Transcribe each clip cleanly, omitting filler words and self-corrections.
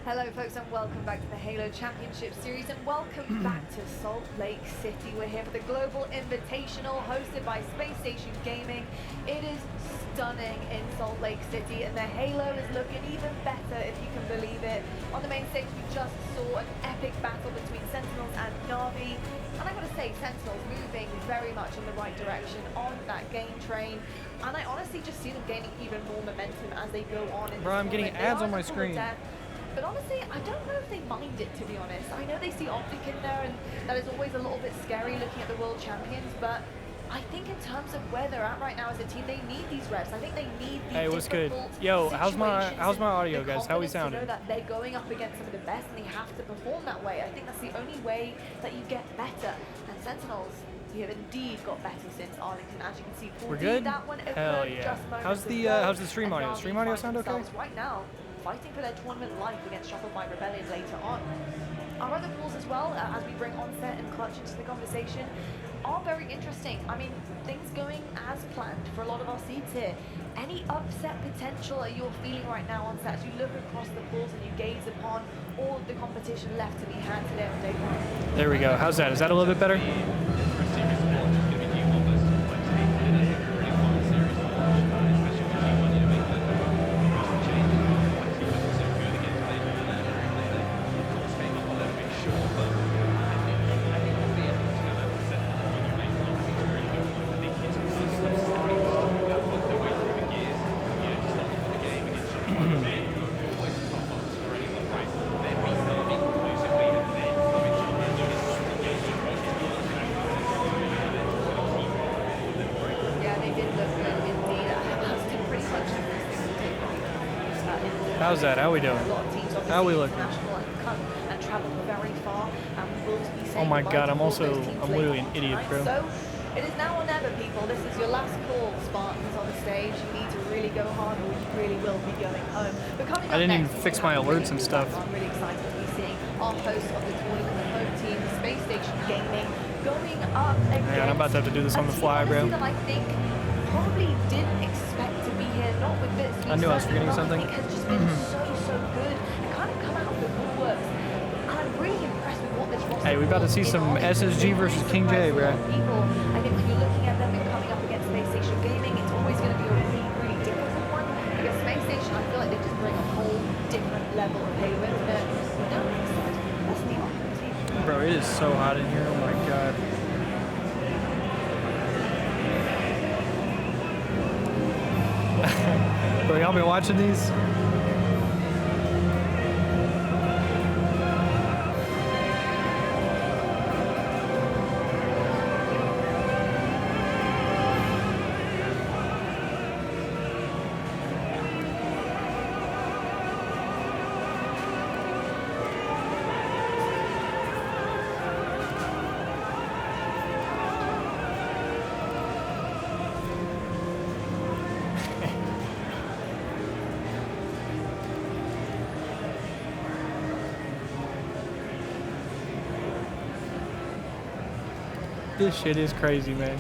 Hello folks and welcome back to the Halo Championship Series and welcome back to Salt Lake City. We're here for the Global Invitational hosted by Space Station Gaming. It is stunning in Salt Lake City and the Halo is looking even better if you can believe it. On the main stage we just saw an epic battle between Sentinels and Na'Vi. And I gotta say, Sentinels moving very much in the right direction on that game train. And I honestly just see them gaining even more momentum as they go on. Bro, I'm getting ads on my screen. But honestly, I don't know if they mind it, to be honest. I know they see Optic in there, and that is always a little bit scary looking at the world champions, but I think in terms of where they're at right now as a team, they need these reps. I think they need these Hey, what's good? Yo, how's my audio, guys? How we sounding? To know that they're going up against some of the best, and they have to perform that way. I think that's the only way that you get better. And Sentinels, you have indeed got better since Arlington, as you can see. We're good? That one Hell yeah. How's the stream audio? Stream audio sound okay? Right now, fighting for their tournament life against Shopify Rebellion later on. Our other calls as well, as we bring Onset and Clutch into the conversation, are very interesting. I mean, things going as planned for a lot of our seeds here. Any upset potential that you're feeling right now, Onset, as you look across the pools and you gaze upon all of the competition left to be had today on day one? There we go. How's that? Is that a little bit better? How's that? How we doing? How we looking? Oh my god, I'm literally an idiot, bro. So it is now or never, people. This is your last call, Spartans on the stage. You need to really go hard or you really will be going home. I didn't even fix my alerts and stuff. I'm really excited to be seeing our host of the tournament, the home team, Space Station Gaming, going up against Man, I'm about to have to do this on the fly, bro. that I think probably didn't expect to be here, not with this. I knew I was forgetting something. It has just been so good and kind of come out of the woodworks. And I'm really impressed with what this roster. Hey, we about to see some SSG versus King J, bro. I think when you're looking at them and coming up against Space Station Gaming, it's always going to be a really difficult one. Because Space Station, I feel like they just bring a whole different level of Halo into it. That being said, that's the opportunity. Bro, it is so hot in here. Oh my god. Bro, y'all been watching these? This shit is crazy, man.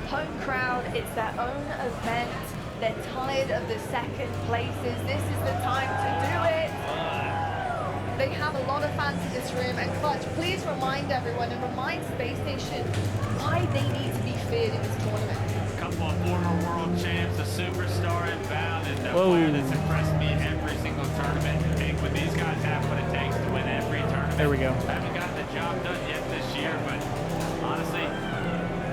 Home crowd, it's their own event. They're tired of the second places. This is the time to do it. They have a lot of fans in this room. And Clutch, please remind everyone and remind Space Station why they need to be feared in this tournament. A couple of former world champs, a superstar inbound, and a Whoa. player that's impressed me every single tournament. I think when these guys have what it takes to win every tournament. There we go. Haven't gotten the job done yet this year, but honestly,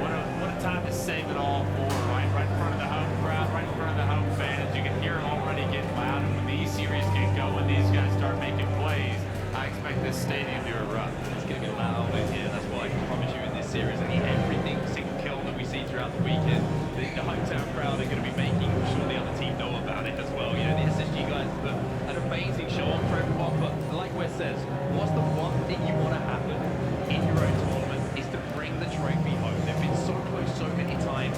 what a time to save it all for, right in front of the home crowd, right in front of the home fans. You can hear it already getting loud, and when these series get going, these guys start making plays, I expect this stadium to erupt. It's going to be loud in here, that's what I can promise you in this series. And everything single kill that we see throughout the weekend, the hometown crowd are going to be making sure the other team know about it as well. You know, the SSG guys put an amazing show on for everyone, but like Wes says, what's the one thing you want to happen in your own tournament is to bring the trophy home. They've been so close so many times,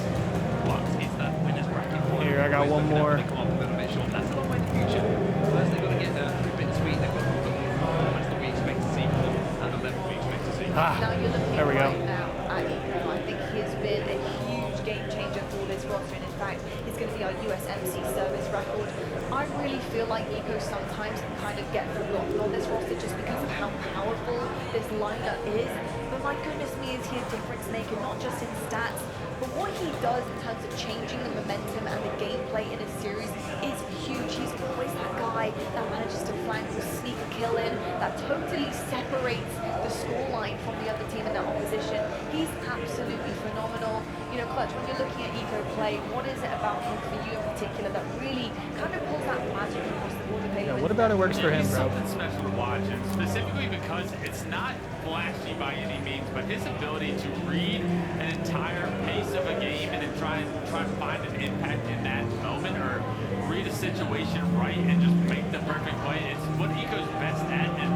but it's that winners bracket final. Here, I got one more. Come up a little bit short. That's a long way in the future. First, they've got to get through bittersweet. They've got the performance that we expect to see from them and the level we expect to see. Now you're looking there we go. right now at Eco. I think he has been a huge game changer for this roster in his fact, is going to be our USMC service record. I really feel like Eco sometimes can kind of get forgotten on this roster just because of how powerful this lineup is. But my goodness me, is he a difference maker, not just in stats, but what he does in terms of changing the momentum and the gameplay in a series is huge. He's always that guy that manages to flank or sneak a kill in, that totally separates the scoreline from the other team in that opposition. He's absolutely phenomenal. You know, Clutch, when you're looking at Eco play, what is it about him for you in particular that really kind of pulls that magic across the board? Yeah, what about it works for him, bro? Something special to watch, and specifically because it's not flashy by any means, but his ability to read an entire pace of a game and then try and find an impact in that moment, or read a situation right and just make the perfect play. It's what Eco's best at, and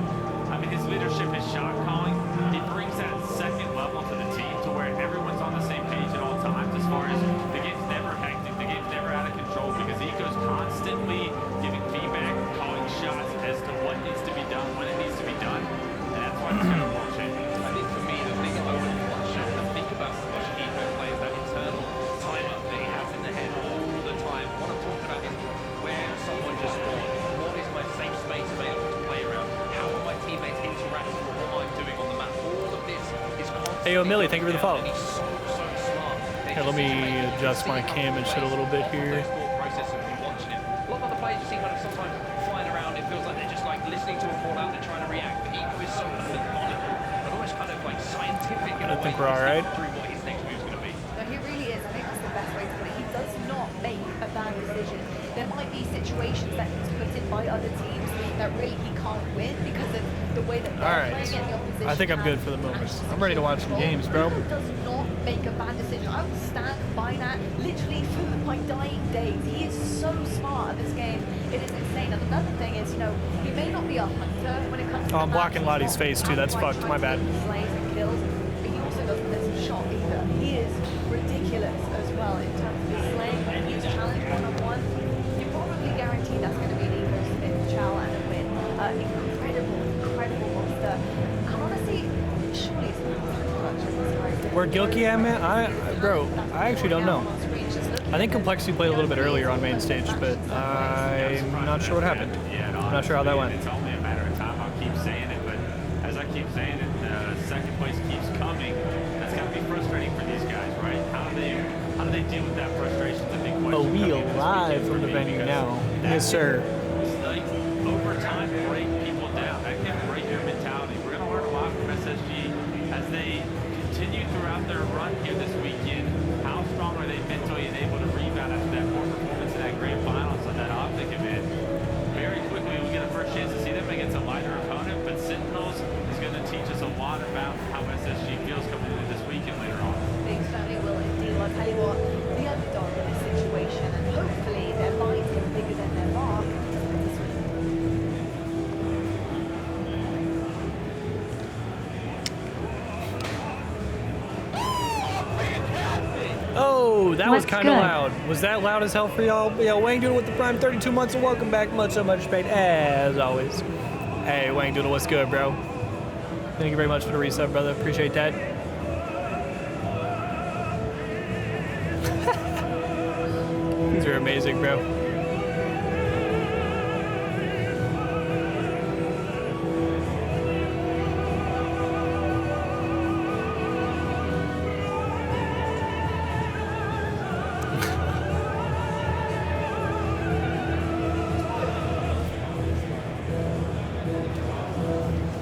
I mean his leadership, his shot calling, he brings that second level to the team to where everyone's on the same page at all times as far as the game's never hectic, the game's never out of control because Eco's constantly giving feedback, calling shots as to what needs to be done, when it needs to be done, and that's why it's kind of world changing. I think for me, the thing about Clutch, and think about Clutch Eco plays that internal timer that he has in the head all the time. What I'm talking about is where someone just spawned, what is my safe space available to play around, how are my teammates interacting with what I'm doing on the map. All of this is constantly. Hey, yo, Millie, thank you for the follow. And he's so smart. Hey, let me adjust my cam and shit a little bit here. Process of watching him. A lot of other players you see kind of sometimes flying around. It feels like they're just like listening to a call out and trying to react. But Eco is so methodical and almost kind of like scientific in a way. I think we're all right. Through what his next move's going to be. No, he really is. I think that's the best way to put it. He does not make a bad decision. There might be situations that he's put in by other teams that really he can't win because of the way that they're playing it, the opposition. I think I'm good for the moment. I'm ready to watch some games, bro. He does not make a bad decision. I will stand by that literally through my dying days. He is so smart at this game. It is insane. And another thing is, you know, he may not be a hunter when it comes to Oh, I'm blocking Lottie's face too. That's fucked. My bad. Slays and kills, but he also doesn't miss a shot either. He is ridiculous as well in terms of his slaying. When he was challenged one-on-one, you're probably guaranteed that's going to be an Eco Smith chow and a win. Incredible monster. And honestly, surely it's not Clutch at this time. Where Gilkey at, man? Bro, I actually don't know. I think Complexity played a little bit earlier on main stage, but I'm not sure what happened. Yeah, no, I'm not sure how that went. It's only a matter of time. I'll keep saying it, but as I keep saying it, second place keeps coming. That's got to be frustrating for these guys, right? How do they deal with that frustration? The big question. Oh, we live from the venue now. Yes, sir. Like overtime, break people down. That can break their mentality. We're going to learn a lot from SSG as they continue throughout their run here this weekend. How strong are they mentally and able to rebound after that poor performance in that grand finals of that optic event? Very quickly, we get a first chance to see them against a lighter opponent, but Sentinels is going to teach us a lot about how SSG feels coming into this weekend later on. They certainly will indeed. I'll tell you what, the underdog in this situation, and hopefully their minds get bigger than their mark. Oh, that was What's kind of good? loud. Was that loud as hell for y'all? Yo, Wang Doodle with the prime 32 months and welcome back. Much paid as always. Hey, Wang Doodle, what's good, bro? Thank you very much for the resub, brother. Appreciate that. These are amazing, bro.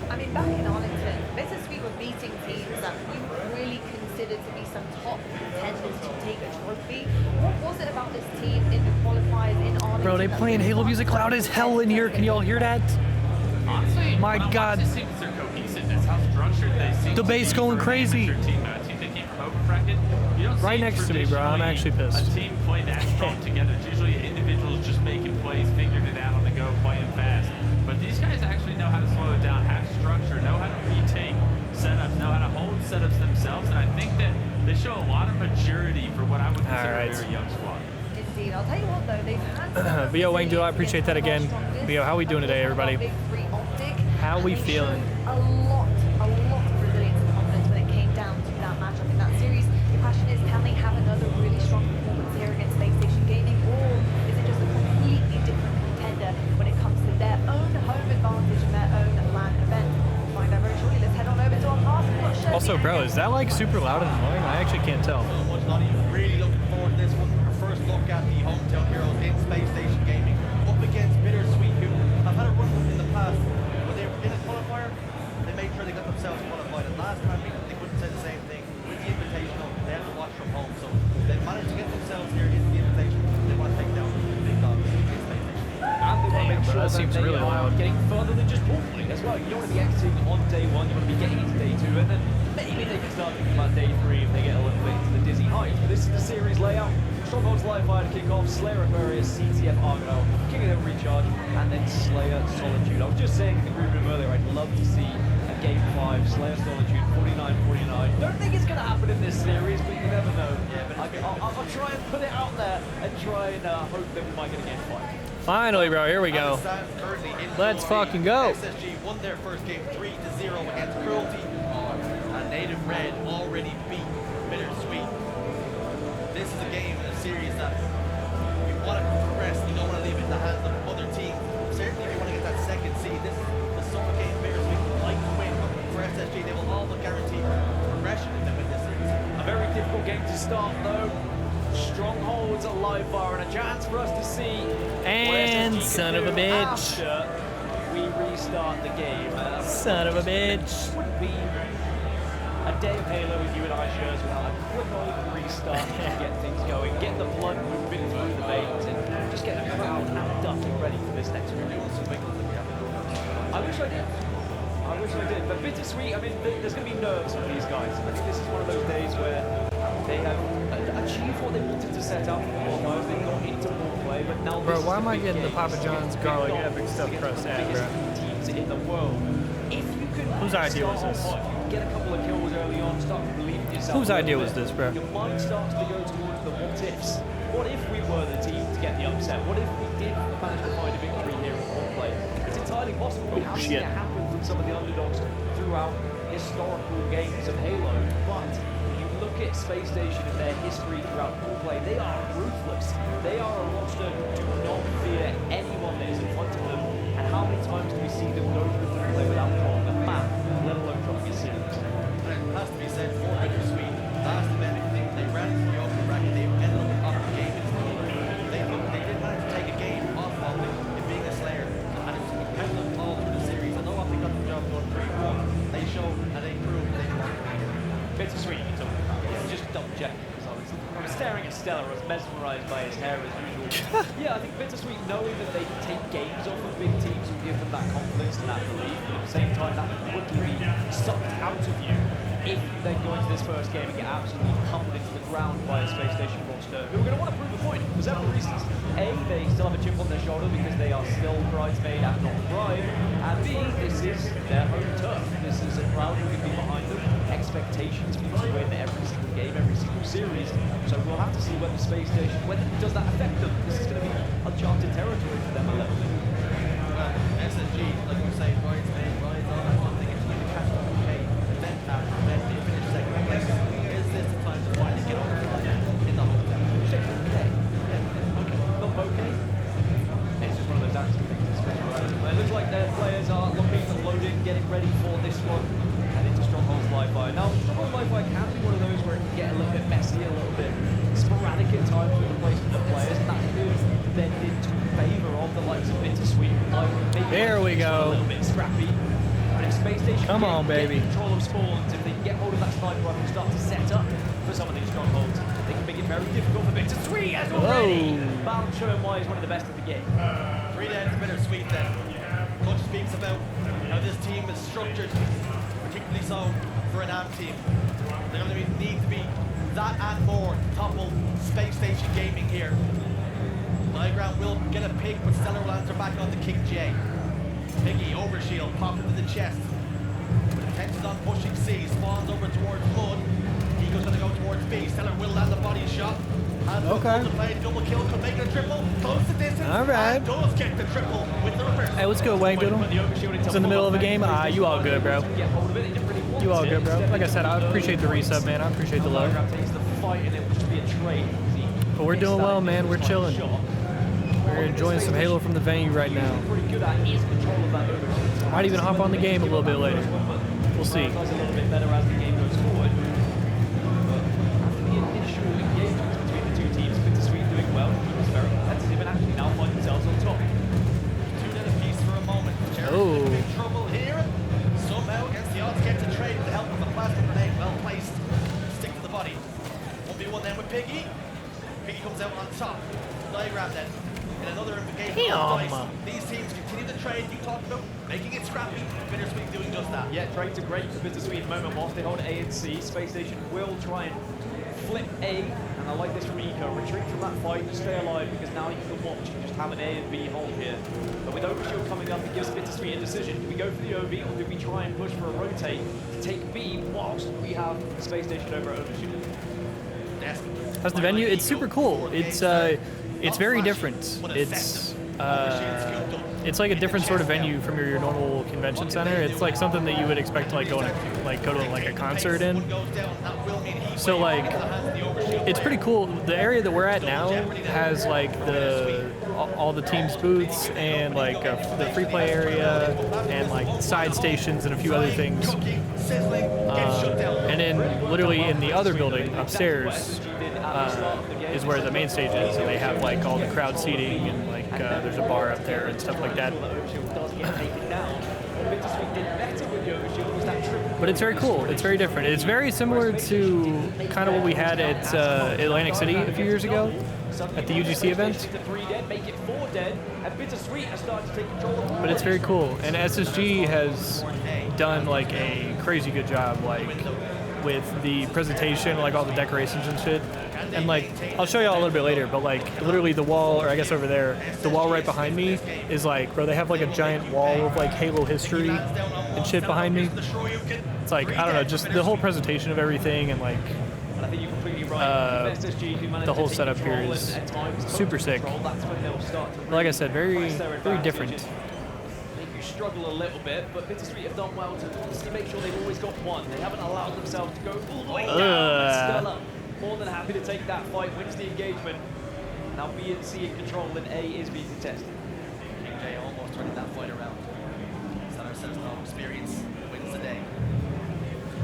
I mean, back in Arlington, Bittersweet were beating teams that we really considered to be some top contenders to take a trophy. What was it about this team in the qualifiers in Arlington? Bro, they that playing really Halo music loud as hell in here. Can y'all hear that? Honestly, My when I watch God. this team, it's their cohesiveness, how structured they seem The to bass be going for an crazy. amateur team, a team that came from Overbracket. You don't Right see next to me, bro. I'm actually pissed. A team play that strong together. It's usually individuals just making plays, figuring it out on the go, playing fast. But these guys actually know how to slow it down, have structure, know how to retake setups, know how to hold setups themselves. And I think that they show a lot of maturity for what I would consider right. a very young squad. Indeed. I'll tell you what, though, they've had But yo, Wang Doodle, I appreciate that again. But yo, how we doing today, everybody? How we feeling? A lot of resilience and confidence when it came down to that matchup in that series. The question is, can they have another really strong performance here against Space bro, is that like super loud and annoying? I actually can't tell. So much, Lonnie. Really looking forward to this one. Our first look at the hometown heroes in Space Station Gaming. Up against Bittersweet, who have had a run in the past. When they were in a qualifier, they made sure they got themselves qualified. And last time, they couldn't say the same thing. With the Invitational, they had to watch from home. So they managed to get themselves here into the Invitational. They want to take down the big dogs in Space Station. And they want to make Bro, sure that seems they really are loud. getting further than just pool play as well. You don't want to be exiting on day one, you want to be getting into day two, and then maybe they can start thinking about day three if they get a little bit into the dizzy heights. But this is the series layout. Stronghold's live fire to kick off, Slayer Aquarius, CTF Argonauts, King of the Recharge, and then Slayer Solitude. I was just saying in the group room earlier, I'd love to see a Game 5, Slayer Solitude, 49-49. Don't think it's going to happen in this series, but you never know. Yeah, but I'll try and put it out there and try and hope that we might get a Game 5. Finally, bro, here we go. As it stands currently in Let's Pool A, fucking go. SSG won their first game 3-0 against Cruelty, and Native Red already beat Bittersweet. This is a game, a series that you want to progress. You don't want to leave it in the hands of other teams. Certainly, if you want to get that second seed, this is the summer game Bittersweet would like to win. For SSG, they will all but guarantee progression if they win this series. A very difficult game to start though. Strongholds a live fire and a chance for us to see And what SSG son can of a do bitch. after we restart the game. Son of a bitch. Wouldn't be a day of Halo with you and I shirts without a quick old restart to get things going, get the blood moving through the veins, and just get the crowd amped up and ready for this next review. I wish I did. I wish I did. But Bittersweet, I mean, there's going to be nerves for these guys. I think this is one of those days where they have achieved what they wanted to set out for the qualifiers. They've gone into ball play, but now Bro, this why is am the I big getting the game. Papa John's garlic epic stuffed Against crust the ad, biggest bro? teams in the world. If you can Whose idea was start this? off hot, if you can get a couple of kills early on, start to believe in yourself. Whose a idea little was bit, this, bro? Your mind starts to go towards the what ifs. What if we were the team to get the upset? What if we did manage to find a victory here in ball play? It's entirely possible. We have seen shit. it happen from some of the underdogs throughout historical games of Halo, but you look at Space Station and their history throughout ball play, they are ruthless. They are a roster who do not fear anyone that is in front of them. And how many times do we see them go through ball play without drawing the map, let alone dropping a series? And it has to be said for Bittersweet, last event, they ran into the open bracket, they ended up with a game into the other. They did manage to take a game off Optic in being a Slayer, and it was independent all through the series. Although Optic got the job done 3-1, they showed and they proved they belong here. Bittersweet, you're talking about. Yeah, just double checking because I was staring at Stella, I was mesmerised by his hair as usual. Yeah, I think Bittersweet, knowing that they can take games off of big teams will give them that confidence and that belief, but at the same time that can quickly be sucked out of you if you then go into this first game and get absolutely pummeled into the ground by a Space Station roster who are going to want to prove a point for several reasons. A, they still have a chip on their shoulder because they are still bridesmaid and not bride, and B, this is their home turf. This is a crowd who can be behind them, expectations for them to win every single game, every single series, so we'll have to see whether Space Station, whether does that affect them. This is going to be uncharted territory for them a little bit. Well, SSG, like we were saying, bridesmaid, brides, all that stuff, they get to catch up with Kate, event after event, they finish second place. Is this the time to finally get over the line in the hometown? Not bouquet. It's just one of those answer things. It looks like their players are looking, loading, getting ready for this one, and into Stronghold's live fire. Now, Stronghold's live fire can be one of those where it can get a little bit messy, a little bit sporadic at times with the placement of players, and that could bend into favour of the likes of Bittersweet. Like maybe There we go. A little bit scrappy. But if Space Station Come on, baby. get control of spawns, if they can get hold of that sniper rifle and start to set up for some of these strongholds, they can make it very difficult for Bittersweet as already. Bound showing why he's one of the best of the game. 3 down to Bittersweet then. Coach speaks about how this team is structured, particularly so for an AMP team. They're going to need to be that and more to topple Space Station Gaming here. Playground will get a pick, but Stellar will answer back on the King J. Piggy, overshield, popped into the chest. With intentions on pushing C, spawns over towards Mud. Eagle's going to go towards B. Stellar will land the body shot. Has Okay. to play, double kill, could make it a triple. Close the distance. All right. And does get the triple with the reverse. Hey, what's good, Wang Doodle? It's in the middle of a game. You all good, bro. You all good, bro. Like I said, I appreciate the resub, man. I appreciate the love. But we're doing well, man. We're chilling. We're enjoying some Halo from the venue right now. Might even hop on the game a little bit later. We'll see. A little bit better as the game goes forward. diagram then. In another game Damn. of dice, these teams continue the trade you talked about, making it scrappy. Bittersweet doing just that. Yeah, trades are great for Bittersweet at the moment. Whilst they hold A and C, Space Station will try and flip A, and I like this from Eco. Retreat from that fight, just stay alive, because now you can watch and just have an A and B hold here. But with Overshield coming up, it gives Bittersweet a decision. Do we go for the OB, or do we try and push for a rotate to take B whilst we have the Space Station over at Overshield? How's the venue? It's super cool. It's very different. It's like a different sort of venue from your normal convention center. It's like something that you would expect to like go to like a concert in. So like, it's pretty cool. The area that we're at now has like all the teams' booths and like the free play area and like side stations and a few other things. And then literally in the other building upstairs is where the main stage is, and they have like all the crowd seating and like there's a bar up there and stuff like that. But it's very cool. It's very different. It's very similar to kind of what we had at Atlantic City a few years ago at the UGC event. But it's very cool, and SSG has done like a crazy good job, like with the presentation, like all the decorations and shit. And like, I'll show you all a little bit later, but like literally the wall, or I guess over there, the wall right behind me is like, bro, they have like a giant wall of like Halo history and shit behind me. It's like, I don't know, just the whole presentation of everything and like the whole setup here is super sick. Like I said, very different. Struggle a little bit, but Bittersweet have done well to honestly make sure they've always got one. They haven't allowed themselves to go all the way down. Stella, more than happy to take that fight, wins the engagement. Now B and C in control, and A is being contested. King J almost turning that fight around. Center says no experience, wins the day.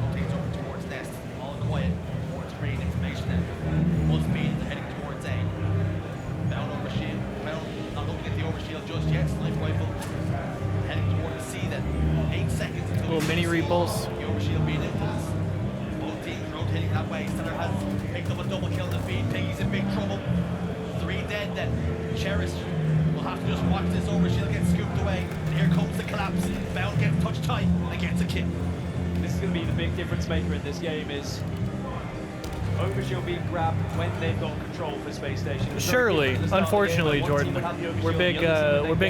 Rotates over towards Nest, all quiet, towards green, information then. Full speed, they're heading towards A. Bound over shield, well, not looking at the overshield just yet, sniper rifle. Heading towards C then. 8 seconds until little mini repulse. the overshield being influenced. Both teams rotating that way. Center has picked up a double kill in the feed. Piggy's in big trouble. 3 dead then. Cherish will have to just watch this overshield get scooped away. And here comes the collapse. Bound gets touched tight and gets a kill. This is going to be the big difference maker in this game is Overshield being grabbed when they've got control for Space Station. Surely, unfortunately, Jordan, we're big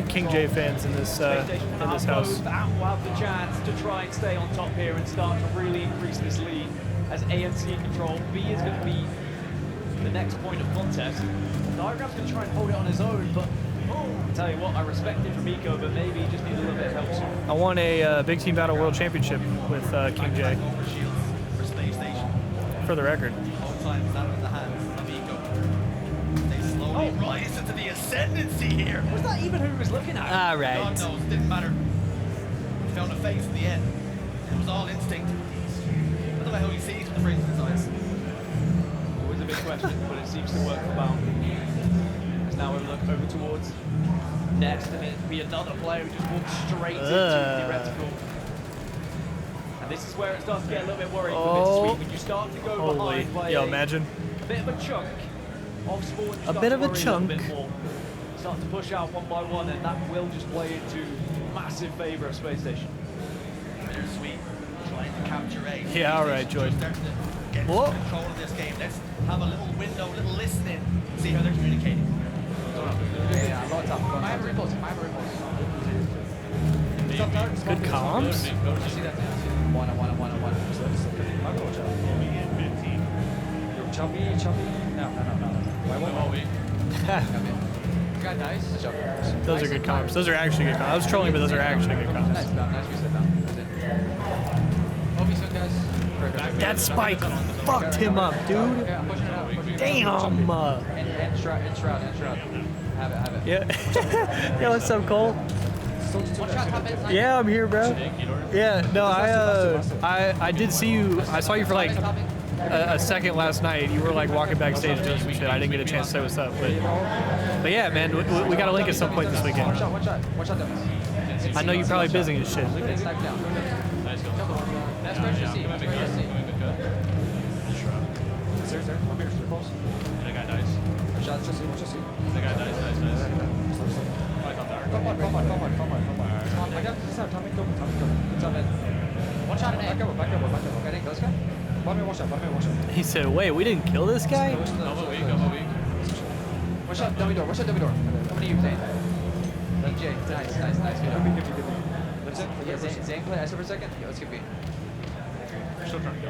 King J fans in this house. That will have the chance to try and stay on top here and start to really increase this lead as ANC in control. B is going to be the next point of contest. Diagram's going to try and hold it on his own, but I'll tell you what, I respect it from Eco, but maybe he just needs a little bit of help soon. I won a Big Team Battle World Championship with King J. For Space Station. For the record. Both times out of the hands of Eco. They slowly rise into the ascendancy here. Was that even who he was looking at? All right. God knows, didn't matter. He found a face in the end. It was all instinct. I don't know how he sees with the freeze in his eyes. Always a big question, but it seems to work for Bound. As now we look over towards Nest, and it'll be another player who just walks straight into the reticle. And this is where it starts to get a little bit worrying for Bittersweet. When you start to go behind by imagine. a bit of a chunk of spawn, you start bit to of a worry chunk. little bit more. Start to push out one by one, and that will just play into massive favour of Space Station. Bittersweet trying to capture A. Yeah, all right, Jordan. Starting to get some control of this game. Let's have a little window, little listening, see how they're communicating. Good comms. Those are good comms. Those are actually good comms. I was trolling, but those are actually good comms. That spike fucked him up, dude. Damn. Yeah. Yeah, what's up, Cole? Yeah, I'm here, bro. Yeah, no, I did see you. I saw you for like a second last night. You were like walking backstage doing some shit. I didn't get a chance to say what's up, but yeah, man, we gotta link at some point this weekend. I know you're probably busy and shit. Back up. Okay, I didn't kill this guy. Bottom me, watch out. He said, wait, we didn't kill this guy? I'm a weak. Watch out, dummy door. Coming to you, Zane. DJ, nice. Good. Let's yeah, Zane, play ISO for a second. Yeah, let's get B. Still trying to go.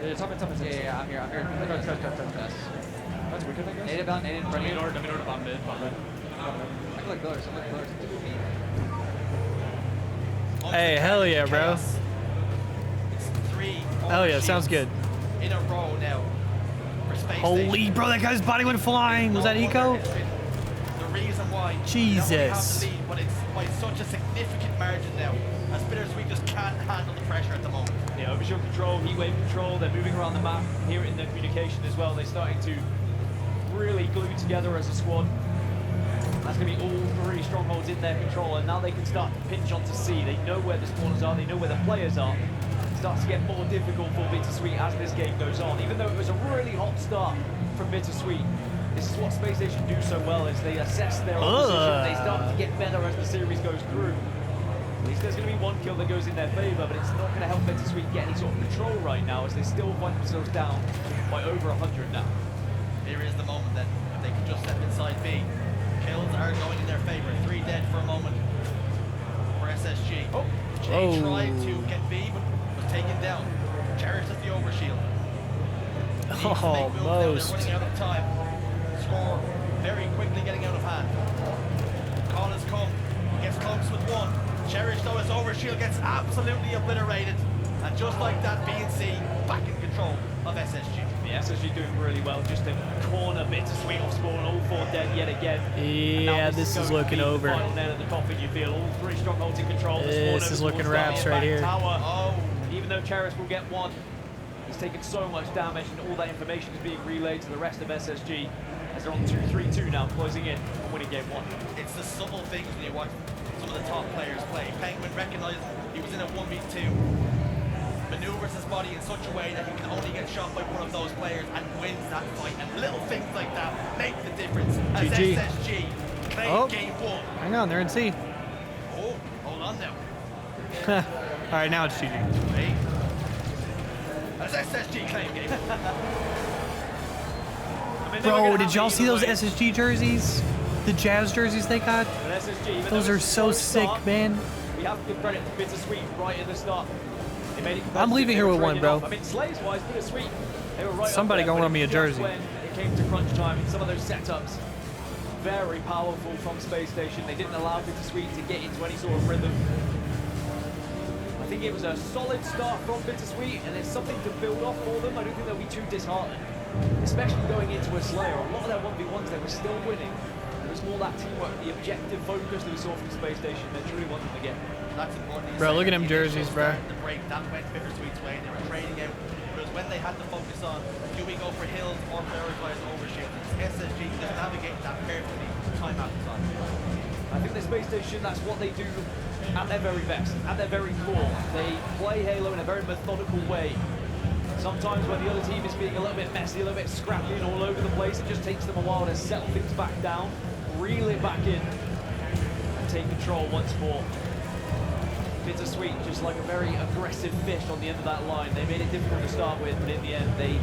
Yeah, top. Yeah, I'm here. Trust. That's wicked, I guess. Native down, native in front of you. Dummy door to bomb mid. I feel like pillars. Hey, hell yeah, bro. It's 3 Hell yeah, sounds good. in a row now for Space Holy, Station. bro, that guy's body went flying. Was that No eco? wonder it's been the reason why Jesus. they only have the lead, but it's by such a significant margin now, as Bittersweet just can't handle the pressure at the moment. Yeah, overshield control, heat wave control, they're moving around the map, hear it in their communication as well. They're starting to really glue together as a squad. That's going to be all 3 strongholds in their control, and now they can start to pinch onto C. They know where the spawners are, they know where the players are. It starts to get more difficult for Bittersweet as this game goes on. Even though it was a really hot start from Bittersweet, this is what Space Station do so well, is they assess their opposition. They start to get better as the series goes through. At least there's going to be 1 kill that goes in their favour, but it's not going to help Bittersweet get any sort of control right now, as they still find themselves down by over 100 now. Here is the moment then, if they can just step inside B. Kills are going in their favour. 3 dead for a moment for SSG. Oh. Jay tried to get B, but was taken down. Cherishes the overshield. Needs to make moves now. They're running out of time. Score very quickly getting out of hand. Call has come. Gets close with 1. Cherish though, his overshield gets absolutely obliterated. And just like that, B and C back in control of SSG. The SSG doing really well, just a corner, Bittersweet off spawn, all 4 dead yet again. Yeah, this is looking over. The final nail in the coffin, you feel all 3 strongholds in control. This is looking wraps right here. Tower. Oh. Even though Cheris will get 1, he's taken so much damage, and all that information is being relayed to the rest of SSG as they're on 2-3-2 now, closing in and winning game 1. It's the subtle things when you watch some of the top players play. Penguin recognized he was in a 1v2. Maneuvers his body in such a way that he can only get shot by one of those players and wins that fight. And little things like that make the difference as GG. SSG claim game 1. Hang on, they're in C. Oh, hold on now. All right, now it's GG. Hey. As SSG claim game 1. Bro, did y'all see those SSG jerseys? The Jazz jerseys they got? Those are so sick, man. We have to give credit to Bittersweet right at the start. They made it I'm leaving here with 1, bro. I mean, Slaves-wise, Bittersweet, they were right Somebody up there, gonna but run me a just jersey. when it came to crunch time, some of those setups, very powerful from Space Station. They didn't allow Bittersweet to get into any sort of rhythm. I think it was a solid start from Bittersweet, and it's something to build off for them. I don't think they'll be too disheartened, especially going into a Slayer. A lot of their 1v1s, they were still winning. There was more that teamwork, the objective focus that we saw from Space Station. They truly wanted to get. That's important. Bro, look at them jerseys, bro. The break, that went Bittersweet's way. They were trading out. But it was when they had to focus on, do we go for hills or prioritize overshield? SSG just navigated that perfectly time after time. I think the Space Station, that's what they do at their very best, at their very core. They play Halo in a very methodical way. Sometimes when the other team is being a little bit messy, a little bit scrappy and all over the place, it just takes them a while to settle things back down, reel it back in, and take control once more. Bittersweet, just like a very aggressive fish on the end of that line. They made it difficult to start with, but in the end, they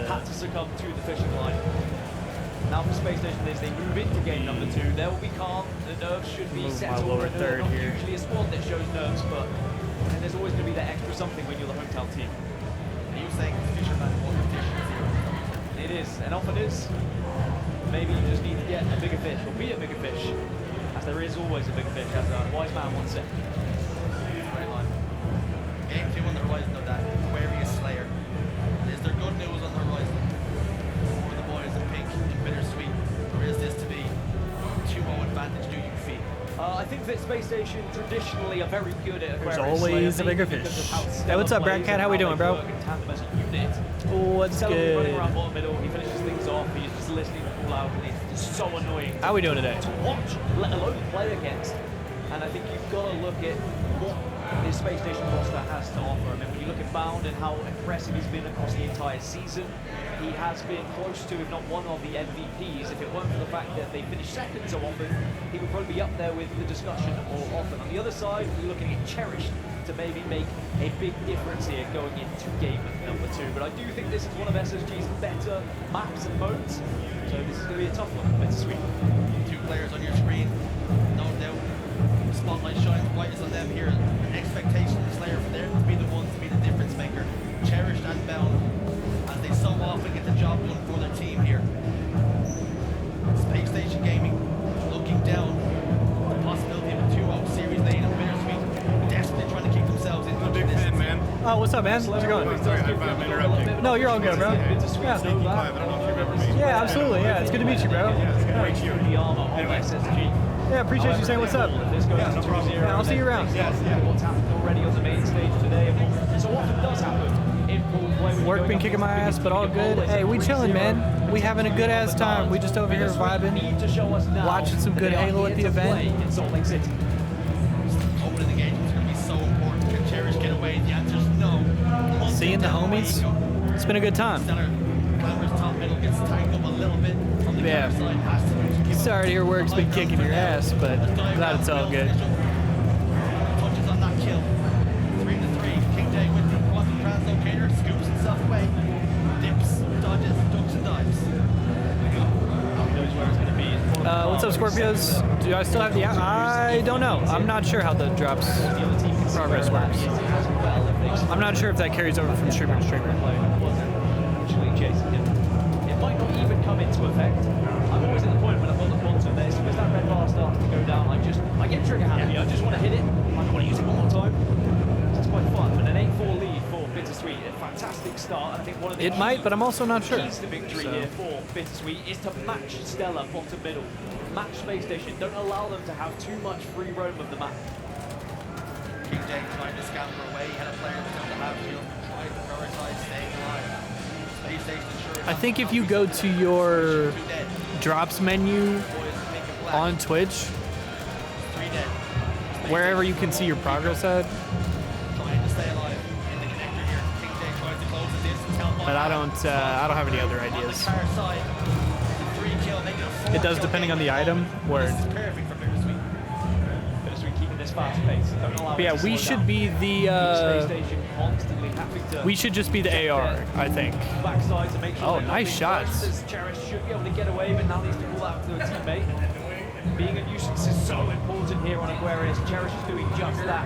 had to succumb to the fishing line. Now for Space Station, as they move into game number 2, there will be calm. The nerves should be settled. lower third Not here. usually a squad that shows nerves, but and there's always going to be that extra something when you're the hometown team. Are you saying fisherman competition is It is, and often is. Maybe you just need to get a bigger fish, or be a bigger fish, as there is always a bigger fish, as a wise man once said. Right line. Game 2 on the horizon of that Aquarius Slayer. Is there good news on the horizon for the boys in pink and Bittersweet, or is this to be 2-0 advantage, do you feel? I think that Space Station traditionally are very good at There's Aquarius always Slayer, a bigger mainly fish. because of how Hey, Stella what's up, Brad plays Cat? and How we they doing, bro? work in tandem as a unit. What's Stella will be running around good? bottom middle, he finishes things off, he's just listening all out, and it's so annoying How we doing today? to watch, let alone play against. And I think you've got to look at what this Space Station roster has to offer. I mean, when you look at Bound and how impressive he's been across the entire season, he has been close to, if not one of the MVPs. If it weren't for the fact that they finished second so often, he would probably be up there with the discussion more often. On the other side, we're looking at Cherished to maybe make a big difference here going into game number 2. But I do think this is one of SSG's better maps and modes, so this is going to be a tough one. Bittersweet. 2 players on your screen, no doubt. The spotlight shines brightest on them here. An expectation is there for them to be the ones to be the difference maker. Cherished and Bound, as they so often get the job done for their team here. Space Station Gaming looking down the possibility of a 2-0 series lead of Bittersweet, desperately trying to keep themselves into Big fan, man. Oh, what's up, man? How's it going? Sorry, I'm interrupting. No, you're all good, bro. Yeah, Yeah. Sneaky Clive, I don't know if you remember me. Yeah, absolutely. Yeah, it's good to meet you, bro. The armor of SSG. Yeah, appreciate you saying what's up. This goes into 2-0. Yeah, I'll see you around. What's happened already on the main stage today, and what so often does happen in pool play. when Work you're been going kicking up my against ass, but all bigger good. bowlers, Hey, we 3-0 chilling, man. We having a good ass time. We just over here vibing, need to show us now watching some that good they are Halo at here the to play event. in Salt Lake City. Opening the game is going to be so important. Can Cherish get away? The answer is no. Seeing the homies, it's been a good time. Stellar Clamber's top middle gets tanked up a little bit from the Yeah. counter side. Has to keep Sorry to hear work's been kicking your ass, but glad it's all good. Touches on that kill. 3-3. King Day with the quantum translocator scoops himself away. Dips, dodges, ducks and dives. Knows where it's going to be. It's one of the What's up, partners. Scorpios? Do I still have the? I don't know. I'm not sure how the drops The other team can see progress where works. it is as well if they I'm not sure if that carries over from streamer to streamer. actually chasing him. It might not even come into effect. I'm always at the point when I've got the quantum there, as soon as that red bar starts to go down, I get trigger happy. I just want to hit it. I want to use it one more time. It's quite fun. And an 8-4 lead for Bittersweet, a fantastic start. And I think one of the It might, but I'm also not sure. keys to victory So. here for Bittersweet is to match Stella bottom middle, match Space Station. Don't allow them to have too much free roam of the map. King Day trying to scamper away. He had a player down the half field, trying to prioritize staying alive. Space Station sure I think if you go to your two dead. drops menu Boys pink and black. on Twitch, 3 dead. wherever you can see your progress at, Trying to stay alive in the connector here. King Day tries to close the distance. but I don't have any other On the ideas. car side, the 3 kill, making a 4 It does kill depending game on the at item, moment. where- This is perfect for Bittersweet. Bittersweet keeping this fast pace. Don't allow But yeah, it to we slow should down. be Space the. Station constantly having to We should just be the AR, I think. backside to make sure Oh, they're not nice being shots. burst, as Cherish should be able to get away, but now needs to pull out to a teammate. Being a nuisance is so important here on Aquarius. Cherish is doing just that.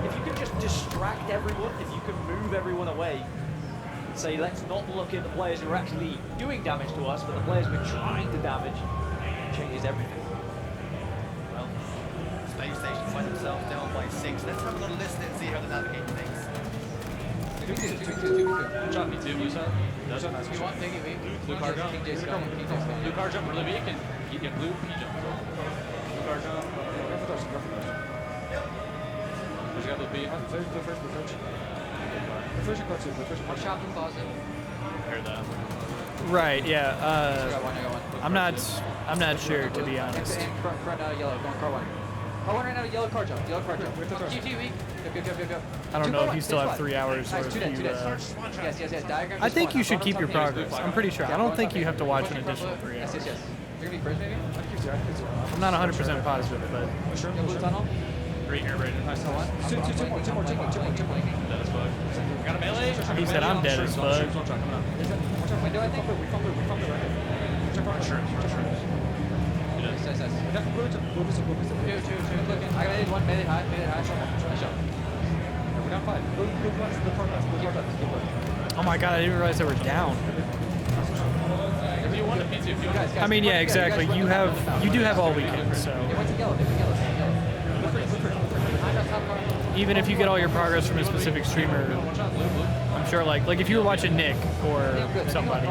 If you can just distract everyone, if you can move everyone away, and say let's not look at the players who are actually doing damage to us, but the players we're trying to damage, it changes everything. Well, Space Station find themselves down by 6. Let's have another listen and see how they navigate things. Drop me too, Musa. Blue car jump. Blue car jump really weak and you get blue P jump. Blue car jump. Where's got the B? Heard that. Right. Yeah. I'm not sure, to be honest. Front yellow, going car one. Car one right now, yellow car jump. GG weak. Yep. I don't know if you still have 3 hours or Nice, if two dead. you. Yes. Diagram. I think just you one. should keep your progress. I'm pretty sure. I don't think you have to watch an Front additional blue. 3 hours. Yes. You're gonna be first maybe? I'm not 100% positive, but Yellow blue tunnel. Green here, Brandon. Nice, one. Two more. Dead as fuck. Got a melee? he said I'm dead as fuck. Window, I think. Shrooms. Nice. Two. Looking. I got one. Made it high. Nice shot. We're down 5. Oh my god, I didn't realize they were down. If you want a P2, if you want I mean, yeah, exactly. You do have all weekend, so They went to yellow. even if you get all your progress from a specific streamer, I'm sure like if you were watching Nick or somebody,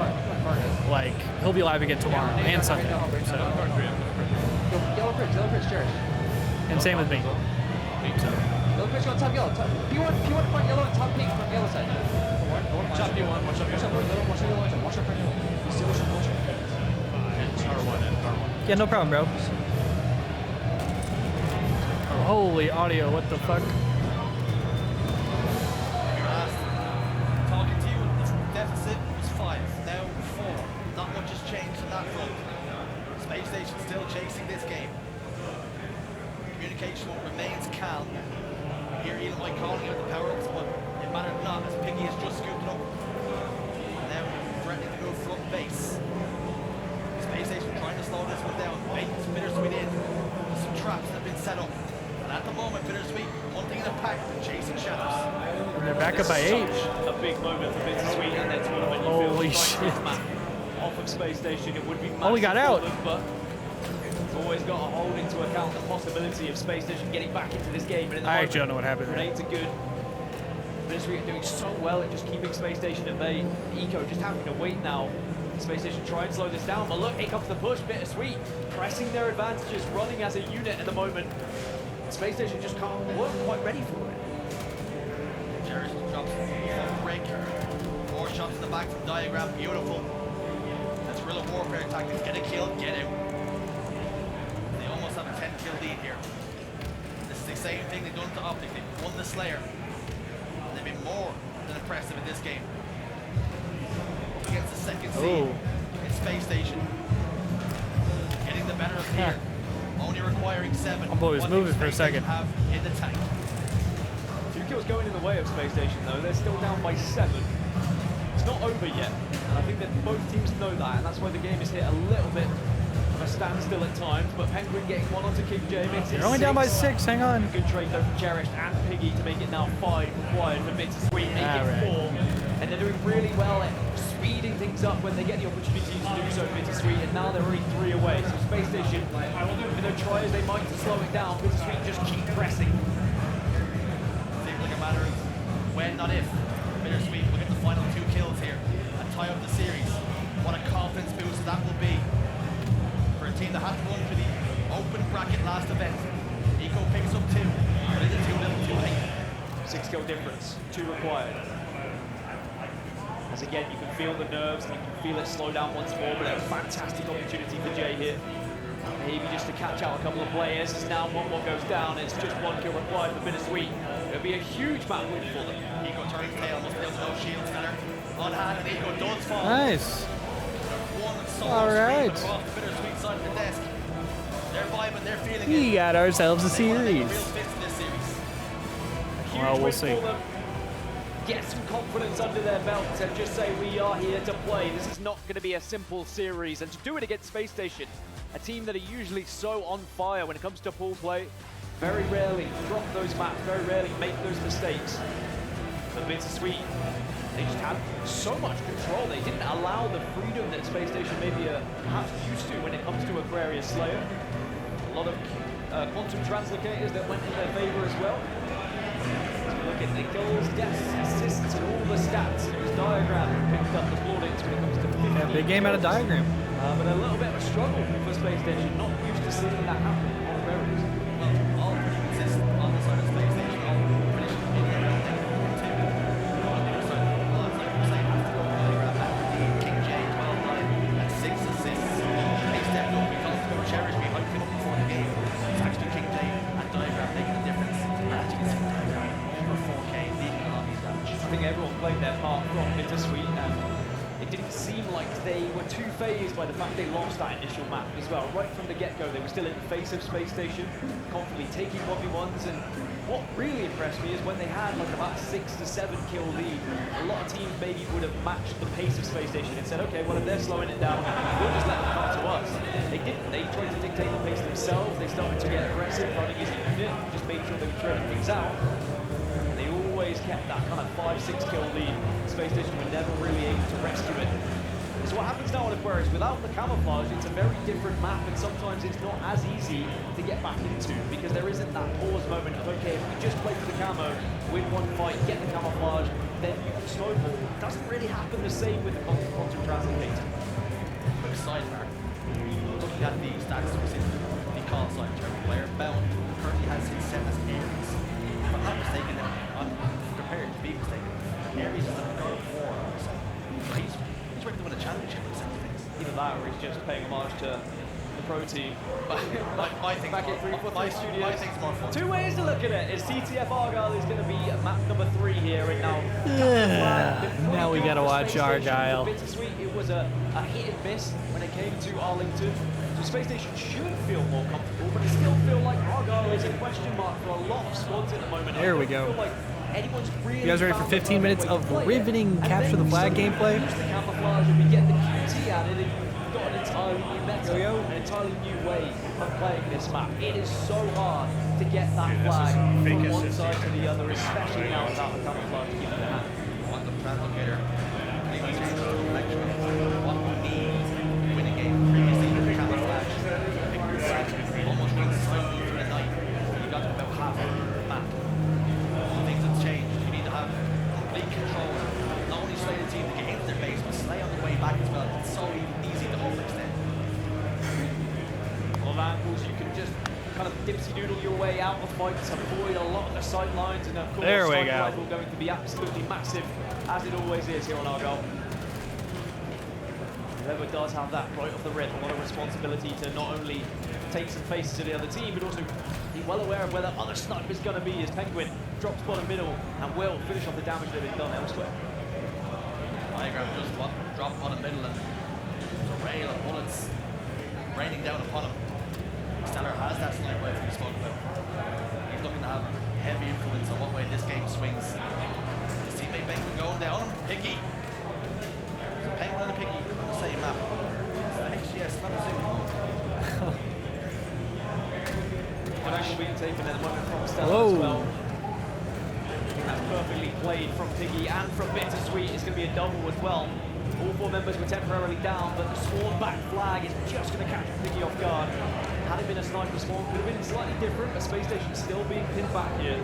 like he'll be live again tomorrow and Sunday. So, Yellow bridge, Cherish. and same with me. Yellow bridge on top yellow. P1 front yellow and top pink from yellow side. shot P1, one shot P1. Watch out front yellow. And car one. Yeah, no problem, bro. Holy audio, what the fuck? Talking to you, the deficit was 5, now 4. Not much has changed on that front. Space Station still chasing this game. Communication remains calm. Here Elon White calling out the power-ups, but it mattered not as Piggy has just scooped it up. Now threatening to go front base. Space Station trying to slow this one down. Baiting some Bittersweet in. Some traps that have been set up. And at the moment, Bittersweet hunting in a pack, chasing shadows. And they're back up by 8. A big moment for Bittersweet in their tournament. Holy you feel shit. Off of Space Station, it would be massive Oh, he got for out. them, but it's always got to hold into account the possibility of Space Station getting back into this game. And in the I actually don't know what happened there. Grenades are good. Bittersweet are doing so well at just keeping Space Station at bay. Eco just having to wait now. Space Station try and slow this down, but look, here comes the push. Bittersweet pressing their advantages, running as a unit at the moment. Space Station just weren't quite ready for it. Cherish drops full break. 4 shots in the back from Diagram, beautiful. That's guerrilla warfare tactics. Get a kill, get out. They almost have a 10 kill lead here. This is the same thing they've done to Optic. They've won the Slayer. And they've been more than impressive in this game. Up against the second seed in Space Station. Getting the better of here. Only requiring 7. My boy was What moving do for a Space Station second. have in the tank? 2 kills going in the way of Space Station though. They're still down by 7. It's not over yet, and I think that both teams know that, and that's why the game has hit a little bit of a standstill at times. But Penguin getting 1 onto King J makes it They're only down by 6, hang on. Good trade though from Cherished and Piggy to make it now 5 required for Bittersweet, make it 4. And they're doing really well at speeding things up when they get the opportunity to do so, Bittersweet, and now they're only 3 away. So Space Station, even though try as they might to slow it down, Bittersweet just keep pressing. Seems like a matter of when, not if. Bittersweet will get the final 2 kills here and tie up the series. What a confidence boost that will be for a team that had to run for the open bracket last event. Eco picks up 2, but it is too little too late. 6 kill difference, 2 required. As again, you can feel the nerves and you can feel it slow down once more, but a fantastic opportunity for Jay here. Maybe just to catch out a couple of players. As now 1-1 goes down, it's just 1 kill required for Bittersweet. It'll be a huge map win for them. Eco turns tail, must be able to no shield center. On hand, and Eco does fall. Nice. One solo All right. scream across the Bittersweet side of the desk. They're vibing, they're feeling We it. got ourselves a They want to make a series. real fist in this series. Huge Well, we'll win see. for them. Get some confidence under their belts and just say we are here to play. This is not going to be a simple series, and to do it against Space Station, a team that are usually so on fire when it comes to pool play, very rarely drop those maps, very rarely make those mistakes. But Bittersweet, they just had so much control. They didn't allow the freedom that Space Station maybe are perhaps used to when it comes to Aquarius Slayer. A lot of quantum translocators that went in their favor as well. Look at the kills, deaths, assists, and all the stats. It was Diagram who picked up the plaudits when it comes to 50. Yeah, big game out of Diagram. But a little bit of a struggle for Space Station. Not used to seeing that happen on Aquarius. Well, all pretty consistent on the side of Space Station. All finished in and around negative 2. On the other side, well, it's like we're saying, has to go Diagram back to the King J, 12-9, and 6 assists. They stepped up because Cherish we hyped him up before the game. It's actually King J and Diagram making a difference. And as you can see, Diagram over 4K, leading a lot of these damage. I think everyone played their part from Bittersweet, and it didn't seem like they were too phased by the fact they lost that initial map as well. Right from the get-go, they were still in the face of Space Station, confidently taking 1v1s, and what really impressed me is when they had like about a 6 to 7 kill lead, a lot of teams maybe would have matched the pace of Space Station and said, okay, well if they're slowing it down, we'll just let them come to us. They didn't. They tried to dictate the pace themselves. They started to get aggressive, running as a unit, just made sure they were throwing things out. They always kept that kind of 5-6 kill lead. Space Station were never really able to rescue it. So what happens now on Aquarius, without the camouflage, it's a very different map, and sometimes it's not as easy to get back into because there isn't that pause moment of, okay, if we just play for the camo, win one fight, get the camouflage, then you can snowball. It doesn't really happen the same with the quantum translocator. Quick sidebar. Looking at the stats within the call sign term, player bound currently has his set as Aries. If I'm not mistaken, I'm prepared to be mistaken. Aries is a god of war. So he's ready to win a championship with some things. Either that or he's just paying homage to the pro team. I think Back in 343 Studios. I think it's more fun. Two ways to look at it. Is CTF Argyle is going to be map number 3 here, and now. Now we gotta watch Argyle. Bittersweet, it was a hit and miss when it came to Arlington. So Space Station should feel more comfortable, but it still feels like Argyle is a question mark for a lot of squads at the moment. There we go. Feel like anyone's really You guys ready for 15 minutes of riveting capture the flag gameplay? Use the camouflage and we get the QT added, and you've got an entirely new meta, an entirely new way of playing this map. It is so hard to get that flag from one side to the other, especially now without the camouflage keeping the hand. Want the plan locator. What we need to win a game. Previously, the camouflage. Almost went slightly through the night. You got to about half of the map. Things have changed. You need to have complete control. Not only slay the team to get into their base, but slay on the way back as well. It's so easy to overextend. A lot of angles, you can just kind of dipsy doodle your way out of fights, avoid a lot of the sidelines, and of course, There we sniper go. rifle going to be absolutely massive, as it always is here on Argyle. Whoever does have that right off the rip, a lot of responsibility to not only take some faces to the other team, but also be well aware of where that other sniper is going to be as Penguin drops bottom middle and will finish off the damage that has been done elsewhere. Diagram just drop on the middle and a rail of bullets raining down upon him. Stellar has that sniper rifle we spoke about. He's looking to have heavy influence on what way this game swings. His teammate Penguin going down. Piggy. There's a Penguin and a Piggy on the same map. It's the HCS, not a single one. Good angle being taken at the moment from Stella Whoa. as well. I think that's perfectly played from Piggy and from Bittersweet. It's going to be a double as well. All 4 members were temporarily down, but the sworn back flag is just going to catch Piggy off guard. Had it been a sniper spawn, could have been slightly different, but Space Station still being pinned back here.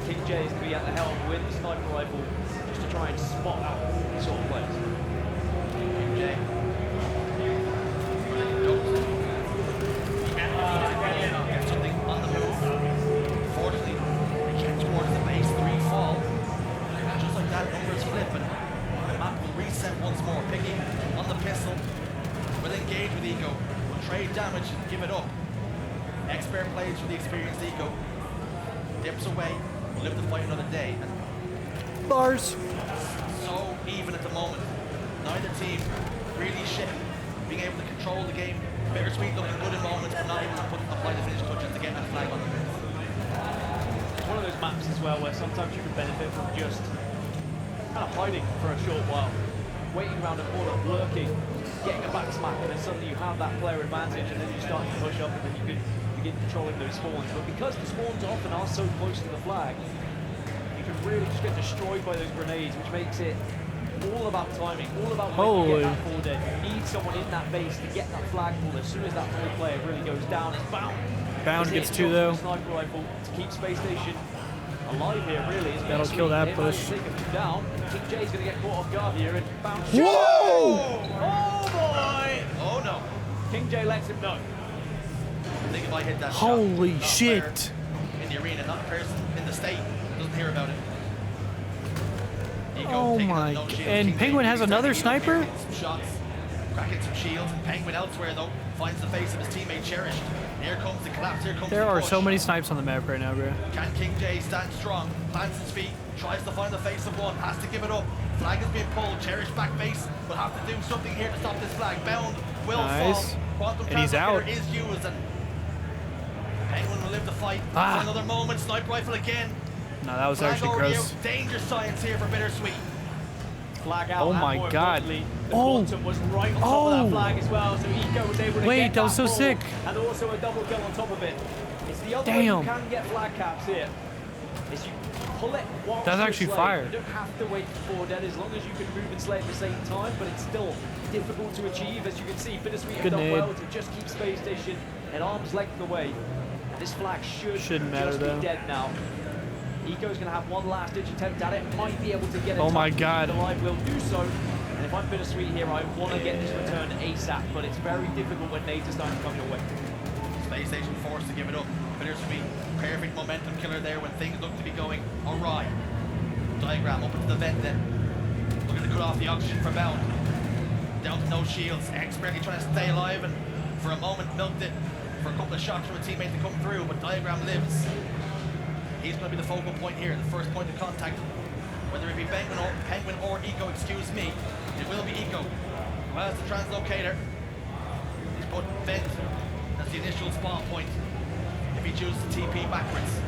King J is going to be at the helm with the sniper rifle just to try and spot out these sort of players. King J. Get something on the move. Fortunately, we get towards the base, 3 fall. Just like that, numbers flip and the map will reset once more. Piggy on the pistol will engage with Eco. Will trade damage, give it up. Expert plays for the experienced Eco. Dips away, will live to fight another day. And Bars. so even at the moment. Neither team really being able to control the game. Bittersweet looking good in moments, but not able to apply the finish touches to get that flag on the base. It's one of those maps as well where sometimes you can benefit from just kind of hiding for a short while, waiting around a corner, lurking, getting a back smack, and then suddenly you have that player advantage, and then you start to push up, and then you can begin controlling those spawns. But because the spawns often are so close to the flag, you can really just get destroyed by those grenades, which makes it all about timing, all about when you get that forward edge. You need someone in that base to get that flag pull as soon as that forward player really goes down. It's bound. Bound It's gets hit 2 from though. the sniper rifle to keep Space Station alive here, really. That'll kill that push. Take a few down. King J's going to get caught off guard here and bound. Whoa! Oh boy! Oh no. King J lets him know. I think if I hit that Holy shot, not a shit. player in the arena, not a person in the state, doesn't hear about it. Eco Oh taking my on no g- shields. and King Penguin J has starting another to sniper? get some shots, cracking some shields. Penguin elsewhere though finds the face of his teammate Cherished. Here comes the collapse. Here comes There the are push. so many snipes on the map right now, bro. Can King J stand strong? Plants his feet, tries to find the face of one, has to give it up. Flag is being pulled. Cherished back base will have to do something here to stop this flag. Bound will Nice. fall. Quantum And he's Translocator out. is used, and Penguin will live the fight. Ah. For another moment. Sniper rifle again. No, that was Flag actually already gross. out. Danger science here for Bittersweet. Flag out. Oh and my more God. importantly, The Oh. quantum was right on top of Oh. that flag as well, so Eco was able to Wait, get that was so pull, sick. And also a double kill on top of it. It's the other way you Damn. can get flag caps here. Is you pull it whilst That's you're actually slaying. fire. You don't have to wait for dead as long as you can move and slay at the same time, but it's still difficult to achieve. As you can see, Bittersweet have Good done nade. well to just keep Space Station at arm's length away. And this flag Shouldn't matter, just though. be dead now. Eco's going to have one last ditch attempt at it, might be able to get it. Oh my tucked God. alive, will do so. And if I'm Bittersweet here, I want to get this return ASAP, but it's very difficult when nades are starting to come your way. Space Station forced to give it up. Bittersweet, perfect momentum killer there when things look to be going awry. Diagram up into the vent then. Looking to cut off the oxygen for Bound. Down to no shields. Expertly trying to stay alive and For a moment, milked it for a couple of shots from a teammate to come through, but Diagram lives. He's going to be the focal point here, the first point of contact. Whether it be Penguin or Eco, excuse me, it will be Eco who has the translocator. He's put Vent as the initial spawn point if he chooses to TP backwards.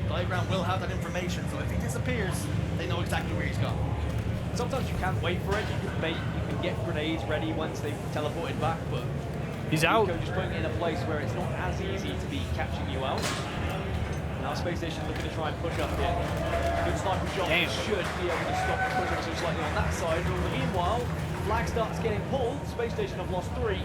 Diagram will have that information, so if he disappears, they know exactly where he's gone. Sometimes you can't wait for it. You can bait, you can get grenades ready once they've teleported back, but He's out. Eco just putting it in a place where it's not as easy to be catching you out. Now Space Station looking to try and push up here. Good sniper shot should be able to stop the push up so slightly on that side. Meanwhile, flag starts getting pulled. Space Station have lost 3.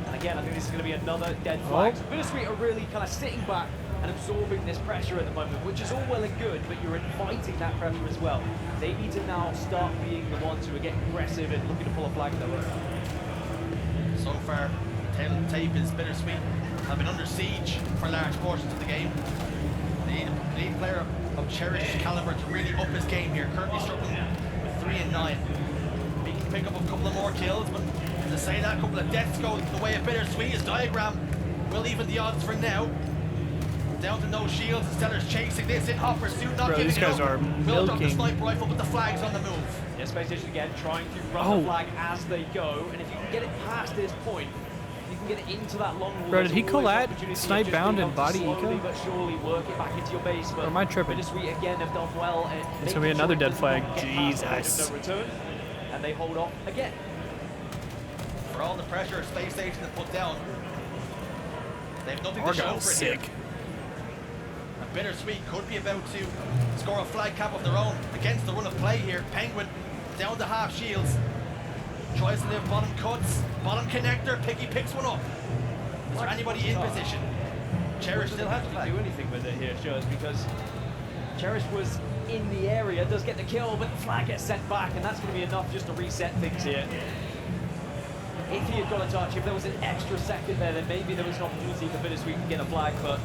And again, I think this is going to be another dead flag. So Bittersweet are really kind of sitting back and absorbing this pressure at the moment, which is all well and good, but you're inviting that pressure as well. They need to now start being the ones who are getting aggressive and looking to pull a flag of their own. So far, tail of the tape is Bittersweet have been under siege for large portions of the game. The lead player of Cherish's caliber to really up his game here, currently struggling with 3 and 9. He can pick up a couple of more kills, but to say that, a couple of deaths go the way of Bittersweet. His Diagram will even the odds for now. Down to no shields, and Stellar's chasing this in hot pursuit, not giving these guys are Will drop the milking. sniper rifle, but the flag's on the move. Yeah, Space Station again trying to run the flag as they go, and if you can get it past this point, you can get it into that long wall. Bro, did he There's always collat, opportunity of snipe just bound, being and able to body slowly eco? but surely work it back into your base. But Or am I tripping? Bittersweet again have done well. It's gonna be another dead flag. No Jesus. return, and they hold off again. For all the pressure Space Station has put down, they have nothing to show Argyle's for it sick. here. And Bittersweet could be about to score a flag cap of their own against the run of play here. Penguin down to half shields. Tries to live bottom cuts. Bottom connector. Piggy picks one up. Is there anybody in position? Cherish still has the flag. Do anything with it here, shows, because Cherish was in the area, does get the kill, but the flag gets sent back, and that's going to be enough just to reset things here. If he had got a touch, if there was an extra second there, then maybe there was an opportunity for Bittersweet to get a flag, but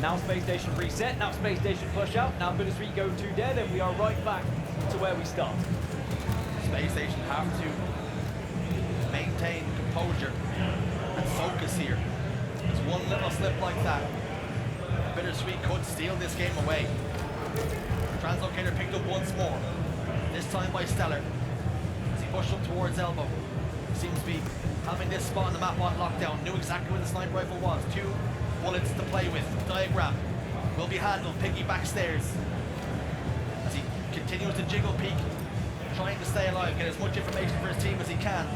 now Space Station reset, now Space Station push out, now Bittersweet go 2 dead, and we are right back to where we start. Space Station have to maintain composure and focus here. There's one little slip like that. Bittersweet could steal this game away. Translocator picked up once more, this time by Stellar. As he pushed up towards Elbow. Seems to be having this spot on the map on lockdown. Knew exactly where the sniper rifle was. 2 bullets to play with. Diagram will be handled. Piggy backstairs. As he continues to jiggle peek, trying to stay alive, get as much information for his team as he can.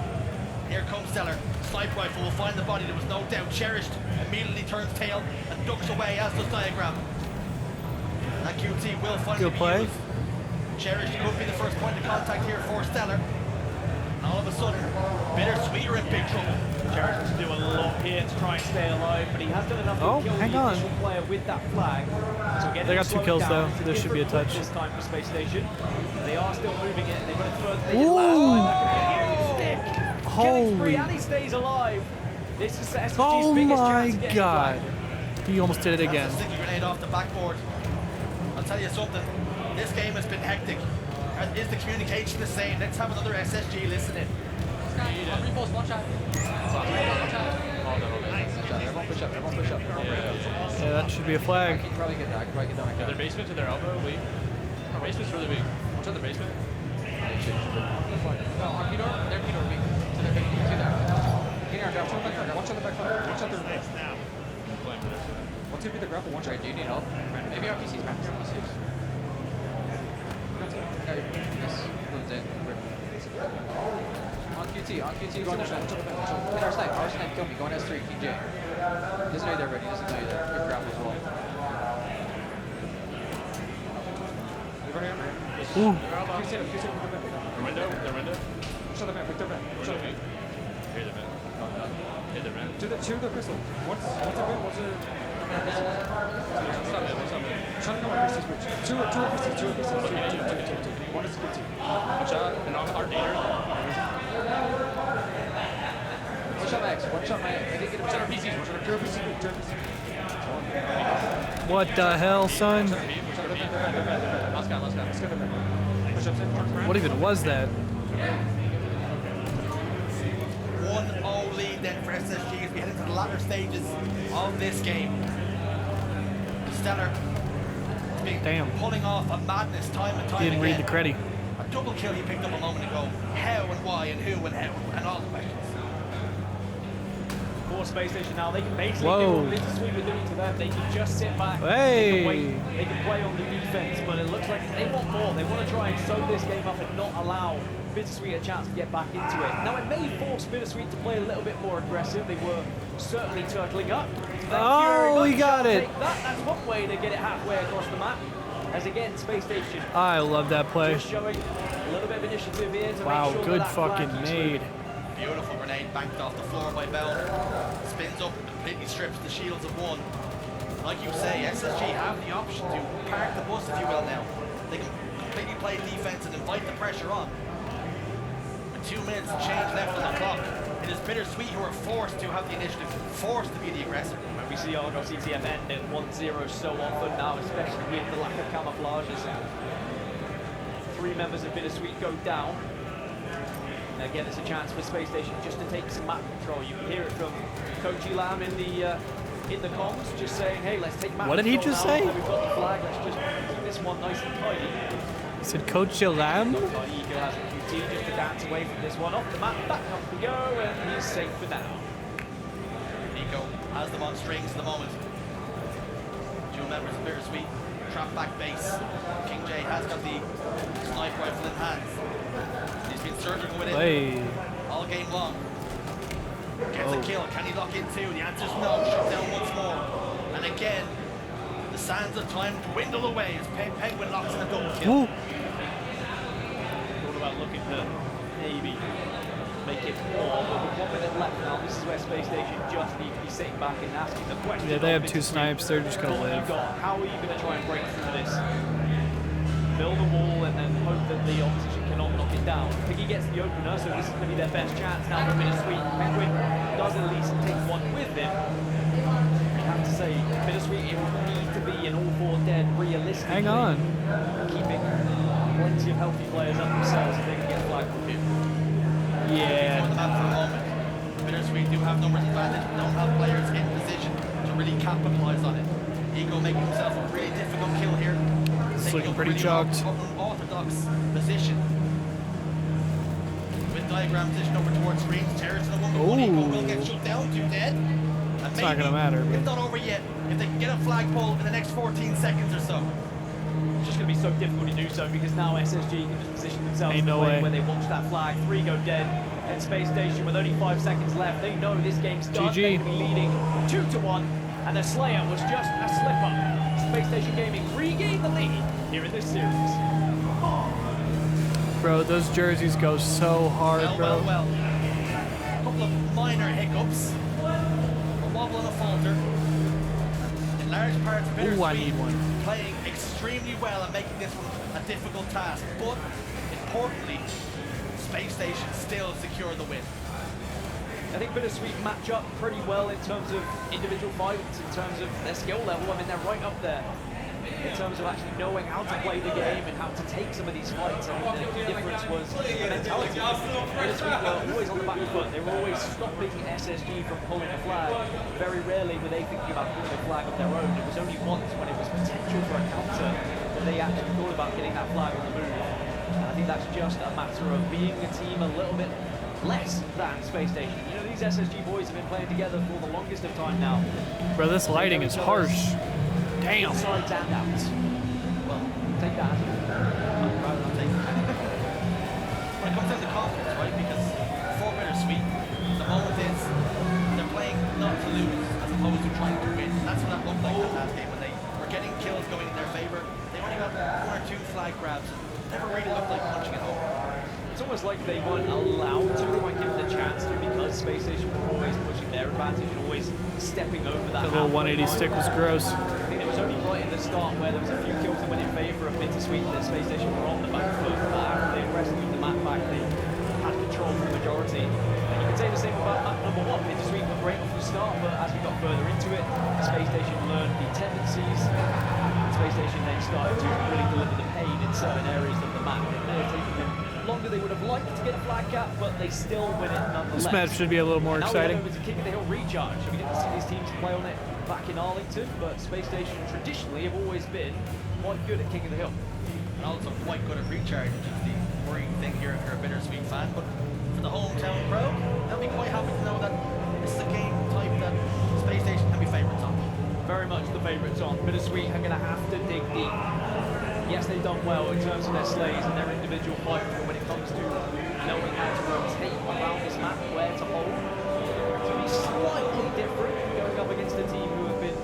Here comes Stellar. Sniper rifle will find the body, there was no doubt. Cherished immediately turns tail and ducks away, as does Diagram. That QT will finally be play. used. Cherished could be the first point of contact here for Stellar. And all of a sudden, Bittersweet are in big trouble. Cherish has to do a lot here to try and stay alive, but he has done enough Oh, to kill hang the on. initial player with that flag. So again, They got 2 slow it kills, down. though. It's a This should be a different touch. This time for Space Station. They are still moving it, and they've got it further. They Ooh. stick. Killing Holy. spree, and he stays alive. This is SSG's Oh biggest my chance of getting a god. flag. He almost did it again. That's a sticky grenade off the backboard. I'll tell you something, this game has been hectic. And is the communication the same? Let's have another SSG listen in. Repost, one shot. Everyone push up, everyone push up. Yeah, that should be a I flag. can probably get that, I can probably get that. Yeah, their basement to their elbow, leave. Our basement's really weak. What's in the basement? No, on P-door, their P-door weak. To their big, to that. Get our grapple, watch on the back front, watch on the rear. What's gonna be the grapple, one shot? Do you need help? Maybe RPCs, maybe RPCs. Yes, moves in. On QT, go on the shot. Hit our snipe, kill me, go on S3, King J. He doesn't know you're there, Brady, he doesn't know you're there. Good grapple as well. Ooh. Their window. Shut the vent, pick their vent. Shut the vent. Hear the vent. Hear the vent. To the crystal. What's the vent? What's the... What's up, man? Shut the crystal switch. Two crystals. One is QT. Watch out. And our data. One shot Max. I didn't get him. Shut our PCs. One shot our PCs. What the hell, son? Let's go. What even was that? One 2-0 lead then for SSG as we head into the latter stages of this game. Stellar pulling off a madness time and time Didn't again. read the credit. A double kill he picked up a moment ago. How and why and who and how and all the questions. For Space Station now, they can basically Whoa. do what Bittersweet were doing to them. They can just sit back. Hey. They can wait. They can play on the defense, but it looks like they want more. They want to try and sew this game up and not allow Bittersweet a chance to get back into it. Now, it may force Bittersweet to play a little bit more aggressive. They were certainly turtling up. Oh, he got it. That's one way to get it halfway across the map. As again, Space Station I love that play. just showing a little bit of initiative here to Wow, make sure good that flag fucking keeps made. Beautiful grenade banked off the floor by Bell. Spins up and completely strips the shields of one. Like you say, SSG have the option to park the bus, if you will, now. They can completely play defense and invite the pressure on. With 2 minutes and change left on the clock, it is Bittersweet who are forced to have the initiative, forced to be the aggressor. When we see Argos CTF end at 1-0 so often now, especially with the lack of camouflages. 3 members of Bittersweet go down. And again, it's a chance for Space Station just to take some map control. You can hear it from Coach Elam in the comms, just saying, "Hey, let's take map What did he control just now. say? We've got the flag. Let's just keep this one nice and tidy." He said, Coach Lamb? Eagle has a QT just to dance away from this one. Off the map, back up we go, and he's safe for now. Nico has them on strings at the moment. 2 members of Bittersweet, trap back base. King J has got the sniper rifle in hands. He's been surgical with it Hey. all game long. Gets a kill. Can he lock in two? The answer is no. Shut down once more. And again, the sands of time dwindle away as Penguin locks in a double kill. Woo. All about looking to maybe make it more, but with 1 minute left now, this is where Space Station just need to be sitting back and asking the question. Yeah, they have of 2 Bittersweet, snipes. They're just going to what have live. you got? How are you going to try and break through this? Build a wall and then hope that the opposition cannot knock it down. Piggy gets the opener, so this is going to be their best chance now for Bittersweet. Penguin does at least take one with him. You have to say, Bittersweet, it would need to be an all 4 dead realistically. Hang on. Keeping plenty of healthy players up themselves if they can get flagged from him. Yeah. On the map for a moment. Bittersweet do have numbers advantage, but don't have players in position to really capitalize on it. Ego making himself a really difficult kill here. It's Taking looking up pretty really chalked. unorthodox position. With diagram position over towards screens, terrorists in a 1v1. Ego will get shut down to dead. And It's not gonna matter, It's but- not over yet. If they can get a flagpole in the next 14 seconds or so. It's just going to be so difficult to do so because now SSG can just position themselves Ain't in the no way way. where they watch that flag. 3 go dead, and Space Station with only 5 seconds left. They know this game's done. GG. They could be leading 2-1, and the Slayer was just a slip up. Space Station Gaming regained the lead here in this series. Bro, those jerseys go so hard, bro. Well. A couple of minor hiccups. A wobble and a falter. In large parts, Ooh, I need Bittersweet one. playing extremely well and making this one a difficult task. But importantly, Space Station still secure the win. I think Bittersweet match up pretty well in terms of individual fights, in terms of their skill level. I mean, they're right up there in terms of actually knowing how to play the game and how to take some of these fights. I mean, the key difference was the mentality. Bittersweet were always on the back foot. They were always stopping SSG from pulling a flag. Very rarely were they thinking about pulling a flag of their own. It was only once when it was potential for a counter that they actually thought about getting that flag on the move. And I think that's just a matter of being a team a little bit less than Space Station. You know, these SSG boys have been playing together for the longest of time now. Bro, this lighting is harsh. Damn. Inside and out. Well, take that. I'd rather not take that. When it comes down to confidence, right? Because for Bittersweet, the moment is they're playing not to lose as opposed to trying to win. That's what that looked like that last game when they were getting kills going in their favor. They only got 1 or 2 flag grabs and never really looked like punching it home. It's almost like they weren't allowed to, they weren't given the chance to because Space Station were always pushing their advantage and always stepping over that. The little halfway 180 line. stick was gross. I think it was only right in the start where there was a few kills that went in favour of Bittersweet that Space Station were on the back foot. After they rescued the map back, they had control for the majority. And you can say the same about map number 1. Bittersweet were great off the start, but as we got further into it, Space Station learned the tendencies. Space Station then started to really deliver the pain in certain areas of the map. It may have taken them bit longer. They would have liked to get a flag cap, but they still win it nonetheless. This match should be a little more Now exciting. we head over to King of the Hill Recharge. We didn't see these teams play on it back in Arlington, but Space Station traditionally have always been quite good at King of the Hill. And also quite good at recharge, which is the worrying thing here if you're a Bittersweet fan. But for the hometown crowd, they'll be quite happy to know that this is a game type that Space Station can be favourites on. Very much the favourites on. Bittersweet are going to have to dig deep. Yes, they've done well in terms of their slays and their individual fight, but when it comes to knowing how to rotate around this map, where to hold, to be slightly different going up against a team who have been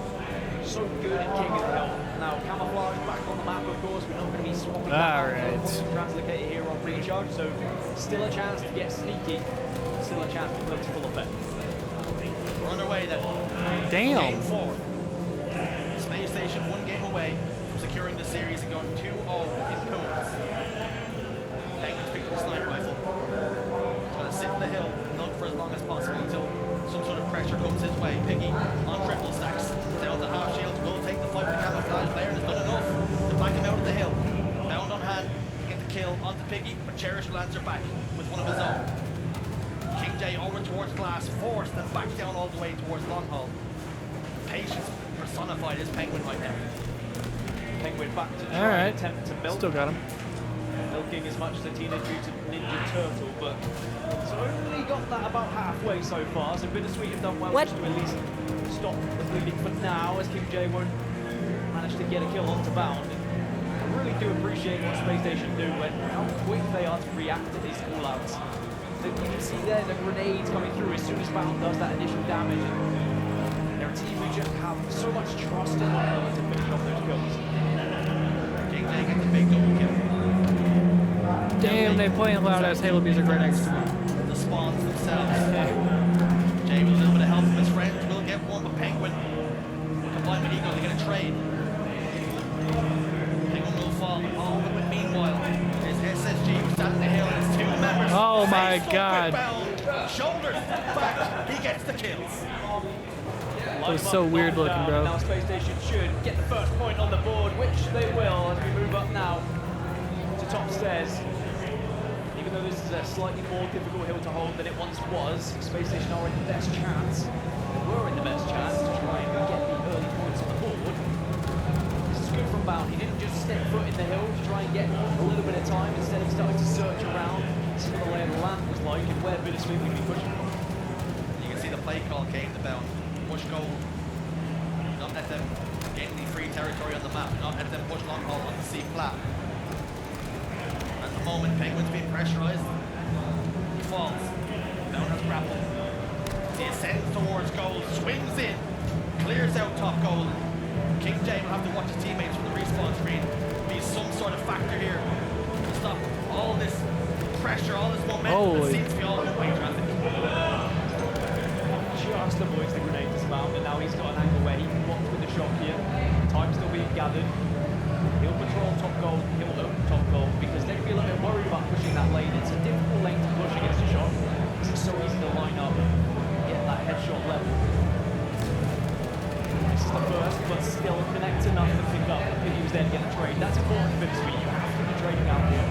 so good at King of the Hill. Now, camouflage back on the map, of course. We're not going to be swapping translocated here on recharge, so still a chance to get sneaky, still a chance to come to full effect. We're underway then. Damn. Game 4. Space Station 1 game away from securing the series and going 2-0 in Coons. Penguins picked up a sniper rifle. He's going to sit in the hill and look for as long as possible until some sort of pressure comes his way. Piggy on triple stacks. Down the half shields will take the fight with the camouflage player and has done enough to back him out of the hill. Bound on hand to get the kill onto Piggy, but Cherish will answer back with one of his own. King J over towards glass, forced and back down all the way towards long haul. Patience personified as Penguin right now. Penguin back to try and attempt to milk. Still got him. Milking as much as a Teenage Mutant Ninja Turtle, but it's only got that about halfway so far, so Bittersweet have done well just to at least stop the bleeding for now, as King J won't manage to get a kill onto Bound. And I really do appreciate what Space Station do and how quick they are to react to these call-outs. You can see there the grenades coming through as soon as Bound does that initial damage. And they're a team who just have so much trust in one another to finish off those kills. King J gets a big double kill. Damn, they playing loud ass Halo music right next to me. The spawns themselves. Jay with a little bit of help from his friends will get one, but Penguin combined with Eagle to get a trade. Penguin will fall, but meanwhile, there's SSG who's sat in the hill and his two members. Oh my face God. Bound, shoulders back, he gets the kills. It was so weird looking, bro. Now Space Station should get the first point on the board, which they will as we move up now to top stairs. Even though this is a slightly more difficult hill to hold than it once was, Space Station are in the best chance. They were in the best chance to try and get the early points on the board. This is good from Bound. He didn't just step foot in the hill to try and get a little bit of time instead of starting to search around, see what the lay of the land was like and where Bittersweet would be pushing from. You can see the play call came to Bound. Push goal. Not let them gain any free territory on the map. Not let them push long haul on the C flat. At the moment, Penguin's being pressurized. He falls. Bound has grappled. He ascends towards goal, swings in, clears out top goal. King J will have to watch his teammates from the respawn screen. Be some sort of factor here to stop all this pressure, all this momentum that seems to be all in way traffic. Just avoids the grenade dismount, and now he's got an angle where he can watch with the shot here. Time still being gathered. He'll patrol top goal, he'll open top goal, because they can be a little bit worried about pushing that lane. It's a difficult lane to push against a shot, because it's so easy to line up and get that headshot level. This is the first, but still connects enough to pick up if he was there to get the trade. That's important for Bittersweet. You have to be trading out here.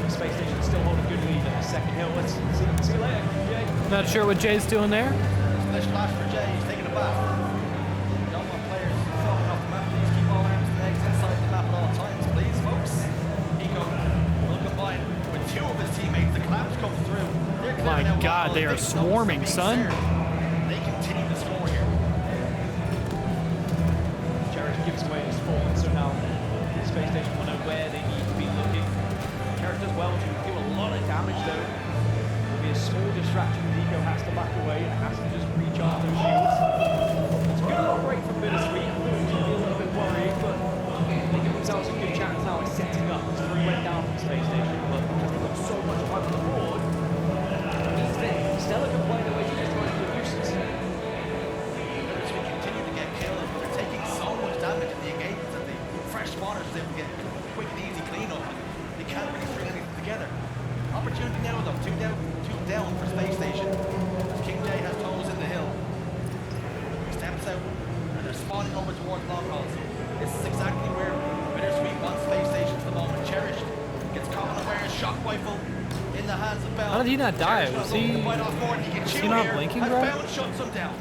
Space Station still hold a good lead in the second hill. Let's see you later, Jay. Not sure what Jay's doing there. Splash flash for Jay, he's taking a bath. You don't want players falling off the map. Please keep all arms and legs inside the map at all times, please, folks. Eco will combine with two of his teammates. The claps come through. My God, they are swarming, son. They continue to score here. Cherish gives away his spawn, so now Space Station will know where they need to be looking. Cherish does well to do a lot of damage though. There'll be a small distraction. Nico has to back away and has to just recharge those shields. It's a good little break from Bittersweet. I thought it was going to be a little bit worrying, but they give themselves a good chance now at setting up. It's 3 went down from Space Station, but because they've got so much time on the board, he's there. Stella can play the way she's trying to do nuisance. Bittersweet continue to get killed. They're taking so much damage in the engagements that the fresh spawners is able to get quick and easy cleanup. They can't really string anything together. Opportunity now though, two down for Space Station. King J has toes in the hill. He steps out and they're spawning over towards long hauls. This is exactly where Bittersweet wants Space Station for the moment. Cherished gets caught on a square, shock rifle in the hands of Bell. How did he not die? Cherish Was goes he- over the bite off board, he can was he chew not here, blinking, and bro? Bell shuts him down.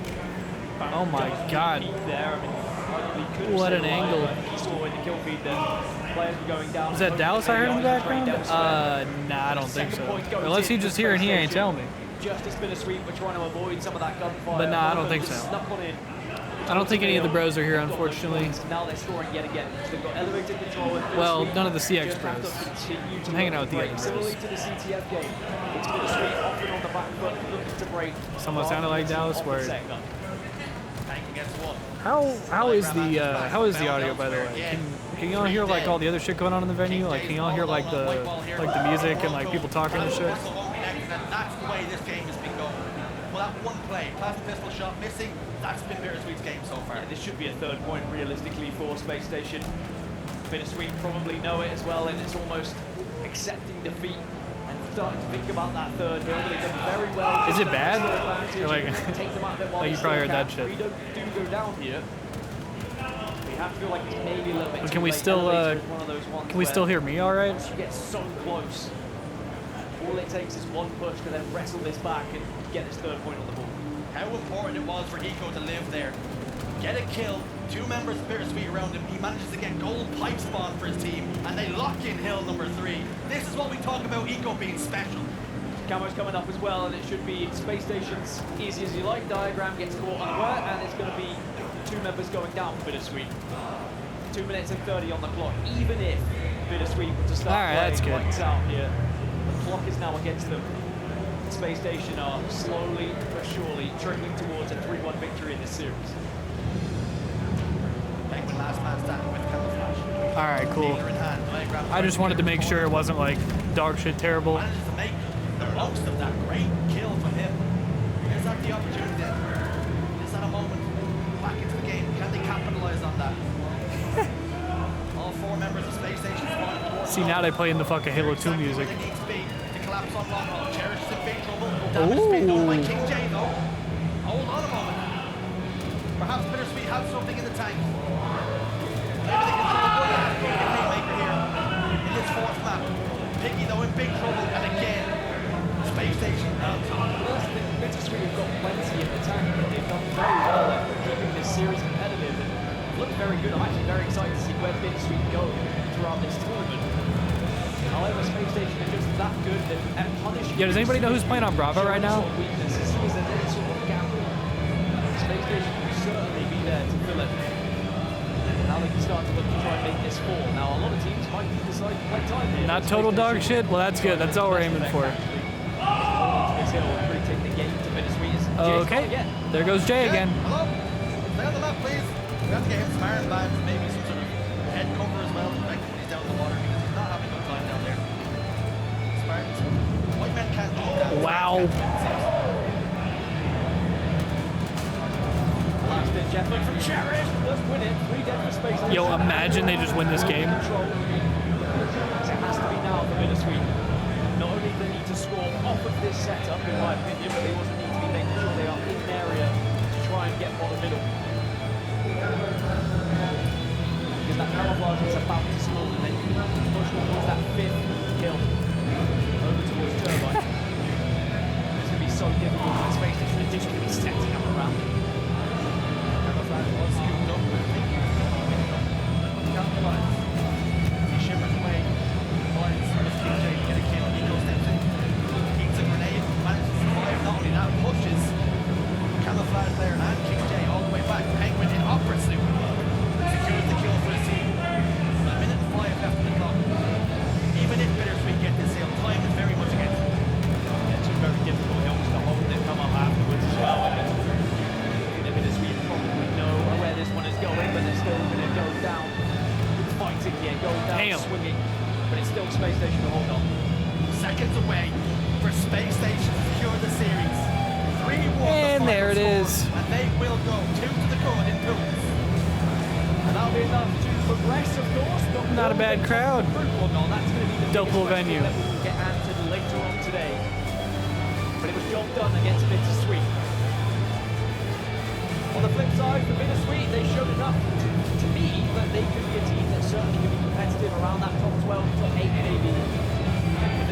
Oh my god. There, I mean, arguably could have What an stayed alive. angle. He saw in the kill feed that players were going down. Is that Dallas I heard in the background? Nah, I don't think Second so. point goes Unless he in just for here and he ain't Space telling me. Station. Just as bittersweet, we're trying to avoid some of that gunfire. But nah, I don't One think of them so. Snuck on in. I don't think any of the bros are here, unfortunately. Now they're scoring yet again. They've got elevated control. and Well, Bittersweet none of the CX just have to bros. continue to I'm hanging look out with the to other break. bros. Similarly to the CTF game, it's Bittersweet often on the back foot, looking to break. Someone sounded like Dallas, Off where- the sector. Tank against one. How is the audio, by the way? Can y'all hear like all the other shit going on in the venue? Like, can y'all hear like the music and like people talking and shit? Whistle won't be next, and that's the way this game has been going. Well, that one play, plasma pistol shot missing, that's been Bittersweet's game so far. Yeah, this should be a third point realistically for Space Station. Bittersweet probably know it as well, and it's almost accepting defeat and starting to think about that third hill. They've done very well. Is it bad? Advantage, Or like- take them out there while like you they probably still heard that can. shit. If we do go down here, we have to feel like it's maybe a little bit But too can we late. still, Elevator is one of those ones Can we where still hear me all right? once you get so close, all it takes is one push to then wrestle this back and get this third point on the board. How important it was for Eco to live there. Get a kill, two members of Bittersweet around him, he manages to get gold pipe spawn for his team, and they lock in hill number 3. This is what we talk about Eco being special. Camo's coming up as well, and it should be Space Station's easy as you like. Diagram gets caught unaware, and it's going to be two members going down for Bittersweet. 2 minutes and 30 on the clock. Even if Bittersweet were to start All right, that's playing good. lights out here, the clock is now against them. Space Station are slowly but surely trickling towards a 3-1 victory in this series. Penguin last man standing with camouflage. All right, cool. Dealer in hand, diagram I just wanted to make sure it wasn't like dog shit terrible. manages to make the most of that great kill from him. Is that the opportunity then? Is that a moment back into the game? Can they capitalize on that? All 4 members of Space Station spawn towards See, now they play in the fucking Halo 2 exactly music. where they need to be to collapse on long haul. Cherish is in big trouble. Damage being done by King J though. Hold on a moment. Perhaps Bittersweet has something in the tank. Maybe they can throw one last go to Haymaker here in this 4th map. Piggy though in big trouble, and again, Space Station on top. Bittersweet have got plenty in the tank. They've done very well at keeping this series competitive and look very good. I'm actually very excited to see where Bittersweet go throughout this tournament. However, Space Station are just that good at punishing. Yeah, does anybody know who's playing on Bravo right now? Weakness. As soon as there's any sort of gap, Space Station will certainly be there to fill it. Now they can start to look to try and make this fall. Now a lot of teams might decide to play time here. Not total dog shit? Well, that's good. That's all we're aiming for. This hill will really take the game to Bittersweet. Okay, there goes Jay again. Hello? Stay on the map, please. We have to get him some iron bands, maybe some sort of head cover as well, like when he's down in the water, because he's not having a good time down there. Spartans. White men can't do that. Wow. Last ditch effort from Cherish. Does win it. 3 dead for Space Station. Yo, imagine they just win this game. Control. It has to be now for Bittersweet. Not only do they need to score off of this setup, in my opinion, but they also need to be making sure they are in area to try and get bottom middle. Because that camouflage is about to score, and then you can push towards that 5th kill over towards Turbine. It's going to be so difficult for Space Station additionally be setting up around it. Camouflage was scooped up, but I think he was capitalized. He shimmers away, finds King J to get a kill. Eco steps in, eats a grenade, manages to survive. Not only that, pushes camouflage there and King J all the way back. Penguin in opera suit secures the kill for his team. 1 minute and 5 left on the clock. Even if Bittersweet get this hill, time is very much against them. Yeah, 2 very difficult hills to hold that come up afterwards as well. And Bittersweet probably know where this one is going, but they're still going to go down fighting here, go down Damn. swinging. But it's still Space Station to hold on. Seconds away for Space Station to secure the series. 3-1 And the there it final is. score, and they will go 2 to the good in pools. And that'll be enough to progress, of course. But Not a bad crowd. Or not, that's going to be the Dope biggest little question venue. that will get answered later on today. But it was job done against Bittersweet. On the flip side, for Bittersweet, they showed enough to me that they could be a team that certainly could be competitive around that top 12, top 8 maybe.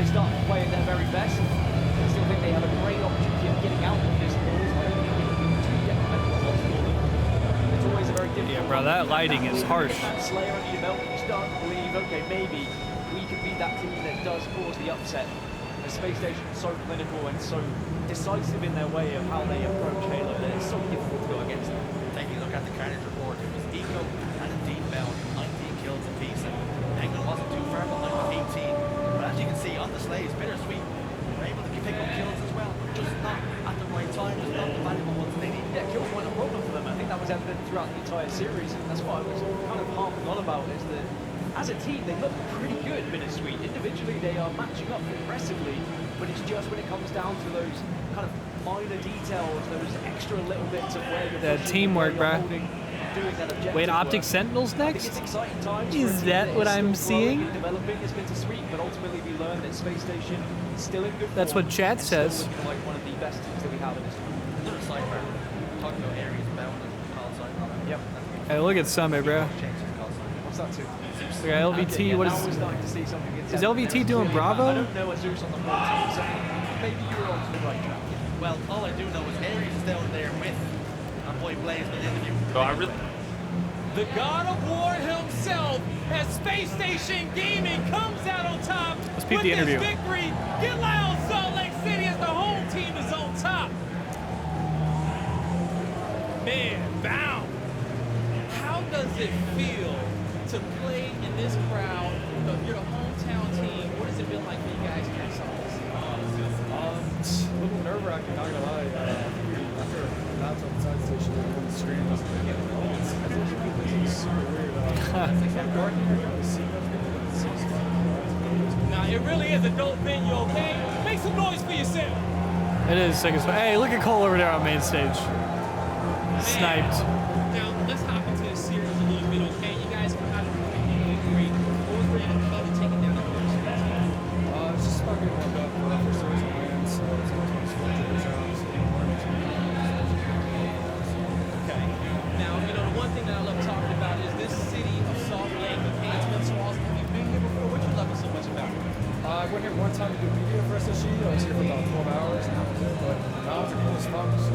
they start to play at their very best, I still think they have a great opportunity of getting out of this rules. I don't think it will be too detrimental for them. It's always a very difficult. Yeah, bro, that lighting is harsh. That Slayer under your belt, you start to believe, okay, maybe we can be that team that does cause the upset. The Space Station is so clinical and so decisive in their way of how they approach Halo that it's so difficult to go against them. Taking a look at the Carnage report, it was Eco and Indeed bound, 19 kills apiece, and England wasn't too far behind with 18. But as you can see on the slates, Bittersweet were able to pick up kills as well, just not at the right time, just not the valuable ones they need. Yeah, kills weren't a problem for them. I think that was evident throughout the entire series, and that's what I was kind of harping on about, is that as a team, they look pretty good, Bittersweet. Individually, they are matching up impressively, but it's just when it comes down to those kind of minor details, those extra little bits of where you're That pushing, teamwork, where you're bruh. holding, doing that objective Wait, Optic work. Sentinels I think next? it's exciting times. Is for a team that what is I'm still growing seeing? and developing as Bittersweet, but ultimately we learn that Space Station is still in good That's form what chat and still says. looking like one of the best teams that we have in this tournament. Another sidebar, talking about Ares bound and call sign on it. Yep. Hey, look at Summit, bro. Change his call sign. What's that too? Look at LVT. Yeah, What now we're is? starting to see something Is LVT doing Bravo? I don't know a Zeus on the 14, so maybe you were on to the right track. Well, all I do know is Ares is down there with our boy Blaze in the interview. So I really, The God of War himself, as Space Station Gaming comes out on top Let's peep with the interview. this victory. Get loud, Salt Lake City, as the home team is on top. Man, bound. How does it feel to play in this crowd? You're the hometown team. What does it feel like for you guys here in Salt Lake City? It's a little nerve-wracking, not gonna lie. After a match on the side station, on the screen, it's super weird. It's like dark here, you don't see much people, but it seems fun. Now, it really is a dope venue, okay? Make some noise for yourself. It is sick as fuck. Hey, look at Cole over there on main stage. Sniped. Now, let's hop into this series a little bit, okay? You guys come out of the great. What was really about taking down the first series? It's just about getting warmed up for the first series of wins. So it's much more structured around Okay. Now, you know, the one thing that I love talking about is this city of Salt Lake, okay? It's been so awesome. Have you been here before? What you love it so much about it? I went here one time to do media for SSG. I was here for about 12 hours, and that was it. But now it's a cool spot. So.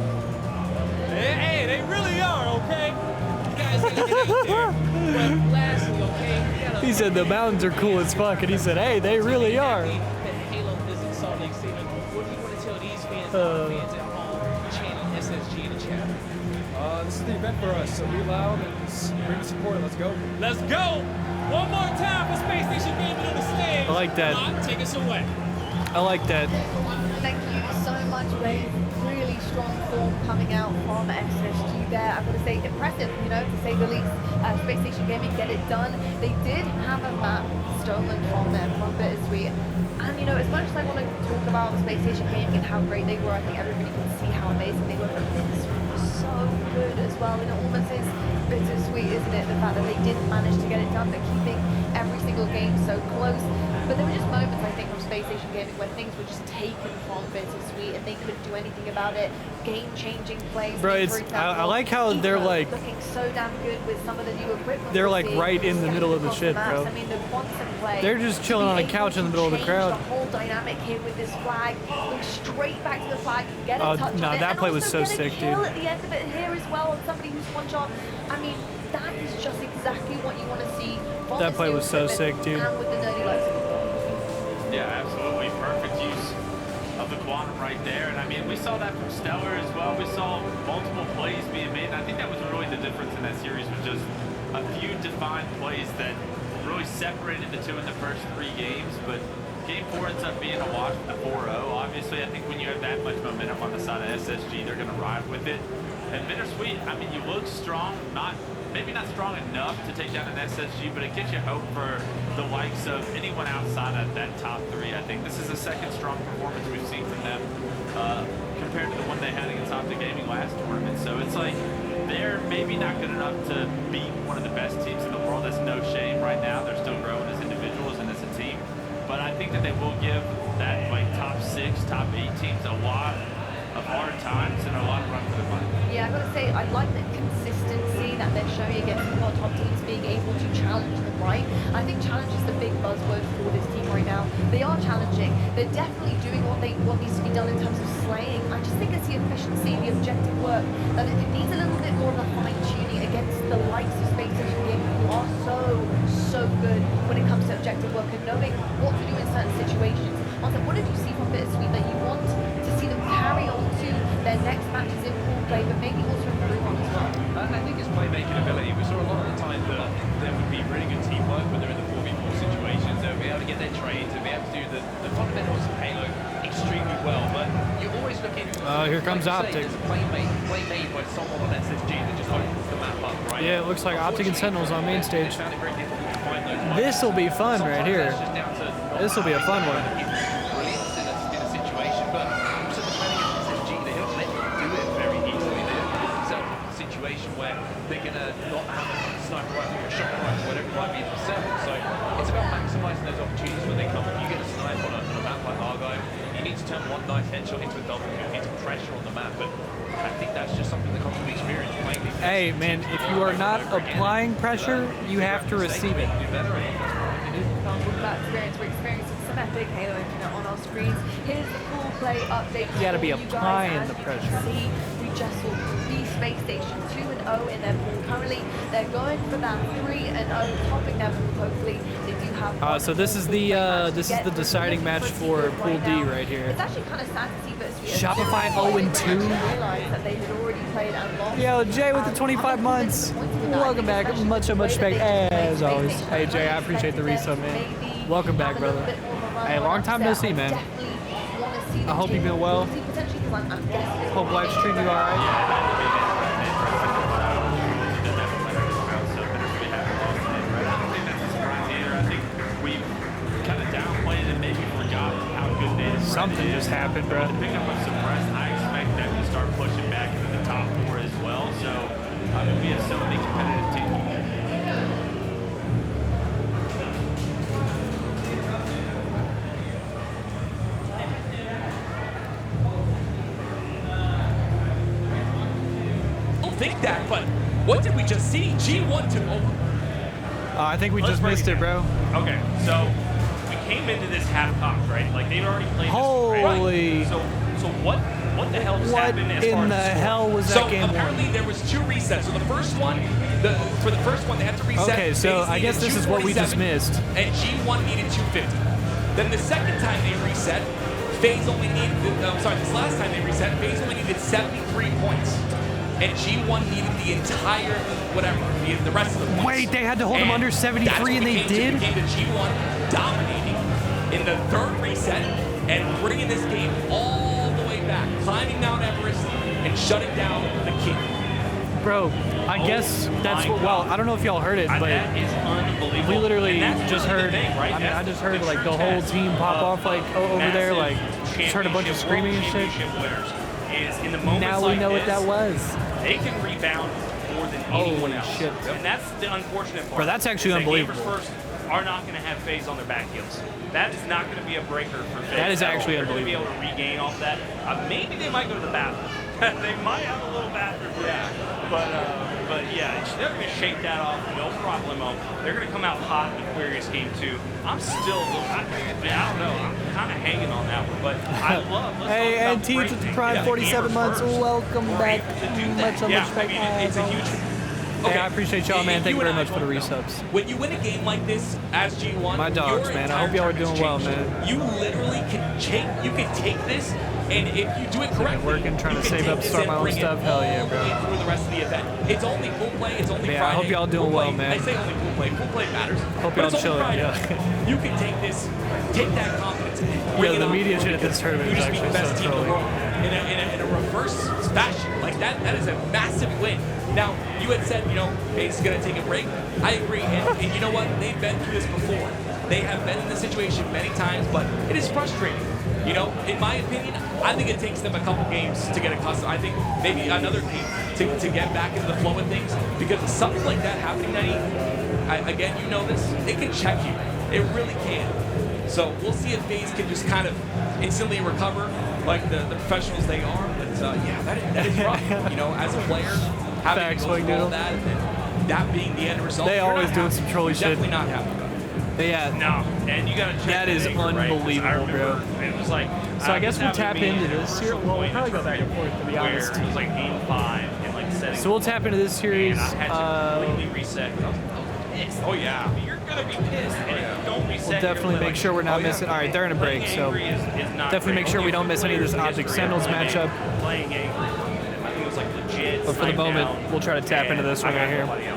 Hey, they really are, okay? You guys gotta get out there. But lastly, okay? we gotta- He said the mountains are cool as fuck, and he said, hey, they really are. That Halo visit Salt Lake City. What do you want to tell these fans, our fans at home, chanting SSG in the chat? This is the event for us, so be loud and bring the support. Let's go. Let's go! One more time for Space Station Gaming on the stage. I like that. Come on, take us away. I like that. Thank you so much, Blaze. Really strong form coming out from SSG there. I've got to say, impressive, you know, to say the least. Space Station Gaming get it done. They did have a map stolen from them, from Bittersweet. And, you know, as much as I want to talk about Space Station Gaming and how great they were, I think everybody can see how amazing they were. But Bittersweet was so good as well. And it almost is bittersweet, isn't it? The fact that they didn't manage to get it done, but keeping every single game so close. But there were just moments, I think, from Space Station Gaming where things were just taken from Bittersweet and they couldn't do anything about it. Game-changing plays. Bro, for it's example, I like how they're Eco like looking so damn good with some of the new equipment. they're we're like seeing, right in the scanning middle of the across shit, maps. bro. I mean, the quantum play. They're just chilling to on be a couch able in the to middle of the change crowd. The whole dynamic here with this flag, look straight back to the flag, get a Oh, touch no, on it, that and play was also so get a sick, kill dude. at the end of it here as well on somebody who's one shot. I mean, that is just exactly what you want to see. From That this play new was so equipment sick, dude. And with the nerdy lights. yeah, absolutely perfect use of the quantum right there. And I mean, we saw that from Stellar as well. We saw multiple plays being made. And I think that was really the difference in that series, was just a few defined plays that really separated the two in the first 3 games. But game 4 ends up being a wash with the 4-0. Obviously, I think when you have that much momentum on the side of SSG, they're going to ride with it. And Bittersweet, I mean, you look strong, maybe not strong enough to take down an SSG, but it gives you hope for the likes of anyone outside of that top 3. I think this is the second strong performance we've seen from them compared to the one they had against Optic Gaming last tournament. So it's like they're maybe not good enough to beat one of the best teams in the world. That's no shame right now. They're still growing as individuals and as a team. But I think that they will give that like top 6, top 8 teams a lot of hard times and a lot of run for the money. Yeah, I've got to say, I like the consistency that they're showing against our top teams, being able to challenge them right? I think challenge is the big buzzword for this team right now. They are challenging. They're definitely doing what needs to be done in terms of slaying. I just think it's the efficiency, the objective work, that it needs a little bit more of a fine-tuning against the likes of Space Station Gaming, who are so good when it comes to objective work and knowing what to do in certain situations. Also, what did you see from Bittersweet that you want to see them carry on to their next matches in pool play, but maybe also improve on as well? I think it's playmaking ability. We saw a lot of the time that there would be really good teamwork when they're in the 4v4 situations. They'll be able to get their trades, they'll be able to do the fundamentals of Halo extremely well, but you're always looking... Here comes Optic. There's a play made by someone on SSG that just opens the map up, right? Yeah, it looks like Optic and Sentinels on main stage. They found it very difficult to find those. This will be fun right here. This will be a fun one. Brilliance in a situation, but also defending against SSG, they don't let you do it very easily. They don't put themselves in a situation where they're going to not have a sniper rifle or a shotgun rifle, whatever it might be themselves. So it's about maximising those opportunities when they come. If you get a snipe on a map like Argyle, you need to turn one nice headshot into a double kill, into pressure on the map. But I think that's just something that comes with experience. Hey, man, if you are not applying pressure, you have to receive it. That experience, we're experiencing some epic Halo Infinite on our screens. Here's the full play update. You gotta be for guys. applying As the you can pressure. See, we just saw the Space Station 2-0 in their pool. Currently, they're going for that 3-0, topping their pool. Hopefully, they do have. So this is the deciding match for Pool D right here. It's actually kind of sad to see Bittersweet. Shopify 0-2. Realized that they had already played and lost. Yo, Jay with the 25 months. Welcome back. Much respect as always. Hey, Jay, I appreciate the resub, man. Welcome back, brother. Hey, long time no see, man. I hope you've been well. Hope life's treating you all right. Something just happened, bro. Picking up some rest, I expect them to start pushing back into the top four as well. So we have so many competitive teams. I don't think that, but what did we just see? G1 took over. I think we just missed it, bro. Okay, so we came into this half-cocked, right? Like they've already played Holy. this, right? So what the hell just What happened as far in as the hell was So that game apparently one? there was 2 resets. So the first one, for the first one they had to reset. Okay, so FaZe I guess needed this is what we just 247, missed. And G1 needed 250. Then the second time they reset, FaZe only needed, this last time they reset, FaZe only needed 73 points. And G1 needed the entire, whatever, the rest of the points. Wait, they had to hold them under 73 and they did? It became the G1 dominating in the third reset and bringing this game all the way back, climbing Mount Everest and shutting down the King. Bro, I guess that's what, well, I don't know if y'all heard it, but that is unbelievable. we literally And that's just really heard, the thing, right? I mean, I That's just heard the like the true whole test team pop of off like over there, like just heard a bunch of massive screaming and world shit. championship winners is in the moments Now we like know what this, that was. they can rebound more than anyone Holy else. shit. And that's the unfortunate part. Bro, that's actually is that unbelievable. Gamers First are not going to have FaZe on their back heels. That is not going to be a breaker for FaZe. That is at all. actually They're going to be able unbelievable. to regain off that. Maybe they might go to the bathroom. They might have a little bathroom break. But yeah, they're going to shake that off, no problemo. They're going to come out hot in Aquarius Game 2. I'm still, I don't know, I'm kind of hanging on that one, but I love. Hey, and Teach with the Prime 47 months. Welcome back. Much respect. It's a huge. Hey, I appreciate y'all, man. Thank you very much for the resubs. When you win a game like this as G1, My dogs, your man. I hope entire y'all are doing tournament's well, changed. man. You literally can take this, and if you do it correctly, working, trying you to can save take up, this start and my own bring it stuff. Hell yeah, all the bro. way through the rest of the event. It's only pool play. It's only Yeah, I Friday. hope y'all doing Pool well, play- man. I say only pool play. Pool play matters. Hope but y'all it's only chilling, Friday. yeah. You can take this, take that confidence, bring it the on media board shit at this because tournament you is just beat the actually best so team in the trolling. world in a reverse fashion. Like that is a massive win. Now, you had said, FaZe is going to take a break. I agree, and you know what? They've been through this before. They have been in this situation many times, but it is frustrating. In my opinion, I think it takes them a couple games to get accustomed. I think maybe another game to get back into the flow of things, because something like that happening, again, you know this, it can check you. It really can. So we'll see if FaZe can just kind of instantly recover like the professionals they are. But yeah, that is rough. As a player, having Facts, to go like through all noodle. that, and then that being the end result, They you're always not doing happy. some trolly You're shit. definitely not happy. Yeah. No, and you gotta check That the is anchor, right? 'Cause I unbelievable, remember bro. It was like, So I guess this we'll happened to tap me into at a this here. crucial Well, we'll point in probably the go back and tournament forth, to be where honest. It was like game 5 and like setting. So we'll tap into this series. And I had to completely reset. I was pissed. Oh, yeah. You're gonna be pissed, and if you don't reset, We'll definitely you're make sure we're not missing. All right, they're in a break, so Playing angry is not definitely great. make sure we Only don't miss any of this players Optic history Sentinels of matchup. Playing angry. I think it was like legit. But for the snipe moment, down, we'll try to tap into and this one I got right here. nobody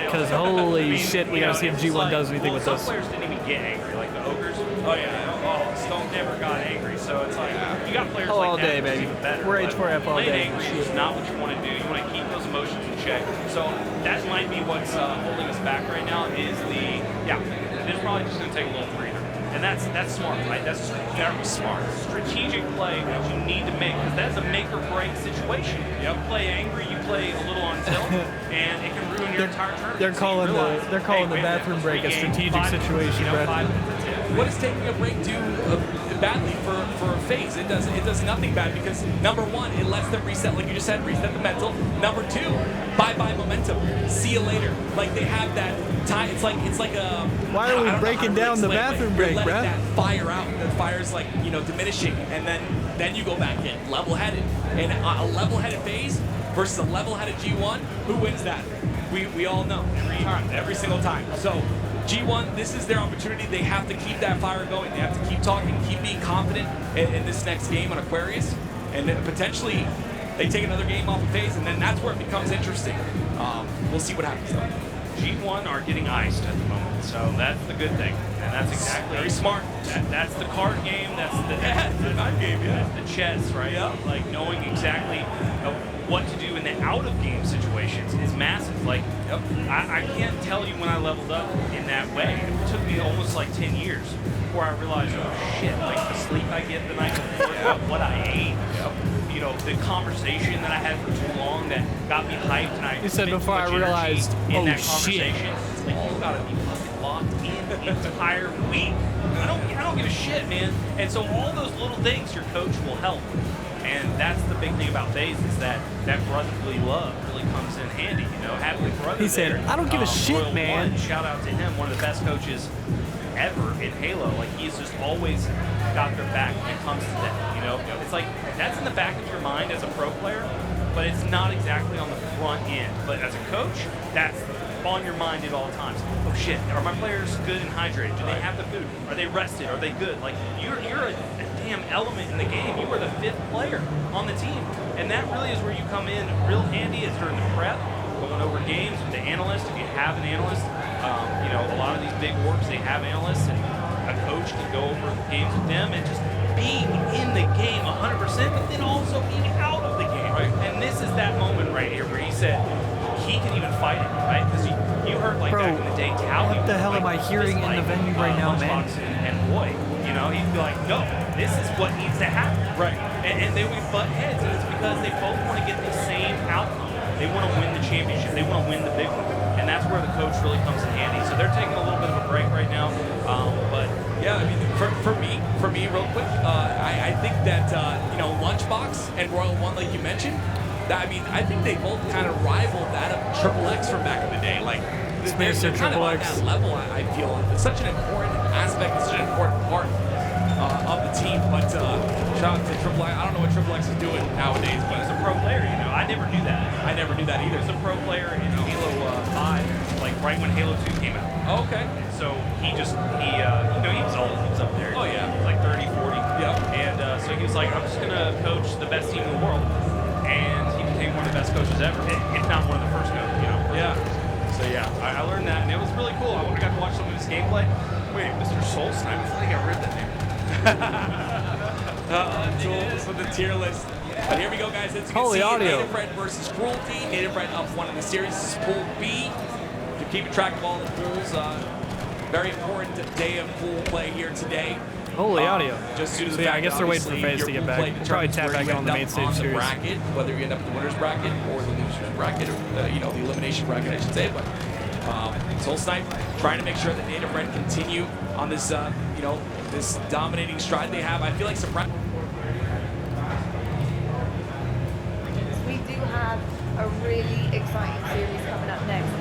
else. 'Cause I holy mean, shit, we you gotta know, see if it's G1 like, does anything with some this. players didn't even get angry, like the ogres. Oh yeah, Stone never got angry, so it's like you got players All like day, that. baby. Even better. We're But H4F all playing day. angry is not what you want to do. You want to keep those emotions in check. So that might be what's holding us back right now. Is it's probably just gonna take a little breather. And that's smart, right? That's very smart. Strategic play that you need to make, because that's a make or break situation. You play angry, you play a little on tilt, and it can ruin your entire tournament. They're So calling you realize, the hey, bathroom let's break a regain strategic 5 situation, minutes, Brett. 5 minutes. What does taking a break do badly for a phase? It does nothing bad, because number one, it lets them reset, like you just said, reset the mental. Number two, bye momentum. See you later. Like they have that time. It's like a. Why are I we don't know breaking how to down the explain it, bathroom but break, you're letting Brett? that fire out. The fire's like diminishing, and then you go back in level-headed. And a level-headed phase versus a level-headed G1, who wins that? We all know every single time. So. G1, this is their opportunity. They have to keep that fire going. They have to keep talking, keep being confident in this next game on Aquarius. And then potentially they take another game off of phase, and then that's where it becomes interesting. We'll see what happens, though. G1 are getting iced at the moment, so that's the good thing. And that's exactly very smart. That's the card game. That's the card game. Yeah, that's the chess, right? Yeah. Like knowing exactly what to do in the out-of-game situations is massive. Like, I can't tell you when I leveled up in that way. It took me almost like 10 years before I realized, oh shit, like the sleep I get the night before, what I ate, the conversation that I had for too long that got me hyped, and I You said spent before too I much energy realized, in oh that shit. conversation. It's like you gotta be fucking locked in the entire week. I don't give a shit, man. And so all those little things your coach will help. And that's the big thing about FaZe, is that brotherly love really comes in handy. Having a brother. He said, there, "I don't give a shit, Royal man." One, shout out to him, one of the best coaches ever in Halo. Like, he's just always got their back when it comes to that. It's like that's in the back of your mind as a pro player, but it's not exactly on the front end. But as a coach, that's on your mind at all times. Oh shit, are my players good and hydrated? Do they have the food? Are they rested? Are they good? Like, you're a damn element in the game. You are the 5th player on the team, and that really is where you come in real handy, is during the prep, going over games with the analyst. If you have an analyst, a lot of these big orgs, they have analysts, and a coach can go over games with them, and just being in the game 100%, but then also being out of the game. Right. And this is that moment right here where he said he can even fight it, right? Because you heard, like, Bro, back in the day, Cal, what the hell am I hearing in the venue right now, man? And boy, he'd be like, no, this is what needs to happen. Right. And then we butt heads, and it's because they both want to get the same outcome. They want to win the championship. They want to win the big one. And that's where the coach really comes in handy. So they're taking a little bit of a break right now. But yeah, I mean, for me, real quick, I think that Lunchbox and Royal One, like you mentioned, I think they both kind of rival that of Triple X from back in the day. Like, they're kind of on that level. I feel it's such an important aspect, it's such an important part of the team. But shout out to Triple X. I don't know what Triple X is doing nowadays, but he's a pro player. I never knew that. I never knew that either. He was a pro player in Halo 5, like right when Halo 2 came out. Oh, okay. So he was old. He was up there. Oh yeah, like 30, 40. Yeah. And so he was like, I'm just gonna coach the best team in the world, and he became one of the best coaches ever, if not one of the first coaches. Yeah. So yeah, I learned that, and it was really cool. I got to watch some of his gameplay. Wait, Mr. Soul Snipe, I thought I got rid of that name. Tools with the tier list. But here we go, guys. As you can Holy see, audio. Native Red versus Cruelty. Native Red up 1 in the series. This is Pool B. You're keeping track of all the pools. Very important day of pool play here today. Holy audio. Just due to the So yeah, fact I guess that they're waiting for obviously FaZe to your get pool play back. We'll probably determines tap where back you in on end the up main stage on the series. bracket, whether you end up in the winner's bracket or the loser's bracket, or the elimination bracket, I should say. But Soul Snipe trying to make sure that Native Red continue on this, this dominating stride they have. I feel like surprise. We do have a really exciting series coming up next.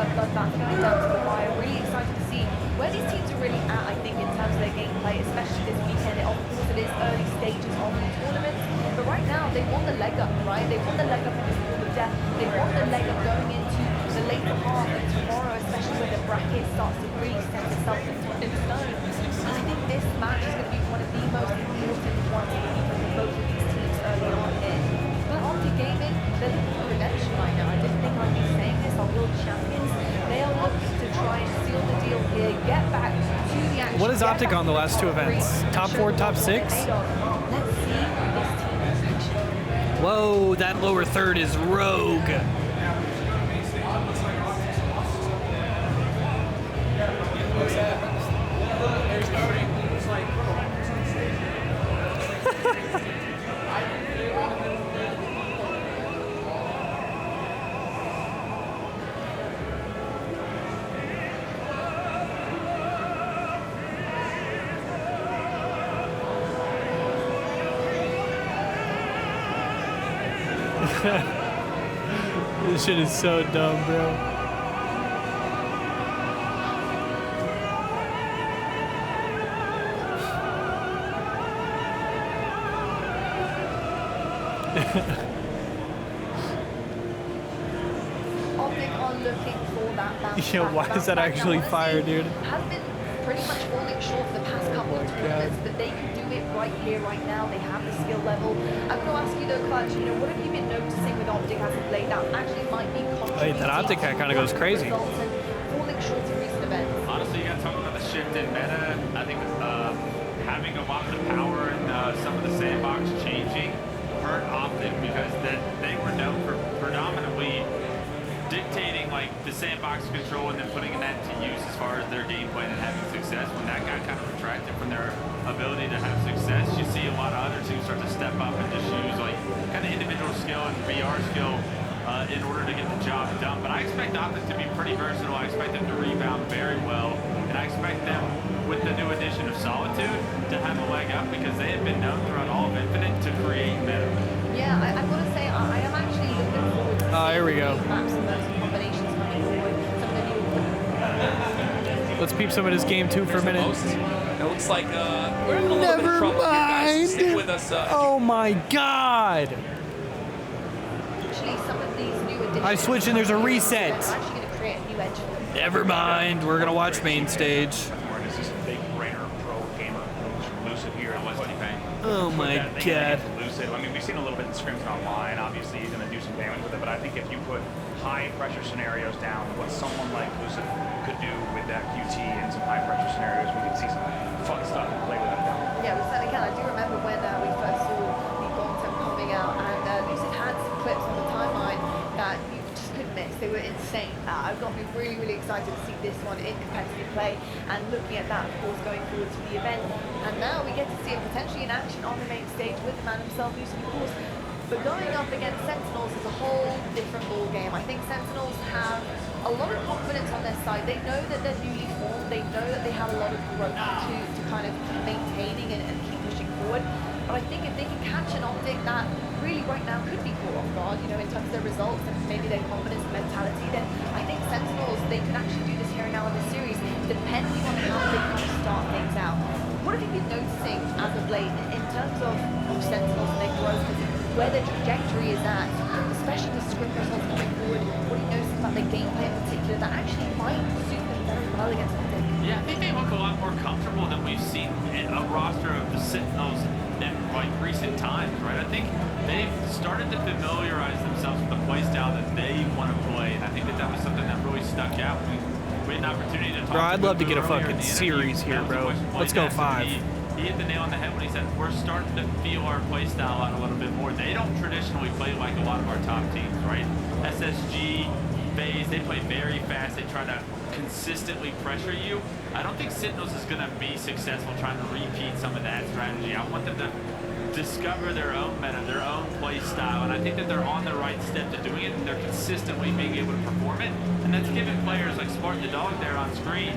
a bloodbath going down to the wire. Really excited to see where these teams are really at, I think, in terms of their gameplay, especially this weekend. Of course, it is early stages of the tournament, but right now they want the leg up, right? They want the leg up in this pool of death. They want the leg up going into the later half of tomorrow, especially when the bracket starts to really set itself in stone. And I think this match is going to be one of the most important ones for both of these teams early on in. But Optic Gaming, they're looking for redemption right now. I didn't think I'd be saying this, our world champions. They are looking to try and seal the deal here, get back to the action. What is Optic on the last two events? Top 4, top 6? Let's see this team in action. Whoa, that lower third is rogue. This shit is so dumb, bro. Optic are looking for that bounce Yo, back. why is that Bounce back. actually Now, fire, honestly, dude? Has been pretty much falling short for the past couple of tournaments, but they can do it right here, right now. They have the skill level. I'm going to ask you though, Clutch, what have you been noticing with Optic as of late that actually might be contributing? That Optic guy kind of goes crazy. Falling short in recent events. Honestly, you got to talk about the shift in meta. I think having a lot of the power and some of the sandbox changing hurt Optic because they were known for predominantly dictating like the sandbox control and then putting that to use as far as their gameplay and having success. When that got kind of retracted from their ability to have success, you see a lot of other teams start to step up and just use like kind of individual skill and VR skill in order to get the job done. But I expect Optic to be pretty versatile. I expect them to rebound very well, and I expect them, with the new addition of Solitude, to have a leg up because they have been known throughout all of Infinite to create meta. Yeah, I've got to say, I am actually looking forward to Oh, here we go. maps and those combinations coming forward. Some of the new Let's peep some of this game too for a minute. It looks like we're in a little bit of trouble here, guys. Stick with us. Oh my god. actually some of these new additions. I switched and there's a reset. Are actually going to create a new edge for them. Never mind. We're gonna watch main stage. This is a big brainer pro gamer. Lucid here in West Bank. Oh my god. Lucid. I mean, we've seen a little bit in scrims online. Obviously, he's going to do some damage with it, but I think if you put high pressure scenarios down, what someone like Lucid could do with that QT in some high pressure scenarios, we could see some fun stuff and play with that down. Yeah, we certainly can. I do remember when we first saw the Gauntlet coming out, and Lucid had some clips on the timeline that you just couldn't miss. They were insane. I've got to be really, really excited to see this one in competitive play, and looking at that, of course, going forward to the event. And now we get to see it potentially in action on the main stage with the man himself, Lucid, of course. But going up against Sentinels is a whole different ball game. I think Sentinels have a lot of confidence on their side. They know that they're newly formed. They know that they have a lot of growth to kind of keep maintaining and keep pushing forward. But I think if they can catch an Optic that really right now could be caught off guard, in terms of their results and maybe their confidence and mentality, then I think Sentinels, they can actually do this here and now in the series, depending on how they kind of start things out. What have you been noticing as of late in terms of Sentinels and their growth, where their trajectory is at, especially the script results coming forward? What are you noticing about their gameplay in particular that actually might suit them very well against Optic? Yeah, I think they look a lot more comfortable than we've seen in a roster of the Sentinels in recent times, right? I think they've started to familiarize themselves with the play style that they want to play, and I think that was something that really stuck out. We had an opportunity to talk Bro, I'd love to get a earlier in fucking the series interview. here, That was bro. the question Let's Blake go asked, 5. and He hit the nail on the head when he said we're starting to feel our play style out a little bit more. They don't traditionally play like a lot of our top teams, right? SSG, FaZe, they play very fast. They try to consistently pressure you. I don't think Sentinels is going to be successful trying to repeat some of that strategy. I want them to discover their own meta, their own play style, and I think that they're on the right step to doing it, and they're consistently being able to perform it, and that's giving players like Spartan the Dog there on screen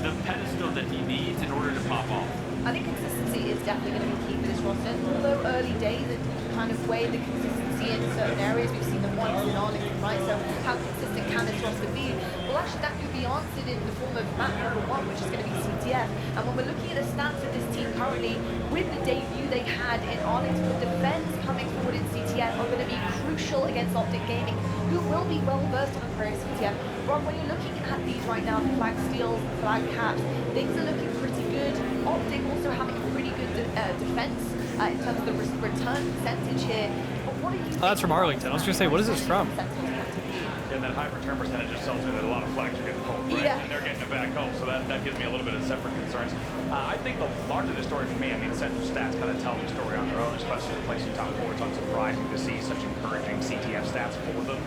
the pedestal that he needs in order to pop off. I think consistency is definitely going to be key for this roster. And although early days, the kind of way the consistency strategy in certain areas. We've seen them once in Arlington, right? So how consistent can this roster be? Well, actually, that could be answered in the form of map number 1, which is going to be CTF. And when we're looking at the stats of this team currently, with the debut they had in Arlington, the defense coming forward in CTF are going to be crucial against Optic Gaming, who will be well versed on Aquarius CTF. Rob, when you're looking at these right now, the flag steals, the flag caps, things are looking pretty good. Optic also having a pretty good defense in terms of the return percentage here. But what are you That's from Arlington. I was going to say, what is this from? And that high return percentage just tells me that a lot of flags are getting pulled, right? Yeah. And they're getting it back home, so that gives me a little bit of separate concerns. I think the larger the story for me, I mean, Central stats kind of tell the story on their own, especially the placing top 4. It's unsurprising to see such encouraging CTF stats for them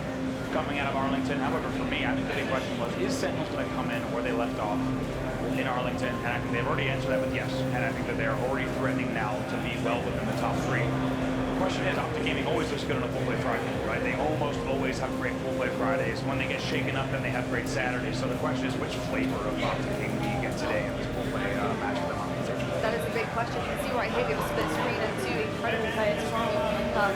coming out of Arlington. However, for me, I think the big question was, is Sentinels going to come in where they left off in Arlington? And I think they've already answered that with yes. And I think that they're already threatening now to be well within the top 3. The question is, Optic Gaming always looks good on a full play Friday, right? They almost always have great full play Fridays. When they get shaken up, then they have great Saturdays. So the question is, which flavor of Optic Gaming do you get today in this full play match for them on the That is a big question. You can see right here we have a split screen and 2 incredible players from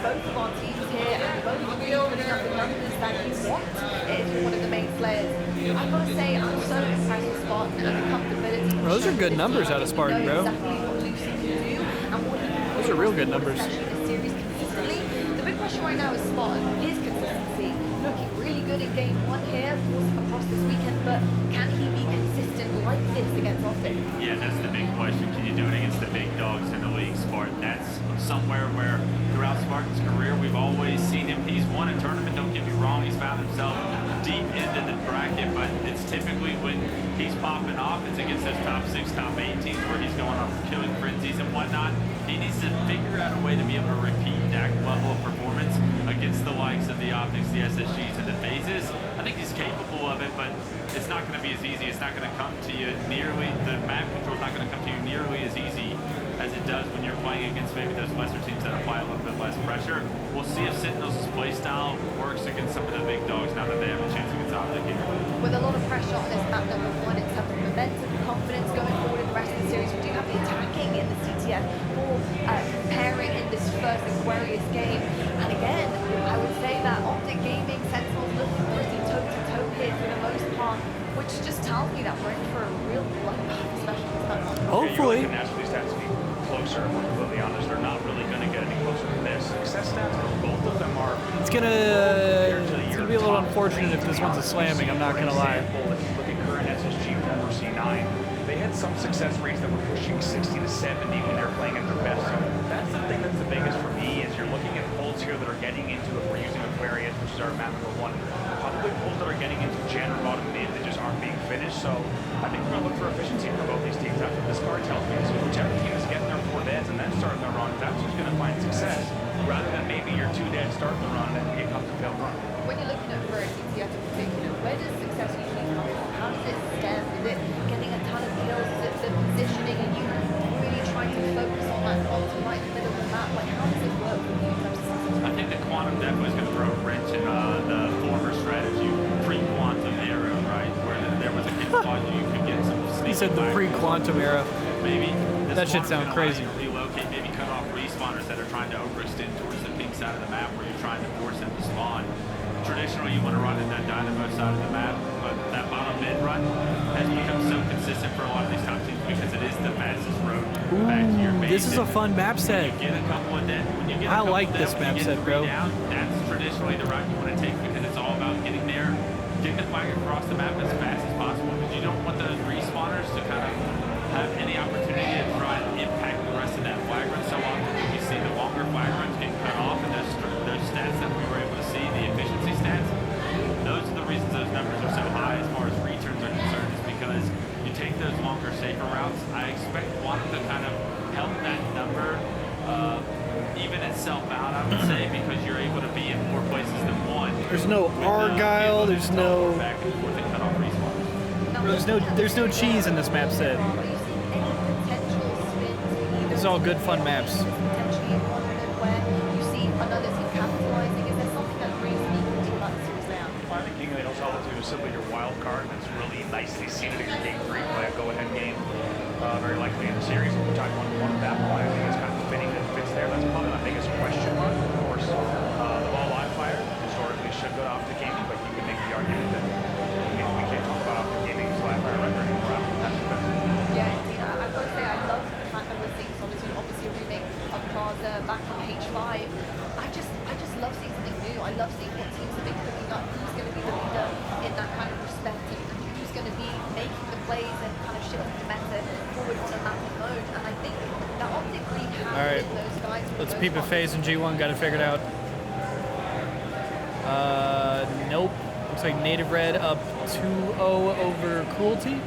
both of our teams here, and both of them putting up the numbers that you want is one of the main players. I've got to say, I'm so impressed with Spartan and the comfortability. Those are good numbers out of Spartan, bro. Exactly what Lucy can do and what he can do. Those are real good numbers. Especially in the series consistently. The big question right now is Spartan, his consistency. Looking really good in game 1 here, of course, across this weekend, but can he be consistent like this against Optic? Yeah, that's the big question. Can you do it against the big dogs in the league, Spartan? That's somewhere where throughout Spartan's career, we've always seen him. He's won a tournament, don't get me wrong. He's found himself deep into the bracket, but it's typically when he's popping off, it's against those top 6, top 8 teams where he's going on killing frenzies and whatnot. He needs to figure out a way to be able to repeat that level of performance against the likes of the Optics, the SSGs, and the Phases. I think he's capable of it, but it's not going to be as easy. It's not going to come to you nearly, the map control is not going to come to you nearly as easy as it does when you're playing against maybe those lesser teams that apply a little bit less pressure. We'll see if Sentinels' play style works against some of the big dogs now that they have a chance against Optic here. With a lot of pressure on this map number 1 in terms of momentum, confidence going forward in the rest of the series, we do have the attacking in the CTF for comparing in this first Aquarius game. And again, I would say that Optic Gaming, Sentinels looking pretty toe-to-toe here for the most part, which just tells me that we're in for a real bloodbath, especially this time. Hopefully. You can ask these stats to be closer, if we're completely honest. They're not really going to get any closer than this. Success stats, both of them are... It's gonna be a little unfortunate if this one's a slamming, I'm not going to lie. If you look at current SSG former C9, they had some success rates that were pushing 60 to 70 when they were playing at their best. So that's the thing that's the biggest for me, is you're looking at polls here that are getting into, if we're using Aquarius, which is our map number 1, probably polls that are getting into Gen or bottom mid that just aren't being finished. So I think we're going to look for efficiency for both these teams. That's what this card tells me. So whichever team is getting their 4 deads and then starting their run, that's who's going to find success, rather than maybe your 2 deads starting the run and then it comes to failed run. When you're looking at Aquarius CTF in particular, where does success usually come from? How does it stem? Is it getting a ton of kills? Is it the positioning? Are you really trying to focus on that quantum right in the middle of the map? Like, how does it work for you in terms of success? I think the quantum definitely is going to throw a wrench in the former strategy, pre-quantum era, right? Where there was a hit spot you could get some sneaky. He said the pre-quantum era. Maybe That should sound crazy. Relocate, maybe cut off respawners that are trying to overextend towards the pink side of the map where you're trying to force them to spawn. Traditionally, you want to run in that dynamo side of the map, but that bottom mid run has become so consistent for a lot of these top teams because it is the fastest road back to your base. This is a fun map set. You get a couple of dead. When you get I a couple like of this dead, map when you set, get bro. 3 down, that's traditionally the route you want to take because it's all about getting there, getting the flag across the map as fast as possible because you don't want those respawners to kind of have any opportunity to try and impact the rest of that flag run. So often you see the longer flag runs get cut off and those stats that we were able to see, the efficiency stats, those are the reasons those numbers are so high as far as returns are concerned, is because you take those longer, safer routes. I expect one to kind of help that number even itself out, I would say, because you're able to be in more places than one. There's no Argyle, there's no... Back and forth and cut off respawns. There's no cheese in this map set. Are you seeing any potential spins? These are all good fun maps. Potentially in one of them where you see another team capitalizing. Is there something that brings people to that series down? I think King of the Hill Solitude is simply your wild card that's really nicely seated in your game 3 play, a go-ahead game. Very likely in the series, which I one of that one. I think it's kind of fitting that it fits there. That's probably my biggest question mark. Of course, the ball I love seeing what teams have been cooking up, who's going to be the leader in that kind of respect, and who's going to be making the plays and kind of shifting the meta forward on a mapping mode. And I think that optically having those guys. Let's peep at phase in G1. Got it figured out. Nope. Looks like Native Red up 2-0 over Cruelty.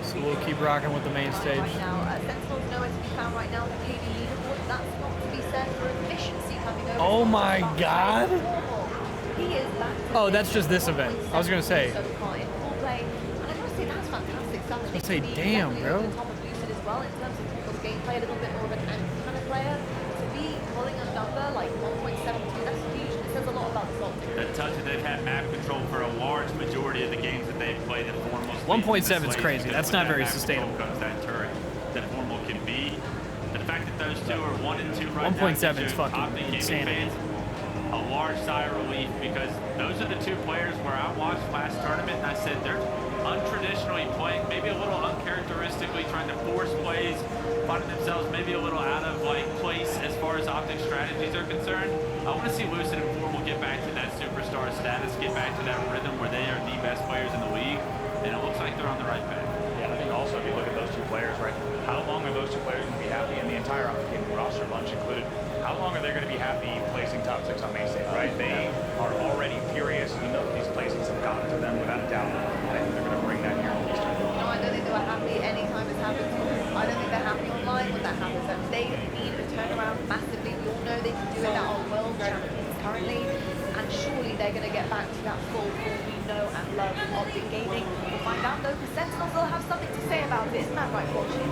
So we'll keep rocking with the main stage. Right now, Sentinels nowhere to be found right now on the KB leaderboard. That's not to be said for efficiency coming over. Oh my god! He is back. Oh, that's just this event. I was gonna say. So far in full play, and I must say that's fantastic stuff. I think Say, to be damn, definitely bro. over the top of Lucid as well in terms of people's gameplay, a little bit more of an anchor kind of player. To be pulling a number like 1.72, that's huge. It says a lot about the Celtics. The touch that they've had map control for a large majority of the games that they've played. The Formal 1.7 is crazy. That's not very sustainable. Comes that turret that Formal can be. The fact that those two are 1 and 2 right now. 1.7 is fucking Optic gaming insanity. fans a large sigh of relief, because those are the two players where I watched last tournament and I said they're untraditionally playing, maybe a little uncharacteristically, trying to force plays, finding themselves maybe a little out of place as far as Optic strategies are concerned. I want to see Lucid and Formal get back to that superstar status, get back to that rhythm where they are the best players in the league, and it looks like they're on the right path. Yeah, I think also if you look at those two players, right, how long are those two players going to be happy, and the entire Optic roster lunch included, how long are they going to be happy placing top 6 on main stage, right? They are already furious. We know that these placings have gotten to them without a doubt. And I think they're going to bring that here in Eastern. No, I don't think they were happy anytime it's happened to them. I don't think they're happy online when that happens. And they need a turnaround massively. We all know they can do it. They are world champions currently. And surely they're going to get back to that full form we know and love Optic Gaming. We'll find out though, because Sentinels will have something to say about it. Isn't that right, Washington?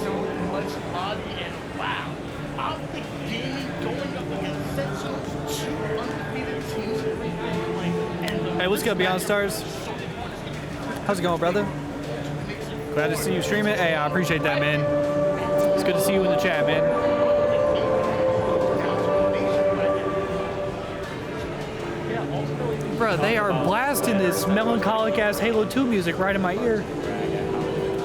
So much fun and wow. Optic Gaming going up against Sentinels, 2 undefeated teams right now. Hey, what's good, Beyond Stars? How's it going, brother? Glad to see you stream it. Hey, I appreciate that, man. It's good to see you in the chat, man. Bro, they are blasting this melancholic ass Halo 2 music right in my ear.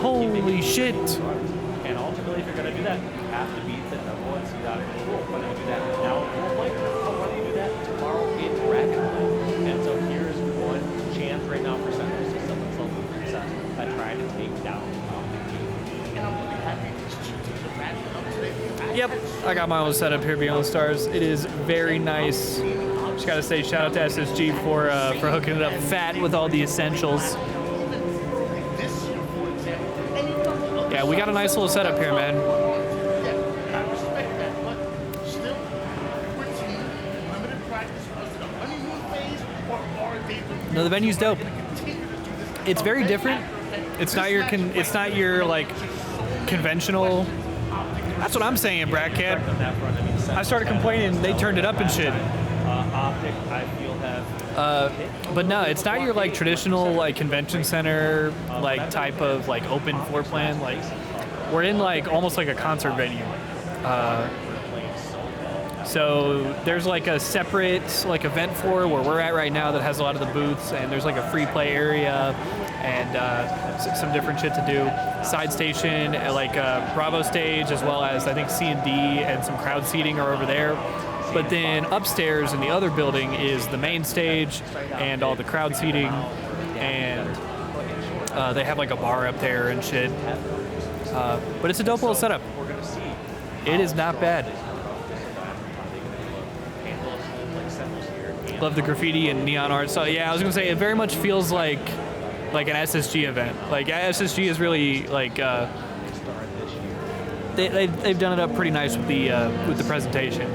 Holy shit. And ultimately, if you're going to do that, you have to beat the number 1 seed out of control. Whether you do that now in full play, or whether you do that tomorrow in bracket play. And so here's one chance right now for Sentinels to set themselves up for success by trying to take down Optic Gaming. And I'm really happy these 2 teams are matching up today. Yep, I got my own setup here, Beyond Stars. It is very nice. Just gotta say, shout out to SSG for hooking it up fat with all the essentials. Yeah, we got a nice little setup here, man. I respect that, but still, we're team, limited practice, was it a honeymoon phase, or are they No, the venue's dope. It's very different. It's not your like conventional. That's what I'm saying, Bradcat. I started complaining, they turned it up and shit. Optic, I feel, have But no, it's not your like traditional like convention center like type of like open floor plan. Like we're in like almost like a concert venue. So there's like a separate like event floor where we're at right now that has a lot of the booths, and there's like a free play area and some different shit to do. Side station, like Bravo stage, as well as I think C&D and some crowd seating are over there. But then upstairs in the other building is the main stage and all the crowd seating, and they have like a bar up there and shit. But it's a dope little setup. It is not bad. Love the graffiti and neon art. So yeah, I was gonna say it very much feels like an SSG event. Like SSG is really like they've done it up pretty nice with the presentation.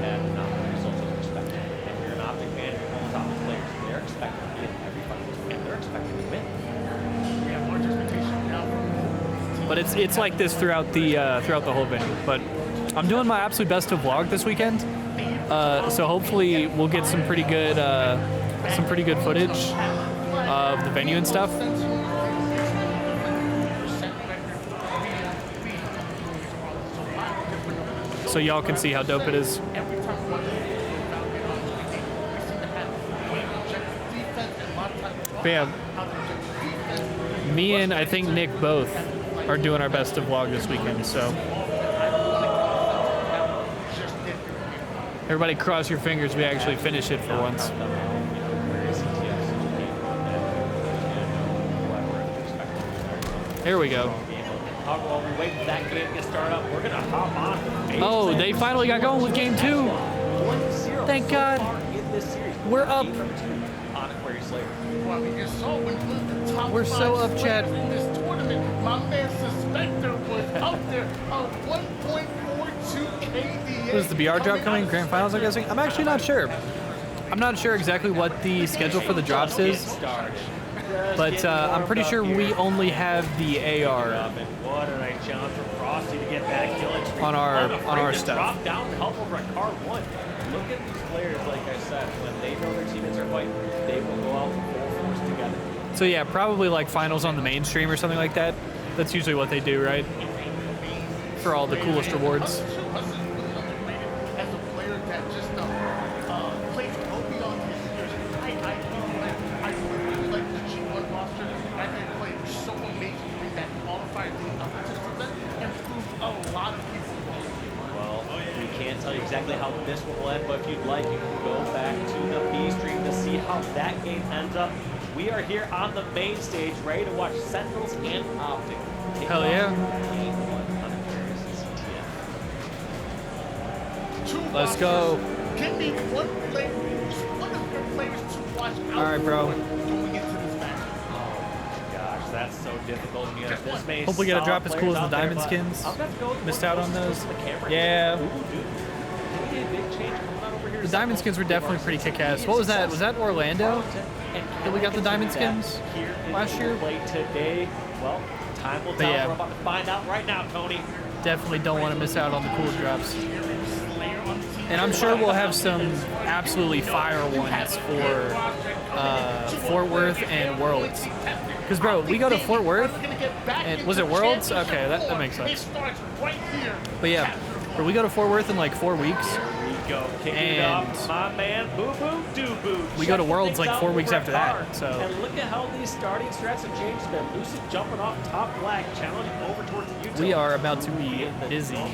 But it's like this throughout the whole venue. But I'm doing my absolute best to vlog this weekend, so hopefully we'll get some pretty good footage of the venue and stuff. So y'all can see how dope it is. But yeah, me and I think Nick both are doing our best to vlog this weekend. So everybody cross your fingers we actually finish it for once. Here we go. While we wait for that game to get started up, we're going to hop on. Oh, they finally got going with game 2. 1-0 Thank so God. far in this series. We're up. Game number 2 on Aquarius Slayer. Well, I mean, you saw when the top We're so 5 up, Chad. players in this tournament, my man Suspector was up there on 1.42 KDA. Was the BR drop coming? Grand Finals, I'm guessing? I'm actually not sure. I'm not sure exactly what the schedule for the drops is, but I'm pretty sure we only have the AR What a nice challenge from Frosty to get back killing streak. on our stuff. Drop down to help over at car 1. Look at these players, like I said, when they know their teammates are fighting, they will go out full force together. So yeah, probably like finals on the mainstream or something like that. That's usually what they do, right? For all the coolest rewards. As a player that just plays well beyond his years, I really like the G1 roster. I think they played so amazingly that qualified up to this event and proved a lot of people wrong. Well, we can't tell you exactly how this one will end, but if you'd like, you can go back to the B stream to see how that game ends up. We are here on the main stage, ready to watch Sentinels and Optic. Hell yeah. Game 1 on Aquarius CTF. Two Let's go. rosters. Give me one player, one of your players to watch out All right, bro. for going into this match. Gosh, that's so difficult. You know, this may Hope we get a drop as solid cool as players the out there, diamond but skins. I'm gonna have to go with Missed one out on closest those. to the camera. Yeah. Ooh, dude. We need a big change coming on over here. The diamond skins were definitely pretty kick-ass. What was that? Was that Orlando? That we got the diamond skins last year? Today, well, time will tell. yeah. We're about to find out right now, Tony. Definitely don't want to miss out on the cool drops. And I'm sure we'll have some absolutely fire ones for Fort Worth and Worlds. Because, bro, we go to Fort Worth, and was it Worlds? Okay, that makes sense. But yeah, bro, we go to Fort Worth in like 4 weeks. Go. Kicking it And off, my man, Boo Boo Doo Boo. we go to Checking Worlds things like out 4 weeks over after at that, Bar. so- And look at how these starting strats have changed. Been Lucid jumping off top black, challenging over towards the utility. We are about to be busy. Sneaky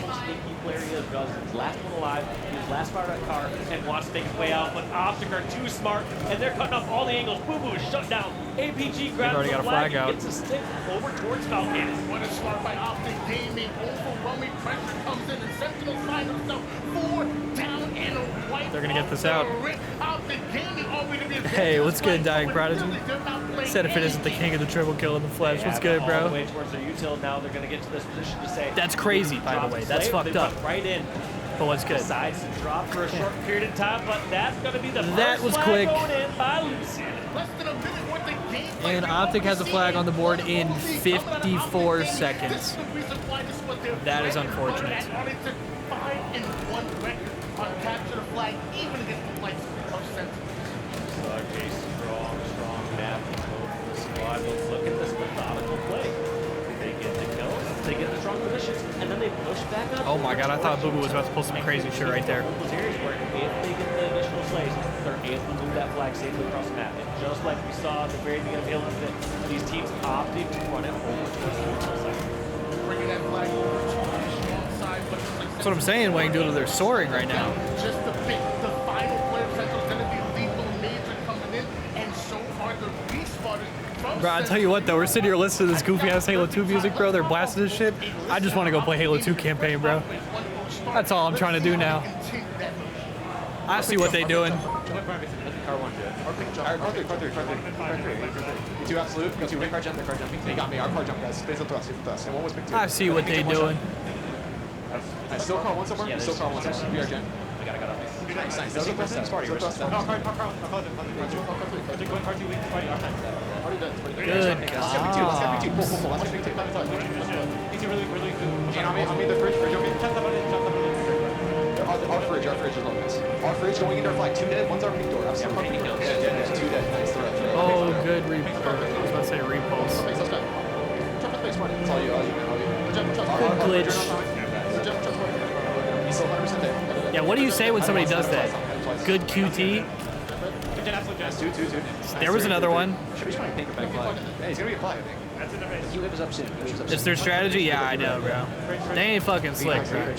player he is, his last one alive, his last fire at car, and wants to take his way out, but Optic are too smart, and they're cutting off all the angles. Boo Boo is shut down. APG grabs already the got a flag flag out. and gets a stick over towards Falcon. What a start by Optic Gaming. Overwhelming pressure comes in, and Sentinel find himself 4 down and a white. They're gonna get this out. Optic Gaming already be Hey, what's good, Dying Prodigy? Said if it isn't the king of the triple kill in the flesh, what's good, All the bro? way towards their util now. They're going to get to this position to say. That's crazy, by the drop way. the That's slave. fucked They up. went right in. But what's good? Decides to drop for a short period of time, but that's going to be the That first was flag quick. going in by Lucid. Less than a minute worth of game. And Optic has a flag on the board in 54 seconds. That is unfortunate. 5-1 record on capture the flag, even against the likes of Sentinel. Okay, strong map for the squad. But look at this methodical play. They get the kills, they get the strong positions, and then they push back up. Oh my god, I thought Boo Boo was about to pull some crazy shit right there. Those areas where if they get the additional slays, they're able to move that flag safely across the map. And just like we saw at the very beginning of Halo Infinite, these teams opting to run it over towards the neutral side. Bringing that flag over to the strong side, but That's what I'm saying, Wayne, due to their soaring right now. just a bit. The final player of Sentinel's going to be lethal major coming in, and so are the respawners from Bro, I tell you what though, we're sitting here listening to this goofy ass Halo 2 music, bro. They're blasting this shit. I just want to go play Halo 2 campaign, bro. That's all I'm trying to do now. I see what they doing. Car 1 do it. Car 3. You 2 absolute, you 2 ring car jump, the car jumping. They got me, our car jump guys. Space up to us, and one was pick 2. I see what they doing. Still car 1 somewhere? Still car 1 somewhere. VR gen. I got it. Nice. Those are the party. Good God. I mean the fridge our fridge is on this. Our fridge going into our flag. 2 dead, one's our pink door. Absolutely. Yeah, 2 dead. Nice. Oh, good repulse. I was about to say repulse. Let's go. Jump in the face, Marty. That's all you. Good glitch. He's still 100% there. Yeah, what do you say when somebody does that? Good QT. Two. There was another one. Should be trying to think of back flag. Hey, he's gonna be a flag, I think. He waves up soon. He waves up soon. It's their strategy? Yeah, I know, bro. They ain't fucking slick, bro.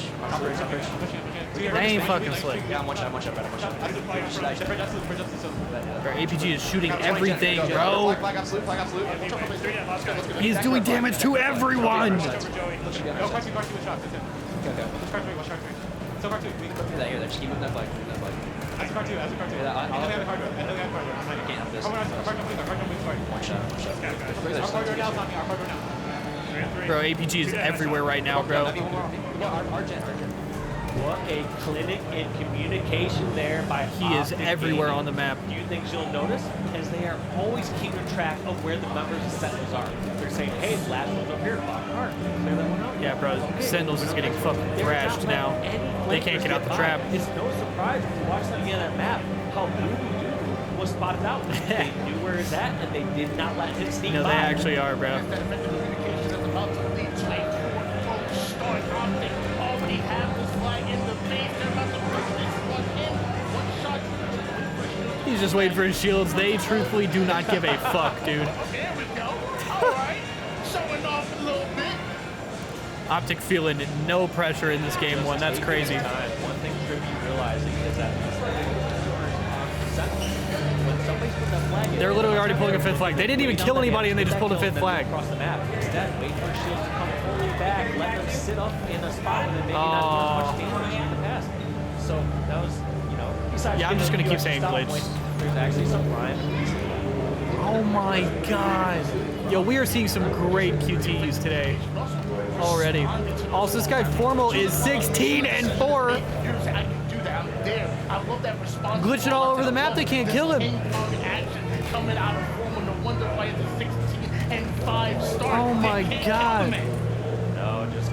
They ain't fucking slick. Yeah, I'm one shot, better, one shot. Bro, APG is shooting everything, bro. Flag up, salute. He's doing damage to everyone. Okay. That here, just keep moving that flag. Yeah, I'll have this. One shot. Bro, APG is everywhere right now, bro. What a clinic in communication there by He is everywhere on the map. A few things you'll notice is they are always keeping track of where the members of Sentinels are. They're saying, hey, last one's up here, clear that one out. Yeah, bro, Sentinels is getting fucking thrashed now. They can't get out the trap. It's no surprise when you watch them again that map how Blue was spotted out. They knew where it's at and they did not let him sneak No, by. they actually are, bro. That effective communication is about to lead to a four-fold start on. They already have this flag in the face. They're about to push this one in. One shot. He's just waiting for his shields. They truthfully do not give a fuck, dude. There we go. All right. Showing off a little bit. Optic feeling no pressure in this game one. That's crazy. One thing Trippy realizing is that when somebody's putting that flag in, They're literally already pulling a fifth flag. They didn't even kill anybody and they just pulled a fifth flag. across the map. Instead, wait for shields to come fully back, let them sit up in a spot where they maybe not do as much damage in the past. So that was, besides Yeah, I'm just gonna getting keep saying stop glitch. points, there's actually some rhyme. Oh my god. Yo, we are seeing some great QTEs today already. Also, this guy Formal is 16 and 4. I can do that. I'm there. I love that response. Glitching all over the map, they can't kill him. Ping-pong action coming out of Formal. No wonder why it's a 16 and 5 start. Oh my They can't god. kill him. No, just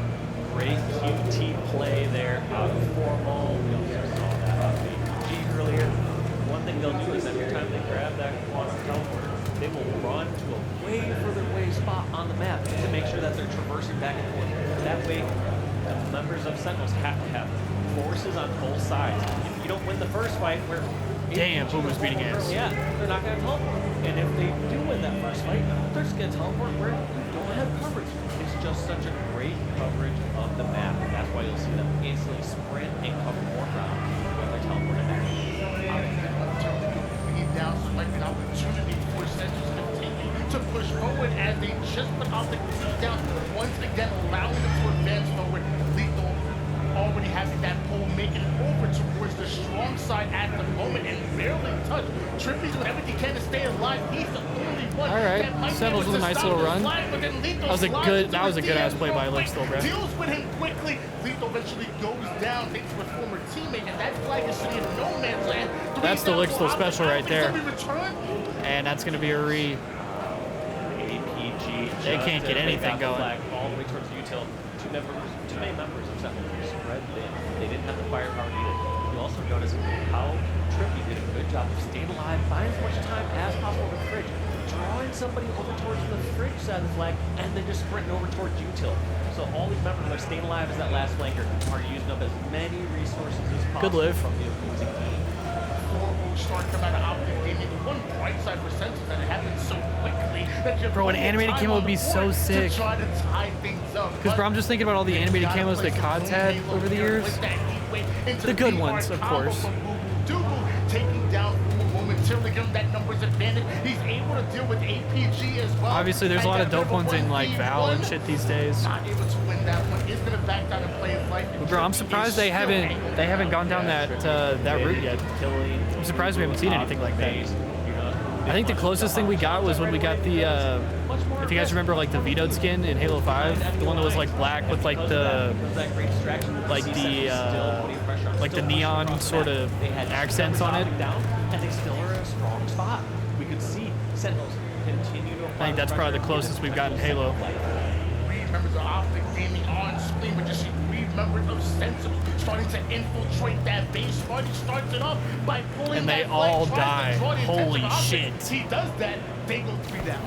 great QT play there out of Formal. We also saw that out of G earlier. One thing they'll do is every time they grab that quantum teleporter, they will run to a way further away spot on the map to make sure that they're traversing back and forth. That way, the members of Sentinels have to have forces on both sides. If you don't win the first fight, where Damn, Puma's beating ass. yeah, they're not going to teleport. And if they do win that first fight, they're just going to teleport where you don't have coverage. It's just such a great coverage of the map. And that's why you'll see them instantly sprint and cover more ground when they're teleporting back. Down, so like an opportunity for Sentinels to continue to push forward as they just put off the T down once again, allowing them to advance forward. Lethal already having that pull, making it over towards the strong side at the moment and barely touched. Trippy's doing everything he can to stay alive. He's the only one. All right, that might be Sentinels able with a to nice stop little the run. flag, but then Lethal That was a slides good- into that was a good ass play by DS1 Lixthal, bro. Deals with him quickly. Lethal eventually goes down, takes a former teammate, and that flag is sitting in no man's land. That's the Lixthal special right there. Return. And that's going to be a re. APG. They can't get anything going. Flag all the way towards util. Two main members of Sentinels spread thin. They didn't have the firepower needed. You also notice how Trippy did a good job of staying alive, buying as much time as possible with the fridge, drawing somebody over towards the fridge side of the flag, and then just sprinting over towards util. So all these members that are staying alive as that last flanker are using up as many resources as possible Good live. from the opposing team. Start come out of Optic Gaming. The one bright side for Sentinels that it happened so quickly that you Bro, an animated camo would be so sick. To try to tie things up. Because, bro, I'm just thinking about all the animated camos that COD's had over the years. The good ones, of course. Taking down momentarily, giving that numbers advantage. He's able to deal with APG as well. Obviously, there's a lot of dope ones in like Val and shit these days. Not able to win that one. He's gonna back down and play his life. But bro, I'm surprised they haven't gone down that route yet. I'm surprised we haven't seen anything like that. I think the closest thing we got was when we got the, if you guys remember, like the vetoed skin in Halo 5, the one that was like black with like the neon sort of accents on it. And they still are in a strong spot. We could see Sentinels continue to. I think that's probably the closest we've gotten Halo. Members of Optic Gaming on screen, but just see 3 members of Sentinels starting to infiltrate that base. Marty starts it off by pulling And they that all flag, tries to die. draw the attention Holy of Optic. shit. He does that, they go 3 down.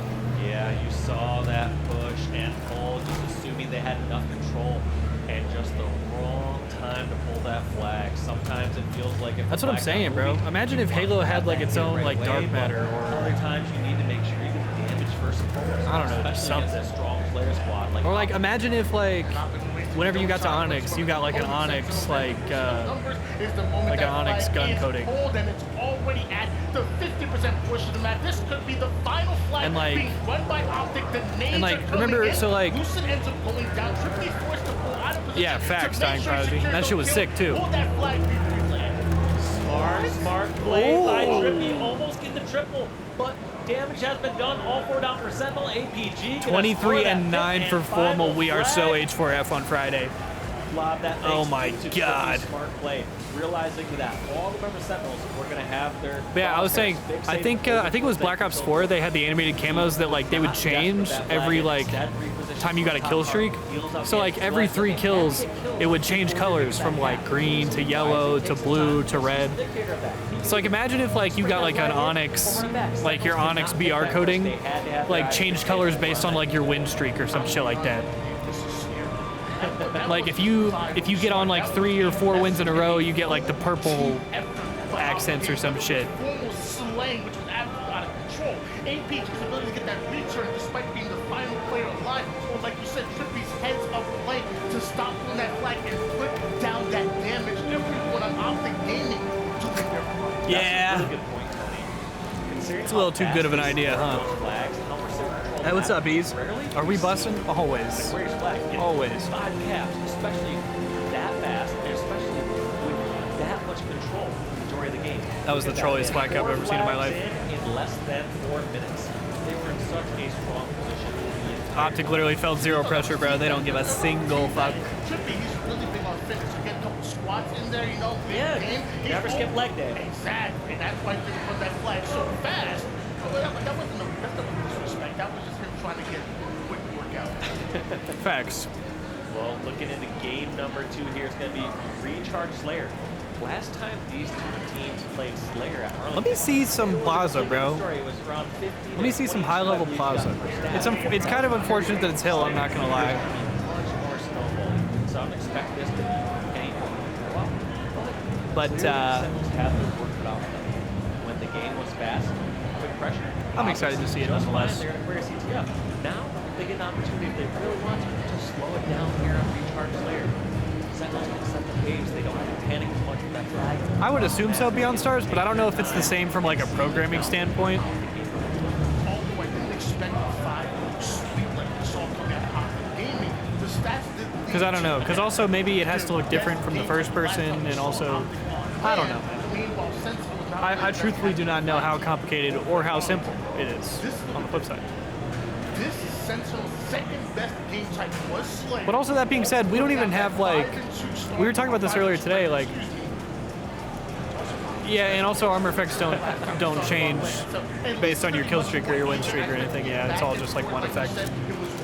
Yeah, you saw that push and pull, just assuming they had enough control, and just the wrong time to pull that flag. Sometimes it feels like if That's what I'm saying, bro. Imagine if Halo had like its own like dark matter or other times you need to make sure you get the damage first and foremost. I don't know, just Especially against something. a strong player squad. Like, Or like, imagine if like, whenever you got to Onyx, you got like an Onyx like an Onyx gun coating. And it's already at the 50% push of the map. This could be the final flag And, like- being run by Optic. The nades and, like, are coming remember, in. so, like- Lucid ends up going down. Trippy forced to pull out of position. Yeah, facts, to make Dying sure he Prodigy. secures That shit was those sick, kills. too. Will that flag be replayed? Smart play by Ooh. Trippy. Almost get the triple, but damage has been done. All 4 down for Sentinel. APG. gonna 23 score that and 9 fifth for and Formal. final We are so flag. H4F on Friday. Lob that Oh thanks my to God. Trippy's smart play, realizing that all the member Sentinels were going to have their. But yeah, I was saying, crosshairs I think it was Black Ops 4. They had the animated camos that like they would change every like time you got a kill streak. So like every 3 kills, it would change colors from like green to yellow to blue to red. So like imagine if like you got like an Onyx, like your Onyx BR coating, like changed colors based on like your win streak or some shit like that. Like if you get on like 3 or 4 wins in a row, you get like the purple accents or some shit. Formal slaying, which was absolutely out of control. APG's ability to get that return despite being the final player alive, or like you said, Trippy's heads up play to stop on that flag and put down that damage. Everyone on Optic Gaming doing their part. Yeah. That's a really good point, Tony. Considering It's a little how too fast good of an these idea, huh? flags, how much they control Hey, what's the up, map, bees? rarely Are we do you busting? see Always. the greatest flag get Always. 5 caps, especially that fast, and especially with that much control for the majority of the game. That was the trolliest flag cap I've ever seen in my life. In less than 4 minutes, they were in such a strong position. Optic literally felt 0 pressure, bro. They don't give a single fuck. Trippy, he's really big on fitness. You get a couple squats in there, you know, Yeah, game. never skip leg day. Exactly. That's why he put that flag so fast. But that wasn't that's not disrespect. That was just him trying to get a quick workout. Facts. Well, looking into game number 2 here, it's going to be Recharge Slayer. Last time these 2 teams played Slayer at Arlington. Let me see some Plaza, bro. It was around 50 Let me see some high-level Plaza. It's kind of unfortunate that it's hill. I'm not gonna lie. Much more snowballing. So I don't expect this to be any more well. But Sentinels have their work cut out for them. When the game was fast, quick pressure. I'm excited to see it just nonetheless. fine, they're going to clear CTF. Now they get an opportunity if they really want to slow it down here on Recharge Slayer. Sentinels can set the pace. They don't have to panic as much with that flag. I would assume so beyond stars, but I don't know if it's the same from like a programming standpoint. Although I didn't expect the 5 sweep like we saw coming out of Optic Gaming, the stats didn't. Because I don't know. Because also maybe it has to look different from the first person, and also I don't know. Meanwhile, Sentinel was not I truthfully do not know how complicated or how simple it is on the flip side. This Sentinel's second best game type was Slayer. But also that being said, we don't even have like we were talking about this earlier today. Like yeah, and also armor effects don't change based on your kill streak or your win streak or anything. Yeah, it's all just like one effect.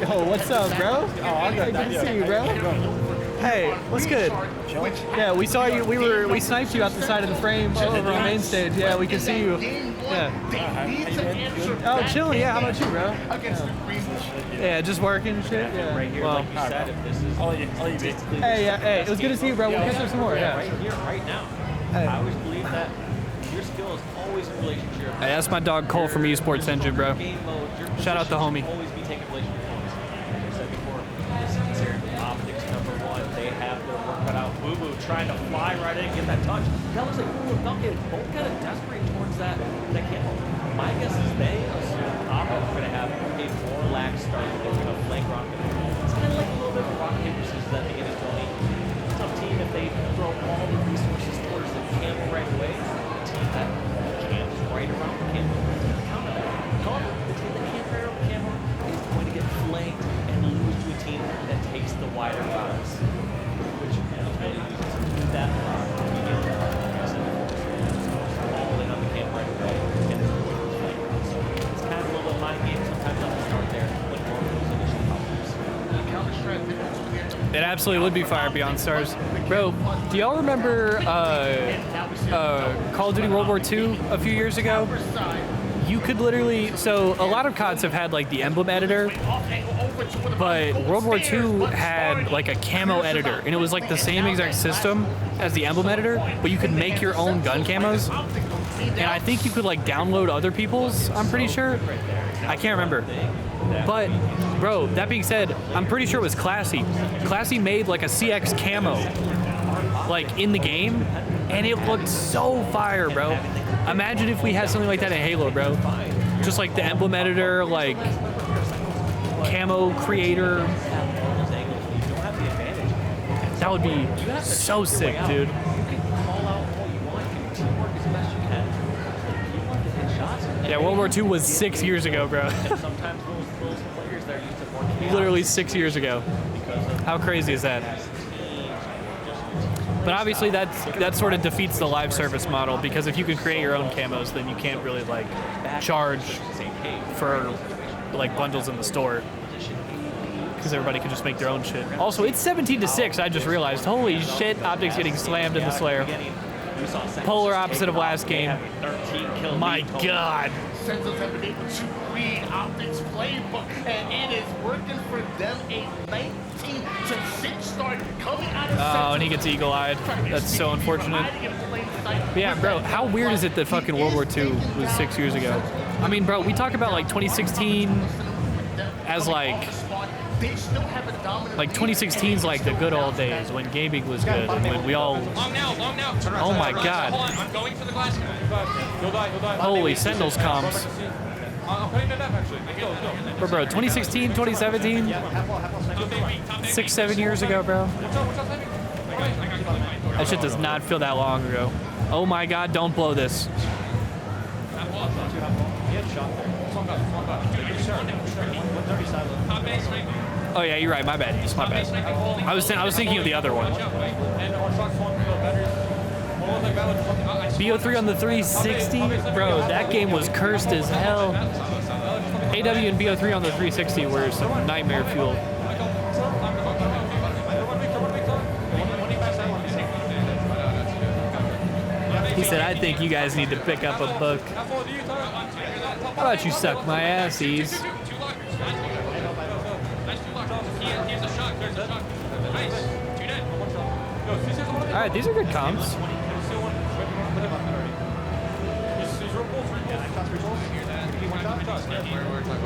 Yo, what's up, bro? Oh, I'm good to see you, bro. Hey, what's good? Yeah, we saw you. We sniped you out the side of the frame over on main stage. Yeah, we can see you. Yeah. Oh, chilling. Yeah, how about you, bro? Yeah, just working and shit. Yeah. Right here, Well, like you said, if this is basically hey, yeah, hey, it was good to see you, bro. We'll catch up some more. Yeah. right here, right now. Hey. I always believe that your skill is always in relation to your Hey, that's my dog Cole from Esports Engine, bro. game mode. Your Shout out to position homie. should always be taken in relation to your opponents. Like I said before, this is considered Optics #1. They have their work cut out. Boo Boo trying to fly right in, get that touch. That looks like Boo Boo Duncan both kind of desperate towards that kill. My guess is they assume Optics are going to have a more lax start. They're going to flank Rocket. It's kind of like a little bit of rock, paper, scissors at the beginning of 20. Tough team if they throw all the resources towards the camp right away. The team that camps right around the camp is going to counter that. However, the team that can't right around the camp is going to get flanked and lose to a team that takes the wider routes, which ultimately uses that medium all in on the camp right away and then flank. So it's kind of a little bit mind game sometimes on the start there when more of those initial problems. It absolutely would be fire beyond stars, bro. Do y'all remember Call of Duty World War II a few years ago? You could literally, so a lot of CODs have had like the emblem editor, but World War II had like a camo editor, and it was like the same exact system as the emblem editor, but you could make your own gun camos. And I think you could like download other people's, I'm pretty sure. I can't remember. But, bro, that being said, I'm pretty sure it was Classy. Classy made like a CX camo, like in the game, and it looked so fire, bro. Imagine if we had something like that in Halo, bro. Just like the emblem editor, like camo creator. That would be so sick, dude. Yeah, World War II was 6 years ago, bro. Sometimes those players that are used to more chaos. Literally 6 years ago. How crazy is that? But obviously that sort of defeats the live service model, because if you can create your own camos, then you can't really like charge for like bundles in the store, because everybody can just make their own shit. Also, it's 17-6. I just realized. Holy shit! Optics getting slammed in the Slayer. Polar opposite of last game. My God. Sentinels have been able to read Optics' playbook, and it is working for them. A 19-6 start coming out of Oh, and he gets eagle-eyed. That's so unfortunate. But yeah, bro, how weird is it that fucking World War II was 6 years ago? I mean, bro, we talk about like 2016 as like 2016's like the good old days when gaming was good, and when we all. Long now. Oh my God. Hold on, I'm going for the glass. You'll die. Holy Sentinels comms. I'm putting it up actually. Go. Bro, 2016, 2017, 6-7 years ago, bro. That shit does not feel that long ago. Oh my God, don't blow this. Oh yeah, you're right. My bad. It's my bad. I was thinking of the other one. BO3 on the 360, bro. That game was cursed as hell. AW and BO3 on the 360 were some nightmare fuel. He said, "I think you guys need to pick up a book. How about you suck my assies?" All right, these are good comps.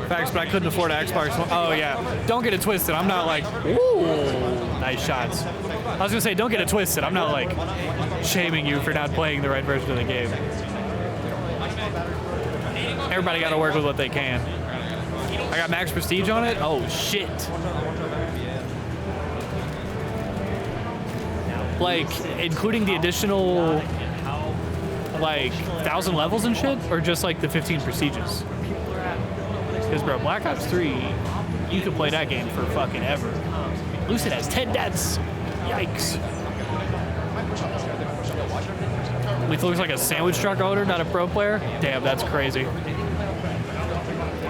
Facts, but I couldn't afford an Xbox One. Oh yeah, don't get it twisted. I'm not like, ooh, nice shots. I was gonna say, don't get it twisted. I'm not like shaming you for not playing the right version of the game. Everybody got to work with what they can. I got max prestige on it. Oh shit. Like, including the additional, like, 1,000 levels and shit? Or just, like, the 15 prestiges? Because, bro, Black Ops 3, you could play that game for fucking ever. Lucid has 10 deaths. Yikes. It looks like a sandwich truck owner, not a pro player? Damn, that's crazy.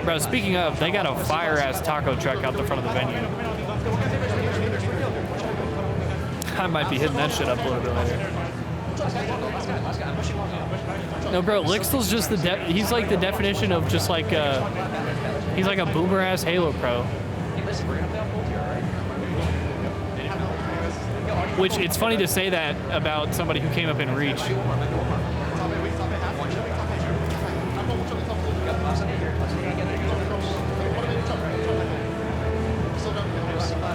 Bro, speaking of, they got a fire-ass taco truck out the front of the venue. I might be hitting that shit up a little bit later. No, bro, Lixtel's just he's like the definition of just like he's like a boomer-ass Halo pro. Which, it's funny to say that about somebody who came up in Reach.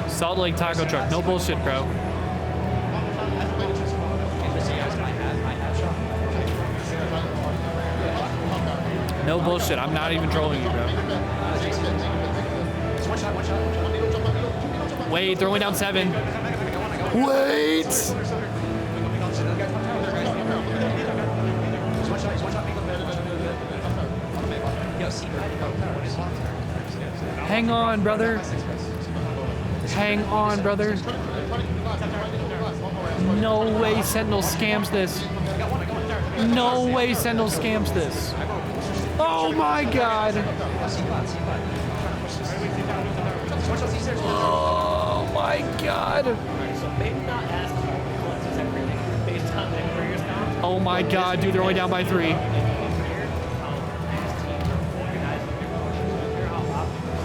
Salt Lake taco truck, no bullshit, bro. No bullshit, I'm not even trolling you, bro. Wait, throwing down 7. Wait! Hang on, brother. Hang on, brother. No way Sentinel scams this. No way Sentinel scams this. Oh my God. Oh my God. Oh my God, dude, they're only down by 3.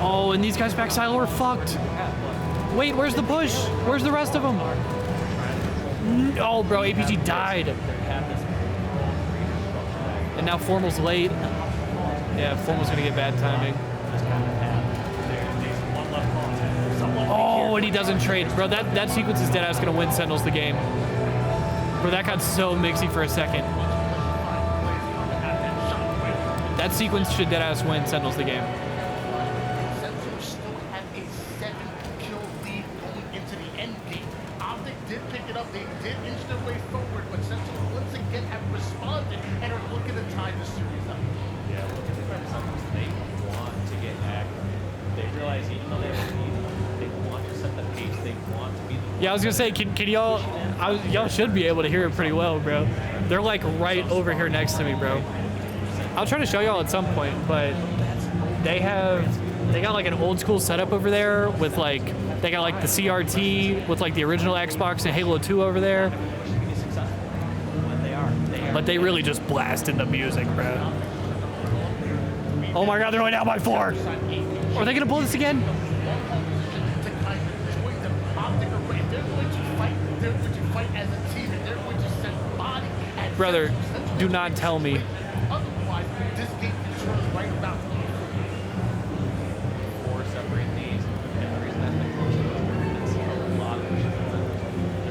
Oh, and these guys back silo are fucked. Wait, where's the push? Where's the rest of them? Oh, bro, APG died. And now Formal's late. Yeah, Formal's gonna get bad timing. just kind of have there's one left call. Someone Oh, and he doesn't trade. Bro, that sequence is dead ass gonna win Sentinels the game. Bro, that got so mixy for a second. That sequence should dead ass win Sentinels the game. Sentinels still have a 7-kill lead going into the end game. Optic did pick it up. They did inch their way forward, but Sentinels once again have responded and are looking to tie the series up. Yeah, look at the Red Sox. They want to get back. They realize even though they have a lead, they want to set the pace. They want to be the Yeah, I was gonna say, can y'all? Y'all should be able to hear it pretty well, bro. They're like right over here next to me, bro. I'll try to show y'all at some point, but they got like an old school setup over there with like they got like the CRT with like the original Xbox and Halo 2 over there. be successful when they are. But they really just blasted the music, bro. Oh my God, they're only down by 4. Are they gonna blow this again? To kind of join them. Optic are ready. They're going to fight. They're going to fight as a team, and they're going to send body at Brother, Sentinels. do not tell me. Otherwise, this game can turn right about. Or separate these. And the reason that's been close to it's a lot of push.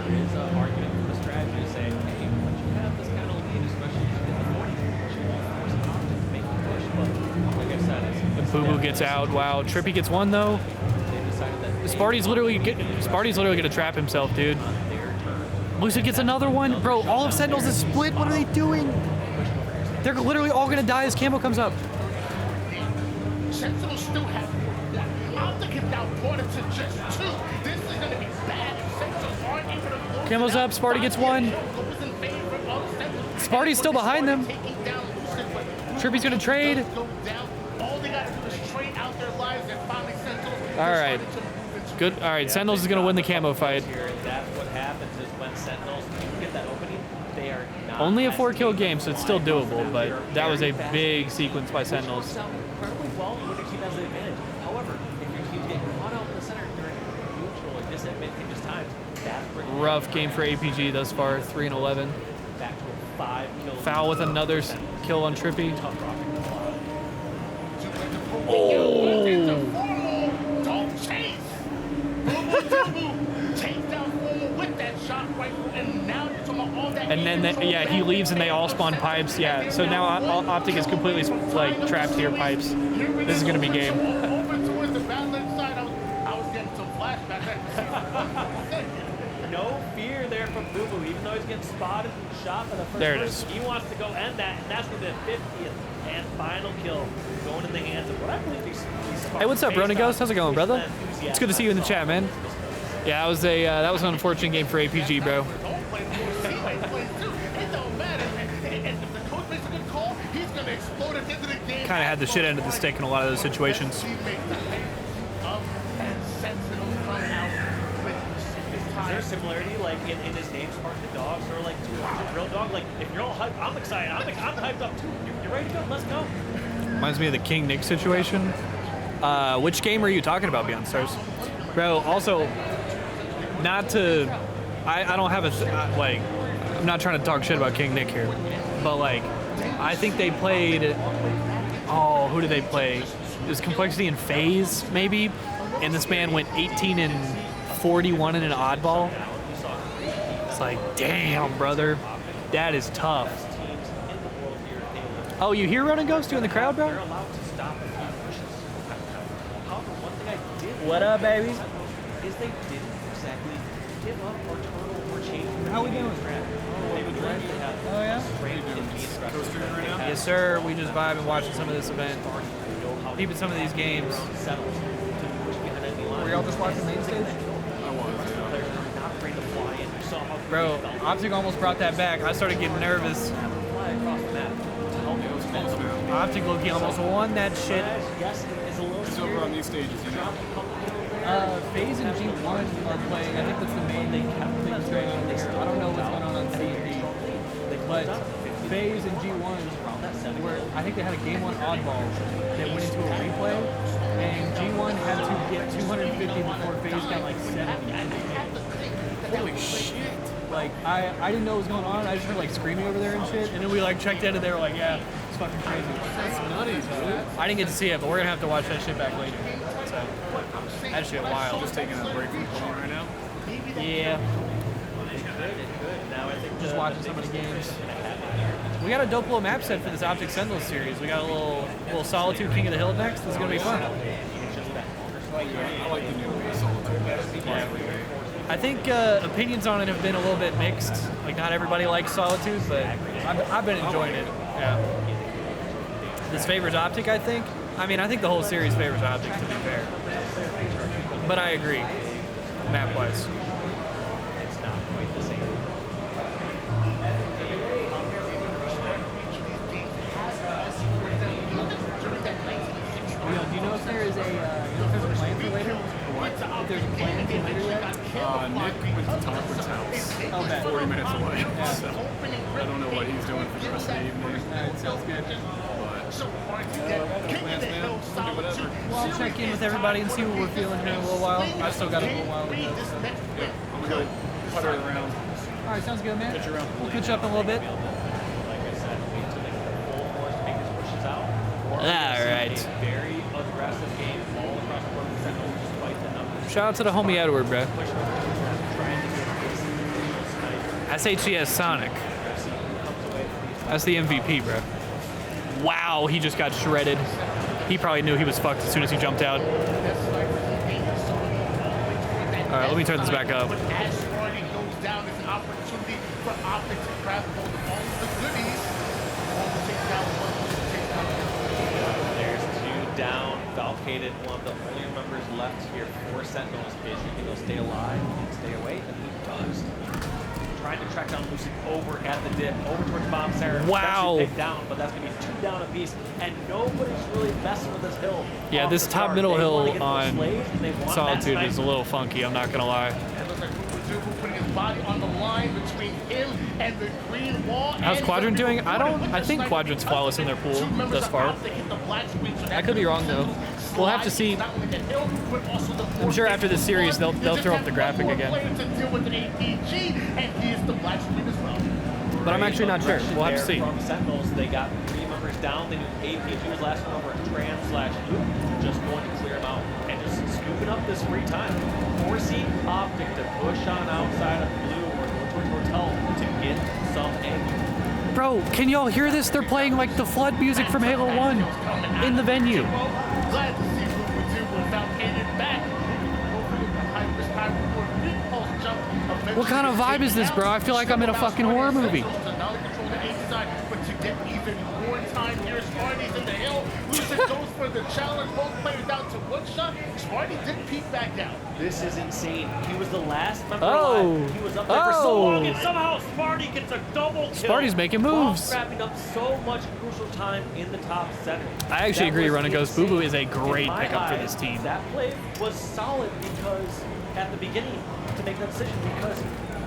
There is an argument for the strategy to say, hey, once you have this kind of lead, especially if you get the 40, you won't force an optic to make a push. But like I said, it's Boo Boo gets out. Wow, Trippy gets 1 though. they decided that Sparty's literally gonna trap himself, dude. Lucid gets another one. Bro, all of Sentinels is split. What are they doing? They're literally all gonna die as Camo comes up. Sentinels still have one. Optic have now brought it to just 2. This is going to be bad if Sentinels aren't able to close Camo's it out. up, Sparty gets 1. Goes in favor of Sentinels. Sparty's still behind them. Taking down Lucid, but Trippy's gonna trade. does go down. All they got to do is trade out their lives, and finally Sentinels. All right. Good. All right, Sentinels is gonna win the Camo fight. here, and that's what happens is when Sentinels get that opening, they are not Only a 4-kill game, so it's still doable, but that was a big sequence by Sentinels. works out incredibly well when your team has the advantage. However, if your team's getting caught out in the center during neutral or disadvantageous times, that's where you Rough game for APG thus far, 3 and 11. back to a 5-kill. Foul with another kill on Trippy. Tough dropping the ball. Don't chase. Chase down Formal with that shot rifle, and now you're talking about all that. And then, yeah, he leaves and they all spawn pipes. Yeah, so now Optic is completely like trapped here, pipes. This is gonna be game. Over towards the Badlands side, I was getting some flashbacks. No fear there from Boo Boo, even though he's getting spotted and shot by the first There it person. is. He wants to go end that, and that's going to be the 50th and final kill going in the hands of what I believe these Hey, what's up, Ronin Ghost? How's it going, brother? It's good to see you in the chat, man. Yeah, that was an unfortunate game for APG, bro. Don't play the teammates play too. It don't matter. And if the coach makes a good call, he's going to explode at the end of the game. Kind of had the shit end of the stick in a lot of those situations. Teammates that make up and Sentinels come out with this Is there a similarity, like, in his name, Spark the Dog, sort of like to a real dog? Like, if you're all hyped, I'm excited. I'm hyped up too. You're ready to go? Let's go. Reminds me of the King Nick situation. Which game are you talking about, Beyond Stars? Bro, also, not to... I don't have a... like, I'm not trying to talk shit about King Nick here. But, like, I think they played... Oh, who did they play? It was Complexity and FaZe, maybe? And this man went 18 and 41 in an oddball. It's like, damn, brother. That is tough. Oh, you hear Ronin Ghost in the crowd, bro? They're allowed to stop a few pushes. However, one thing I did What up, baby? is they didn't exactly give up or turtle or change. How we doing? They would directly have straight in the aggressive. Yes, sir. We just vibing watching some of this event. Peeping some of these games. Were y'all just watching main stage? Bro, Optic almost brought that back. I started getting nervous. Optic Loki almost won that shit. It's over on these stages, you know. FaZe and G1 are playing. I think that's the main thing going on here. I don't know what's going on C&D. But FaZe and G1 were, I think they had a game 1 oddball that went into a replay, and G1 had to get 250 before FaZe got like 70. Holy shit. Like, I didn't know what was going on. I just heard like screaming over there and shit. And then we like checked in and they were like, yeah, fucking crazy. That's nutty, dude. I didn't get to see it, but we're gonna have to watch that shit back later. So that shit wild. Just taking a break from pulling right now. Yeah. Now I think Just watching some of the games. We got a dope little map set for this Optic Sentinels series. We got a little Solitude King of the Hill next. This is gonna be fun. I like the new Solitude. Yeah. I think opinions on it have been a little bit mixed. Like not everybody likes Solitude, but I've been enjoying it. Yeah. This favors Optic, I think. I mean, I think the whole series favors Optic, to be fair. But I agree, map-wise. it's not quite the same. Do you know if there is a plan for later? If there's a plan for later yet? Nick went to Tompkins' house. Oh, bad. 40 minutes away. So I don't know what he's doing for the rest of the evening. Alright, sounds good. But plans, man. We'll do whatever. Well, I'll check in with everybody and see what we're feeling here in a little while. I've still got a little while to go. I'm gonna go putter around. All right, sounds good, man. Pitch around. We'll catch up in a little bit. Like I said, wait till they get the full force to make these pushes out. Or All right. A very aggressive game all across the board with Sentinels, despite the numbers. Shout out to the homie Edward, bro. Trying to get this sniper. That's HCS Sonic. That's the MVP, bro. Wow, he just got shredded. He probably knew he was fucked as soon as he jumped out. All right, let me turn this back up. But as Sparty goes down, it's an opportunity for Optic to grab hold of all of the goodies. One will take down one, take down one. There's two down. Falcated, one of the only members left here for Sentinels. Is he can stay alive and stay away? And he does. Trying to track down Lucy over at the dip, over towards Bomb Sarah. Wow. Picked down, but that's going to be two down apiece, and nobody's really messing with this hill. Yeah, off this the top start. middle They wanna hill get those on slaves, and they want that Solitude is a sniper. little funky, I'm not gonna lie. And looks like Bubu putting his body on the line between him and the green wall. How's And Quadrant Bubu doing? I think sniper Quadrant's flawless in their pool two members thus of far. Optic hit the black screen, so I that could be wrong, though. We'll have to see. not only the hill, but also the I'm sure after this series, they'll You just throw up have the one graphic more again. player to deal with an APG, and he is the black screen as well. But I'm actually not sure. Aggression We'll have to there see. From Sentinels, they got three members down. They knew APG was last one over at Tram/Loop, just going to clear them out and just scooping up this free time, forcing Optic to push on outside of blue or towards hotel to get some angle. Bro, can y'all hear this? They're playing like the flood music from Halo 1 in the venue. Glad to see Bubu without getting back. What kind of vibe is this, bro? I feel like I'm in a fucking horror movie. But to get even more time here, Sparty's in the hill. Lucid goes for the challenge. Both players down to one shot. Sparty did peek back down. This is insane. He was the last member Oh. alive. He was up there for so Oh. long, and somehow Sparty gets a double kill. Sparty's making while moves. Wrapping up so much crucial time in the top center. I actually agree, was Run and Goes. insane. Boo Boo is a great In my pickup for eyes, this team. That play was solid because at the beginning to make that decision because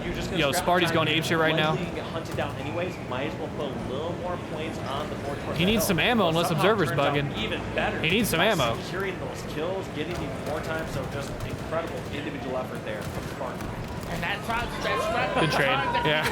you're just going to Yo, Sparty's going apeshit right now. Get hunted down anyways. Might as well put a little more points on the board. towards He that needs hill. some ammo unless Somehow Observer's turns out bugging. Even better. He needs some by ammo. Securing those kills, getting even more time. So just incredible individual effort there from Sparky. And that time, that's right. Good trade. Yeah.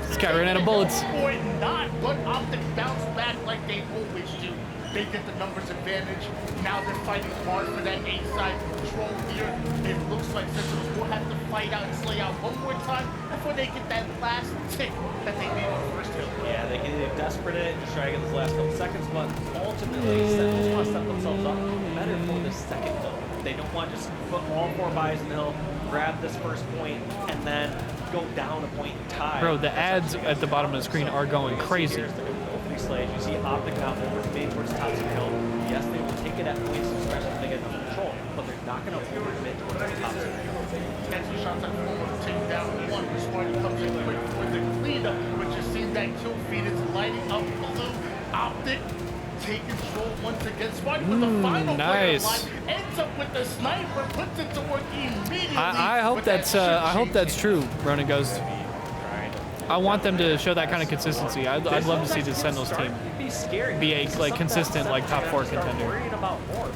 This guy ran out of bullets. Boy, not, but Optic bounce back like they always do. They get the numbers advantage. Now they're fighting hard for that A-side control here. It looks like Sentinels will have to fight out and slay out one more time before they get that last tick that they need on the first hill. Yeah, they can either desperate it and just try to get those last couple seconds, but ultimately, Sentinels want to set themselves up better for this second hill. They don't want to just put all four buys in the hill, grab this first point, and then go down a point and tie. Bro, the ads at the bottom of the screen are going crazy. Here's the three slays. You see Optic now over mid towards the top of the hill. Yes, they will take it at points, especially if they get enough control, but they're not going to over mid towards the top of the hill. Catching shots at forward, take down one. Sparty comes in quick for the cleanup, but you see that kill feed is lighting up blue. Optic take control once again. Sparty with the final nice. player alive, ends up with the sniper, puts it to work immediately. I hope that's true, Run and Goes. I want them to show that kind of consistency. I'd love to see the Sentinels team be a like consistent like top 4 contender. Worrying about more.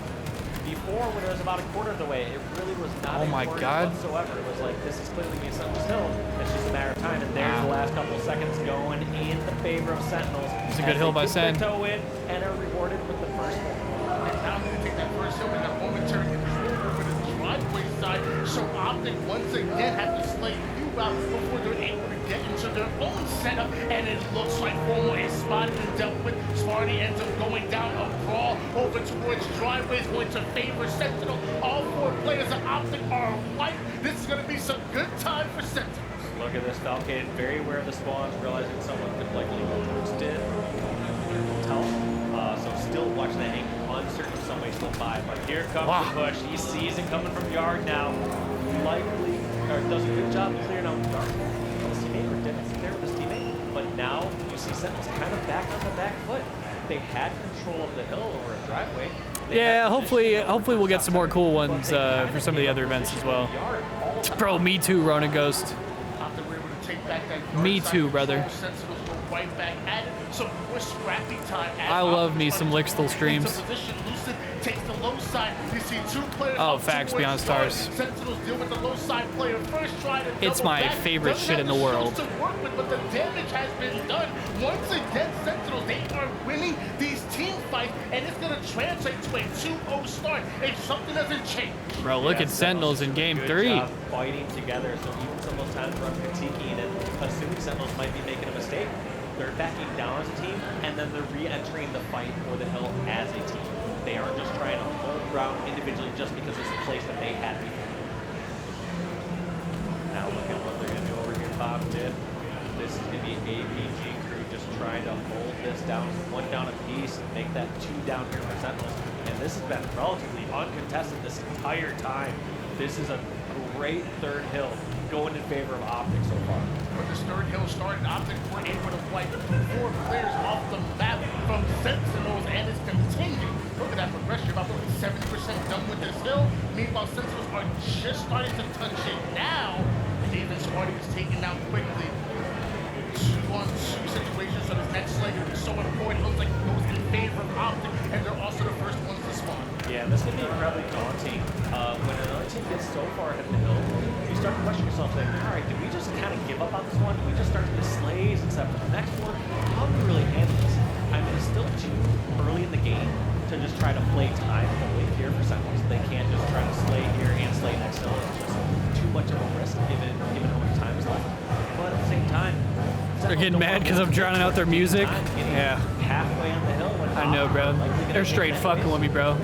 Before, when it was about a quarter of the way, it really was not. Oh my God. whatsoever. It was like this is clearly being Sentinels Hill. It's just a matter of time, and there's the last last couple of seconds going in the favor of Sentinels. It's a good hill by Sen. Toe in and are rewarded with the first one. And now I'm going to take that first hill in that momentary control over the driveway side. So Optic once again have to slay you out before they're able to get into their own setup. And it looks like Romo is spotted and dealt with. Sparty ends up going down a brawl over towards driveways, going to favor Sentinel. All 4 players of Optic are white. This is going to be some good time for Sentinel. Look at this Falcon, very aware of the spawns, realizing someone could likely go towards Din. Tell. So still watching the angle, uncertain if somebody's still by. But here comes the push. He sees it coming from Yard now. Likely, or does a good job clearing out Yard. His teammate, or didn't there with his teammate. But now you see Sentinels kind of back on the back foot. They had control of the hill over a driveway. Yeah, hopefully we'll get some more cool ones for some of the other events as well. Bro, me too, Ronan Ghost. Me too, brother. I love me some Lixtal streams. Oh, facts beyond stars. It's my favorite shit in the world. But the damage has been done. Once again, Sentinels, they are winning these team fights, and it's going to translate to a 2-0 start if something doesn't change. Bro, look at Sentinels in game 3. Fighting together, so even some of those times where I'm critiquing and assuming Sentinels might be making a mistake, they're backing down as a team, and then they're re-entering the fight for the hill as a team. They aren't just trying to hold ground individually just because it's a place that they had before. Now look at what they're going to do over here, Bob did. This is going to be APG crew just trying to hold this down, 1 down a piece, and make that 2 down here for Sentinels. And this has been relatively uncontested this entire time. This is a great 3rd hill going in favor of Optic so far. When this 3rd hill started, Optic were able to wipe 4 players off the map from Sentinels, and it's continued. Look at that progression, about 70% done with this hill. Meanwhile, Sentinels are just starting to touch it now. And even Sparty is taken out quickly. 2-on-2 situations, so this next leg is so important. It looks like it goes in favor of Optic, and they're also the first ones to spawn. Yeah, this can be incredibly daunting. When another team gets so far ahead of the hill, you start to question yourself, saying, all right, did we just kind of give up on this one? Did we just start to get slays except for the next one? How do we really handle this? I mean, it's still too early in the game to just try to play time fully here for Sentinels. They can't just try to slay here and slay next hill. It's just too much of a risk given how much time is left. But at the same time, they're getting mad because I'm drowning out their music. Yeah. Halfway on the hill. I know, bro. They're straight fucking with me, bro.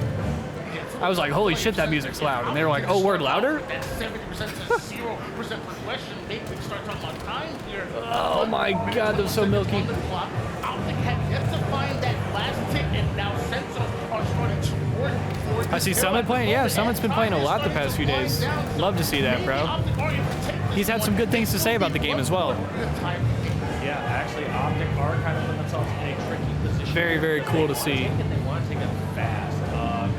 I was like, holy shit, that music's loud. And they were like, oh, we're louder? That's 70% to 0% progression. Maybe we can start talking about time here. Oh my god, they're so milky. Optic have yet to find that last tick, and now Sentinels are starting to work for I see Summit playing. Yeah, Summit's been playing a lot the past few days. Love to see that, bro. He's had some good things to say about the game as well. Yeah, actually, Optic are kind of putting themselves in a tricky position. Very, very cool to see. And they want to take them fast.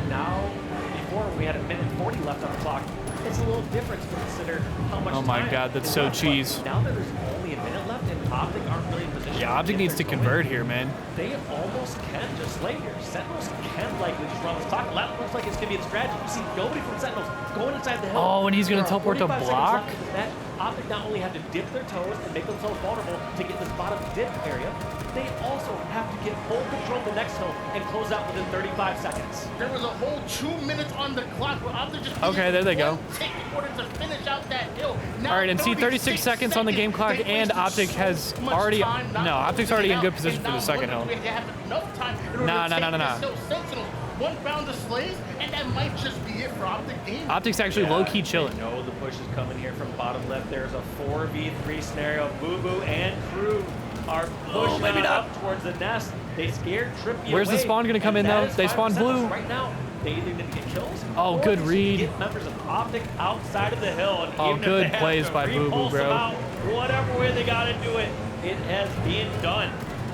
Now, before we had a minute 40 left on the clock, it's a little different to consider how much Oh my time god, that's is so left. cheese. But now that there's only a minute left and Optic aren't really in position. Yeah, Optic needs to convert here, man. They almost can just slay here. Sentinels can likely just run this clock. That looks like it's going to be the strategy. You see nobody from Sentinels going inside the hill. Oh, and he's going to There are teleport to 45 seconds block? left into that. Optic not only have to dip their toes and make themselves vulnerable to get this bottom dip area, they also have to get full control of the next hill and close out within 35 seconds. There was a whole 2 minutes on the clock where Optic just Okay, there they go. take in order to finish out that hill. Now, All right, and see 36 seconds on the game clock, They and wasted Optic so has much already... time not No, Optic's already in good position and for the now second hill. wondering if they have enough time in order Nah, to nah, take nah, nah, this hill. Sentinels, 1 round of slays, and that might just be it for Optic game. Optic's actually low-key chilling. They know the push is coming here from bottom left. There's a 4v3 scenario. Boo Boo and crew are pushing maybe not. up towards the nest. They scared Trippy Where's the away, spawn gonna come and in, that though? is They fine spawn for Sentinels. blue. Right now, they either need to get kills. Oh, or good just read. Get members of Optic outside of the hill. And Oh, even good if they plays have to by Boo Boo, repulse them bro. out, whatever way they got to do it, it has been done.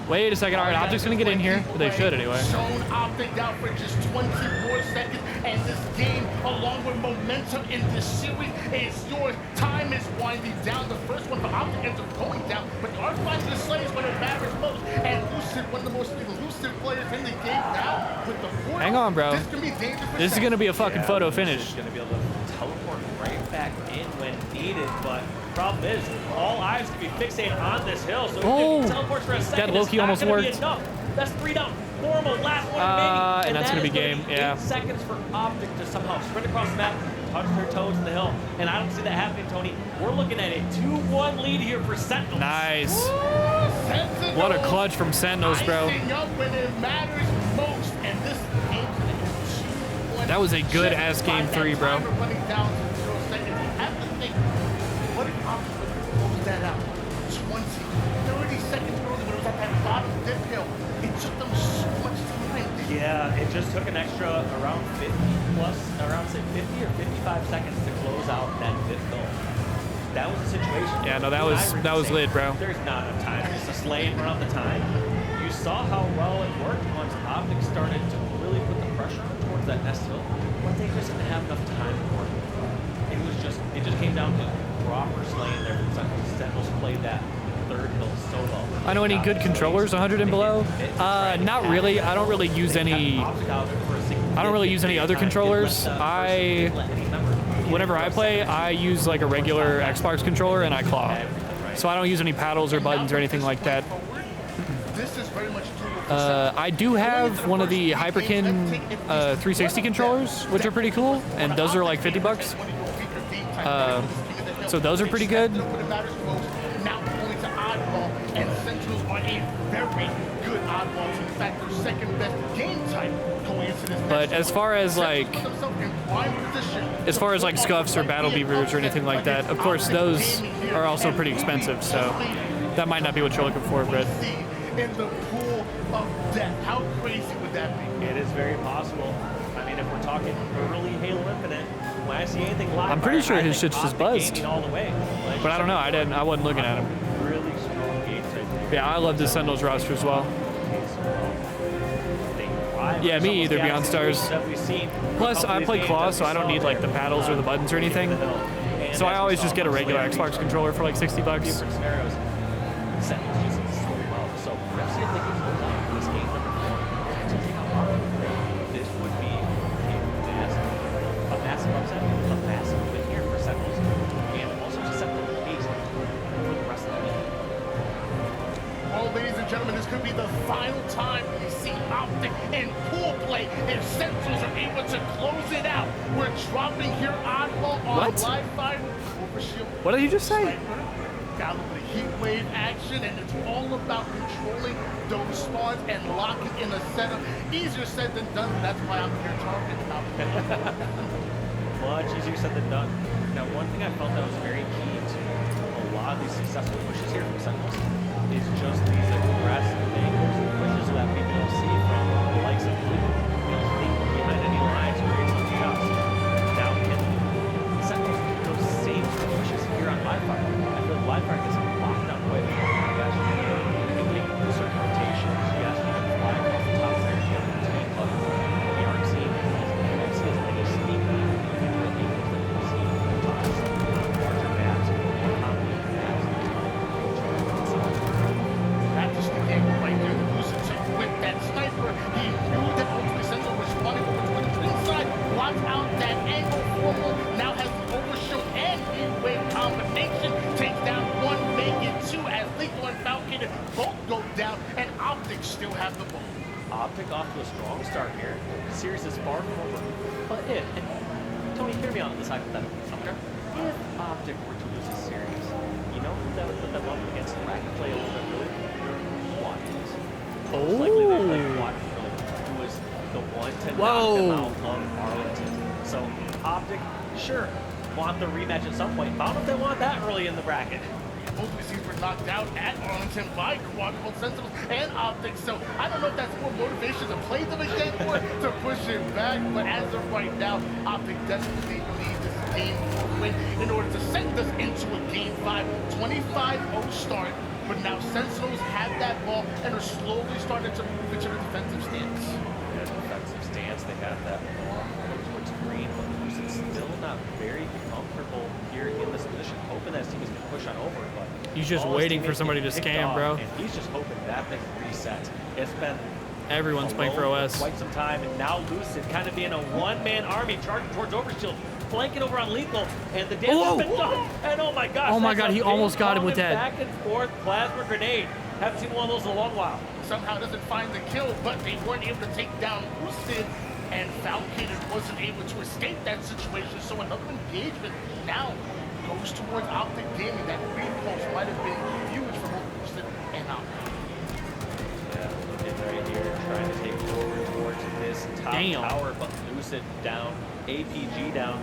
Wait a second. All right, Optic's going to get in here. But they should anyway. Shown Optic out for just 20 more seconds, and this game, along with momentum in this series, is yours. Time is winding down. The first one for Optic ends up going down, but they are finding the slays when it matters most. And Lucid, one of the most elusive players in the game now, with the portal. Hang on, bro. This can be dangerous. This is going to be a fucking photo finish. Going to be able to teleport right back in when needed, but Problem is, all eyes can be fixated on this hill, so Oh, if it teleports for a second, that Loki it's not almost gonna be worked. enough. That's 3 down. Normal, last one remaining. And that's that gonna be is game, be yeah. 8 seconds for Optic to somehow sprint across the map, touch their toes in the hill. And I don't see that happening, Tony. We're looking at a 2-1 lead here for Sentinels. Nice. What a clutch from Sentinels, bro. Icing up when it matters most, and this game's gonna end 2-1. That was a good-ass Just game by 3, that bro. timer running down to 0 seconds. You have to think, what if Optic would close that out? 20, 30 seconds early when it was at that bottom dip hill. It took them so much time. Yeah, it just took an extra around 50 plus, around say 50 or 55 seconds to close out that fifth goal. That was the situation. Yeah, no, that You and was- I were that was saying, lit, bro. There's not enough time. It's a slaying around the time. You saw how well it worked once Optic started to really put the pressure towards that nest hill, but they just didn't have enough time for it. It just came down to proper slaying there from Sentinels. Sentinels played that third hill so well. I know any good controllers 100 and below? Not really. I don't really use any. I don't really use any other controllers. Whenever I play, I use like a regular Xbox controller and I claw. So I don't use any paddles or buttons or anything like that. This is very much doable. I do have one of the Hyperkin 360 controllers, which are pretty cool, and those are like $50. So those are pretty good. Now only to oddball, and Sentinels are a very good oddball team. In fact, they're second best game type going into this. But as far as like scuffs or battle beavers or anything like that, of course those are also pretty expensive. So that might not be what you're looking for, Brett. In the pool of death, how crazy would that be? It is very possible. I mean, if we're talking early Halo Infinite, when I see anything live, I'm pretty sure his shit's just buzzed. all the way. Like, But I don't know. I wasn't looking at him. Really strong game type. Yeah, I love the Sentinels roster as well. Yeah, me either, Beyond Stars. Plus, I play claw, so I don't need like the paddles or the buttons or anything. So I always just get a regular Xbox controller for like $60. Different scenarios. Sentinels just so well. So let's see if they can close out this game number 4. This would be a massive upset, a massive win here for Sentinels, and also to set the pace for the rest of the league. Well, ladies and gentlemen, this could be the final time we see Optic in pool play if Sentinels are able to close it out. We're dropping here oddball on What? live fire. Overshield. What did you just say? Sniper. Got a little heat wave action, and it's all about controlling those spawns and locking in the setup. Easier said than done. That's why I'm here talking about it. Much easier said than done. Now, one thing I felt that was very key to a lot of these successful pushes here from Sentinels is just these aggressive angles and pushes that we don't see from the likes of Blue. Thinking behind any lines, create some chaos. Now, can Sentinels do those same pushes here on Livefire? I feel like Livefire gets locked down quite well. You guys can make certain rotations. You guys can fly across the top there. You have the tank level. The arc scene. You don't see as many sneak angles that you see on some larger maps, more complicated maps. That's just the angle right there. The Lucid took with that sniper. He knew that ultimately Sentinel was running over to the inside. Blocks out that angle formal. Now has the overshoot and heat wave combination. Takes down one, make it two as Lethal and Falcon both go down, and Optics still have the ball. Optic off to a strong start here. Series is far from over. But if, and Tony, hear me out on this hypothetical. Okay. If Optic were to lose this series, you know who that would put them up against racket play a little bit really? Watkins. Most likely they play Watkins really, who was the one to knock them out of Arlington. So Optic, sure, want the rematch at some point. But I don't know if they want that early in the bracket. Both of these teams were knocked out at Arlington by quadruple Sentinels and Optics, so I don't know if that's more motivation to play them again or to push it back, but as of right now, Optic desperately believe this game will win in order to send us into a Game 5, 25-0 start, but now Sentinels have that ball and are slowly starting to move into the defensive stance. Yeah, defensive stance, they have that ball towards green, but Lucid's still not very comfortable here in this position, hoping that his team is going to push on over, but He's just all his waiting for teammates somebody get to picked scam, off, bro. And he's just hoping that thing resets. It's been Everyone's playing for alone OS. quite some time, and now Lucid kind of being a one-man army charging towards Overshield. flanking over on Lethal, and the damage has been done. And oh my gosh. Oh my that's God, a he almost got him with ping-ponging that. Back and forth plasma grenade. Haven't seen one of those in a long while. Somehow doesn't find the kill, but they weren't able to take down Lucid, and Falcated wasn't able to escape that situation, so another engagement now goes towards Optic Gaming. That repulse might have been huge for both Lucid and Optic. Yeah, looking right here, trying to take over towards this top tower, but Lucid down, APG down.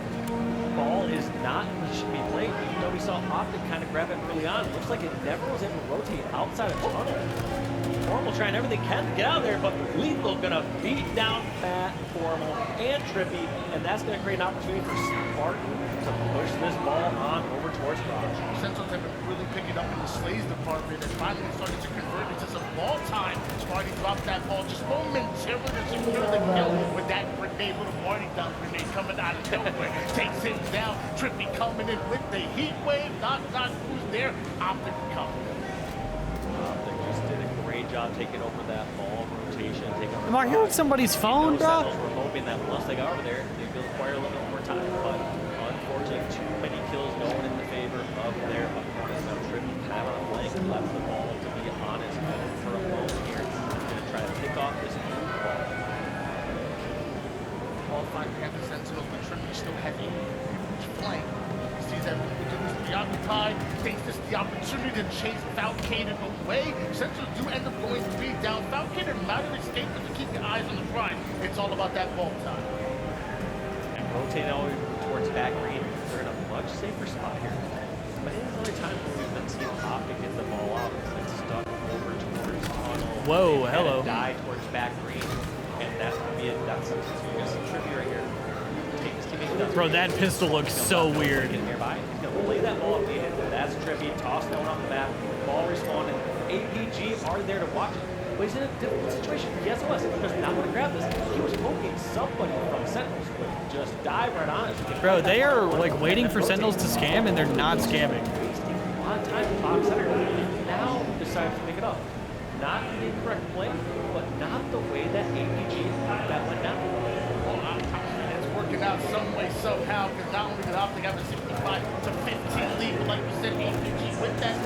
Ball is not should be played, even though we saw Optic kind of grab it early on. Looks like it never was able to rotate outside of tunnel. Formal trying everything can to get out of there, but Lethal gonna beat down Fat, Formal, and Trippy, and that's gonna create an opportunity for Spartan to push this ball on over towards Raj. Centrals have been really picking up in the Slays department and finally started to convert into some ball time. Sparty dropped that ball just momentarily to secure the kill with that grenade, little party down grenade coming out of nowhere. Takes him down. Trippy coming in with the heat wave. Not who's there. Optic coming. Optic just did a great job taking over that ball rotation. Am I hearing somebody's phone, bro? We're hoping that once they got over there, they will require a little bit more time, but unfortunately, too many kills going in the favor of their opponents. Now, Trippy kind of on a blank, left the ball to be on his own for a moment here. He's going to try to pick off this blue ball. All five Panther Sentinels, but Trippy still has a huge flank. He sees that Luca's preoccupied, thinks this is the opportunity to chase Falcated away. Sentinels do end up going 3 down. Falcated might have escaped, but to keep your eyes on the prize, it's all about that ball time. And rotating all the way towards back green, they're in a much safer spot here. But it is another time when we've been seeing Optic get the ball out. It's been stuck over towards tunnel. Whoa, hello. Die towards back green, and that's going to be it. That's something you're going to see Trippy right here. Take his teammate down. Bro, that pistol looks so weird. Nearby. He's going to play that ball up the end. That's Trippy. Toss that one off the map. Ball respawning. APG are there to watch it. But he's in a difficult situation. Yes, it was. He does not want to grab this. He was hoping somebody from Sentinels would just dive right on it. Bro, they are like waiting for Sentinels to scam, and they're not scamming. Wasting a lot of time top center. Now decides to pick it up. Not the correct play, but not the way that APG that went down. It's working out some way, somehow, because not only did Optic have a 65 to 15 lead, but like you said, APG with that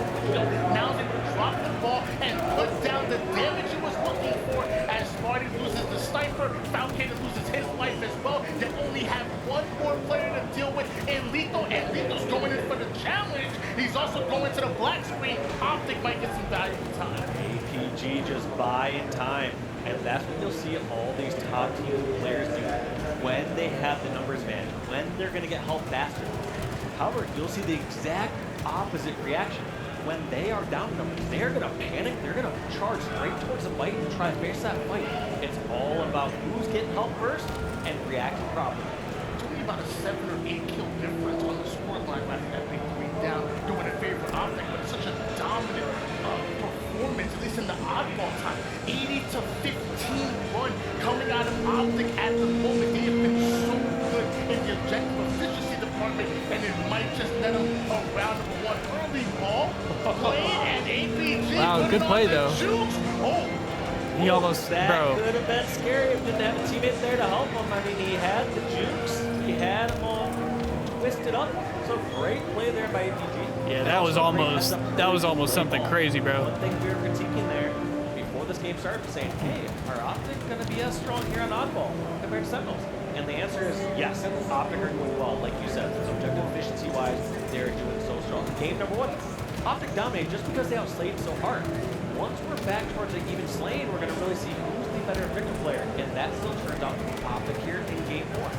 now is able to drop the ball and put down the damage he was looking for as Sparty loses the sniper, Falcated loses his life as well. They only have one more player to deal with in Lethal, and Lethal's going in for the challenge. He's also going to the black screen. Optic might get some valuable time. APG just buying time. And that's what you'll see all these top team players do when they have the numbers advantage, when they're going to get help faster. However, you'll see the exact opposite reaction. When they are down numbers, they're going to panic, they're going to charge straight towards the fight and try to finish that fight. It's all about who's getting help first and reacting properly. It's only about a 7 or 8 kill difference on the scoreline after that big 3 down, doing it favor Optic, but it's such a dominant performance, at least in the oddball time. 80 to 15 run coming out of Optic at the moment. They have been so good in the objective efficiency department, and it might just net them a round of 1 early ball play, and APG. Wow, good play though. Oh. He almost, that bro. could have been scary if he didn't have a teammate there to help him. I mean, he had the jukes, he had him all twisted up. So great play there by APG. Yeah, that was almost something crazy, bro. One thing we were critiquing there before this game started, saying, hey, are Optic going to be as strong here on oddball compared to Sentinels? And the answer is yes. Optic are doing well, like you said, objective efficiency-wise, they're doing so strong. Game number 1, Optic dominated just because they outslayed so hard. Once we're back towards an even slaying, we're going to really see who's the better objective player, and that still turns out to be Optic here in game 1.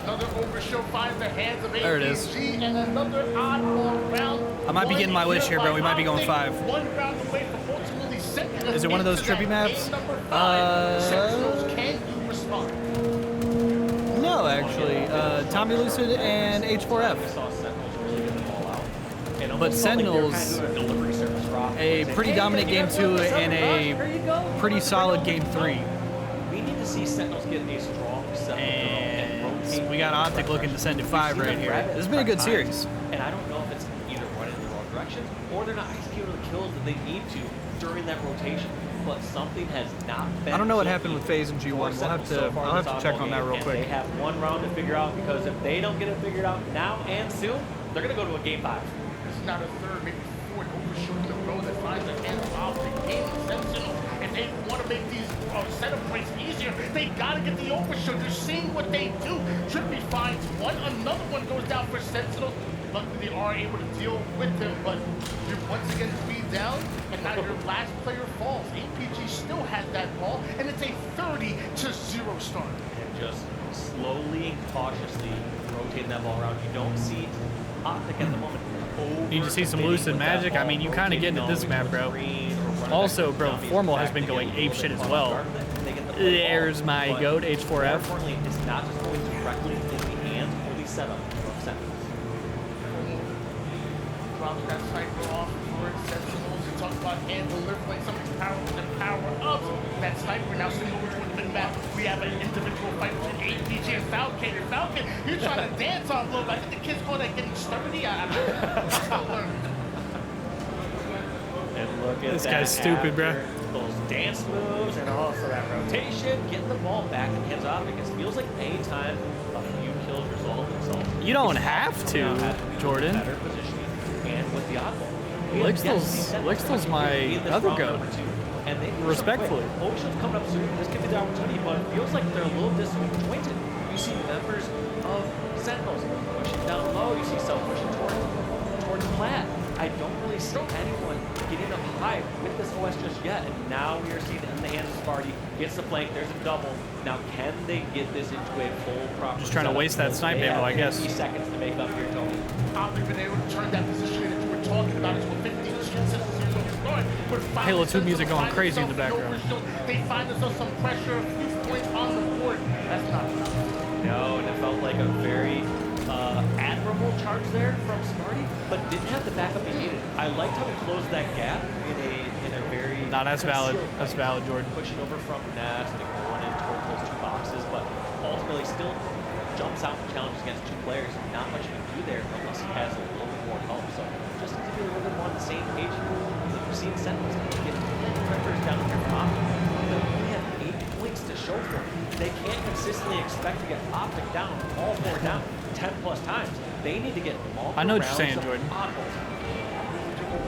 Another overshow finds the hands of APG, There it is. and another oddball round. I might be getting my wish here, bro. We might be going 5. 1 round away from ultimately sending us Is it one of those into trippy that maps? game number 5. Sentinels, can you respond? No, actually. Tommy Lucid and H4F. We saw Sentinels really get the ball out. And But almost felt like they were Sentinels, kind of doing a delivery service rock. a pretty Hey, dominant you game guys 2 want this and up, Here you go. a pretty solid game 3. We need to see Sentinels get a strong set And rotate. we got Optic looking to send to 5 right here. This has been a good series. And I don't know if it's either running in the wrong direction, or they're not executing the kills that they need to during that rotation. But something has not been. I don't know what happened with FaZe and G1. I'll have to check on that real quick. They have one round to figure out, because if they don't get it figured out now and soon, they're going to go to a game 5. It's not a third, maybe fourth overshoot in a row that finds their hands off the game. Sentinel, if they want to make these setup plays easier, they got to get the overshoot. You're seeing what they do. Trippy finds one, another one goes down for Sentinel. Luckily, they are able to deal with him, but you're once again 3 down, and now your last player falls. APG still has that ball, and it's a 30-0 start. And just slowly and cautiously rotating that ball around. You don't see Optic at the moment. Need to see some lucid magic. I mean, you kind of get into this map, bro. Also, bro, Formal has been going ape shit as well. There's my goat, H4F. Importantly, it's not just going directly into the hands or the setup of Sentinels. Drops that sniper off for Sentinels. You talk about hand delivering some of these power-ups. That sniper now sitting over towards the mid-map. We have an individual fight between APG and Falcon. And Falcon, you're trying to dance on a little bit. I think the kids call that getting sturdy. I'm still learning. And look at this that, guy's stupid, bro. Those dance moves and also that rotation, getting the ball back in the hands of Optic. It feels like any time a few kills resolve themselves. You don't have to, Jordan. Better positioning and with the oddball. Lixtel's my other goat. And they Respectfully. Ocean's coming up soon. This could be the opportunity, but it feels like they're a little disappointed. You see members of Sentinels pushing down low. You see some pushing towards Plaid. I don't really see anyone getting up high with this OS just yet. And now we are seeing it in the hands of Sparty. Gets the flank. There's a double. Now, can they get this into a full proper Just trying to waste that snipe ammo, I guess. 50 seconds to make up here, Tony. They've been able to turn that position that you were talking about into a 15 straight Halo 2 music going crazy in the background. They find themselves some pressure, a few points on the board. That's not enough. No, and it felt like a very admirable charge there from Smarty, but didn't have the backup he needed. I liked how he closed that gap in a very... No, that's valid. That's valid, Jordan. Pushing over from Nast and going in towards those 2 boxes, but ultimately still jumps out and challenges against 2 players. Not much you can do there unless he has a little bit more help. So just to be a little bit more on the same page, we've seen Sentinels get pressures down here from Optic. They only have 8 points to show for it. They can't consistently expect to get Optic down, all 4 down, 10+ times. They need to get multiple I know what you're rounds saying, of Jordan. oddballs.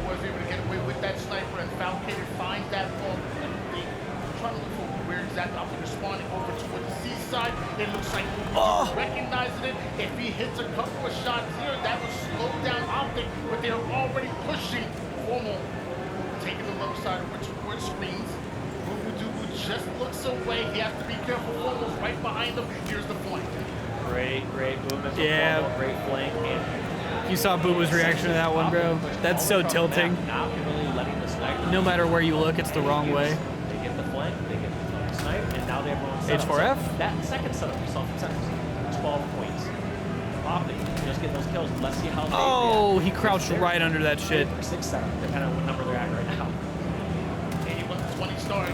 Was able to get away with that sniper, and Falcon finds that ball. Trying to look for where exactly Optic is spawning over towards the seaside. It looks like recognizing it. If he hits a couple of shots here, that will slow down Optic, but they're already pushing Formal. Taking the low side over towards screens. Boo just looks away. He has to be careful. Formal's right behind him. Here's the flank. Great movement. Yeah. Great flank. And You saw Booba's reaction to that one, bro. That's so tilting. not really letting the sniper. No matter where you look, it's the wrong way. They get the flank, they get the snipe, and now they have their own setup. H4F? So that second setup we saw from Sentinels, 12 points. Optic just get those kills. Let's see how they Oh, react. he crouched right under that shit. 6 setup, depending on what number they're at right now. 81-20 start.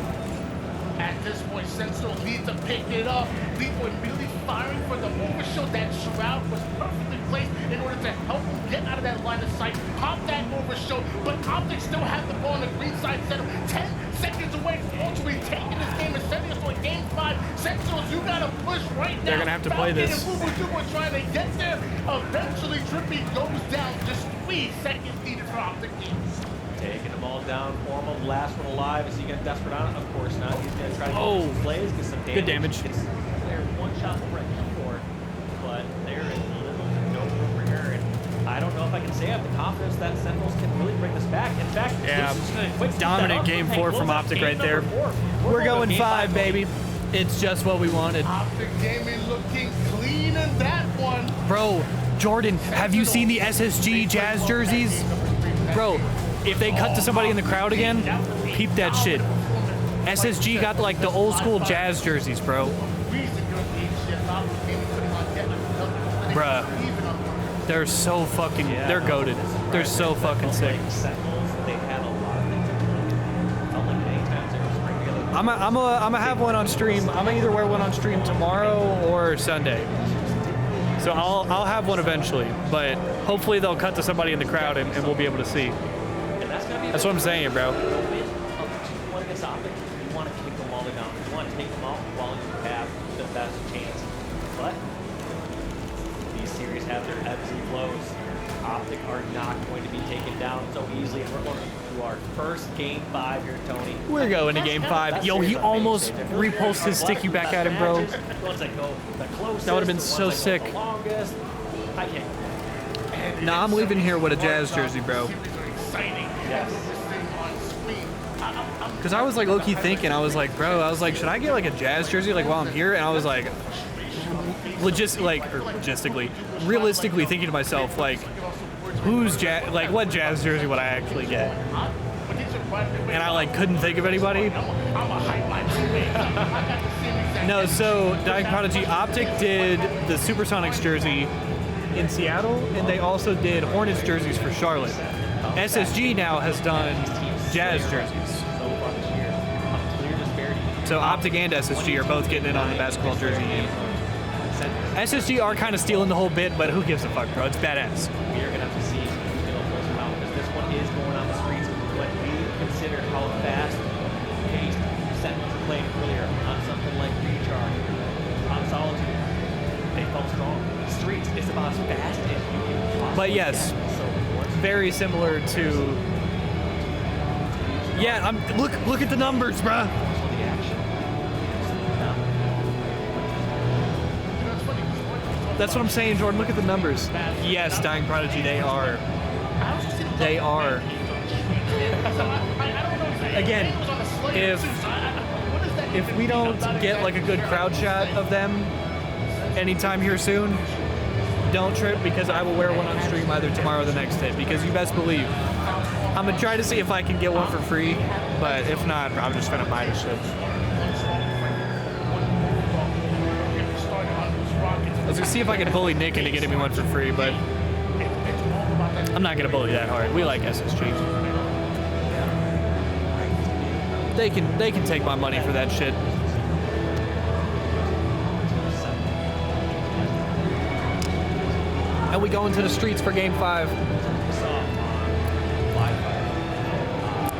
At this point, Sentinel needs to pick it up. Leepo immediately firing for the overshoot. That shroud was perfectly placed in order to help him get out of that line of sight. Pop that overshoot, but Optic still have the ball on the green side setup. 10 seconds away from ultimately taking this game and sending us to a game 5. Sentinels, you gotta push right now. They're gonna have to play this. Falcon and Boo are trying to get there. Eventually, Trippy goes down. Just 3 seconds needed for Optic teams. Taking them all down. Formal, the last one alive. Is he getting desperate on it? Of course not. He's going to try to get some plays, get some damage. Good damage. Gets there 1 shot over at Q4, but there is little to no room for error. And I don't know if I can say I have the confidence that Sentinels can really bring this back. In fact, Yeah, Luke's just gonna quick dominant game 4 from Optic right there. We're going 5, baby. It's just what we wanted. Optic Gaming looking clean in that one. Bro, Jordan, have you seen the SSG Jazz jerseys? Bro, if they cut to somebody in the crowd again, peep that shit. SSG got like the old school Jazz jerseys, bro. Bruh. They're so fucking, they're goated. They're so fucking sick. I'm gonna have one on stream. I'm gonna either wear one on stream tomorrow or Sunday. So I'll have one eventually, but hopefully they'll cut to somebody in the crowd and we'll be able to see. And that's gonna be That's what I'm saying, bro. The win of 2-1 against Optic, you want to kick them while they're down. You want to take them out while you have the best chance. But these series have their ebbs and flows. Optic are not going to be taken down so easily. And we're going to our first game 5 here, Tony. We're going to game 5. Yo, he almost repulsed his sticky back at him, bro. That would have been so sick. I can't. Nah, I'm leaving here with a Jazz jersey, bro. Because I was like low-key thinking, I was like, should I get like a Jazz jersey like while I'm here? And I was like, realistically thinking to myself, like, what Jazz jersey would I actually get? And I like couldn't think of anybody. No, so Dying Prodigy Optic did the Supersonics jersey in Seattle, and they also did Hornets jerseys for Charlotte. SSG now has done Jazz jerseys. So Optic and SSG are both getting in on the basketball jersey game. SSG are kind of stealing the whole bit, but who gives a fuck, bro? It's badass. We are going to have to see who's going to pull them out, because this one is going on the streets. When we consider how fast-paced Sentinels played earlier on something like Recharge, on Solitude, they felt strong. Streets is about as fast as you can possibly But yes, very similar to... Yeah, look at the numbers, bruh. That's what I'm saying, Jordan. Look at the numbers. Yes, Dying Prodigy, they are. Again, if we don't get like a good crowd shot of them anytime here soon, don't trip, because I will wear one on stream either tomorrow or the next day, because you best believe I'm gonna try to see if I can get one for free, but if not, I'm just gonna buy the shit. I was gonna see if I could bully Nick into getting me one for free, but I'm not gonna bully that hard. We like SSG. They can take my money for that shit. And we go into the streets for game 5.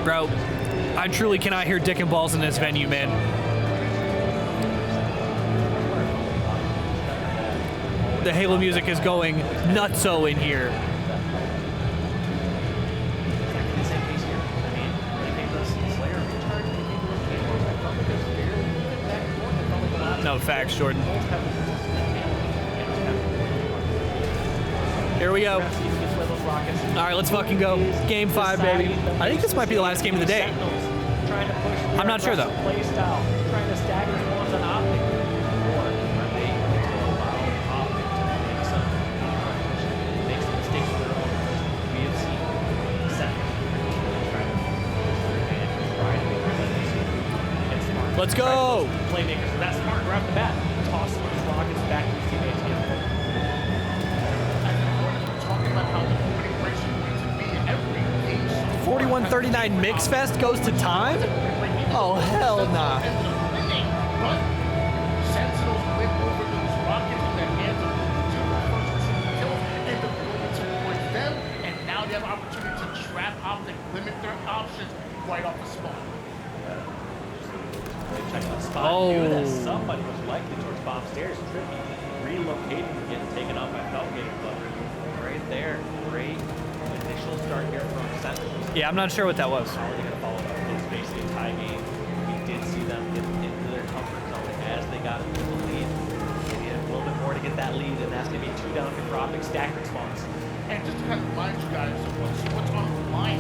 Bro, I truly cannot hear dick and balls in this venue, man. The Halo music is going nutso in here. No facts, Jordan. Here we go. All right, let's fucking go. Game 5, baby. I think this might be the last game of the day. I'm not sure, though. Let's go! Playmakers, that's smart. Grab the bat. Toss those rockets back to his teammates. Talking about how the opening race is going to be every game. 41-39 Mix Fest goes to time? Oh, hell nah. But Sentinels win over those rockets in their hands of two kills, end up going towards them, and now they have an opportunity to trap Optic, limit their options right off the spawn. Check the spot. Knew that somebody was likely towards bomb stairs. Trippy relocating and getting taken out by Felgate, but right there, great initial start here from Sentinels. Yeah, I'm not sure what that was. How are they going to follow up? It was basically a tie game. We did see them get into their comfort zone as they got into the lead. They needed a little bit more to get that lead, and that's going to be 2 down for Optic stack response. And just to kind of remind you guys of what's on the line,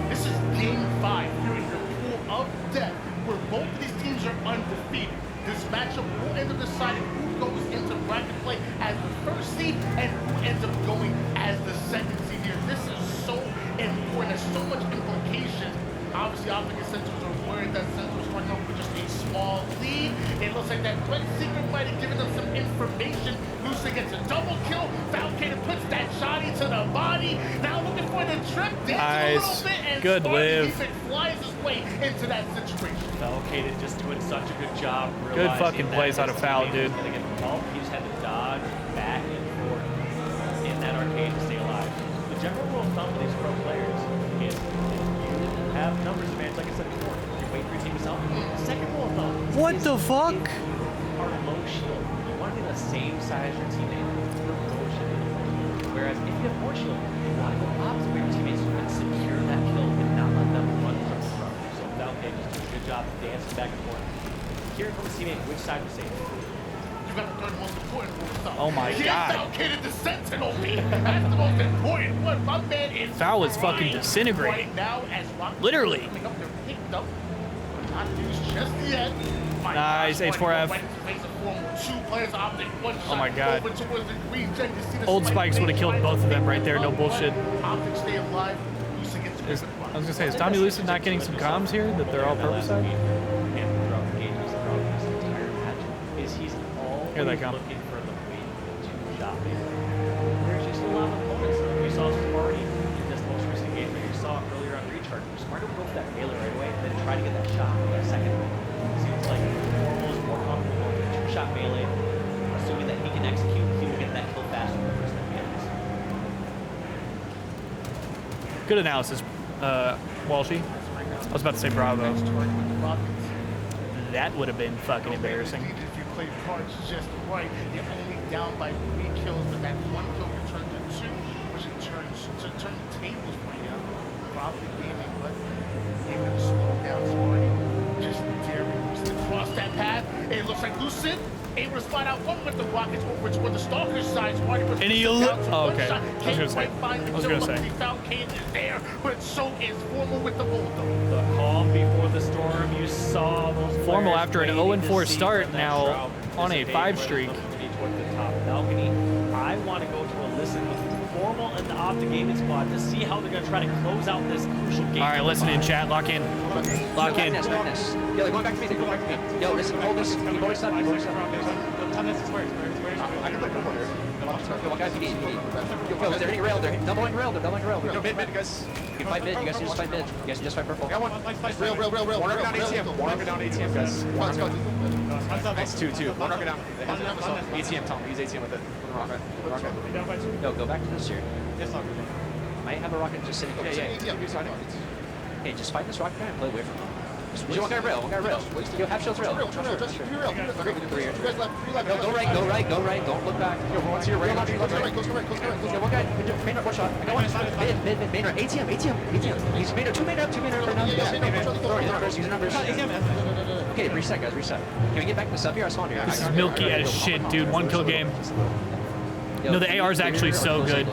this is game 5 here in your pool of death, where both of these teams are undefeated. This matchup will end up deciding who goes into bracket play as the first seed and who ends up going as the second seed here. This is so important. There's so much implications. Obviously, Optic and Sentinels are worried that Sentinels are starting off with just a small lead. It looks like that Red Secret might have given them some information. Lucy gets a double kill. Falcator puts that shotty to the body. Now looking for the trip. Nice. A little bit, and good live. Flies his way into that situation. Falcated just doing such a good job. Good fucking plays out of foul, dude. He just had to dodge back and forth. general rule of thumb for these pro players is if you have numbers advantage, like I said before, you wait for your team to sell. The second rule of thumb What is the fuck? if you are low shield, you want to be the same size as your teammate for low shield. Whereas if you have more shield, you want to go opposite where your teammates and secure that kill and not let them run from the front. So without getting just doing a good job dancing back and forth. Hearing from a teammate which side was safe. You got to third most important rule of thumb. Oh my He God. has allocated the sentinel beam. That's the most important one. My man is Foul is fucking flying disintegrating. right now as Rocket Literally. coming up, they're picked up, but not used just yet. My Nice, gosh, H4F. right into face of formal. 2 players opting one Oh my shot God. over towards the green gen. You see the Old spike Spikes would've fade killed right both of them right there, no up, bullshit. Optics stay alive. Lucid gets Is, rid of the I was gonna say, is Tommy Lucid not getting some comms here that they're all purple side? And throughout the game, he's throughout this entire match, is he's always Here they come. looking for the win to shot it. There's just a lot of opponents. You saw Sparty in this most recent game that you saw earlier on recharge. Sparty would go for that melee right away and then try to get that shot for that second one. Seems like Formal is more comfortable with a 2-shot melee, assuming that he can execute, he will get that kill faster than the person that he has. Good analysis, Walshy. I was about to say bravo. That would have been fucking embarrassing. If you play cards just right, you're only down by 3 kills, but that 1 kill can turn to 2, which in turn to turn the tables for you. Probably gaming, but able to slow down Sparty. Just daring to cross that path. It looks like Lucid able to spot out one with the rockets over toward the Stalker's side. Sparty was And he down to oh, one okay. shot. I was Can't gonna say. quite find the I was kill. gonna say. Luckily found Kane is there, but so is Formal with the Bulldog. The calm before the storm, you saw those Formal players after an waiting 0-4 to see start when that now shroud on a dissipate, 5 where streak. it's looking to be toward the top balcony. I want to go to a listen with Formal and the Optic Gaming Squad to see how they're going to try to close out this crucial game. All right, listen in, chat. Lock in. Lock in. Madness, madness. Yo, they're going back to me. They're going back to me. Yo, listen, hold this. Keep always up. Keep always up. I can play football here. Yo, one guy's PD. Yo, they're hitting rail. They're doubling rail. They're doubling rail. Yo, mid, guys. You can fight mid. You guys can just fight mid. You guys can just fight purple. Got one. Rail. One down ATM. One down ATM, guys. Nice, 2. One rocket down. ATM, tell him. Use ATM with it. Rocket. Yo, go back to this here. Might have a rocket just sitting over there. Hey, just fight this rocket guy and play away from him. Just one guy rail. Yo, half shield's rail. Just rail. Go right. Don't look back. Yo, once to your right. Yo, one guy, main right, one shot. I got one. Mid, main right. ATM. He's main right, 2 main right now. Yeah, use the numbers. Okay, reset, guys, reset. Can we get back to the sub here? I spawned here. This is milky as shit, dude. 1 kill game. No, the AR is actually so good.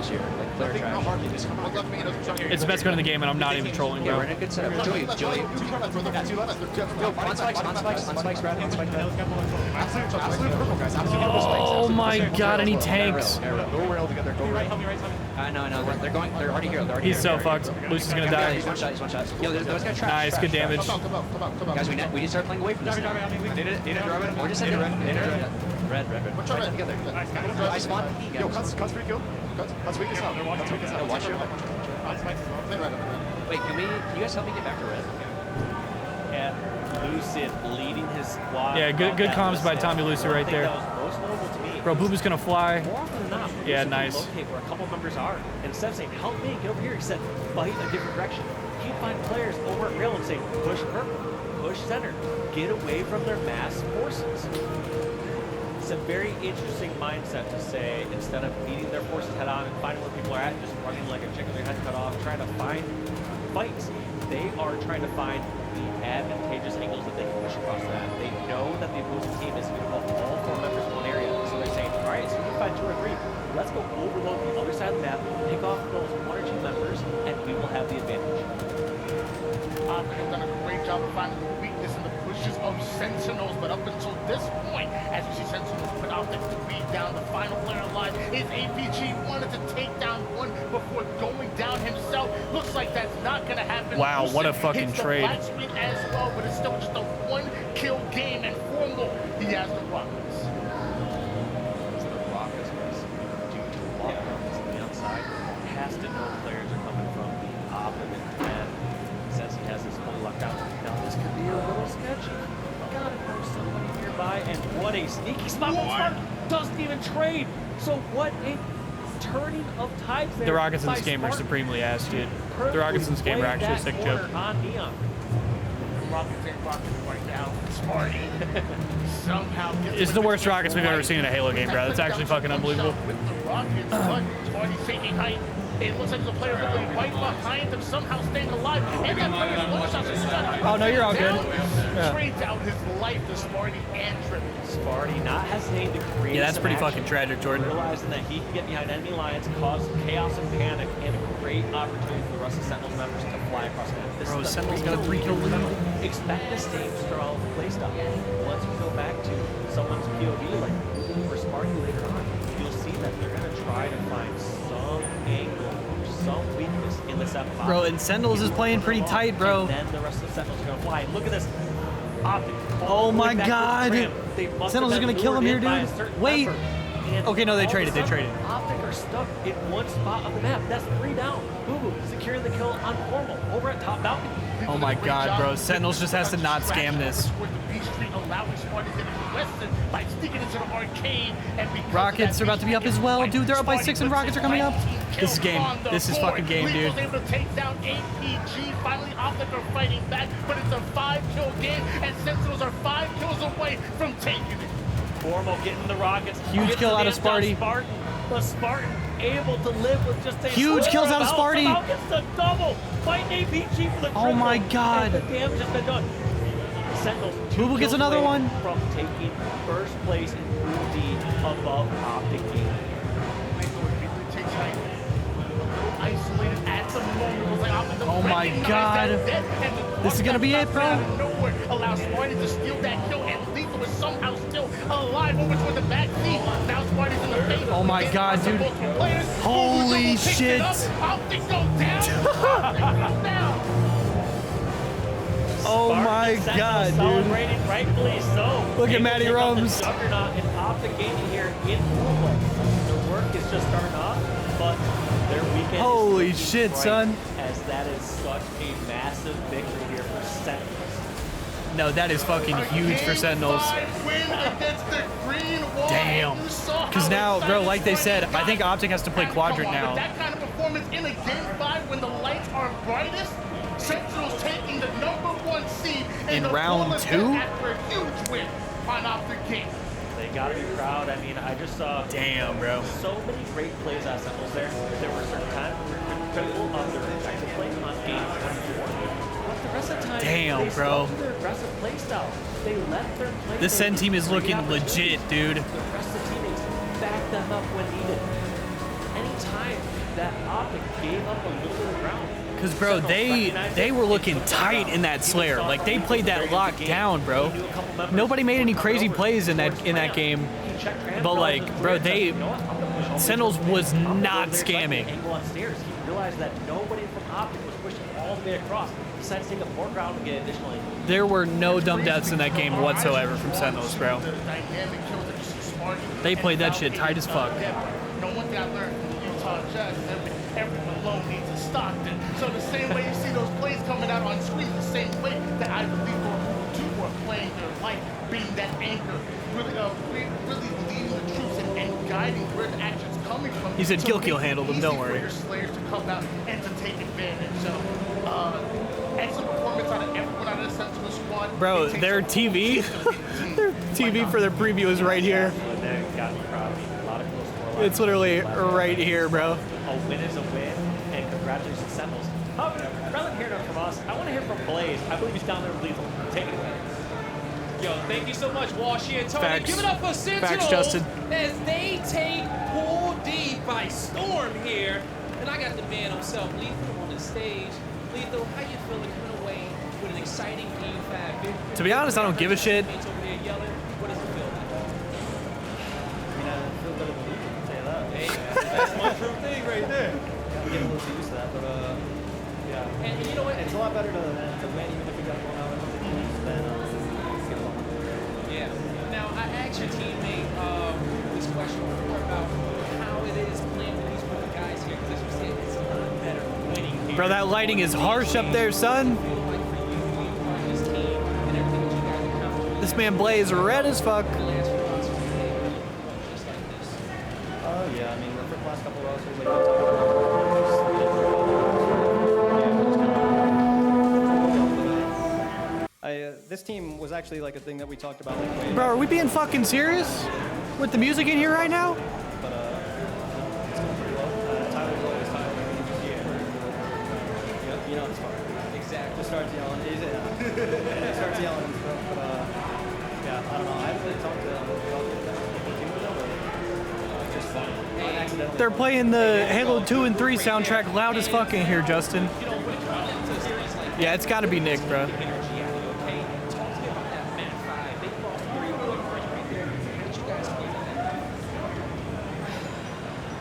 It's the best gun in the game, and I'm not even trolling, Yeah, bro. we're in a good setup. Joey. Yo, on spikes, Brad. Oh my god, and he tanks. Go rail together. Go right. I know. They're already here. He's so fucked. Lucy's gonna die. He's one shot. Yo, those guys trash. Nice, good damage. Guys, we need to start playing away from this now. Or just hit red. We're trying together. I spawned P, guys. Yo, cuts free kill. Cuts weakest out. Yo, watch your... Wait, can you guys help me get back to red? And Lucid leading his squad. Yeah, good comms by Tommy Lucid right there. Most notable to me. Bro, Booba's gonna fly. More often than not, Yeah, Lucid will nice. locate where a couple members are, and instead of saying, help me, get over here, he said, fight a different direction. He'd find players over at rail and say, push purple, push center, get away from their mass forces. It's a very interesting mindset to say, instead of meeting their forces head on and finding where people are at, just running like a chicken with their head cut off, trying to find fights. They are trying to find the advantageous angles that they can push across that. They know that the opposing team is going to put all 4 members in one area, so they're saying, all right, so we can find 2 or 3. Let's go overload the other side of the map, pick off those 1 or 2 members, and we will have the advantage. They've done a great job of finding the weakness in the pushes of Sentinels, but up until this point, as you see Sentinels put out the 3 down, the final player alive is APG. Wanted to take down 1 before going down himself. Looks like that's not going to happen. Wow, what a Lucid fucking hits the trade. black screen as well, but it's still just a 1-kill game, and Formal, he has the rockets. It's the Rockets race. Due to lockdowns on the outside, has to know players are coming from the opposite end. Says he has this fully locked out. Now this could be a little sketchy. Gotta know somebody nearby, and what a sneaky spot. Spark doesn't even trade. So what a turning of tides there. The Rockets in by this game are Spartan. supremely ass, dude. The Rockets in this game are Played actually a that sick joke. corner on Neon. Rockets ain't rocking right now. Smarty somehow gets It's the worst Rockets we've ever seen in a Halo game, bro. That's actually fucking unbelievable. With the Rockets, but Smarty's taking height. It looks like the player really right behind them, somehow staying alive. And that player's low shots are shut. Oh, no, you're all good. Yeah. Trades out his life to Smarty and Triple. Sparty not hesitating to create. Yeah, that's some pretty action, fucking tragic, Jordan. Realizing that he can get behind enemy lines, cause chaos and panic, and a great opportunity for the rest of Sentinels members to fly across the map. This Bro, is the Sentinels got a 3-kill lead. Expect the same style of playstyle. Once we go back to someone's POV, like for Sparty later on, you'll see that they're gonna try to find some angle, some weakness in this F5. Bro, and Sentinels is playing pretty tight, bro. And then the rest of the Sentinels are gonna fly. Look at this. Optic. Oh my Going back to the God. tram. They must have Sentinels are been gonna kill him lured here, in by dude. a certain Wait. member. And Okay, no, they all of a traded, they sudden, traded. Optic are stuck in one spot on the map. That's 3 down. Boo-boo securing the kill on Formal over at top balcony. Oh my God, bro. Sentinels just has to not scam this. Rockets are about to be up as well. Dude, they're up by 6 and Rockets are coming up. This is game. This is fucking game, dude. Was able to take down APG. Finally, Optic are fighting back, but it's a 5-kill game, and Sentinels are 5 kills away from taking it. Formal getting the Rockets. Huge Gets kill the out of damn down Sparty. Spartan. The Spartan able to live with just a Huge kills out of sliver Sparty. health. Gets the double. Fighting APG for the Oh my triple. God. And the damage has been done. Sentinels 2 Boo Boo gets kills another away one. from taking first place in Group D above Optic Gaming. Isolated at the moment. Was like, Oh my God. This is gonna be it, bro. Allows Sparty to steal that kill, and Lethal is somehow still alive over toward the back seat. Now Sparty's in the face. Oh my God, dude. Holy shit. Optic go down. Optic goes down. Oh Spartan my and Sentinels God, dude. celebrating rightfully so. Look at Able to Matty take out the Rums. Juggernaut and Optic Gaming here in full play. Their work is just starting off, but their weekend Holy is shit, bright, son. as that is such a massive victory here for Sentinels. No, that is fucking huge for Sentinels. Damn. Because now, bro, like they said, I think Optic has to play Quadrant now. That kind of performance in a game 5 when the lights are brightest, Sentinels taking the #1 seed In the round Bulls 2? after a huge win on Optic Game. They gotta be proud. I mean, I just saw Damn, bro. so many great plays out of Sentinels there. There were certain times where we were critical of their effective play on game 1-4. But the rest of the time, Damn, they bro. stuck to their aggressive play style. They let their play. This Sen team is looking legit, dude. The rest of the teammates back them up when needed. Anytime that Optic gave up a little bit of ground. Because, bro, they were looking tight in that Slayer. Like, they played that lock down, bro. Nobody made any crazy plays in that game. But, like, bro, Sentinels was not scamming. Angle on stairs. He realized that nobody from Optic was pushing all the way across. He decided to take up more ground and get additional angle. There were no dumb deaths in that game whatsoever from Sentinels, bro. They played that shit tight as fuck. No one thing I learned from Utah Jazz is everyone alone needs a Stockton. So the same way you see those plays coming out on screen, the same way that I believe two were playing their life, being that anchor, really leading the troops and guiding where the action's coming from. He said So Gilkey will it's handle them, easy don't for worry. your Slayers to come out and to take advantage. So excellent performance out of everyone out of the Sentinel squad. Bro, their TV, their TV for their preview is right here. They got me proud of me. A lot of close score. It's literally right here, bro. A win is a win, and congratulations, Sentinels. However, rather than hearing from us, I want to hear from Blaze. I believe he's down there with Lethal. Take it away. Yo, thank you so much, Washi and Tony. Facts. Give it up for Sentinels Facts, Justin. as they take Pool D by storm here. And I got the man himself, Lethal, on the stage. Lethal, how you feeling coming away with an exciting Game 5 victory? To be honest, I don't give a shit. Over there yelling. What does it feel like? I feel better than Lethal, I'll tell you that. Hey, that's one true thing right there. I'm getting a little used to that, but yeah. And you know what? It's a lot better to win, even if we got going out with the teams, then let's get along. Yeah. Now, I asked your teammate this question before about how it is playing with these group of guys here, because as you said, it's a lot better winning here. Bro, that lighting is harsh up there, son. Feel like for you, this team, and everything that you guys have accomplished. This man Blaze red as fuck. The last few months, just like this. Yeah, I mean, the last couple of rows, it was like this team was actually like a thing that we talked about. Like, Bro, are we being fucking serious with the music in here right now? But it's going pretty well. Tyler's always Tyler. Yep, you know it's fun. Exactly. Just starts yelling. He starts yelling and stuff. But yeah, I don't know. I haven't really talked to them about the team with them, but just fun. Accidentally. They're playing the Halo 2 and 3 soundtrack loud as fuck in here, Justin. Yeah, it's gotta be Nick, bro.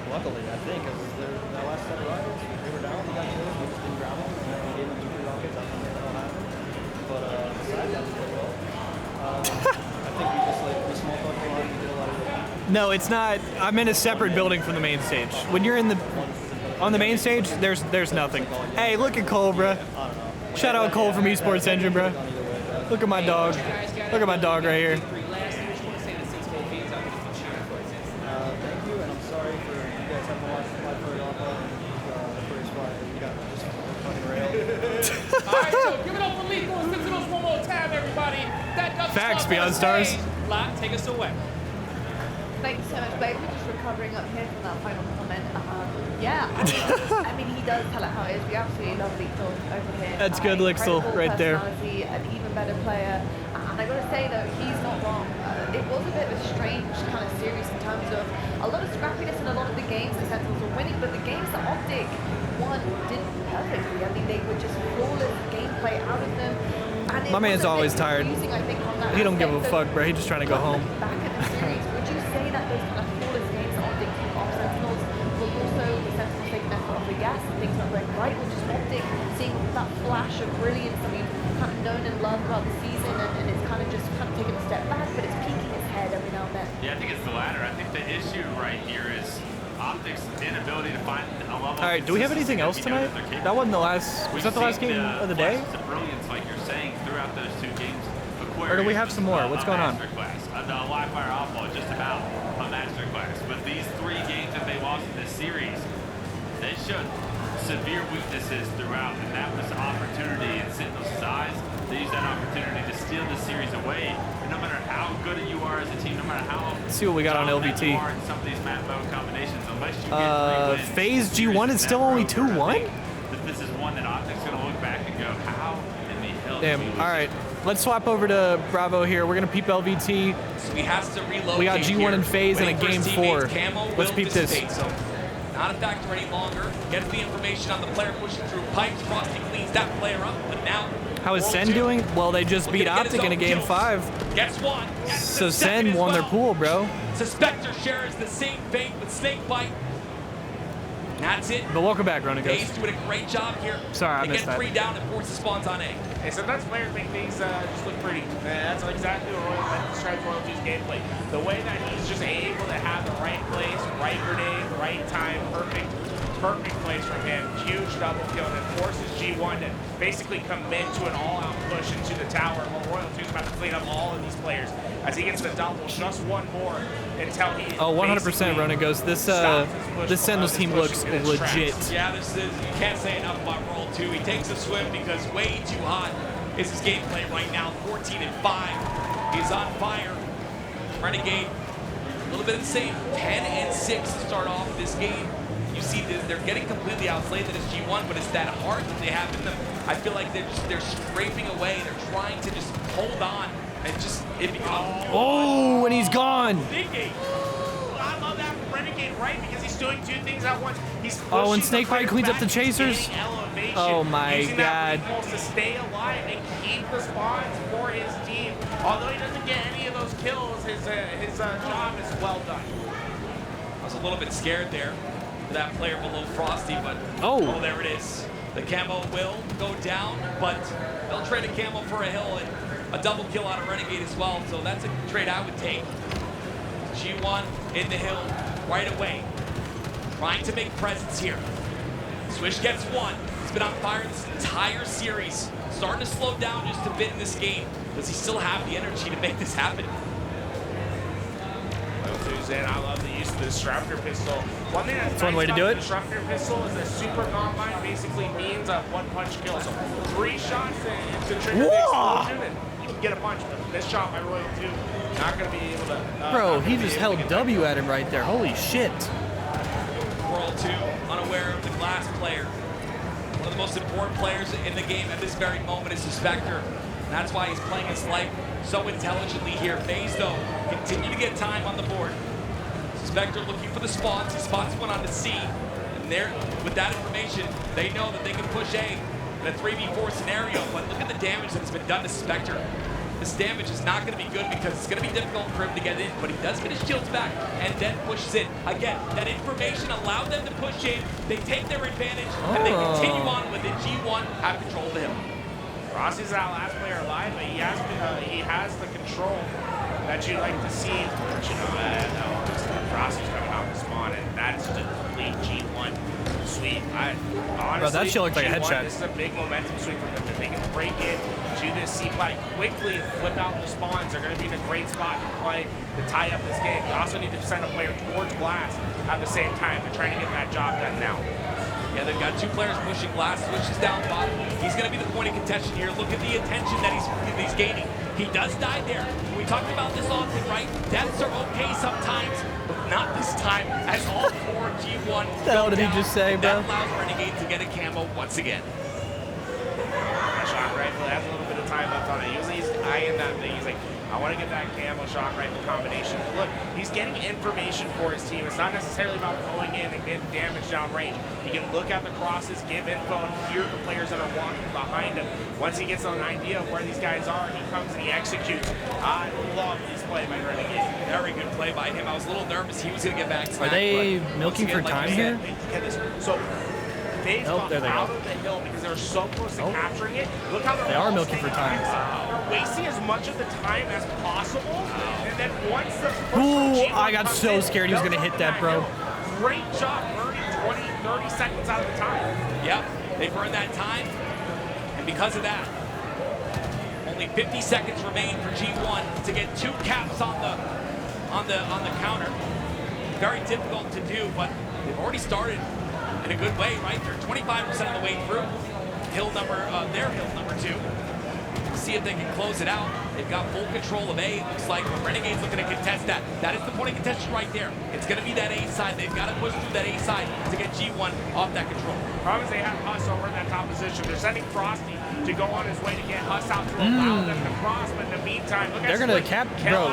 Luckily, I think, because that last set of rockets, they were down, we got kills, we just didn't grab them, and we gave them 2 rockets, I don't think that'll happen. But besides that, we played well. I think we just, like, we small talked a lot, we did a lot of No, it's not. I'm in a separate building from the main stage. When you're on the main stage, there's nothing. Hey, look at Cole, bro. Shout out Cole from Esports Engine, bro. Look at my dog. Look at my dog right here. thank you, and I'm sorry for you guys having to watch the fly for it off the first flight. We got just fucking railed. All right, so give it up for Lethal and Sentinels one more time, everybody. That does Facts, Beyond Stars. Lot, take us away. Thank you so much, Blake. We're just recovering up here from that final comment. Yeah, I mean, he does tell it how it is. We absolutely love Lethal over here. That's good, Lixel, right there. Personality, an even better player. And I gotta say though, he's not wrong. It was a bit of a strange kind of series in terms of a lot of scrappiness in a lot of the games the Sentinels were winning, but the games that Optic won did perfectly. I mean, they were just flawless gameplay out of them. And My man's always tired. I think, on that He don't give a aspect. fuck, bro. He's just trying to go home. Back at the series, would you say that those kind of flawless games that Optic keep off Sentinels were also the Sentinels taking their foot off the gas and things not going right, or just Optic seeing that flash of brilliance that we've kind of known and loved throughout the season, and it's kind of just taking a step back, but it's peeking its head every now and then? Yeah, I think it's the latter. I think the issue right here is Optic's inability to find a level. All right, do we have anything else tonight? That wasn't the last. Was that the last game of the day? The brilliance, like you're saying, throughout those 2 games. Or do we have some more? What's going on? The live fire outlaw, just about a masterclass. But these 3 games that they lost in this series, they showed severe weaknesses throughout, and that was opportunity in Sentinel's size. They used that opportunity to steal the series away. And no matter how good you are as a team, no matter how Let's see what we got on LVT. you are in some of these map mode combinations, unless you get 3 wins, Phase G1 is still only 2-1? that this is one that Optic's going to look back and go, how in the hell did Damn. we lose All right. Let's swap over to Bravo here. We're gonna peep LVT. So he has to reload. We got G1 in phase and a game 4. Let's peep this. So not a factor any longer. Gets the information on the player pushing through pipes. Frosty cleans that player up, but now. How is Sen doing? Well, they just beat Optic in a game 5. Gets one. So Sen won their pool, bro. Suspector shares the same fate with Snakebite. That's it. But welcome back, Ronan Ace Ghost. doing a great job here. Sorry, I they missed get that. 3 down and force the spawns on A. Hey, sometimes players make things just look pretty. That's exactly what describes Royalty's gameplay. The way that he's just able to have the right place, right grenade, right time, perfect place from him. Huge double kill and forces G1 to basically commit to an all-out push into the tower. Well, Royalty's about to clean up all of these players as he gets the double, just one more until he. Oh, 100% Ronan Ghost. This Sentinels team looks legit. Yeah, this is, you can't say enough about Roll 2. He takes a swim because way too hot is his gameplay right now. 14 and 5. He's on fire. Renegade, a little bit of the same. 10 and 6 to start off this game. You see they're getting completely outplayed at his G1, but it's that heart that they have in them. I feel like they're scraping away. They're trying to just hold on and just it becomes. Oh, and he's gone. I love that from Renegade, right? Because he's doing 2 things at once. He's Oh, and Snakebite cleans up the chasers. Oh my god. To stay alive and keep the spawns for his team. Although he doesn't get any of those kills, his job is well done. I was a little bit scared there for that player below Frosty, but oh, there it is. The camo will go down, but they'll trade a camo for a hill and a double kill out of Renegade as well. So that's a trade I would take. G1 in the hill right away, trying to make presence here. Swish gets 1. He's been on fire this entire series. Starting to slow down just a bit in this game. Does he still have the energy to make this happen? Royalty's pushes in. I love the use of the disruptor pistol. One thing that's one way to do it. The disruptor pistol is a super combine basically means a one-punch kill. So 3 shots to trigger the explosion, and you can get a punch. But this shot by Royal 2, not going to be able to. Bro, he just held W at him right there. Holy shit. Royal 2, unaware of the glass player. One of the most important players in the game at this very moment is the Spectre. And that's why he's playing his life so intelligently here. FaZe, though, continue to get time on the board. Spectre looking for the spawns. He spots one on the C. And there, with that information, they know that they can push A in a 3v4 scenario. But look at the damage that's been done to Spectre. This damage is not going to be good because it's going to be difficult for him to get in, but he does get his shields back and then pushes in. Again, that information allowed them to push in. They take their advantage and they continue on with it. G1 have control of the hill. Rossi's our last player alive, but he has the control that you'd like to see. But you know, Rossi's coming off the spawn, and that's just a complete G1 sweep. Honestly, bro, that shit looked like a G1, headshot. This is a big momentum sweep for them. If they can break it to this C-Pike quickly and flip out the spawns, they're going to be in a great spot to play to tie up this game. You also need to send a player towards glass at the same time. They're trying to get that job done now. Yeah, they've got 2 players pushing glass, switches down bottom. He's going to be the point of contention here. Look at the attention that he's gaining. He does die there. We talked about this often, right? Deaths are okay sometimes, but not this time as all 4 G1 What the hell did he just say, bro? That allows Renegade to get a camo once again. Shock rifle has a little bit of time left on it. Usually he's eyeing that thing. He's like, I want to get that camo shock rifle combination. But look, he's getting information for his team. It's not necessarily about going in and getting damage down range. He can look at the crosses, give info, and hear the players that are walking behind him. Once he gets an idea of where these guys are, he comes and he executes. I love this play by Renegade. Very good play by him. I was a little nervous he was going to get back. Are they milking for time here? So they've Nope, gone there they out go. of the hill because they're so close to capturing it. Look how They are milking for time. They're wasting as much of the time as possible, and then once the Ooh, I got so scared he was gonna hit that, bro. Great job burning 20, 30 seconds out of the time. Yep, they burned that time, and because of that, only 50 seconds remain for G1 to get 2 caps on the counter. Very difficult to do, but they've already started in a good way, right? They're 25% of the way through their hill number 2. See if they can close it out. They've got full control of A. It looks like Renegade's looking to contest that. That is the point of contention right there. It's going to be that A side. They've got to push through that A side to get G1 off that control. Problem is they have Huss over in that top position. They're sending Frosty to go on his way to get Huss out to allow them to cross, but in the meantime, look They're at gonna cap, bro.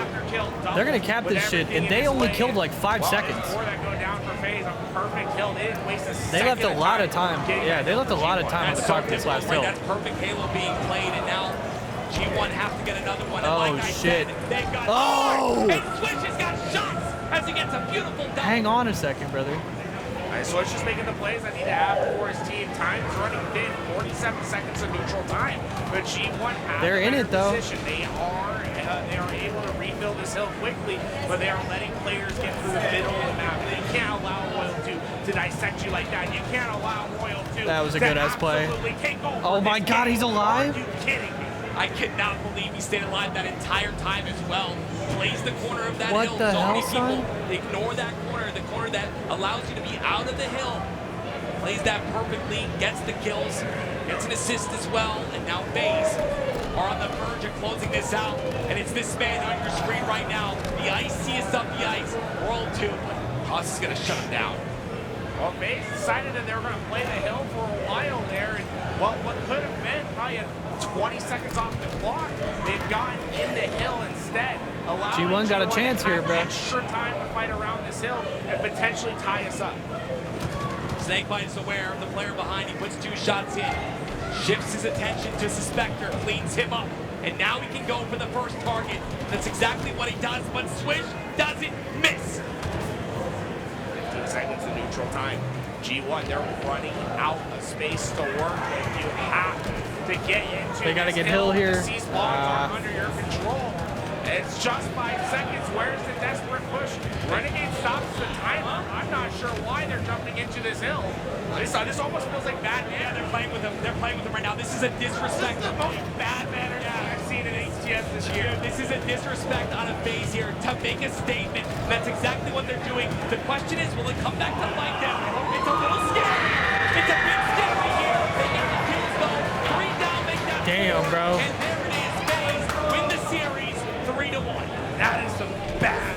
They're gonna cap with this shit, everything and they in only his killed way. like 5 seconds. Before that go down for FaZe, a perfect kill. They didn't waste a They second left a lot of time. getting Yeah, that they left a for lot of G1. time on the That's clock so for this last difficult, hill. right? That's perfect Halo being played, and now G1 have to get another one. And Oh, like I shit. said, they've got Oh! and Switch has got shots as he gets a beautiful double. Hang on a second, brother. So it's just making the plays I need to have for his team. Time is running thin, 47 seconds of neutral time. But G1 has They're in it, though. position. They are able to refill this hill quickly, but they are letting players get through the middle of the map. They can't allow Royal 2 to dissect you like that. You can't allow Royal 2 That was a to good S play. absolutely take over Oh my this God, game. he's alive? Are you kidding me? I cannot believe he stayed alive that entire time as well. Plays the corner of that What hill. the So many hell, people son? ignore that corner, the corner that allows you to be out of the hill. Plays that perfectly, gets the kills, gets an assist as well, and now FaZe are on the verge of closing this out. And it's this man on your screen right now. The iciest of the ice. World 2. Huss is going to shut him down. Well, FaZe decided that they were going to play the hill for a while there, and what could have been probably 20 seconds off the clock, they've gotten in the hill instead. G1 got a G1 chance to here, have bro. Extra time to fight around this hill and potentially tie us up. Snakebite is aware of the player behind. He puts 2 shots in, shifts his attention to Suspector, cleans him up, and now he can go for the first target. That's exactly what he does, but Swish doesn't miss. 15 seconds of neutral time. G1, they're running out of space to work with. You have to get into They gotta this get hill here. The C-spawns are under your control. It's just 5 seconds. Where's the desperate push? Renegade stops the timer. I'm not sure why they're jumping into this hill. This almost feels like Batman. Yeah, they're playing with him. They're playing with him right now. This is a disrespect. This is the most Batman I've seen in HCS this challenge here. This is a disrespect on a phase here to make a statement. That's exactly what they're doing. The question is, will it come back to bite them? It's a little scary. It's a bit scary here. They got the kills though. 3 down, make that Damn, 4. bro. And there it is. FaZe win the series 3-1. That is some bad.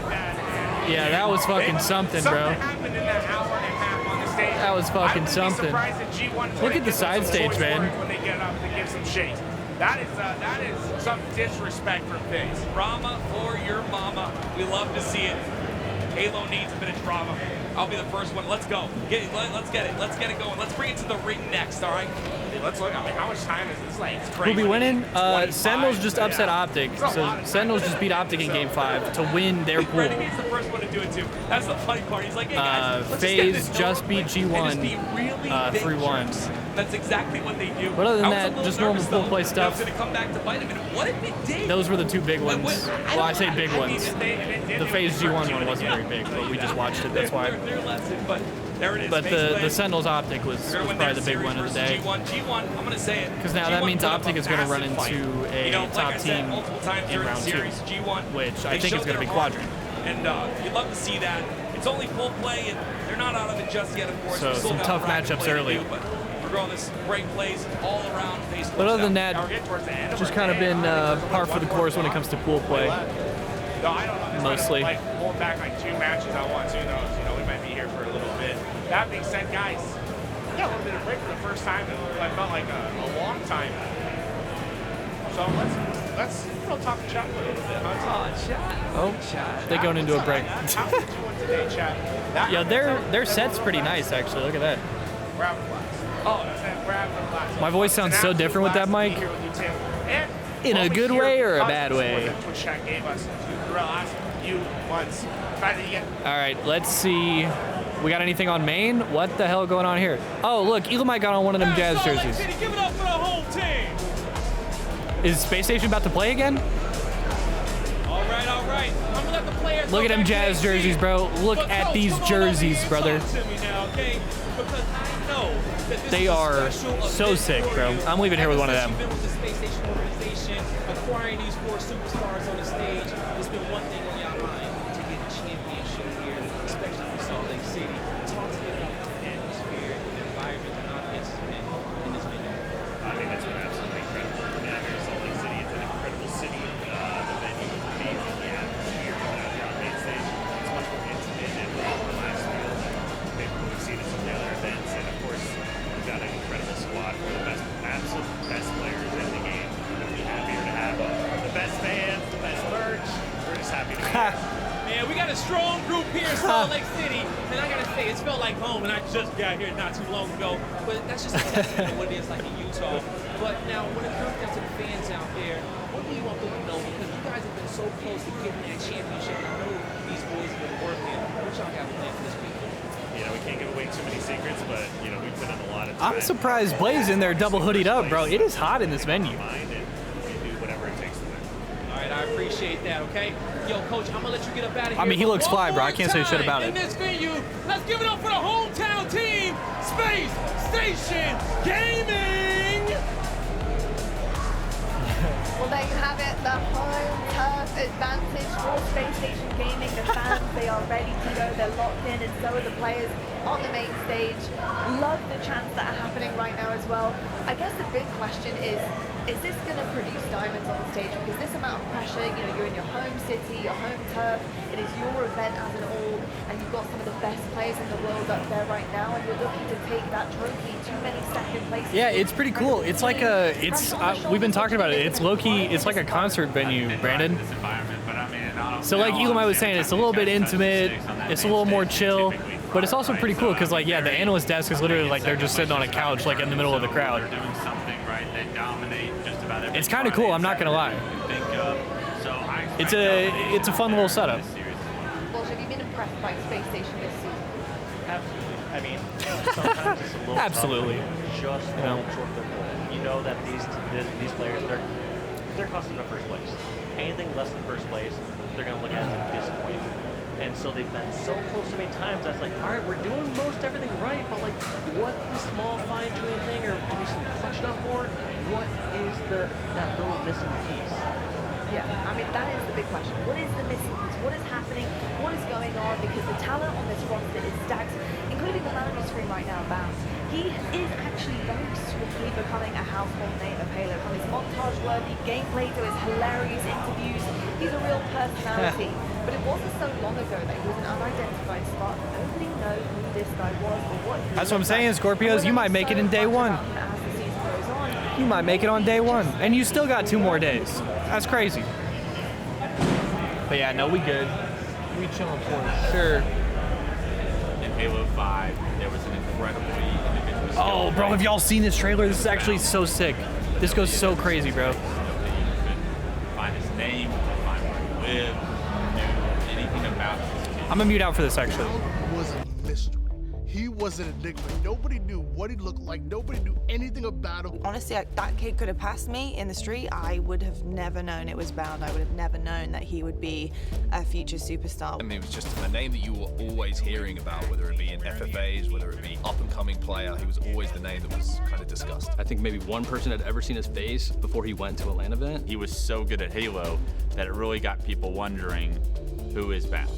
Yeah, that was fucking something, bro. Something happened in that hour and a half on the stage. That was fucking I something. wouldn't be surprised if G1 is Look gonna at the give them side some stage, choice man. words when they get up to give some shades. That is some disrespect from FaZe. Drama for your mama. We love to see it. Halo needs a bit of drama. I'll be the first one. Let's go. Let's get it. Let's get it going. Let's bring it to the ring next, all right? Let's look. I mean, how much time is this? Like, it's Who'll crazy. be winning? 25, Sentinels just yeah. upset Optic. It's a So lot of Sentinels time. just beat Optic in Game 5 to win their pool. Renegade's the first one to do it too. That's the funny part. He's like, hey guys, let's FaZe just, get this just over beat with G1 and just be really big 3-1. jerks. That's exactly what they do. But other than I was a that, little just normal nervous, full though, play that stuff. it was going to come back to bite him, and what if it did? Those were the 2 big ones. I Well, I don't say know. big I mean, ones. if it did, The it FaZe would G1 hurt one you, wasn't yeah. very big, but we just watched it. That's why. Their lesson, but there it is. But FaZe the wins. Sentinels Optic was They're gonna win probably their the big series one of the versus day. G1, I'm going to say it. Because now that G1 means put up Optic a is going to run massive fight. into a You know, like top I said team multiple times in during round the 2, series, G1, which I they think is showed going to be their heart. Quadrant. And you'd love to see that. It's only full play, and they're not out of it just yet, of course. So We still some got tough bracket matchups play to early. do, but regardless, great plays all around Facebook. But other than that, Now we're getting towards the end of just our kind of day. been par for the course when it comes to pool play. No, I don't know. This Mostly. might have, like, hold back like 2 matches at once. Who knows? You know, we might be here for a little bit. That being said, guys, we got a little bit of break for the first time in what felt like a long time. So let's talk chat for a little bit, huh? Oh, they're going into a break. How did you doing today, chat? Yeah, their set's pretty nice, actually. Look at that. Grab a glass. Oh, that's it. Grab a glass. My voice sounds so different with that mic. In a good way or a bad way? Twitch chat gave us the last few months. All right, let's see. We got anything on main? What the hell going on here? Oh, look, Elamite got on one of them Jazz jerseys. Give it up for the home team. Is Space Station about to play again? All right. I'm gonna let the players. Look at them Jazz jerseys, bro. Look But at Coach, these come on over jerseys, here and brother. talk to me now, okay? Because I know that this They is a are special so event sick, for bro. you. I'm leaving here with one of Ever them. since you've been with the Space Station organization, acquiring these 4 superstars on the stage, it's been one thing on your mind to get a championship here, especially for Salt Lake City. Talk to me about the atmosphere, the environment, the audience in this venue. I mean, it's been absolutely incredible. I mean, I'm here in Salt Lake City. It's an incredible city. The venue is amazing. The atmosphere out here on main stage. It's much more intimate and relaxed feel than maybe what we've seen at some of the other events. And of course, we've got an incredible squad for the absolute best players in the game. We'd be happier to have the best fans, the best merch. We're just happy to be here. Man, we got a strong group here in Salt Lake City, and I gotta say, it's felt like home, and I just got here not too long ago. But that's just a testament to what it is like in Utah. But now, when it comes down to the fans out there, what do you want them to know? Because you guys have been so close to getting that championship. I know these boys have been working. What y'all got planned for this weekend? You know, we can't give away too many secrets, but you know, we put in a lot of time. I'm surprised Blaze in there double hoodied up, bro. It is hot in this venue. Mind and we do whatever it takes to win. All right, I appreciate that, okay? Yo, Coach, I'm gonna let you get up out of here. I mean, he looks One fly, bro. I more can't say shit time about it. In this venue, let's give it up for the hometown team, Space Station Gaming! Well, there you have it, the home turf advantage for Space Station Gaming. The fans, they are ready to go, they're locked in, and so are the players on the main stage. Love the chants that are happening right now as well. I guess the big question is this going to produce diamonds on the stage? Because this amount of pressure, you know, you're in your home city, your home turf, it is your event as an all, and you've got some of the best players in the world up there right now, and you're looking to take that trophy too many second places. Yeah, it's pretty cool. It's like a, we've been talking about it. It's low-key, it's like a concert venue, Brandon. So like Elamite was saying, it's a little bit intimate, it's a little more chill, but it's also pretty cool because like, yeah, the analyst desk is literally like they're just sitting on a couch like in the middle of the crowd. It's kind of cool, I'm not gonna lie. It's a fun little setup. Well, have you been impressed by Space Station this season? Absolutely. I mean, sometimes it's a little Absolutely. tough, just You know. short of their goal. You know that these players, they're costing the first place. Anything less than first place, they're going to look at it as a disappointment. And so they've been so close so many times. That's like, all right, we're doing most everything right, but like, what the small fine-tuning thing, or can we touch it up more? What is that little missing piece? Yeah, I mean, that is the big question. What is the missing piece? What is happening? What is going on? Because the talent on this roster is stacked, including the man on your screen right now, Bounce. He is actually very swiftly becoming a household name of Halo. From his montage-worthy gameplay to his hilarious interviews, he's a real personality. But it wasn't so long ago that he was an unidentified spot. Nobody knows who this guy was or what he That's what I'm saying, Scorpios. You might make it in day one. You might make it on day one, and you still got 2 more days. That's crazy. But yeah, no, we good. We chilling for sure. In Halo 5, there was an incredibly individual skill. Oh, bro, have y'all seen this trailer? This is actually so sick. This goes so crazy, bro. Find his name, find where he lived, knew anything about his kid. I'm gonna mute out for this, actually. Was a mystery. He was an enigma. Nobody knew what he looked like. Nobody knew anything about him. Honestly, that kid could have passed me in the street. I would have never known it was Bound. I would have never known that he would be a future superstar. I mean, it was just a name that you were always hearing about, whether it be in FFAs, whether it be up-and-coming player. He was always the name that was kind of discussed. I think maybe one person had ever seen his face before he went to a LAN event. He was so good at Halo that it really got people wondering who is Bound.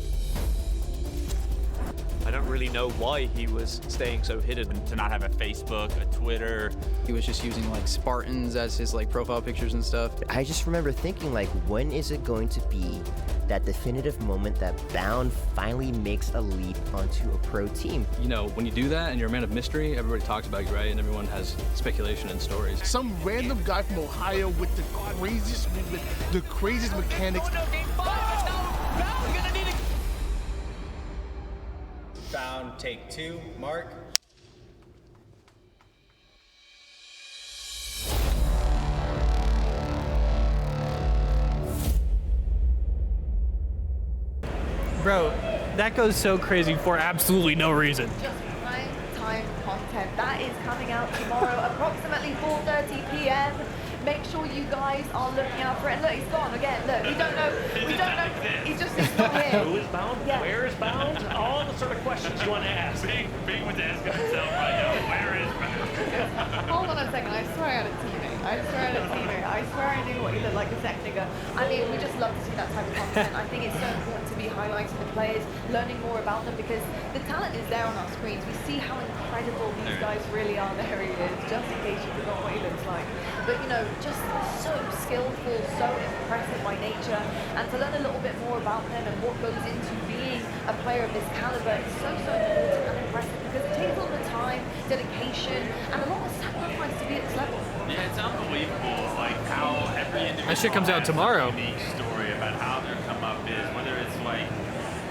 I don't really know why he was staying so hidden. To not have a Facebook, a Twitter. He was just using like Spartans as his like profile pictures and stuff. I just remember thinking like, when is it going to be that definitive moment that Bound finally makes a leap onto a pro team? You know, when you do that and you're a man of mystery, everybody talks about you, right? And everyone has speculation and stories. Some random guy from Ohio with the craziest movement, the craziest mechanics. Bound, take 2, Mark. Bro, that goes so crazy for absolutely no reason. Just prime time content. That is coming out tomorrow, approximately 4:30 p.m. Make sure you guys are looking out for it. And look, he's gone again. Look, we don't know. He's not here. Who is Bound? Yeah. Where is Bound? All the sort of questions you want to ask. Big with asking himself right now, where is Bound? Hold on a second. I swear I had a teammate. I swear I knew what he looked like a second ago. I mean, we just love to see that type of content. I think it's so important to be highlighting the players, learning more about them, because the talent is there on our screens. We see how incredible these guys really are. There he is, just in case you forgot what he looks like. But you know, just so skillful, so impressive by nature, and to learn a little bit more about them and what goes into being a player of this caliber is so important and impressive, because it takes a lot of time, dedication, and a lot of sacrifice to be at this level. Yeah, it's unbelievable, like how every individual That shit comes out tomorrow. has a unique story about how their come up is, whether it's like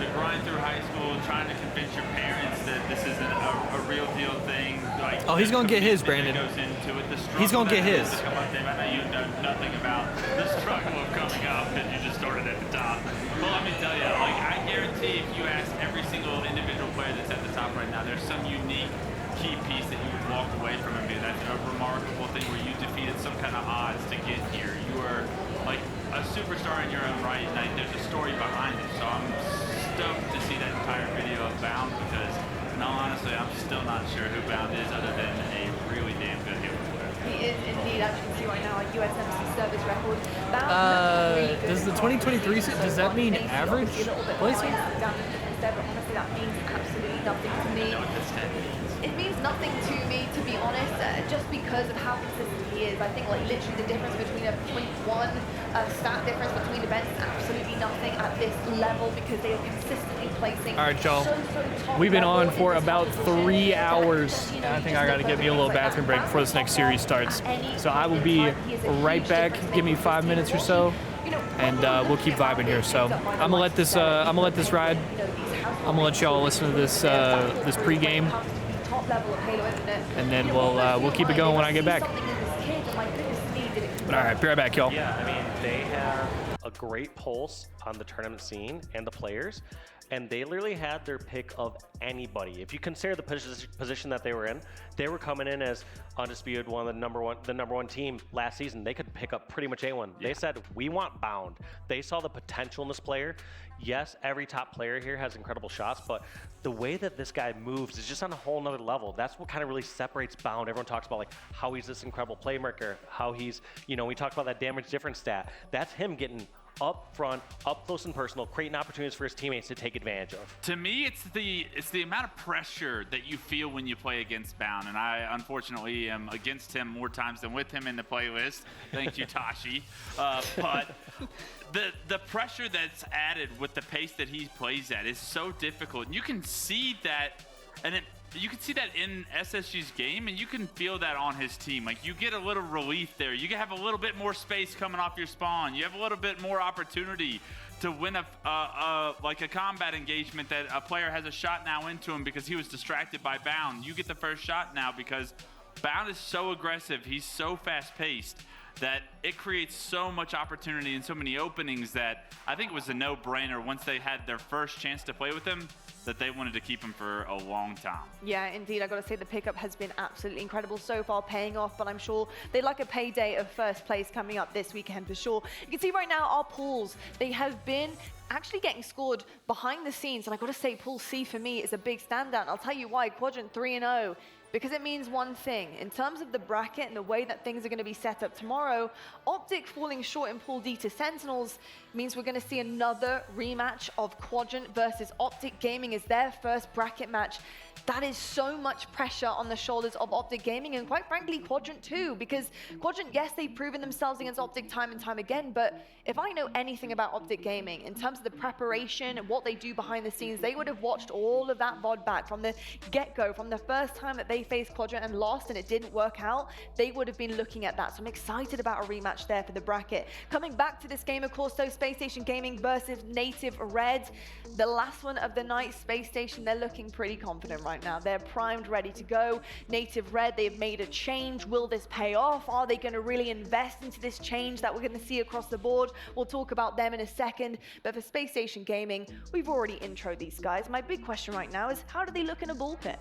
the grind through high school, trying to convince your parents that this isn't a real deal thing. Like, Oh, he's gonna get his, Brandon. Goes into it, the He's gonna get struggle that his. has to come up there. I know you know nothing about the struggle of coming up, and you just started at the top. Well, let me tell you, like I guarantee, if you ask every single individual player that's at the top right now, there's some unique key piece that you would walk away from and be that's a remarkable thing where you defeated some kind of odds to get here. You were like a superstar in your own right, and there's a story behind it. So I'm stoked to see that entire video of Bound, because in all honesty, I'm still not sure who Bound is other than a really damn good Halo player. He is indeed, as you can see right now, a USMC service record. Bound really good. Does the 2023 does that mean average placement? But honestly, that means absolutely nothing to me. It means nothing to me, to be honest, just because of how consistent he is. I think like literally the difference between a 0.1 stat difference between events is absolutely nothing at this level, because they are consistently placing. All right, y'all. top We've been on level for in this about top 3 hours, and I think I gotta get me a little bathroom break before this next series starts. So I will be right back. Give me 5 minutes or so, and we'll keep vibing here. So I'm gonna let this ride. I'm gonna let y'all listen to this this pregame, and then we'll keep it going when I get back. But all right, be right back, y'all. Yeah, I mean, they have a great pulse on the tournament scene and the players, and they literally had their pick of anybody. If you consider the position that they were in, they were coming in as undisputed the number one team last season. They could pick up pretty much anyone. They said, we want Bound. They saw the potential in this player. Yes, every top player here has incredible shots, but the way that this guy moves is just on a whole nother level. That's what kind of really separates Bound. Everyone talks about like how he's this incredible playmaker, how he's, we talked about that damage difference stat. That's him getting up front, up close and personal, creating opportunities for his teammates to take advantage of. To me, it's the amount of pressure that you feel when you play against Bound, and I unfortunately am against him more times than with him in the playlist. Thank you, Tashi. But the pressure that's added with the pace that he plays at is so difficult, and you can see that, you can see that in SSG's game, and you can feel that on his team. Like, you get a little relief there. You have a little bit more space coming off your spawn. You have a little bit more opportunity to win like a combat engagement that a player has a shot now into him because he was distracted by Bound. You get the first shot now because Bound is so aggressive. He's so fast-paced that it creates so much opportunity and so many openings that I think it was a no-brainer once they had their first chance to play with him that they wanted to keep him for a long time. Yeah, indeed. I got to say the pickup has been absolutely incredible so far, paying off, but I'm sure they'd like a payday of first place coming up this weekend for sure. You can see right now our pools, they have been actually getting scored behind the scenes, and I got to say Pool C for me is a big standout, and I'll tell you why. Quadrant 3-0. Because it means one thing. In terms of the bracket and the way that things are going to be set up tomorrow, Optic falling short in Pool D to Sentinels means we're going to see another rematch of Quadrant versus Optic Gaming as their first bracket match. That is so much pressure on the shoulders of Optic Gaming, and quite frankly, Quadrant too, because Quadrant, yes, they've proven themselves against Optic time and time again, but if I know anything about Optic Gaming, in terms of the preparation and what they do behind the scenes, they would have watched all of that VOD back from the get-go, from the first time that they faced Quadrant and lost and it didn't work out, they would have been looking at that. So I'm excited about a rematch there for the bracket. Coming back to this game, of course, though, Space Station Gaming versus Native Red. The last one of the night, Space Station, they're looking pretty confident right now. They're primed, ready to go. Native Red, they've made a change. Will this pay off? Are they going to really invest into this change that we're going to see across the board? We'll talk about them in a second. But for Space Station Gaming, we've already introed these guys. My big question right now is, how do they look in a bull pit?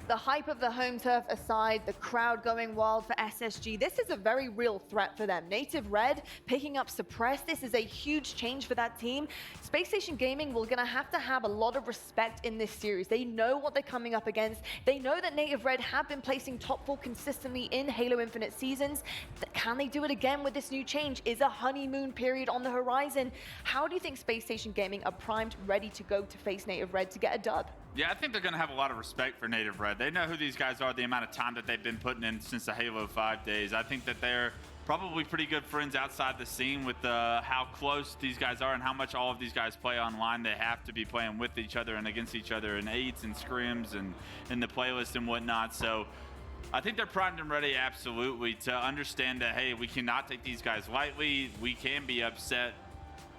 The hype of the home turf aside, the crowd going wild for SSG, this is a very real threat for them. Native Red picking up Suppress, this is a huge change for that team. Space Station Gaming will gonna have to have a lot of respect in this series. They know what they're coming up against. They know that Native Red have been placing top 4 consistently in Halo Infinite seasons. Can they do it again with this new change? Is a honeymoon period on the horizon? How do you think Space Station Gaming are primed, ready to go to face Native Red to get a dub? Yeah, I think they're going to have a lot of respect for Native Red. They know who these guys are, the amount of time that they've been putting in since the Halo 5 days. I think that they're probably pretty good friends outside the scene with how close these guys are and how much all of these guys play online. They have to be playing with each other and against each other in eights and scrims and in the playlist and whatnot. So I think they're primed and ready, absolutely, to understand that, hey, we cannot take these guys lightly. We can be upset.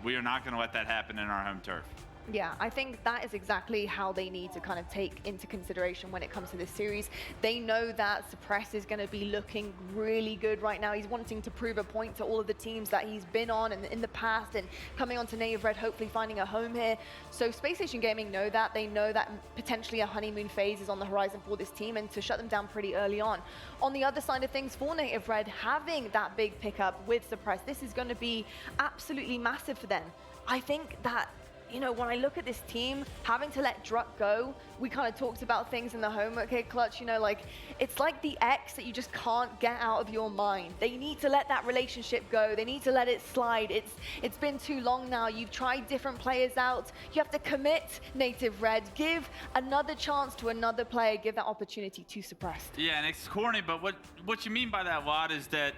We are not going to let that happen in our home turf. Yeah, I think that is exactly how they need to kind of take into consideration when it comes to this series. They know that Suppress is going to be looking really good right now. He's wanting to prove a point to all of the teams that he's been on in the past, and coming on to Native Red, hopefully finding a home here. So Space Station Gaming know that. They know that potentially a honeymoon phase is on the horizon for this team, and to shut them down pretty early on. On the other side of things, for Native Red, having that big pickup with Suppress, this is going to be absolutely massive for them. I think that you know, when I look at this team, having to let Druck go, we kind of talked about things in the homework here, Clutch, you know, like, it's like the ex that you just can't get out of your mind. They need to let that relationship go. They need to let it slide. It's been too long now. You've tried different players out. You have to commit Native Red. Give another chance to another player. Give that opportunity to Suppressed. Yeah, and it's corny, but what you mean by that, Wad, is that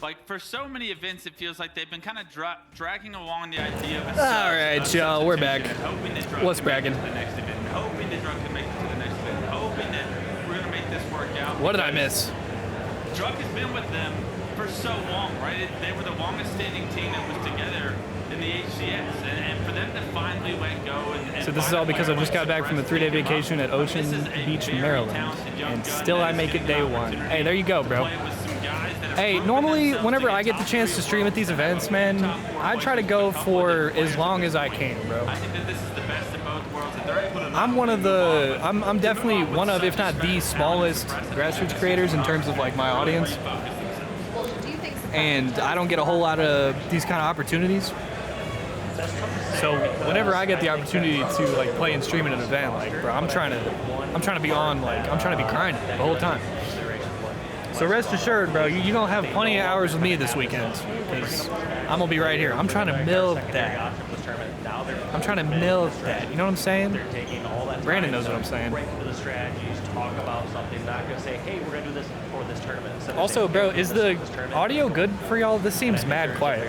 like for so many events, it feels like they've been kind of dragging along the idea of. All right, y'all, we're back. What's bragging? Hoping that Druck can make it to the next event. Hoping that we're gonna make this work out. What did I miss? Druck has been with them for so long, right? They were the longest standing team that was together in the HCS, and for them to finally let go. And So this is all because I just got back from a 3-day vacation at Ocean Beach, Maryland, and still I make it day one. Hey, there you go, bro. Hey, normally whenever I get the chance to stream at these events, man, I try to go for as long as I can, bro. I think that this is the best of both worlds. And they're able to I'm definitely one of, if not the smallest grassroots creators in terms of like my audience. And I don't get a whole lot of these kind of opportunities. So whenever I get the opportunity to like play and stream at an event, like bro, I'm trying to be on, like I'm trying to be grinding the whole time. So rest assured, bro, you're gonna have plenty of hours with me this weekend, because I'm gonna be right here. I'm trying to milk that. I'm trying to milk that. You know what I'm saying? Brandon knows what I'm saying. Break into the strategies, talk about something, not gonna say, hey, we're gonna do this for this tournament. Also, bro, is the audio good for y'all? This seems mad quiet.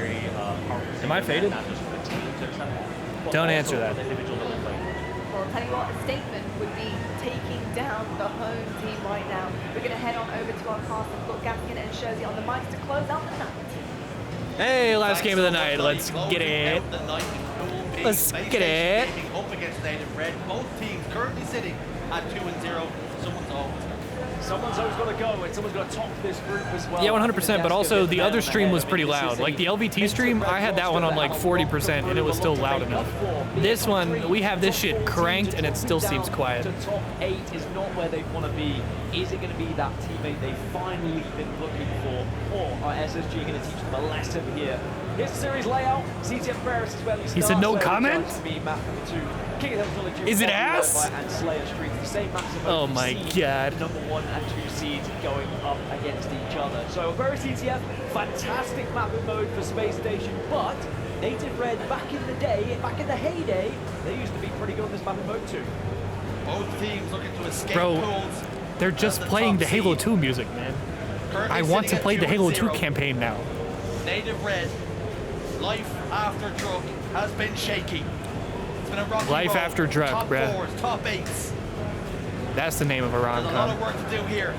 Am I faded? Don't answer that. Well, I'll tell you what, a statement would be taking down the home team right now. We're going to head on over to our cast and put Gaskin and Shozy on the mics to close out the night. Hey, last game of the night. Let's get it. Let's get it. Up against Native Red. Both teams currently sitting at 2-0. Someone's always got to go, and someone's got to top this group as well. Yeah, 100%, but also the other stream was pretty loud. Like the LVT stream, I had that one on like 40% and it was still loud enough. This one, we have this shit cranked and it still seems quiet. The top 8 is not where they want to be. Is it going to be that teammate they've finally been looking for? Or are SSG going to teach them a lesson here? Here's the series layout. CTF Paris is where He said no comment? Is it ass? And Slayer Streets, the same maps. Oh my god. Number 1 and 2 seeds going up against each other. So very CTF, fantastic mapping mode for Space Station, but Native Red back in the day, back in the heyday, they used to be pretty good on this mapping mode too. Both teams looking to escape Bro, pools. they're just playing the Halo 2 music, man. I want to play the Halo 2 campaign now. Native Red, life after Druck has been shaky. It's been a rocky Life road. after Druck, top bruh. 4s, top 8s. That's the name of a There's a lot of rom-com. work to do here.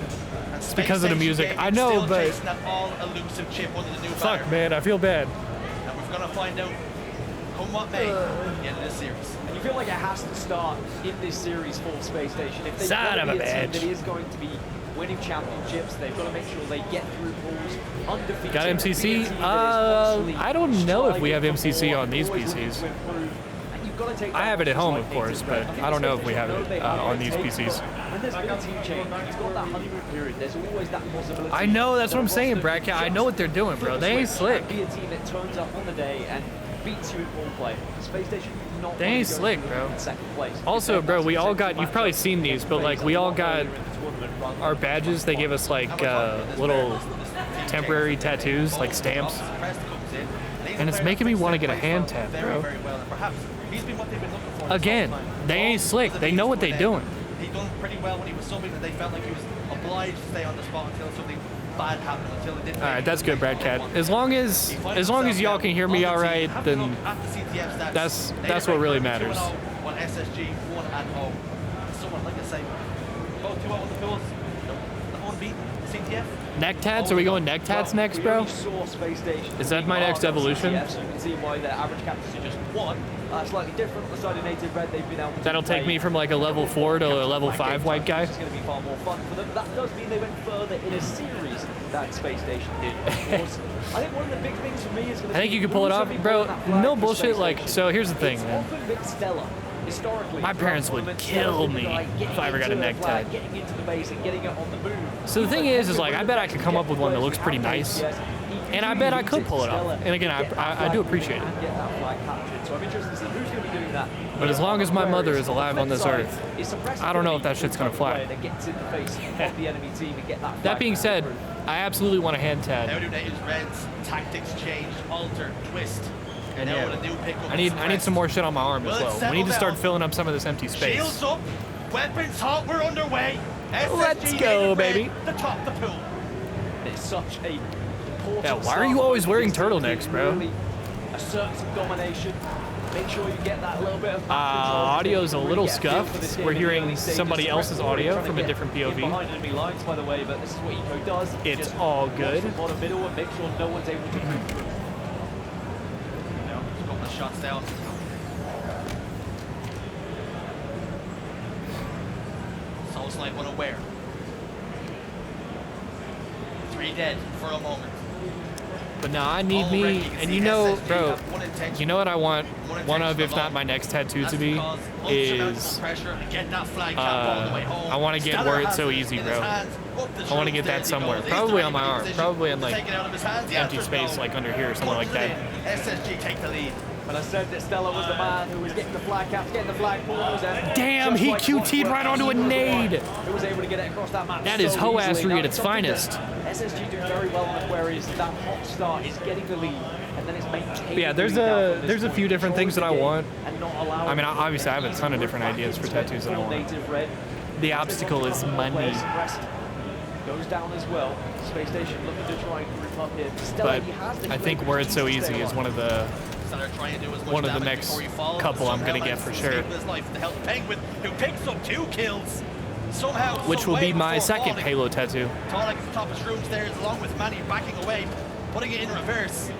And It's because of the Space music. Station I Gaming know, still but chasing that all-elusive chip under the new fuck, banner. man, I feel bad. And we're gonna find out, come what may, at the end of this series. And you feel like it has to start in this series for Space Station. If they're Son going of to a be a team bitch. that is going to be winning championships, they've got to make sure they get through pools undefeated. Got MCC? I don't know if we have MCC on these PCs. I have it at home, of course, but I don't know if we have it on these PCs. When there's been a team change, it's got that honeymoon period. There's always that possibility. I know, that's what I'm saying, Bracket. I know what they're doing, bro. They ain't slick. Be a team that turns up on the day and beats you in ball play. Space Station not. They ain't slick, bro. In second place. Also, bro, we all got, you've probably seen these, but like we all got our badges. They give us like little temporary tattoos, like stamps. And it's making me want to get a hand tat, bro. Again, they ain't slick. They know what they're doing. He done pretty well when he was subbing, and they felt like he was obliged to stay on the spot until something bad happened, until it didn't. All right, that's good, Brad Cat. As long as y'all can hear me all right, then that's what really matters. When SSG won at home, someone like I say, both 2-0 on the pools, unbeaten CTF. Neck tats? Are we going neck tats next, bro? Is that my next evolution? Yes, you can see why their average captaincy just 1. Slightly different. The side of Native Red, they've been able to That'll take me from like a level 4 to a level 5 white guy. It's going to be far more fun for them. That does mean they went further in a series than Space Station did. Of course, I think one of the big things for me is going to I think you can pull it off, bro. No bullshit. Like, so here's the thing, man. often been stellar. Historically, My parents would kill me if I ever got a neck tat. Getting into the base and getting it on the move. So the thing is like I bet I could come up with one that looks pretty nice. And I bet I could pull it off. And again, I do appreciate it. Get that flag captured. So I'm interested to see who's going to be doing that. But as long as my mother is alive on this earth, I don't know if that shit's gonna fly. That gets in the face of the enemy team and get that. That being said, I absolutely want a hand Now tad. do Natives Reds, tactics change, alter, twist. And now yeah, with a new pickup. I need some more shit on my arm as well. We need to start filling up some of this empty space. Shields up, weapons hot, we're underway. Let's SSG go, Native baby. Red, the top the pool. It's such a important Yeah, why are you always wearing turtlenecks, bro? Really assert some domination. Make sure you get that little bit of back control. Audio's a Really little get a feel for this scuffed. game We're in the hearing early stages. somebody The else's rest of the way audio trying to from a get different in POV. behind enemy lines, by the way, but this is what Eco does. It's Just all watch good. the bottom middle and make sure no one's able to move through. Now, just a couple of shots down. Soul Snipe unaware. 3 dead for a moment. But now I need me, and you know, bro, you know what I want one of, if not my next tattoo to be, is I want to get where it's so easy, bro. I want to get that somewhere, probably on my arm, probably in like empty space, like under here or something like that. SSG take the lead. But I said that Stella was the man who was getting the flag caps, getting the flag balls, and Damn, just he like QT'd right onto a nade. Who was able to get it across that map? That is so hoassery easily. Now, at its something that finest. SSG doing very well on Aquarius. That hot start is getting the lead, and then it's maintaining. Yeah, there's a few different things that I want. I mean, obviously I have a ton of different ideas for tattoos that I want. The obstacle is money. Goes down as well. Space Station looking to try and group up here. But I think where it's so easy is one of the next couple I'm gonna get for sure. Who picks up 2 kills. Somehow, Which will be my second Halo tattoo. Tonic top of Shroom stairs along with Manny backing away, putting it in reverse.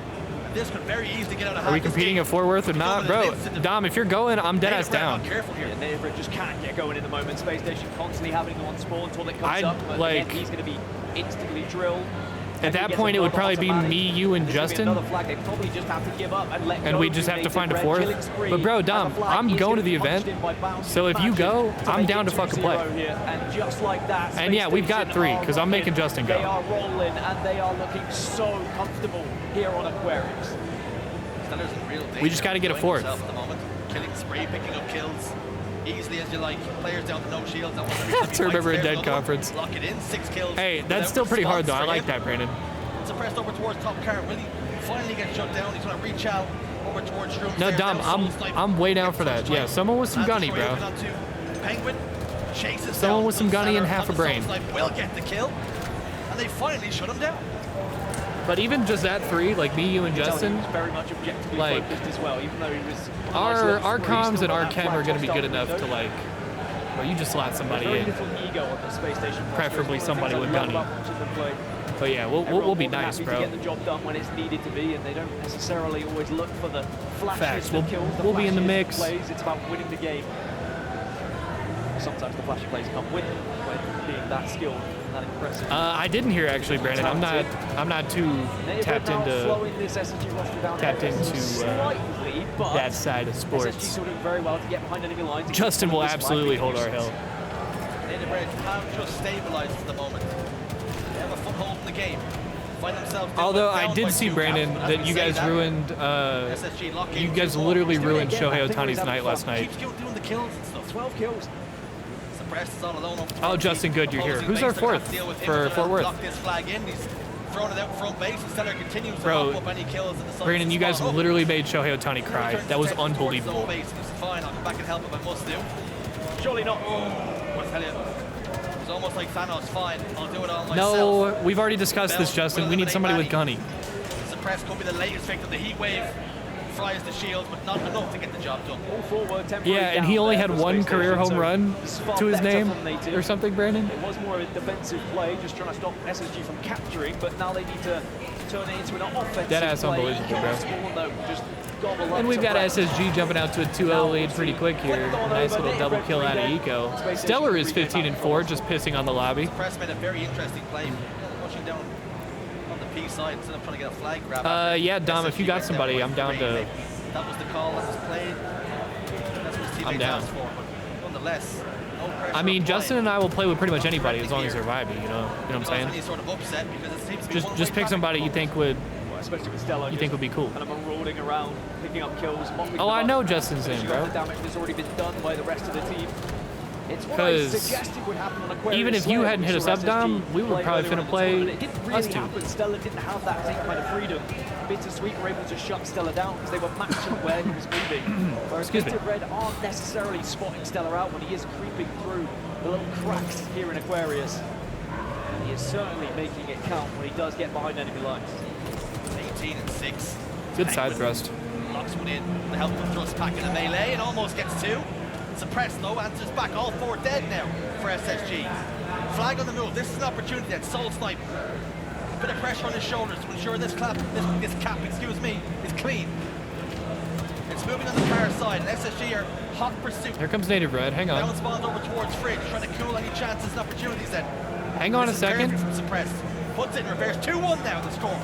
This could very easily get out of hand. Are we competing at Fort Worth or not? Bro, Dom, if you're going, I'm dead ass down. Careful here. Native Red just can't get going in the moment. Space Station constantly having them on spawn until it comes up. But like, again, he's going to be instantly drilled. At that point, it would probably be me, you, and Justin. They probably just have to give up and let And we just have to find a fourth. But bro, Dom, I'm going to the event. So if you go, I'm down to fucking play. And just like that, and yeah, we've got 3 because I'm making Justin go. They are rolling and they are looking so comfortable here on Aquarius. We just got to get a 4th. At the moment. Killing spree, picking up kills easily as you like. Players down to no shields. To remember a dead conference. Lock it in, 6 kills. Hey, that's still pretty hard though. I like that, Brandon. Suppressed over towards top car. Will he finally get shut down? He's going to reach out over towards Shroom. No, Dom, I'm way down for that. Yeah, someone with some gunny, bro. Penguin chases someone with some gunny and half a brain. Will get the kill, and they finally shut him down. But even just that 3, like me, you, and Justin, very much objectively like focused as well, even though he was our comms and our chem are going to be good enough to like. Well, you just slot somebody in. Preferably somebody with gunny. But yeah, we'll be nice, bro. To get the job done when it's needed to be, and they don't necessarily always look for the flashes, the kills, the we'll be in the mix. Plays. It's about winning the game. Sometimes the flashy plays come with them when being that skilled and that impressive. I didn't hear actually, Brandon. I'm not too tapped into that side of sports. Very well to get behind enemy lines. Justin will absolutely hold our hill. Native Reds have just stabilized for the moment. They have a foothold in the game. Find themselves. Although I did see, Brandon, that you guys ruined. You guys literally ruined Shohei Ohtani's night last night. Keeps doing the kills and stuff. 12 kills. Suppressed is all alone. Oh, Justin, good, you're here. Who's our 4th for Fort Worth? Lock this flag in. He's throwing it out front base. Stellar continues to Bro, up any kills in the Brandon, you guys literally made Shohei Ohtani cry. That was unbelievable. Fine, I'll come back and help if I must do. Surely not. I tell you, it was almost like Thanos. Fine, I'll do it all myself. No, we've already discussed this, Justin. We need somebody with gunny. Suppress could be the latest victim. The heat wave fries the shield, but not enough to get the job done. All forward, yeah, and he only had 1 career home run to his name or something, Brandon. It was more of a defensive play, just trying to stop SSG from capturing, but now they need to turn it into an offensive That ass play. unbelievable, bro. Just gobble up And we've got Suppress. SSG jumping out to a 2-0 lead pretty quick here. Nice little double kill out of Eco. Stellar is 15-4, just pissing on the lobby. Suppress made a very interesting play, pushing down on the P side instead of trying to get a flag grab. Yeah, Dom, if you got somebody, I'm down to. That was the call that was played. That's what his teammates I'm down. asked for, but nonetheless, no I mean, Justin and I will play with pretty much anybody as long as they're vibey. You know what I'm saying? Any sort of upset because it seems to be Just pick somebody you think would especially with Stella, you think would be cool. Kind of marauding around, picking up kills. Oh, I know Justin's in, bro. The damage that's already been done by the rest of the team. It's what I suggested would happen on Aquarius. Even if you hadn't hit us up, Dom, we were probably finna play it didn't really us two. happen. Stella didn't have that same kind of freedom. Bittersweet were able to shut Stella down because they were matching where he was moving. Whereas Bitter Red aren't necessarily spotting Stella out when he is creeping through the little cracks here in Aquarius. And he is certainly making it count when he does get behind enemy lines. 18 and 6. Good side thrust. Locks one in to help the thrust back in the melee and almost gets 2. Suppressed though, answers back. All 4 dead now for SSG. Flag on the move. This is an opportunity that Soul Snipe. Bit of pressure on his shoulders to ensure this cap, excuse me, is clean. It's moving on the far side, and SSG are hot pursuit. Here comes Native Red. Hang on. Down spawns over towards Fridge, trying to cool any chances and opportunities then. Hang on a second. From Suppressed. Puts it in reverse. 2-1 now the score.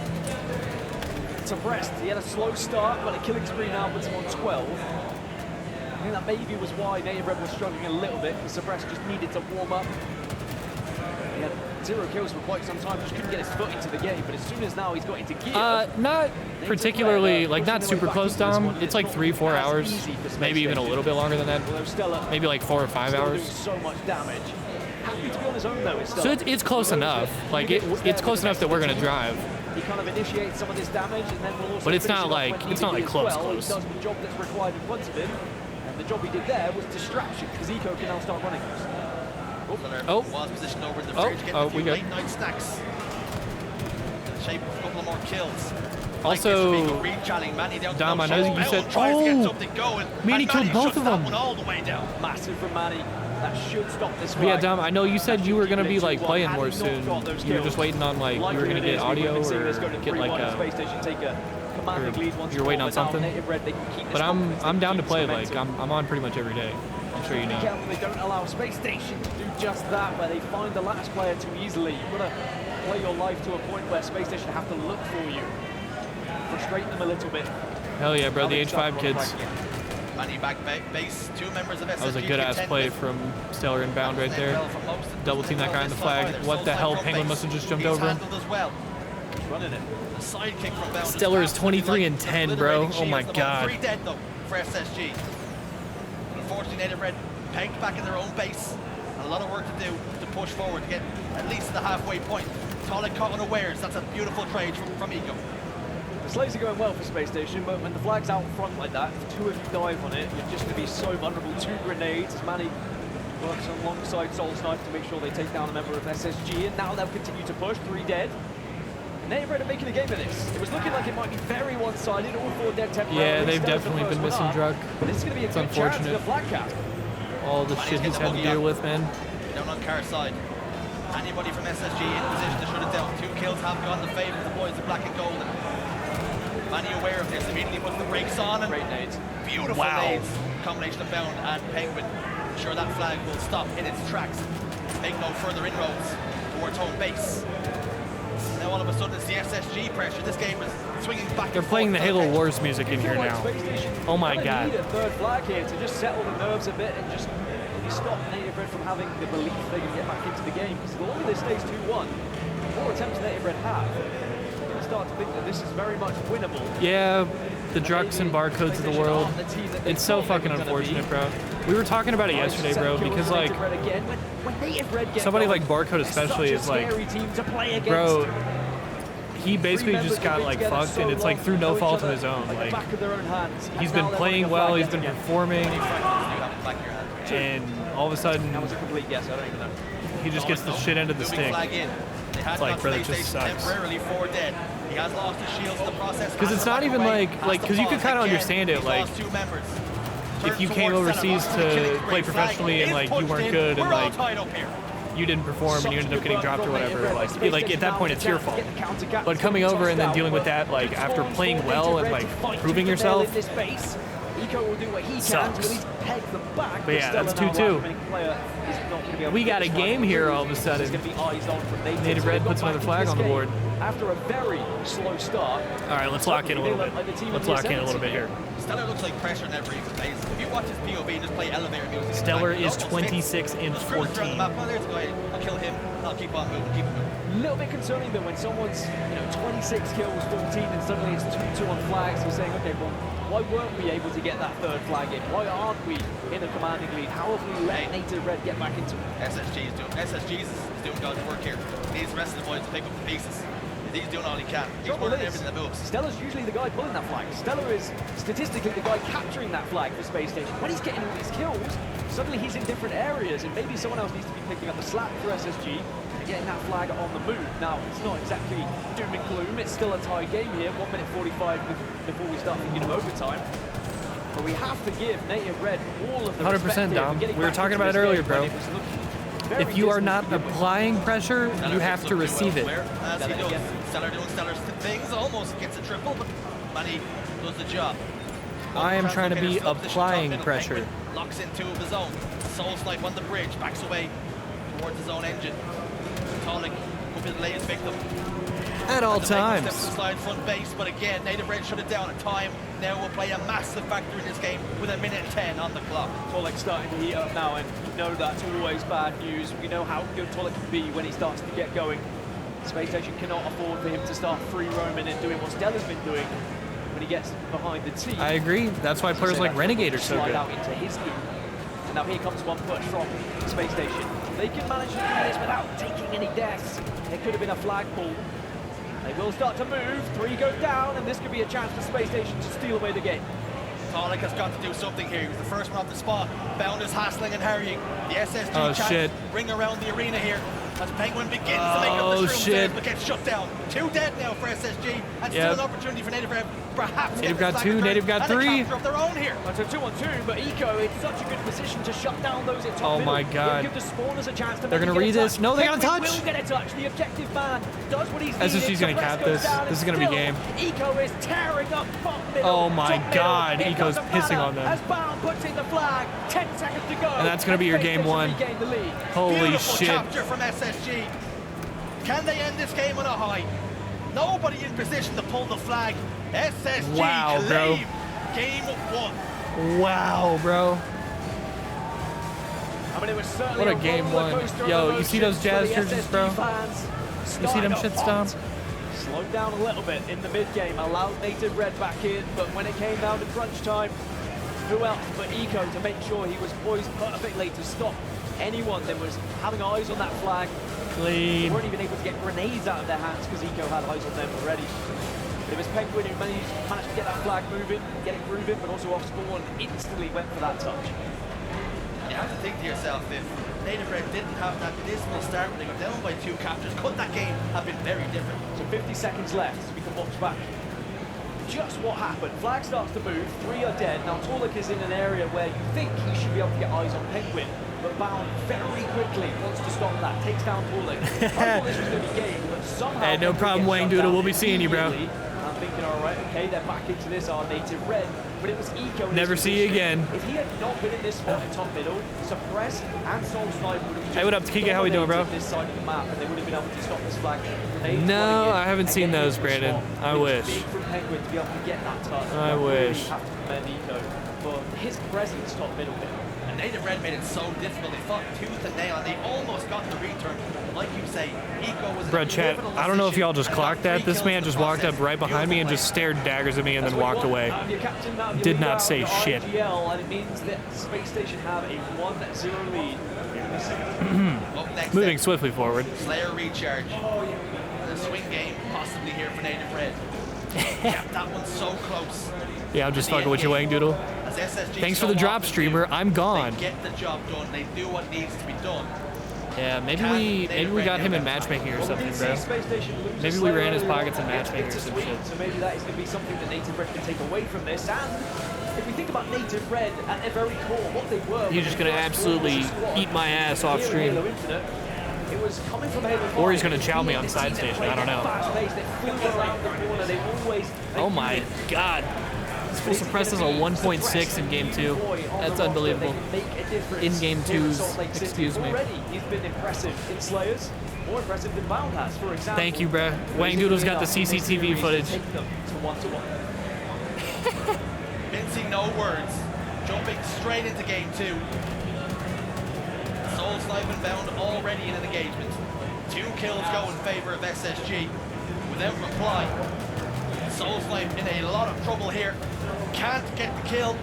Suppressed. He had a slow start, but a killing spree now puts him on 12. I think that maybe was why Native Red was struggling a little bit, because Suppressed just needed to warm up. He had 0 kills for quite some time, just couldn't get his foot into the game, but as soon as now he's got into gear... Not particularly, like not super close, Dom. It's like 3-4 hours, maybe even a little bit longer than that. Maybe like 4 or 5 hours. So much damage. Happy to be on his own though. So it's close enough. Like it's close enough that we're gonna drive. He kind of initiates some of this damage, and then we'll also. But it's not like close. He does the job that's required in front of him, and the job he did there was distraction, because Eco can now start running. Was positioned over in the fridge, getting a few late night snacks. In the shape of a couple more kills. Also, Dom, I know you said, Manny killed both of them. All the way down. Massive from Manny. That should stop this fight. Yeah, Dom, I know you said you were going to be like playing more soon. You were just waiting on like, you were going to get audio or get like you're waiting on something. But I'm down to play, like I'm on pretty much every day. I'm sure you know. They don't allow Space Station to do just that, where they find the last player too easily. You've got to play your life to a point where Space Station have to look for you. Frustrate them a little bit. Hell yeah, bro, the H5 kids. Manny back base, 2 members of SSG. That was a good ass play from Stellar Inbound right there. Double team that guy on the flag. What the hell? Penguin must have just jumped over him. Running it. A side kick from Bound. Stellar is 23 and 10, bro. Oh my god. 3 dead though for SSG. Unfortunately, Native Red pegged back in their own base. And a lot of work to do to push forward to get at least to the halfway point. Tolic caught unawares. That's a beautiful trade from Eco. The slays are going well for Space Station, but when the flag's out front like that, if 2 of you dive on it, you're just going to be so vulnerable. 2 grenades as Manny works alongside Soul Snipe to make sure they take down a member of SSG, and now they'll continue to push. 3 dead. Native Red are making a game of this. It was looking like it might be very one-sided, all 4 dead temporarily. Yeah, they've definitely been missing Druk. But this is going to be a good chance for the flag cap. All the shit he's had to deal with, man. Down on car side. Anybody from SSG in position to shut it down. 2 kills have gone in favor of the boys in black and golden. Manny aware of this, immediately puts the brakes on. And great nades. Beautiful nades. Combination of Bound and Penguin. Ensure that flag will stop in its tracks. Make no further inroads towards home base. Now all of a sudden it's the SSG pressure. This game is swinging back. They're playing the Halo Wars music in here now. Oh my god. Need a 3rd flag here to just settle the nerves a bit and just stop Native Red from having the belief they can get back into the game. Because the longer this stays 2-1, the more attempts Native Red have. Start to think that this is very much winnable. Yeah, the Druks and Barcodes of the world. It's so fucking unfortunate, bro. We were talking about it yesterday, bro, because like somebody like Barcode especially is like, bro, he basically just got like fucked, and it's like through no fault of his own. Like he's been playing well, he's been performing, and all of a sudden he just gets the shit end of the stick. It's like, brother, it just sucks. He has lost his shields in the process. Because it's not even like, because you could kind of understand it, like, if you came overseas to play professionally and like you weren't good and like you didn't perform and you ended up getting dropped or whatever, like at that point it's your fault. But coming over and then dealing with that, like after playing well and like proving yourself, sucks. But yeah, that's 2-2. We got a game here all of a sudden. Native Red puts another flag on the board. After a very slow start. All right, let's lock in a little bit. Let's lock in a little bit here. Stellar looks like pressure never even plays. If you watch his POV and just play elevator music, Stellar like, is 26 and 14. Oh, there's a guy. I'll kill him. I'll keep on moving, keep it moving. A little bit concerning that when someone's 26 kills, 14, and suddenly it's 2-2 on flags, you're saying, okay, well, why weren't we able to get that third flag in? Why aren't we in a commanding lead? How have we let Native Red get back into it? SSG is doing God's work here. He needs the rest of the boys to pick up the pieces. He's doing all he can. He's working everything that moves. Stellar's usually the guy pulling that flag. Stellar is statistically the guy capturing that flag for Space Station. When he's getting all these kills, suddenly he's in different areas, and maybe someone else needs to be picking up the slack for SSG and getting that flag on the move. Now, it's not exactly doom and gloom. It's still a tie game here. 1 minute 45 before we start thinking of overtime. But we have to give Native Red all of the 100% Dom. We were talking about it earlier, bro. If you are not applying pressure, you have to receive it. As he does. Stellar doing Stellar's things, almost gets a triple, but Manny does the job. I am trying to be applying pressure. Locks in two of his own. Soul Snipe on the bridge, backs away towards his own engine. Tolic will be the latest victim. At all times. Steps to the slide front base, but again, Native Red shut it down at time. Now will play a massive factor in this game with 1:10 on the clock. Tolik starting to heat up now, and you know that's always bad news. We know how good Tolik can be when he starts to get going. Space Station cannot afford for him to start free roaming and doing what Stellar's been doing when he gets behind the tee. I agree. That's why players like Renegade are so slide good. out into his loop. And now here comes one push from Space Station. They can manage to do this without taking any deaths. It could have been a flag pull. They will start to move. 3 go down, and this could be a chance for Space Station to steal away the game. Tolic has got to do something here. He was the first one off the spot. Bounders hassling and harrying. The SSG chance ring around the arena here as Penguin begins to make up the shroom but gets shut down. 2 dead now for SSG, and still an opportunity for Native Red. Perhaps Native got 2, Native got 3. Of their own here. That's a 2-on-2, but Eco in such a good position to shut down those at top Oh middle. my God. Give the spawners a chance to They're gonna maybe read get a this. touch. No, they got a Penguin touch. will get a touch. The objective man does what he's SSG's needed. gonna Suppress cap goes this. down, This is and gonna be still, game. Eco is tearing up top middle. Oh my top God, middle. Here Eco's comes pissing Amana on them. As Bound puts in the flag, 10 seconds to go. And that's gonna be your Space game Station 1. regain the lead. Holy Beautiful shit. capture from SSG. Can they end this game on a high? Nobody in position to pull the flag. SSG Wow, bro. claim game 1. Wow, bro. I mean, it was certainly What a game 1. Yo, you see those jazz jerseys, bro? You see them shit stomp? Slowed down a little bit in the mid-game, allowed Native Red back in, but when it came down to crunch time, who else but Eco to make sure he was poised perfectly to stop anyone that was having eyes on that flag. Clean. They weren't even able to get grenades out of their hands because Eco had eyes on them already. It was Penguin who managed to get that flag moving, get it grooving, but also off spawn, instantly went for that touch. You have to think to yourself, if Native Red didn't have that dismal start when they got down by 2 captures, could that game have been very different? So 50 seconds left, so we can watch back just what happened. Flag starts to move, 3 are dead. Now Tolic is in an area where you think he should be able to get eyes on Penguin, but Bound very quickly wants to stop that, takes down Tolic. I thought this was going to be game, but somehow... Hey, no problem, Wang Doodle. We'll be seeing you, bro. I'm thinking, all right, okay, they're back into this, our Native Red, but it was Eco. Never see you again. If he had not been in this spot at top middle, Suppressed and Soul Snipe would have just Hey, what up, Kika? How we doing, bro? this side of the map, and they would have been able to stop this flag. No, I haven't seen those, Brandon. I wish. Big from Penguin to be able to get that touch. I wish. Have to commend Eco for his presence top middle there. And Native Red made it so difficult. They fought tooth and nail, and they almost got the return. Like you say, Eco was... Bro, chat, I don't know if y'all just clocked that. This man just walked up right behind me and just stared daggers at me and then walked away. Did not say shit. And it means that Space Station have a 1-0 lead. Up next, Moving swiftly forward. Slayer recharge. The swing game possibly here for Native Red. Kept that one so close. Yeah, I'm just fucking with you, Wang Doodle. As SSG Thanks for the drop, streamer. I'm gone. They get the job done. They do what needs to be done. Yeah, maybe we got him in matchmaking or something, bro. Maybe we ran his pockets in matchmaking or some shit. So maybe that is going to be something that Native Red can take away from this. And if we think about Native Red at their very core, what they were... He's just gonna absolutely eat my ass off stream. It was coming from Halo Or he's gonna chow me on side station, I don't know. Oh my god. Full suppress is a 1.6 in game 2. That's unbelievable. In game 2's, excuse me. Already, he's been impressive in Slayers, more impressive than Bound has, for example. Thank you, bruh. Wang Doodle's got the CCTV footage. Vinci no words. Jumping straight into game 2. Soul Snipe and Bound already in an engagement. 2 kills go in favor of SSG. Without reply, Soul Snipe in a lot of trouble here. Can't get the kill.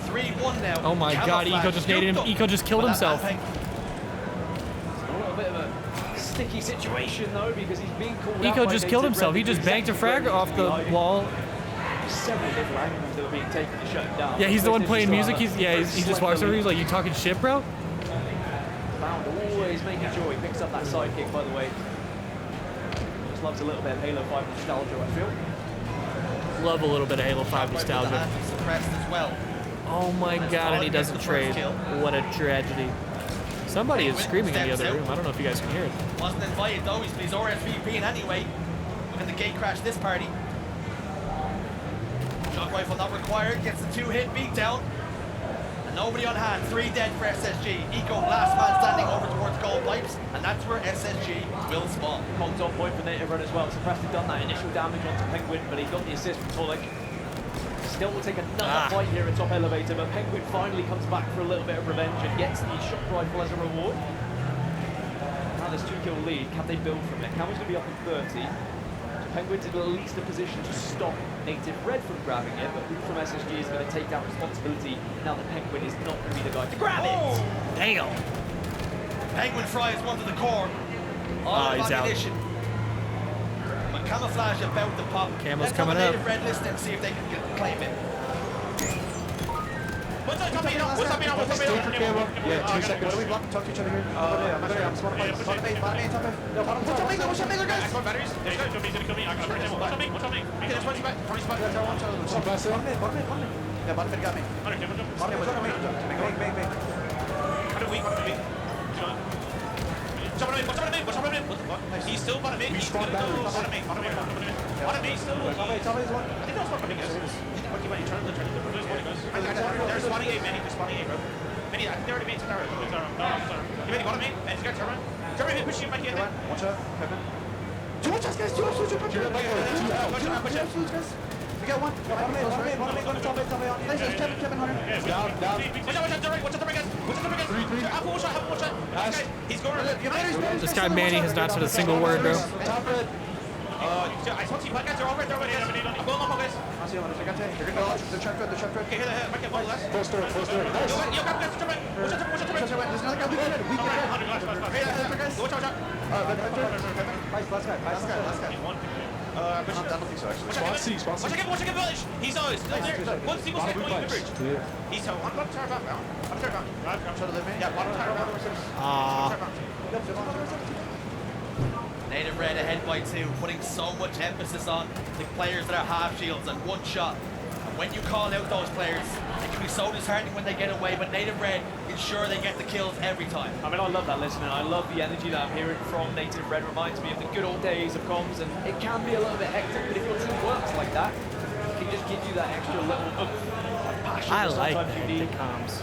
3-1 now. Oh my god, Eco just naded him. Eco just killed himself. A little bit of a sticky situation though, because he's being called out. Eco just killed himself. He just banked a frag off the wall. Several different angles that were being taken to shut him down. Yeah, he's the one playing music. He just walks over. He's like, "You talking shit, bro?" Bound always making sure he picks up that side kick. By the way, just loves a little bit of Halo 5 nostalgia. I feel. Love a little bit of Halo 5 nostalgia. Suppressed as well. Oh my god, and he doesn't trade. What a tragedy. Somebody is screaming in the other room. I don't know if you guys can hear it. Wasn't invited though. He's RSVPing anyway. Looking to gate crash this party. Shock rifle not required. Gets the 2-hit beatdown. And nobody on hand. 3 dead for SSG. Eco, last man standing over towards gold pipes, and that's where SSG will spawn. Comes on point for Native Red as well. Suppressed had done that initial damage onto Penguin, but he got the assist from Tolik. Still will take another fight here at top elevator, but Penguin finally comes back for a little bit of revenge and gets the shock rifle as a reward. Now there's 2-kill lead. Can they build from it? Camel's going to be up in 30. So Penguin's in at least a position to stop Native Red from grabbing it, but who from SSG is going to take that responsibility now that Penguin is not going to be the guy to grab it? Damn! Penguin fries one to the core. All he's out. ammunition. But camouflage about the pop. Camel's Let's coming have a up. Native Red listen and see if they can claim it. What's up, Tommy? What's up, Tommy? Yeah, 2 seconds. What do we block? Talk to each other here. I'm smart. Bottom main, top main. No, bottom top. Watch out, guys. I got batteries. There's no Tommy's gonna kill me. I got batteries. What's up, me? What's up, me? Okay, there's 20 spot. 20 spot. Bottom main. Yeah, bottom mid got me. Bottom mid, bang. What's up, me? What the fuck? He's still bottom mid. He's gonna go bottom mid. Bottom mid still. Top main is one. I think that was what Bottom mid is. Okay, buddy, turn. There's one, guys. They're spawning A, Manny. They're spawning A, bro. Manny, I think they already made some tower. No, you ready? Bottom mid. Manny's got turn. Turn mid, push you, Mikey, in there. Watch out, Kevin. 2 shots, guys. 2 guys. We got one. Bottom main. Go to top main on. Nice, Kevin Hunter. Down. Watch out, guys. Watch out. He's going. This guy Manny has not said a single word, bro. Top red. I saw 2 guys. They're all red. I'm going up, guys. I see him. They're gonna go. The trap red. Okay, here, Mike, get one last. Full story. Yo, guys, turn right. Watch out. There's another guy. We got it. Watch out. Last guy. I don't think so, actually. Watch out, village. He's always still there. One single step point in the bridge. He's on bottom tower back now. I'm trying to live in. Yeah, bottom tower back. Native Red ahead by 2, putting so much emphasis on the players that are half shields and 1 shot. And when you call out those players, it can be so disheartening when they get away, but Native Red ensure they get the kills every time. I mean, I love that listening. I love the energy that I'm hearing from Native Red. Reminds me of the good old days of comms, and it can be a little bit hectic, but if your team works like that, it can just give you that extra little passion. I that like sometimes you need. the comms.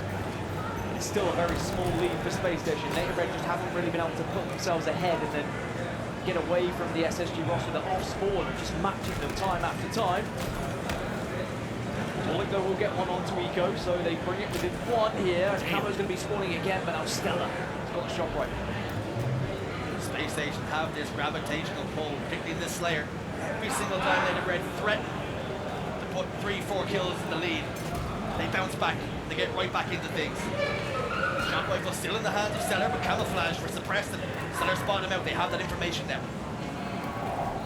It's still a very small lead for Space Station. Native Red just haven't really been able to put themselves ahead and then get away from the SSG roster that off spawn and just matching them time after time. Tolik will get one onto Eco, so they bring it within 1 here. Camo's going to be spawning again, but now Stella has got the shot right. Space Station have this gravitational pull, particularly this Slayer. Every single time Native Red threaten to put 3-4 kills in the lead, they bounce back. They get right back into things. Shot rifle still in the hands of Stellar, but camouflage for suppressed and Stellar spot him out. They have that information now.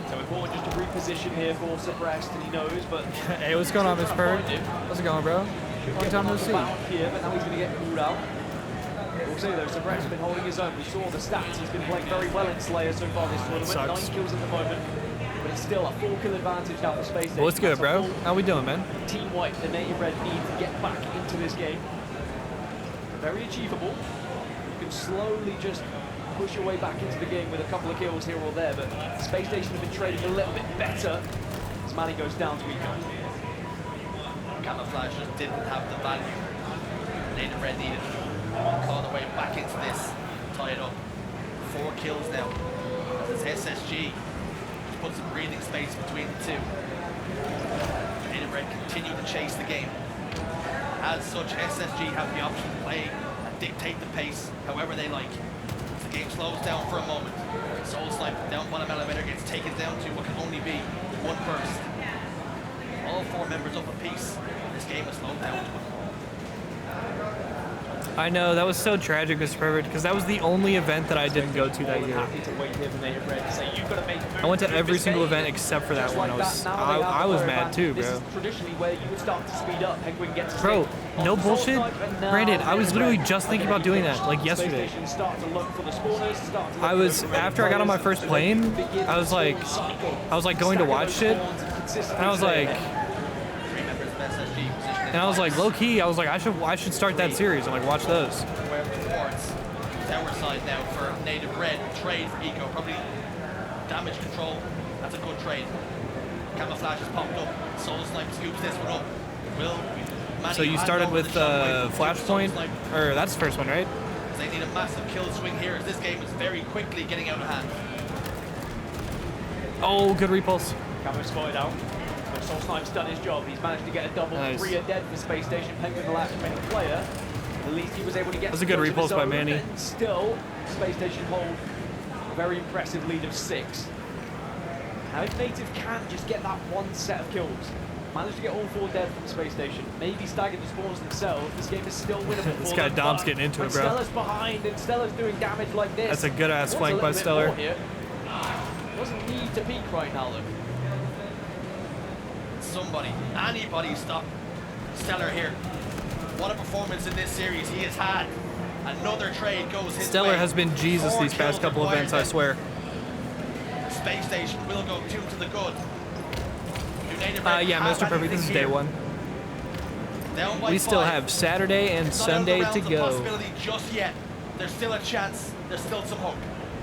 So important just to reposition here for suppressed, and he knows, but... Hey, what's going on, Miss Bird? How's it going, bro? Long time no see. Here, but now he's going to get pulled out. We'll say though, suppressed has been holding his own. We saw the stats. He's been playing very well in Slayer so far this tournament. 9 kills at the moment, but it's still a 4-kill advantage now for Space Station. What's good, bro? How we doing, man? Team White, the Native Red need to get back into this game. Very achievable. You can slowly just push your way back into the game with a couple of kills here or there, but Space Station have been trading a little bit better as Manny goes down to Eco. Camouflage just didn't have the value Native Red needed. Claw their way back into this, tie it up. 4 kills now. As it's SSG, just put some breathing space between the two. Native Red continue to chase the game. As such, SSG have the option to play and dictate the pace however they like. As the game slows down for a moment, Soul Snipe down bottom elevator gets taken down to what can only be one burst. All 4 members up a piece. This game is slowed down to it. I know, that was so tragic, Mr. Perfect, because that was the only event that I didn't go to that year. I went to every single event except for that one. I was mad too, bro. Traditionally where you would start to speed up, Penguin gets Bro, no bullshit. Brandon, I was literally just thinking about doing that, like yesterday. After I got on my first plane, I was like going to watch shit, and I was like, low key, I was like, I should start that series and like watch those. Towards tower side now for Native Red. Trade for Eco. Probably damage control. That's a good trade. Camouflage has popped up. Soul Snipe scoops this one up. So you started with Flashpoint, or that's the first one, right? They need a massive kill swing here as this game is very quickly getting out of hand. Oh, good repulse. Camo spotted out. But Soul Snipe's done his job. He's managed to get a double. Nice. 3 are dead for Space Station. Penguin, the last remaining player. At least he was able to get. That's a good repulse by Manny. And still, Space Station hold a very impressive lead of 6. Now, if Native can just get that one set of kills, manage to get all 4 dead from Space Station, maybe stagger the spawns themselves, this game is still winnable. This guy Dom's getting into it, bro. Stella's behind, and Stella's doing damage like this. That's a good ass flank by Stellar. Doesn't need to peek right now, though. Somebody, anybody stop Stellar here. What a performance in this series he has had. Another trade goes his Stellar way. has been Jesus 4 these past kills couple events, I swear. Space Station will go 2 to the good. Yeah, Mr. Perfect, this is day 1. We still have Saturday and Sunday to go. Possibility just yet. There's still a chance. There's still some hope.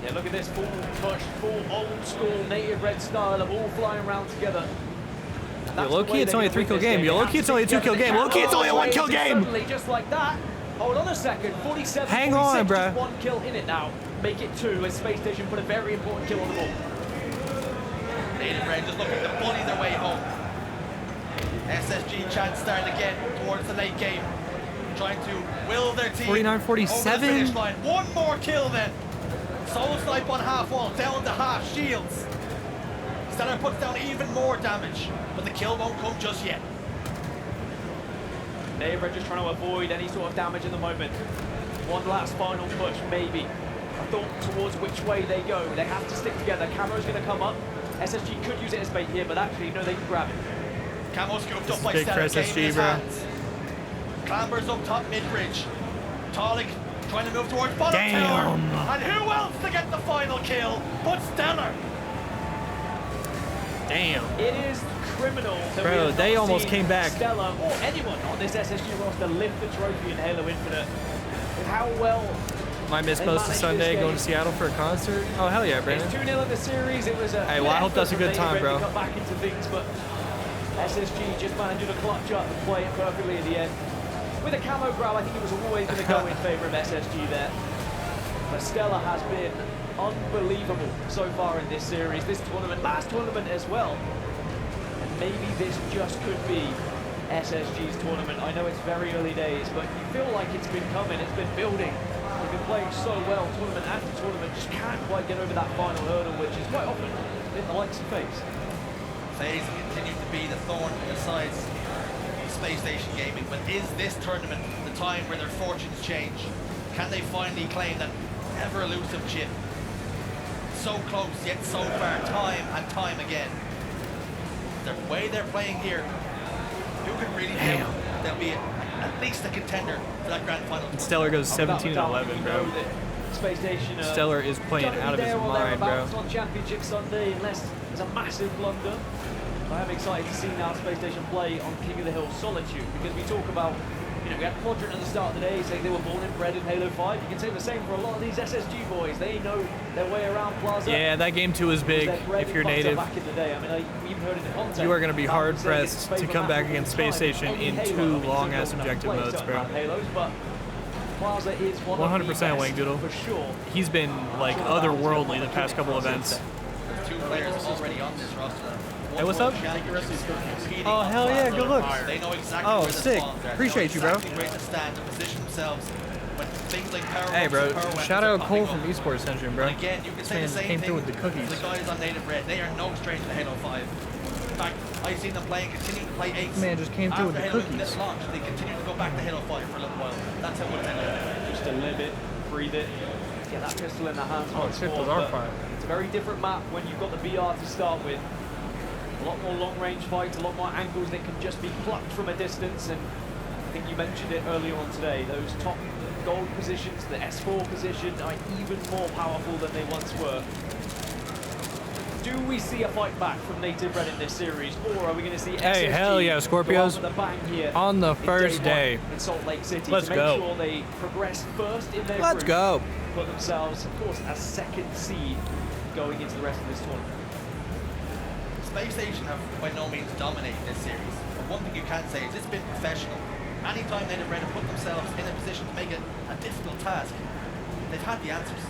Yeah, look at this full push, full old school Native Red style of all flying around together. Yo, low-key, it's only a 3-kill game. Yo, low-key, it's only a 2-kill game. Low-key, it's only a 1-kill game. Suddenly, just like that. Hold on a second. 47. Hang on, bruh. Just 1 kill in it now. Make it 2 as Space Station put a very important kill on the board. Native Red just looking to bully their way home. SSG chance starting again towards the late game. Trying to will their team 49-47. over the finish line. 1 more kill then. Soul Snipe on half wall, down to half shields. Stellar puts down even more damage, but the kill won't come just yet. Native Red just trying to avoid any sort of damage at the moment. One last final push, maybe. A thought towards which way they go. They have to stick together. Camo's going to come up. SSG could use it as bait here, but actually, no, they can grab it. Camo scooped up by big Stellar, for game in SSG, his bro. hands. Clambers up top mid-bridge. Talik trying to move towards bottom tower. And who else to get the final kill but Stellar? Damn. It is criminal that Bro, they almost came back. Stellar or anyone on this SSG roster lift the trophy in Halo Infinite. With how well Might miss most of Sunday, going to Seattle for a concert. Oh, hell yeah, Brandon. It's 2-0 in the series. It was a hey, well, I hope that's a good time, bro. Got back into things, but SSG just managed to clutch up and play it perfectly in the end. With a camo grab, I think it was always going to go in favor of SSG there. But Stellar has been unbelievable so far in this series, this tournament, last tournament as well. And maybe this just could be SSG's tournament. I know it's very early days, but you feel like it's been coming, it's been building. They've been playing so well, tournament after tournament, just can't quite get over that final hurdle, which is quite often in the likes of FaZe. FaZe continue to be the thorn in the sides of Space Station Gaming, but is this tournament the time where their fortunes change? Can they finally claim that ever-elusive chip? So close, yet so far, time and time again. The way they're playing here, who can really feel they'll be at least a contender for that grand final? And Stellar goes 17-11, bro. Space Station, Stellar is playing out of his mind, bro. On Championship Sunday, unless there's a massive blunder. I am excited to see now Space Station play on King of the Hill Solitude, because we talk about, you know, we had Quadrant at the start of the day saying they were born and bred in Halo 5. You can say the same for a lot of these SSG boys. They know their way around Plaza. Yeah, that game too is big if you're native. Back in the day. I mean, we even heard in the content. You are going to be hard pressed to come back against Space Station in 2 long ass objective modes, bro. Halos, but Plaza is 100% Wang Doodle. For sure. He's been like otherworldly the past couple events. players already on this roster. Hey, what's up? Oh, hell yeah, good looks. They know exactly Oh, where the sick. spawns are. They know Appreciate you, bro. exactly where to stand and position themselves when things like power Hey, bro. power weapons Shout are out popping Cole up. from Esports Engine, bro. And again, you can This say the man same came thing through with the to cookies. the guys on Native Red. They are no stranger to Halo 5. In fact, I've seen them playing, continuing to play 8. Man just came through with the After cookies. Halo launched, they continue to go back to Halo 5 for a little while. That's how good they are. Just to live it, breathe it, get that pistol in the hands. Oh, once pistols more, are but fire. It's a very different map when you've got the BR to start with. A lot more long-range fights, a lot more angles that can just be plucked from a distance. And I think you mentioned it earlier on today. Those top gold positions, the S4 position, are even more powerful than they once were. Do we see a fight back from Native Red in this series, or are we going to see Hey, SSG hell yeah, Scorpios. go out with a bang here On the in first day. one in Salt Lake City Let's to make go. sure they progress first in their Let's group, go. put themselves, of course, as second seed going into the rest of this tournament. Space Station have by no means dominated this series, but one thing you can say is it's been professional. Anytime Native Red have put themselves in a position to make it a difficult task, they've had the answers.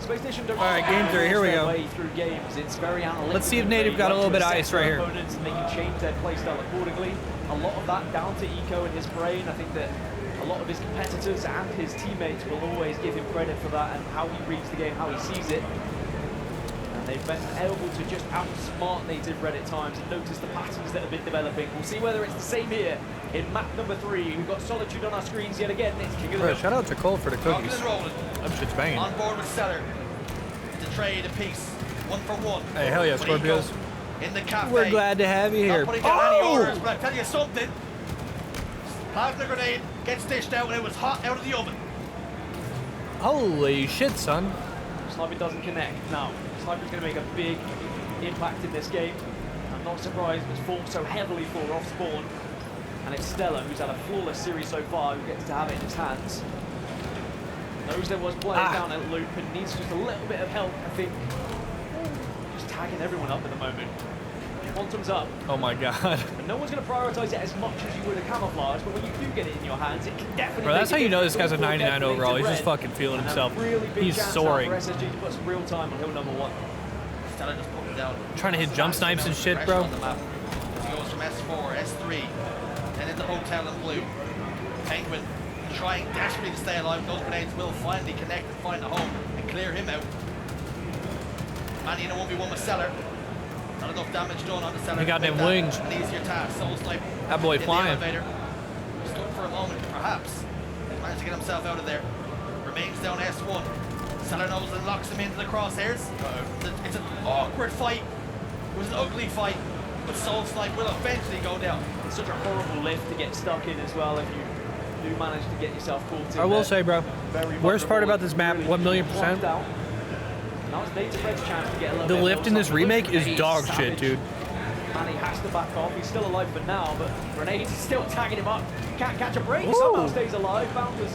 Space Station don't All right, game 3, here we their go. way through games. It's very analytical. Let's see if and Native they got a like little to bit of assess ice right their here. opponents and they can change their playstyle accordingly. A lot of that down to Eco and his brain. I think that a lot of his competitors and his teammates will always give him credit for that and how he reads the game, how he sees it. And they've been able to just outsmart Native Red at times and notice the patterns that have been developing. We'll see whether it's the same here in map number 3. We've got Solitude on our screens yet again. It's King of the Bro, Hill. shout out to Cole for the Rocking cookies. and rolling. That shit's banging. On board with Stellar. To trade a piece. 1 for 1. Hey, hell yeah, With Eco Scorpios. in the cafe. We're glad to have you here. Not putting down any Oh! orders, but I tell you something. Plasma grenade gets dished out and it was hot out of the oven. Holy shit, son. Sniper doesn't connect. Now, Sniper's going to make a big impact in this game. I'm not surprised it's fought so heavily for off spawn. And it's Stella, who's had a flawless series so far, who gets to have it in his hands. Knows there was players down at loop and needs just a little bit of help, I think. Just tagging everyone up at the moment. Quantum's up. Oh my god. And no one's going to prioritize it as much as you would a camouflage, but when you do get it in your hands, it can definitely. Bro, that's make how you know difference. this guy's a All four 99 definitely overall. to He's just red. fucking feeling And a himself. really big He's chance soaring. now for SSG to put some real time on hill number 1. Stella just put it down. Trying to hit jump snipes and shit, bro. On the map. He goes from S4, S3, then into Hotel in blue. Penguin trying desperately to stay alive. Those grenades will finally connect and find a home and clear him out. Manny in a 1v1 with Stellar. Not enough damage done on the Stellar. He got them Make that wings. An easier task. Soul Snipe That boy in the flying. elevator. Stood for a moment, perhaps. He managed to get himself out of there. Remains down S1. Stellar knows and locks him into the crosshairs. It's an awkward fight. It was an ugly fight. But Soul Snipe will eventually go down. It's such a horrible lift to get stuck in as well if you do manage to get yourself caught in I will there. say, bro, Very worst part vulnerable, about this map, really 1,000,000%. blocked out. Now it's Native Red's chance to get a little The bit lift in more this time. remake is He's dog savage. shit, dude. And he has to back off. He's still alive for now, but Grenades still tagging him up. Can't catch a break. Ooh. Somehow stays alive. Bound was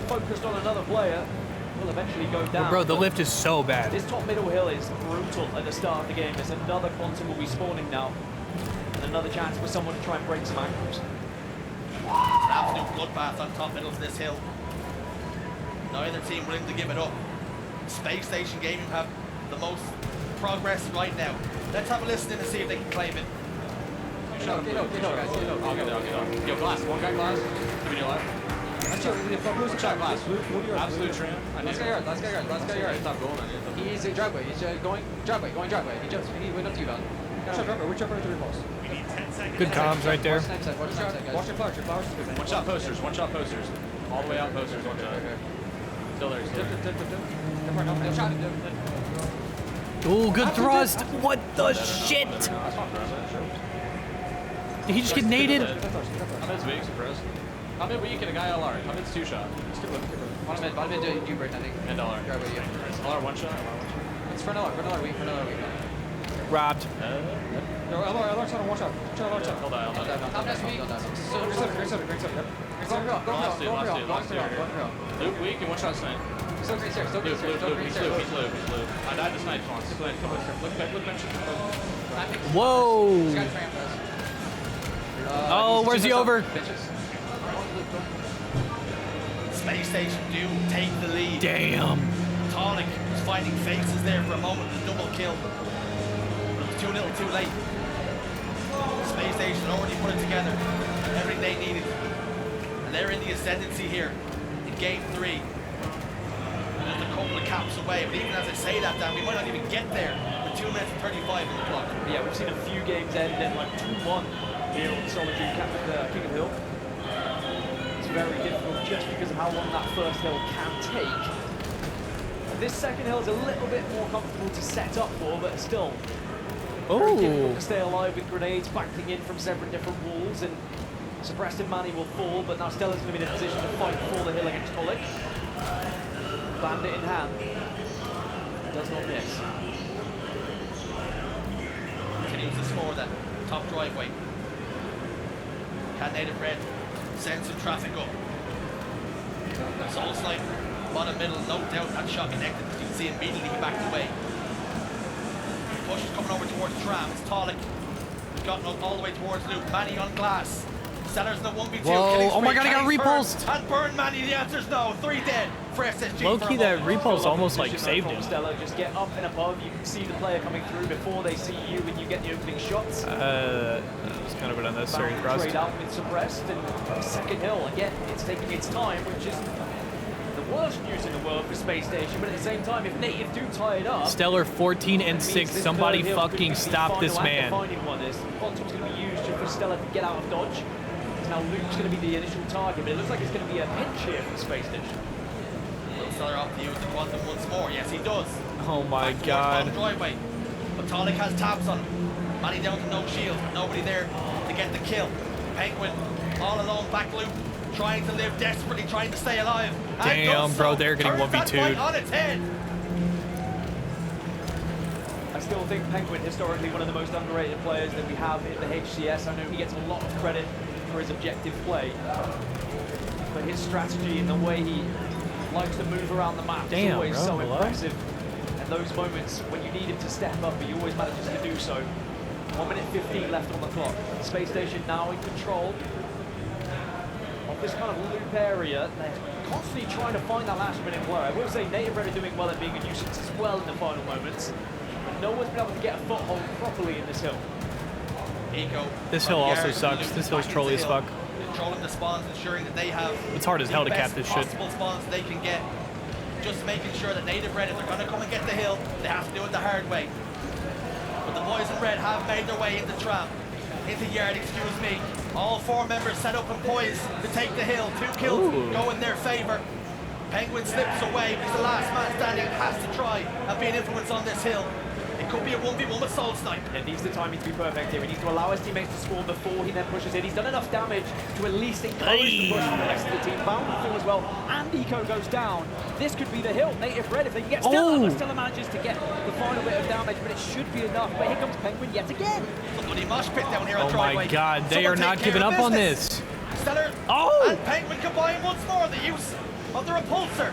focused on another player. Will eventually go down. But bro, the lift is so bad. This top middle hill is brutal at the start of the game. There's another Quantum will be spawning now. And another chance for someone to try and break some ankles. An absolute bloodbath on top middle of this hill. Neither team willing to give it up. Space Station Gaming have the most progress right now. Let's have a listen in and see if they can claim it. I'll get there. Yo, Glass, one guy Glass. Give me your life. One shot Glass. Absolute trim. Last guy yard. Stop going on it. He's a driveway. He's going driveway. He jumps. We went up to you, man. Which driveway to repulse? We need 10 seconds. Good comms right there. Watch your flowers. One shot posters. One shot posters. All the way out posters. One shot. Still there. Still there. Ooh, good thrust. What the shit? Did he just get naded? I'm in weak, suppressed. I'm in weak and a guy LR. I'm in 2-shot. Bottom mid, you break, I think. And LR. Driveway, yeah. LR 1 shot. It's for another week. Robbed. No, LR's on a one shot. Hold on. Luke weak and 1 shot snipe. Still green stairs. He's loop. I died to snipe once. Look back. Whoa. Oh, where's he over? Space Station do take the lead. Damn. Tonic was finding faces there for a moment with a double kill. too little too late. Space Station already put it together. Everything they needed. And they're in the ascendancy here in game 3. Just a couple of caps away, but even as I say that, Dan, we might not even get there with 2 minutes and 35 on the clock. Yeah, we've seen a few games end in like 2-1 here on Solitude King of Hill. It's very difficult just because of how long that first hill can take. And this second hill is a little bit more comfortable to set up for, but still very difficult to stay alive with grenades backing in from several different walls, and Suppressed and Manny will fall, but now Stella's going to be in a position to fight for the hill against Tolik. Bandit in hand. Does not miss. Continues to score that top driveway. Can Native Red send some traffic up? Soul Snipe, bottom middle, no doubt that shot connected. You can see immediately he backed away. Push is coming over towards Tram. It's Tolik. He's gotten all the way towards Luke. Manny on glass. Sellers in the 1v2. Whoa, oh my god, I got repulsed. And burn Manny, the answer's no. 3 dead for SSG. Low-key, that repulse almost like saved him. Stella, just get up and above. You can see the player coming through before they see you when you get the opening shots. That was kind of an unnecessary thrust. Trade out with Suppressed, and second hill, again, it's taking its time, which is the worst news in the world for Space Station, but at the same time, if Native do tie it up... Stellar 14 and 6, somebody fucking stop this man. This Quantum's going to be used just for Stella to get out of dodge. Now Luke's going to be the initial target, but it looks like it's going to be a pinch here for Space Station. Will Stellar opt to use the Quantum once more? Yes, he does. Oh my god. Driveway. But Tolik has tabs on him. Manny down to no shield, nobody there to get the kill. Penguin all alone, back loop, trying to live desperately, trying to stay alive. Damn, bro, they're getting 1v2'd. On its head. I still think Penguin, historically one of the most underrated players that we have in the HCS. I know he gets a lot of credit for his objective play, but his strategy and the way he likes to move around the map is always so impressive. And those moments when you need him to step up, he always manages to do so. 1 minute 15 left on the clock. Space Station now in control of this kind of loop area. They're constantly trying to find that last minute blow. I will say Native Red are doing well at being a nuisance as well in the final moments, but no one's been able to get a foothold properly in this hill. Eco. This hill also sucks. This hill's trolly as fuck. Controlling the spawns, ensuring that they have it's hard as hell to cap this shit. Possible spawns they can get. Just making sure that Native Red, if they're going to come and get the hill, they have to do it the hard way. But the boys in red have made their way into Tram, into Yard, excuse me. All 4 members set up and poised to take the hill. 2 kills go in their favour. Penguin slips away because the last man standing has to try and be an influence on this hill. It could be a 1v1 with Soul Snipe. It needs the timing to be perfect here. He needs to allow his teammates to spawn before he then pushes in. He's done enough damage to at least encourage the push from the rest of the team. Bound through as well, and Eco goes down. This could be the hill. Native Red, if they can get Stella, but Stella manages to get the final bit of damage, but it should be enough. But here comes Penguin yet again. Bloody mosh pit down here on oh driveway. My god, they are not giving up on this. Stellar and Penguin combine once more. The use of the repulsor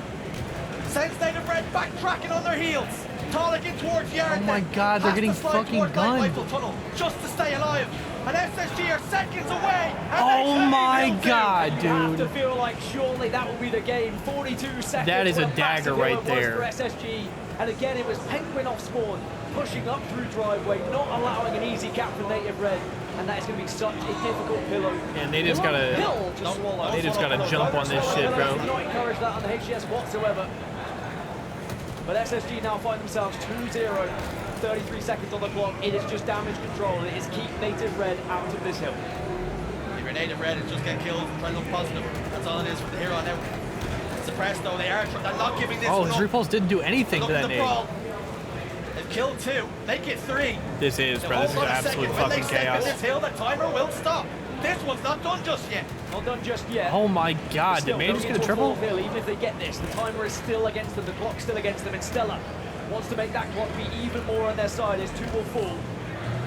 sends Native Red backtracking on their heels. Tolik in towards Yard. Oh my god, they're getting fucking gunned. Tunnel just to stay alive. And SSG are seconds away. Oh my god, dude. You have to feel like surely that will be the game. 42 seconds. That is a dagger right there. For SSG. And again, it was Penguin off spawn, pushing up through driveway, not allowing an easy cap for Native Red. And that is going to be such a difficult pillow. And Native's gotta jump on this shit, bro. Not encourage that on the HCS whatsoever. But SSG now find themselves 2-0, 33 seconds on the clock. It is just damage control. It is keep Native Red out of this hill. If you're Native Red, it's just get killed and try to look positive. That's all it is from here on out. Suppressed though, they're not giving this his repulse didn't do anything to that nade. They've killed 2, make it 3. This is, bro, this is absolute fucking chaos. This hill, the timer will stop. This one's not done just yet. Not done just yet. Oh my god, did May just get a triple? Hill, even if they get this, the timer is still against them, the clock's still against them, and Stella wants to make that clock be even more on their side as 2 will fall.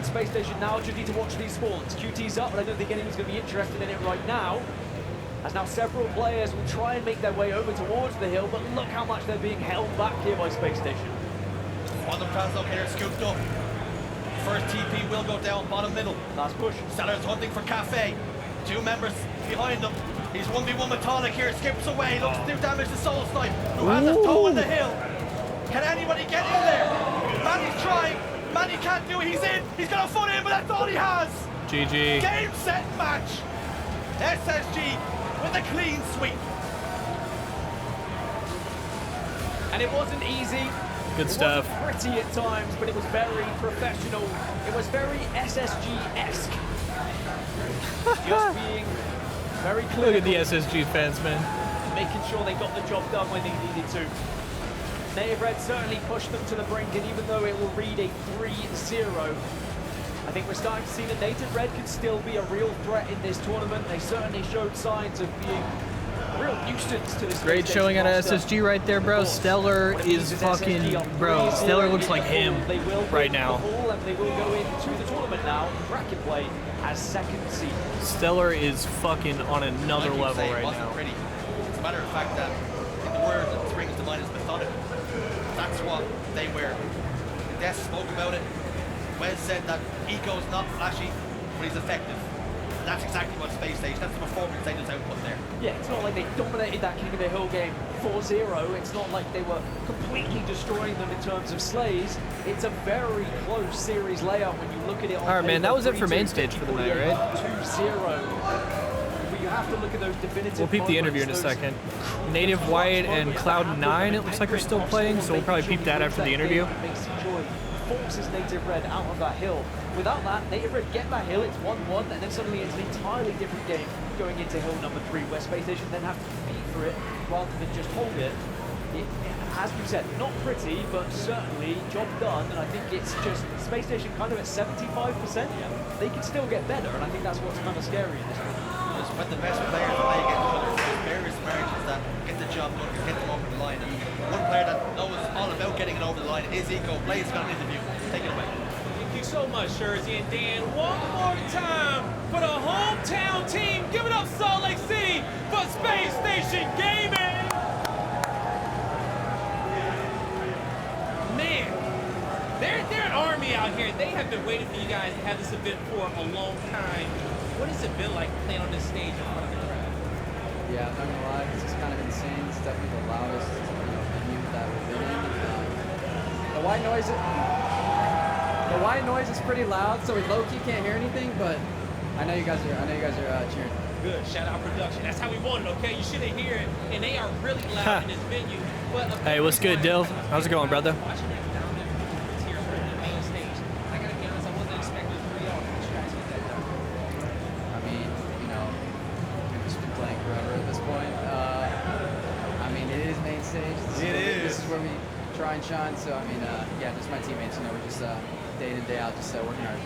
Space Station now just need to watch these spawns. QT's up, but I don't think anyone's going to be interested in it right now. As now several players will try and make their way over towards the hill, but look how much they're being held back here by Space Station. Quantum Translocator scooped up. First TP will go down bottom middle. Last push. Stellar's hunting for Cafe. 2 members behind him. He's 1v1 with Tolik here, skips away, looks to do damage to Soul Snipe, who has a toe in the hill. Can anybody get in there? Manny's trying. Manny can't do it. He's in. He's got a foot in, but that's all he has. GG. Game, set, match. SSG with a clean sweep. And it wasn't easy. Good stuff. It wasn't pretty at times, but it was very professional. It was very SSG-esque. Just being very clear. Look at the SSG fans, man. Making sure they got the job done when they needed to. Native Red certainly pushed them to the brink, and even though it will read a 3-0, I think we're starting to see that Native Red can still be a real threat in this tournament. They certainly showed signs of being a real nuisance to this. Great showing out of SSG right there, bro. Stellar is fucking, bro. Stellar looks like him right now. And they will go into the tournament now, bracket play, as second seed. Stellar is fucking on another level right now. Pretty. It's a matter of fact that in the word that springs to mind is methodical. That's what they were. Des spoke about it. Wes said that Eco's not flashy, but he's effective. That's exactly what Space Station, that's the performance they just output there. Yeah, it's not like they dominated that King of the Hill game 4-0. It's not like they were completely destroying them in terms of slays. It's a very close series layout when you look at it on All right, man, that was it for main 3-2, stage for the night, right? 2-0. But you have to look at those definitive We'll peep the interview in a second. Native White and Cloud9, it looks like are still playing, so we'll probably peep that after the interview. Forces Native Red out of that hill. Without that, Native Red get that hill, it's 1-1, and then suddenly it's an entirely different game going into hill number 3, where Space Station then have to compete for it rather than just hold it. As we said, not pretty, but certainly job done, and I think it's just Space Station kind of at 75%. They can still get better, and I think that's what's kind of scary in this one. When the best players play against each other, there's various margins that get the job done, get them over the line. And one player that knows all about getting it over the line is Eco. Blaze got an interview. Take it away. Thank you so much, Jersey. And Dan, one more time for the hometown team. Give it up, Salt Lake City, for Space Station Gaming. Man, they're an army out here. They have been waiting for you guys to have this event for a long time. What has it been like playing on this stage in front of the crowd? Yeah, I'm not gonna lie, it's just kind of insane. It's definitely the loudest venue that we've been in. The white noise is pretty loud, so we low-key can't hear anything. But I know you guys are cheering. Good, shout out production. That's how we want it. Okay, you should have heard it, and they are really loud in this venue. But hey, what's good, Dill? How's it going, brother? This is where we try and shine. So I mean, yeah, just my teammates. We're just day in and day out, just working hard.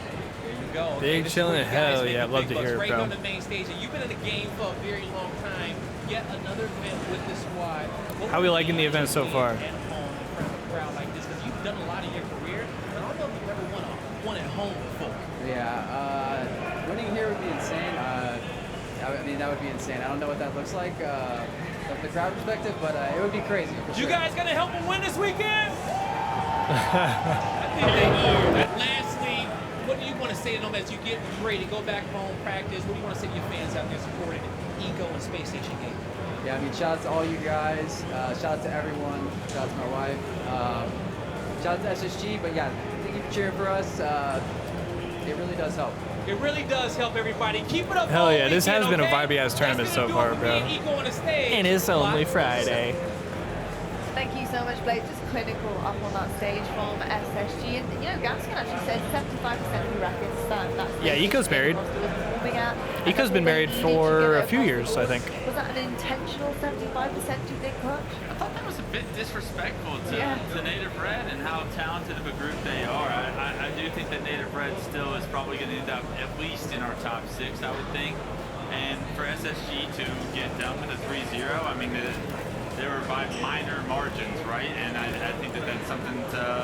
There you go. Big chillin', hell yeah, I'd love to hear it, right bro. on the main stage, and you've been in the game for a very long time. Yet another event with the squad. How are we liking the event so far? At home in front of a crowd like this, because you've done a lot in your career, but I don't know if you've ever won one at home before. Yeah, winning here would be insane. I mean, that would be insane. I don't know what that looks like from the crowd perspective, but it would be crazy. For You sure. guys gonna help them win this weekend? I think they are. Lastly, what do you want to say to them as you get ready to go back home, practice? What do you want to say to your fans out there supporting Eco and Space Station Game? Yeah, I mean, shout out to all you guys. Shout out to everyone. Shout out to my wife. Shout out to SSG. But yeah, thank you for cheering for us. It really does help. It really does help everybody. Keep it up. Hell yeah, this has been a vibey-ass tournament so far, bro. And it's only Friday. Thank you so much, Blake. Just clinical up on that stage from SSG. And, you know, Gaskin actually said 75% of the records that's Yeah, Eco's married. Eco's been married for a few years, I think. Was that an intentional 75%, do you think, Clutch? I thought that was a bit disrespectful to Native Red and how talented of a group they are. I do think that Native Red still is probably going to end up at least in our top 6, I would think. And for SSG to get done with a 3-0, I mean, they were by minor margins, right? And I think that that's something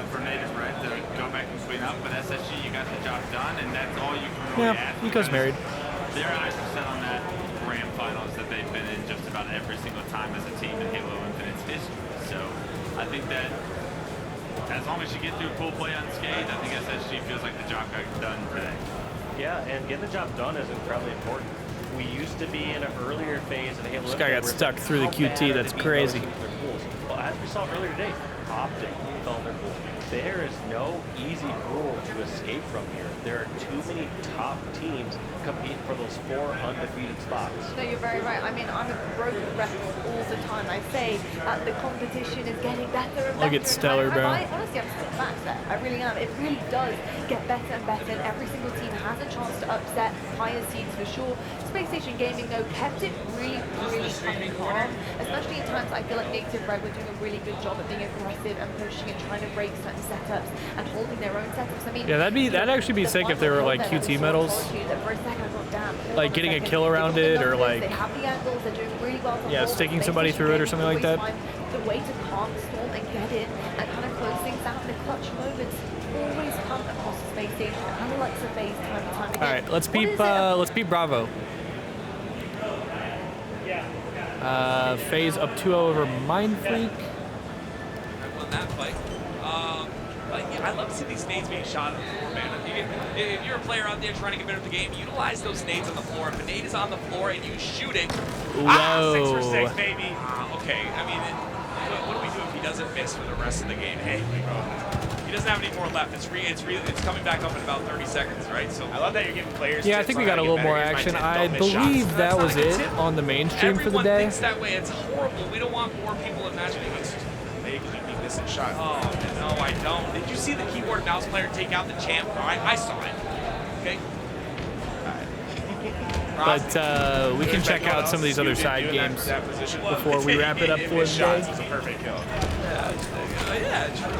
for Native Red to go back and clean up. But SSG, you got the job done, and that's all you can really ask. Eco's married. Their eyes are set on that grand finals that they've been in just about every single time as a team in Halo Infinite's history. So I think that as long as you get through pool play unscathed, I think SSG feels like the job got done today. Yeah, and getting the job done is incredibly important. We used to be in an earlier phase in Halo This guy got stuck through the QT, that's crazy. Well, as we saw earlier today, Optic fell in their pool. there is no easy rule to escape from here. There are too many top teams competing for those 4 undefeated spots. No, you're very right. I mean, I'm a broken record all the time. I say the competition is getting better and better. Look at Stellar, bro. I honestly am still back there. I really am. It really does get better and better, and every single team has a chance to upset higher seeds for sure. Space Station Gaming, though, kept it really, really calm, especially in times I feel like Native Red were doing a really good job at being aggressive and pushing and trying to break certain setups and holding their own setups. I mean, Yeah, that'd actually be sick if there were like QT medals, like getting a kill around it, or like they have the angles, they're doing really well. yeah, sticking somebody through it or something like that. The way to calm the storm and get in and kind of close things out in the clutch moments always come across the Space Station. And I like to phase time and time again. All right, let's peep Bravo. Phase up 2-0 over Mind Freak. Won that fight. I love to see these nades being shot on the floor, man. If you're a player out there trying to get better at the game, utilize those nades on the floor. If a nade is on the floor and you shoot it, 6 for 6, baby. Okay, I mean, what do we do if he doesn't miss for the rest of the game? Hey, he doesn't have any more left. It's coming back up in about 30 seconds, right? So I love that you're giving players. Yeah, I think we got a little more action. I believe that was it on the main stream for the day. Everyone thinks that way. It's horrible. We don't want more people imagining it's they could be missing shot. Oh, no, I don't. Did you see the keyboard mouse player take out the champ? I saw it. Okay. But we can check out some of these other side games before we wrap it up for the day. It's a perfect kill. Yeah, true.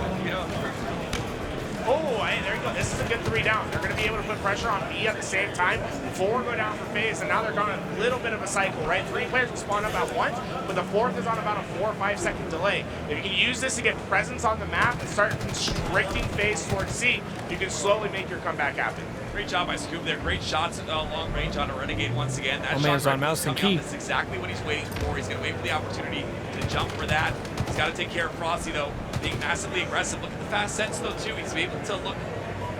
Oh, hey, there you go. This is a good 3 down. They're going to be able to put pressure on B at the same time. 4 go down for phase, and now they're going a little bit of a cycle, right? 3 players will spawn up at once, but the 4th is on about a 4 or 5 second delay. If you can use this to get presence on the map and start constricting phase towards C, you can slowly make your comeback happen. Great job by Scoop there. Great shots long range on a Renegade once again. That man's on mouse and key. That's exactly what he's waiting for. He's going to wait for the opportunity to jump for that. He's got to take care of Frosty, though, being massively aggressive. Look at the fast sets, though, too. He's able to look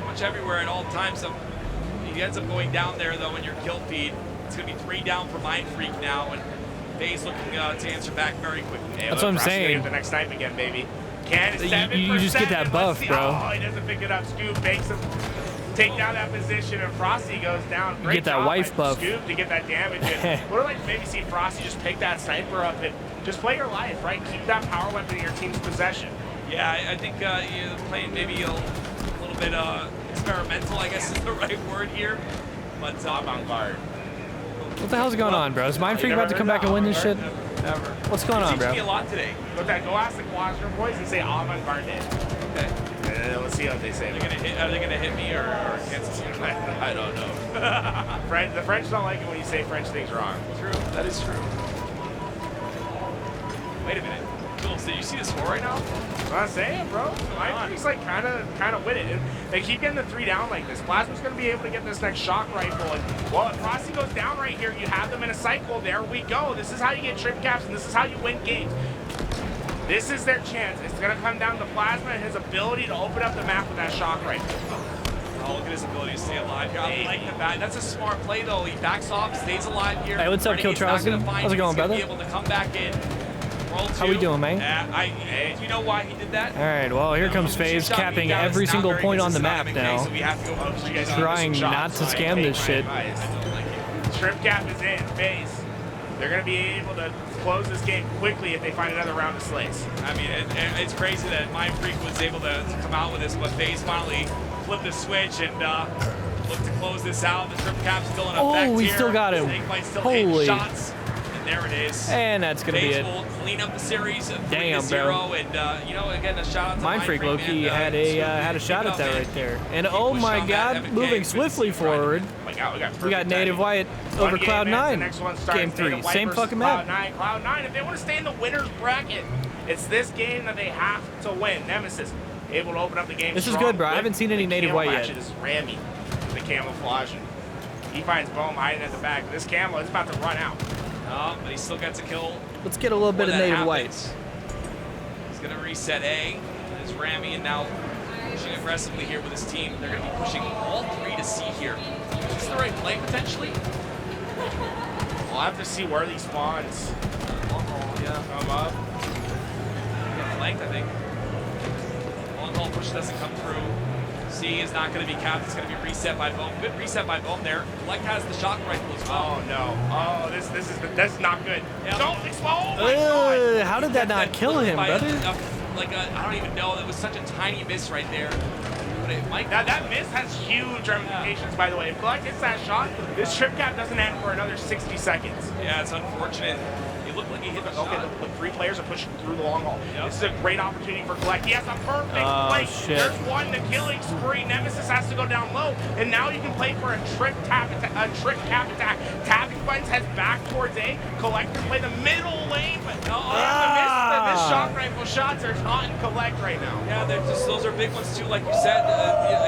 much everywhere at all times. So he ends up going down there, though, in your kill feed. It's going to be 3 down for Mind Freak now, and FaZe looking to answer back very quickly. Hey, that's what I'm saying. The next snipe again, baby. Can you just get that buff, bro. Oh, he doesn't pick it up. Scoop makes him take down that position, and Frosty goes down. You get that wife buff. Scoop to get that damage in. Would like to maybe see Frosty just pick that sniper up and just play your life, right? Keep that power weapon in your team's possession. Yeah, I think you're playing maybe a little bit experimental, I guess is the right word here. But avant-garde. What the hell's going on, bro? Is Mind Freak about to come back and win this shit? Never. What's going on, bro? Me a lot today. Go ask the Quadrant boys and say avant-garde. Okay. And let's see what they say. Are they gonna hit me or Kansas City? I don't know. The French don't like it when you say French things wrong. True. That is true. Wait a minute. Jules, did you see the score right now? I'm saying, bro. He's like kind of with it. And they keep getting the 3 down like this. Plasma's going to be able to get this next shock rifle. And well, if Frosty goes down right here, you have them in a cycle. There we go. This is how you get trip caps, and this is how you win games. This is their chance. It's going to come down to Plasma and his ability to open up the map with that shock rifle. Oh, look at his ability to stay alive here. I like the back. That's a smart play, though. He backs off, stays alive here. Hey, what's up, Kiltrosky? How's it going, brother? He's going to be able to come back in. How we doing, man? Do you know why he did that? All right, well, here comes FaZe capping every single point on the map now. Trying not to scam this shit. Strip cap is in, FaZe. They're going to be able to close this game quickly if they find another round of slays. I mean, it's crazy that Mind Freak was able to come out with this, but FaZe finally flipped the switch and looked to close this out. The strip cap's still in effect. Oh, we still got him. Holy. Shots. There it is. And that's going to be it. Will clean up the series. Damn, 3-0, and you know, again, a shout out to Mind Freak low-key had a shot at that right there. And oh my God, moving swiftly forward. We got Native White over Cloud9. Game 3, same fucking map. Cloud9, if they want to stay in the winner's bracket, it's this game that they have to win. Nemesis able to open up the game. This is good, bro. I haven't seen any Native White yet. This is Ramy, the camouflage. He finds Bohm hiding at the back. This camo is about to run out. Oh, but he still gets a kill. Let's get a little bit of Native White. He's going to reset A. There's Ramy, and now pushing aggressively here with his team. They're going to be pushing all 3 to C here. Is this the right play, potentially? We'll have to see where he spawns. Yeah. Come up. Flanked, I think. call push doesn't come through. C is not going to be capped. It's going to be reset by Bohm. Good reset by Bohm there. Collect has the shock rifle as well. Oh no! Oh, this is not good. Yeah. Don't explode! Oh my God! How did that not kill him, brother? I don't even know. That was such a tiny miss right there. But it might. That miss has huge ramifications, by the way. If Collect hits that shot, this trip cap doesn't end for another 60 seconds. Yeah, it's unfortunate. It looked like he hit the shot. Okay, the 3 players are pushing through the long haul. Yep. This is a great opportunity for Collect. He has a perfect play. Shit. There's one, the killing spree. Nemesis has to go down low, and now you can play for a trick cap attack. Tapping buttons heads back towards A. Collect can play the middle lane, but no, the missed shock rifle shots are not in Collect right now. Yeah, those are big ones too. Like you said,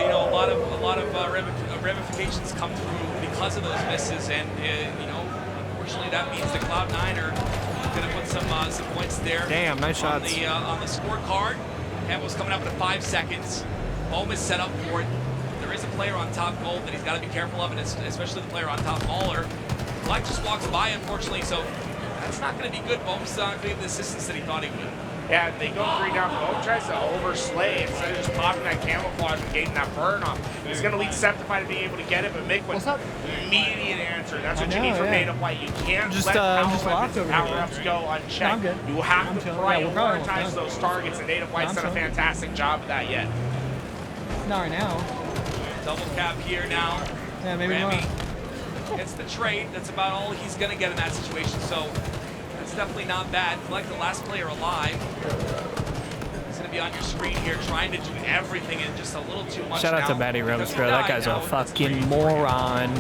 you know, a lot of ramifications come through because of those misses, and you know, unfortunately, that means the Cloud9 are going to put some points there. Damn, nice shots. On the scorecard. Campbell's coming up in 5 seconds. Bohm is set up for it. There is a player on top gold that he's got to be careful of, and especially the player on top mauler. Black just walks by, unfortunately, so that's not going to be good. Bohm's not going to get the assistance that he thought he would. Yeah, they go 3 down. Bohm tries to overslay instead of just popping that camouflage and getting that burn off. It's going to lead Septify to being able to get it, but Mick with immediate answer. That's what you need from Native White. You can't let power-ups go unchecked. You have to prioritize those targets, and Native White's done a fantastic job of that yet. Not right now. Double cap here now. Yeah, maybe Rami not. gets the trade. That's about all he's going to get in that situation, so that's definitely not bad. Collect the last player alive. He's going to be on your screen here trying to do everything and just a little too much. Shout out to Matty Rose, bro. That guy's a fucking moron.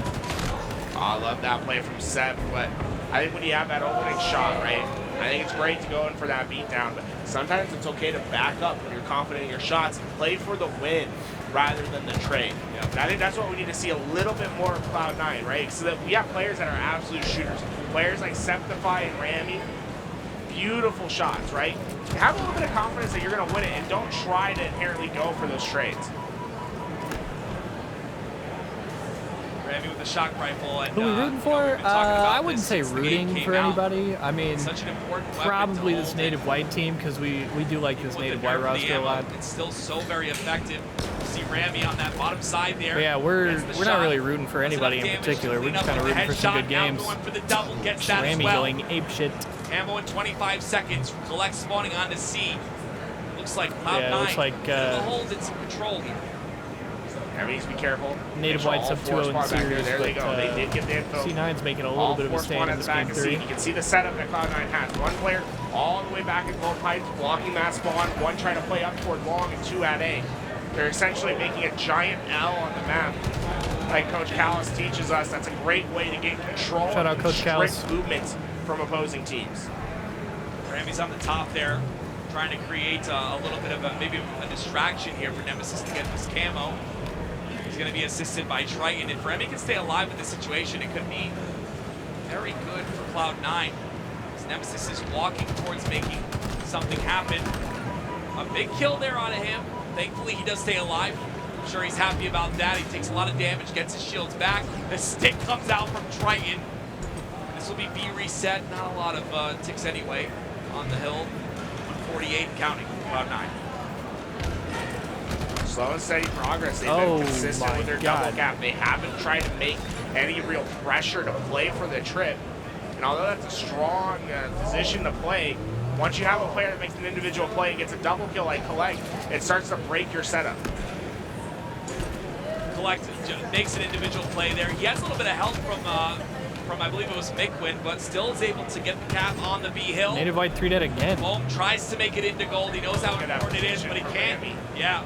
Oh, I love that play from Seth, but I think when you have that opening shot, right, I think it's great to go in for that beatdown, but sometimes it's okay to back up when you're confident in your shots and play for the win rather than the trade. Yeah. And I think that's what we need to see a little bit more of Cloud9, right? So that we have players that are absolute shooters. Players like Septify and Rami, beautiful shots, right? Have a little bit of confidence that you're going to win it, and don't try to inherently go for those trades. Rami with the shock rifle. And, who are we rooting for? I wouldn't say rooting for anybody. I mean, such an important probably this Native White team, because we do like this Native White roster a lot. It's still so very effective. You see Rami on that bottom side there. But yeah, we're not really rooting for anybody in particular. We're just kind of rooting for some good games. Rami going ape shit. Ammo in 25 seconds. Collect spawning onto C. Looks like Cloud9. Yeah, it looks like holds in some control here. Rami needs to be careful. Native White's up 2-0 in series. There they go. They did get the info. C9's making a little bit of a stand in this game 3. You can see the setup that Cloud9 has. One player all the way back in gold pipes, blocking that spawn. One trying to play up toward long, and 2 at A. They're essentially making a giant L on the map. Like Coach Callis teaches us, that's a great way to get control Shout out Coach Callis. movements from opposing teams. Rami's on the top there, trying to create a little bit of maybe a distraction here for Nemesis to get this camo. He's going to be assisted by Triton. If Rami can stay alive in this situation, it could be very good for Cloud9. As Nemesis is walking towards making something happen. A big kill there out of him. Thankfully, he does stay alive. I'm sure he's happy about that. He takes a lot of damage, gets his shields back. The stick comes out from Triton. This will be B reset. Not a lot of ticks anyway on the hill. 148 counting. Cloud9. Slow and steady progress. They've been consistent with their double cap. They haven't tried to make any real pressure to play for the trip. And although that's a strong position to play, once you have a player that makes an individual play and gets a double kill like Collect, it starts to break your setup. Collect makes an individual play there. He has a little bit of help from I believe it was Mikwin, but still is able to get the cap on the B hill. Native White 3 dead again. Bohm tries to make it into gold. He knows how important it is, but he can't. Yeah.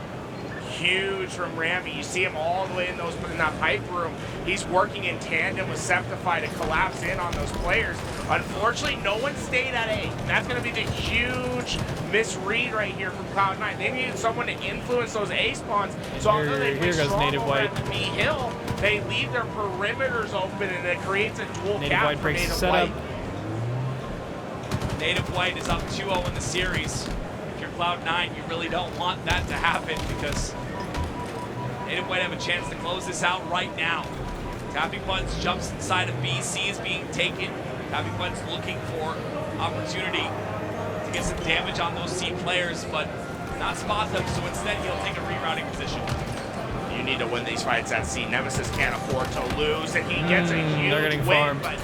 Huge from Rami. You see him all the way in that pipe room. He's working in tandem with Septify to collapse in on those players. Unfortunately, no one stayed at A. And that's going to be the huge misread right here from Cloud9. They needed someone to influence those A spawns. So although they play strong over at the B hill, they leave their perimeters open, and it creates a dual cap for Native White. Native White is up 2-0 in the series. If you're Cloud9, you really don't want that to happen, because Native White have a chance to close this out right now. Tapping Buttons jumps inside of B. C is being taken. Tapping Buttons looking for opportunity to get some damage on those C players, but not spot them, so instead he'll take a rerouting position. You need to win these fights at C. Nemesis can't afford to lose, and he gets a they're huge getting win, farmed. but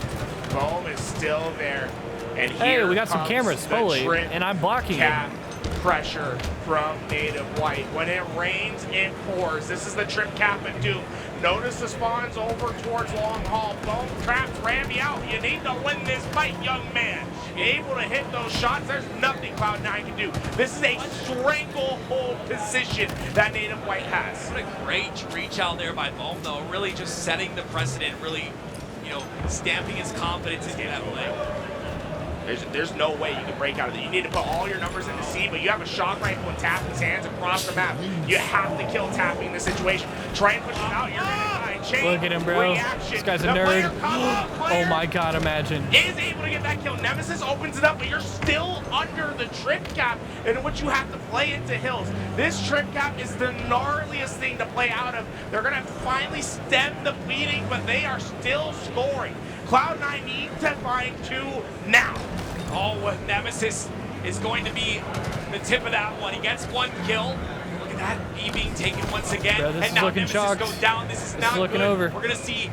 Bohm is still there. And Hey, here we got some comes cameras, the Foley, Trip and I'm blocking cap it. pressure from Native White. When it rains, it pours. This is the Trip Cap and Doom. Notice the spawns over towards Long Haul. Bohm traps Rammy out. You need to win this fight, young man. You're able to hit those shots. There's nothing Cloud9 can do. This is a stranglehold position that Native White has. What a great reach out there by Bohm, though. Really just setting the precedent, really, you know, stamping his confidence into that play. There's no way you can break out of it. You need to put all your numbers into C, but you have a shock rifle and Tapping's hands across the map. You have to kill Tapping in this situation. Try and push him out. You're going to chain Look at him, bro. reaction. This guy's a The nerd. player Oh my God, imagine. is able to get that kill. Nemesis opens it up, but you're still under the trip cap in which you have to play into hills. This trip cap is the gnarliest thing to play out of. They're going to finally stem the bleeding, but they are still scoring. Cloud9 need to find 2 now. Oh, what Nemesis is going to be the tip of that one. He gets 1 kill. Look at that, E being taken once again. Bro, this and is now looking Nemesis chalked. goes down. This is not looking good. over. We're going to see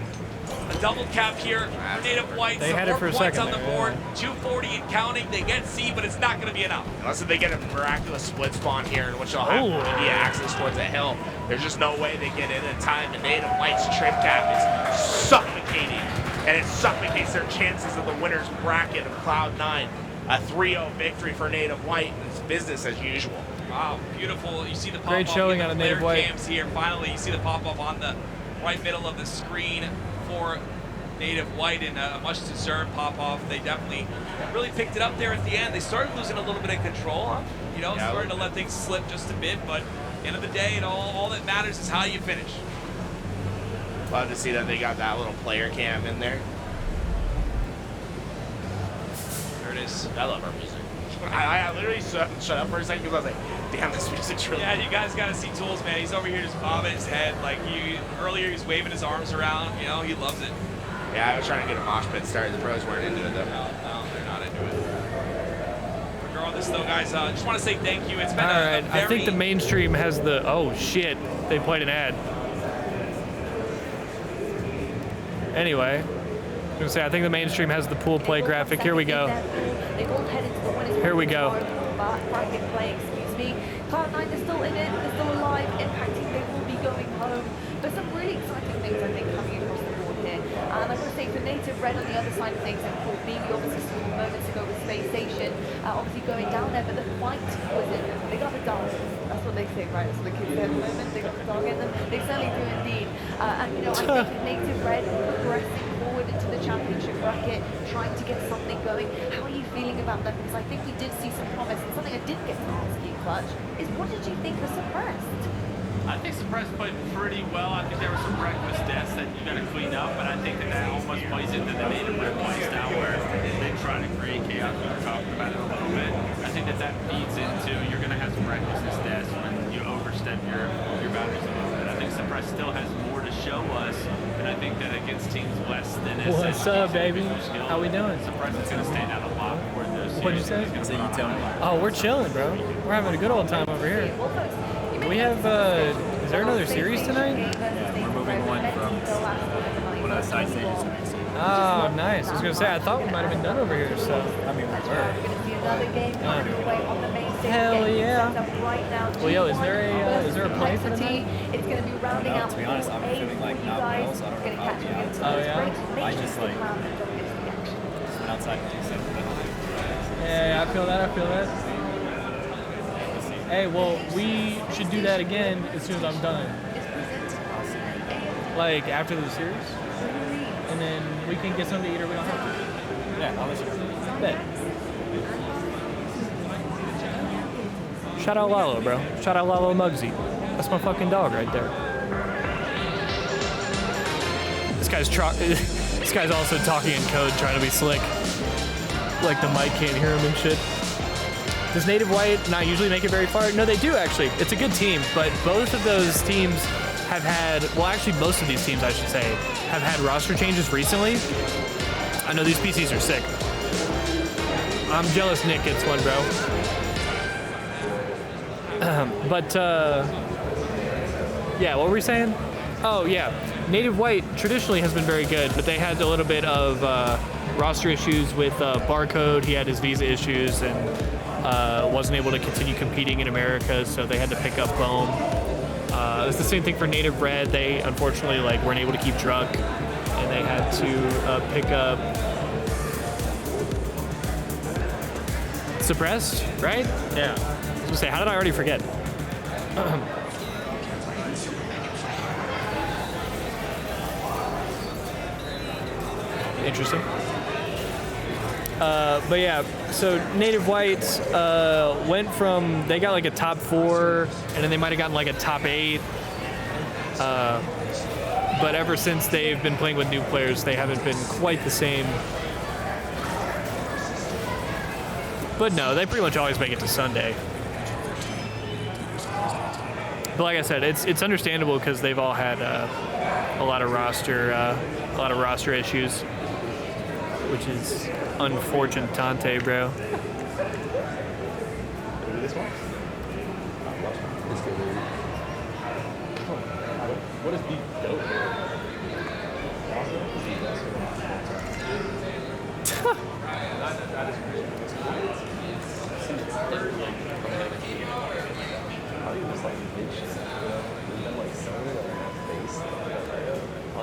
a double cap here for Native White. They Some had it more for a points second on the there, board. 240 and counting. They get C, but it's not going to be enough. Unless they get a miraculous split spawn here, in which they'll have immediate access towards the hill. There's just no way they get in time. And Native White's trip cap is suffocating. And it suffocates their chances of the winner's bracket of Cloud9. A 3-0 victory for Native White. It's business as usual. Wow, beautiful. You see the pop-up. Great showing out of Native White. Cams here. Finally, you see the pop-up on the right middle of the screen for Native White, and a much-deserved pop-off. They definitely really picked it up there at the end. They started losing a little bit of control, huh? You know, starting to let things slip just a bit, but at the end of the day, all that matters is how you finish. Love to see that they got that little player cam in there. There it is. I love our music. I literally shut up for a second because I was like, damn, this music's really Yeah, you guys got to see Tools, man. He's over here just bobbing his head. Like, earlier he was waving his arms around. You know, he loves it. Yeah, I was trying to get a mosh pit started. The pros weren't into it, though. No, they're not into it. Regardless, though, guys, I just want to say thank you. It's been All right, a very... I think the mainstream has the. Oh shit! They played an ad. Anyway, I'm gonna say I think the mainstream has the pool play graphic. Here we go. Here we go. Bracket play, excuse me. Cloud9 is still in it, they're still alive, impacting, they will be going home. There's some really exciting things, I think, coming across the board here. And I would say for Native Red on the other side of things, and Paul B, we obviously saw moments ago with Space Station, obviously going down there, but the fight was in them. They got the dog. That's what they say, right? That's what the kids say at the moment. They got the dog in them. They certainly do indeed. And, you know, I think with Native Red progressing forward into the championship bracket, trying to get something going. How are you feeling about them? Because I think we did see some promise, and something I did get to ask you, Clutch, is what did you think of Suppressed? I think Suppressed played pretty well. I think there were some reckless deaths that you got to clean up, but I think that almost plays into the Native Red play style where they try to create chaos. We were talking about it a little bit. I think that feeds into you're going to have some recklessness deaths when you overstep your boundaries a little bit. I think Suppressed still has more to show us, and I think that against teams less than SSG, What's up, baby? How we doing? Suppressed is going to stand out a lot more in those What'd you say? Oh, we're chilling, bro. We're having a good old time over here. We have, is there another series tonight? Yeah, we're moving one from one of the side stages. Oh, nice. I was gonna say, I thought we might have been done over here, so. I mean, we were. Hell yeah. Well, yo, is there a play for tonight? It's going to be rounding out. To be honest, I'm feeling like not well, so I don't know if I'll be out. Oh, yeah? I just like went outside and do something. Yeah, I feel that. Hey, well, we should do that again as soon as I'm done. Like, after the series? And then we can get something to eat or we don't have to. Yeah, I'll let you know. Bet. Shout out Lalo, bro. Shout out Lalo Muggsy. That's my fucking dog right there. This guy's also talking in code, trying to be slick. Like the mic can't hear him and shit. Does Native White not usually make it very far? No, they do actually. It's a good team, but both of those teams have had, well, actually most of these teams, I should say, have had roster changes recently. I know these PCs are sick. I'm jealous Nick gets one, bro. But yeah, what were we saying? Oh yeah, Native White traditionally has been very good, but they had a little bit of roster issues with Barcode. He had his visa issues and wasn't able to continue competing in America, so they had to pick up Bohm. It's the same thing for Native Red. They unfortunately weren't able to keep Druck, and they had to pick up Suppressed, right? Yeah. I was gonna say, how did I already forget? Interesting. But yeah, so Native White went from, they got like a top 4, and then they might have gotten like a top 8. But ever since they've been playing with new players, they haven't been quite the same. But no, they pretty much always make it to Sunday. But like I said, it's understandable because they've all had a lot of roster issues, which is unfortunate, bro. This one? What is beef dope?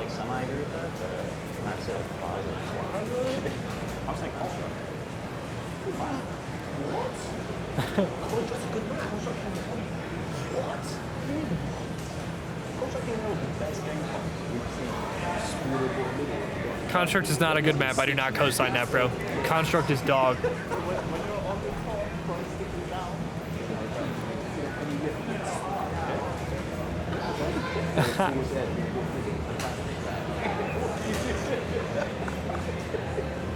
Semi-agree with that. I'd say like 5 or 400. I was like, Construct. What? Construct's a good map. Construct can be what? Construct can be the best game we've seen. Construct is not a good map. I do not co-sign that, bro. Construct is dog.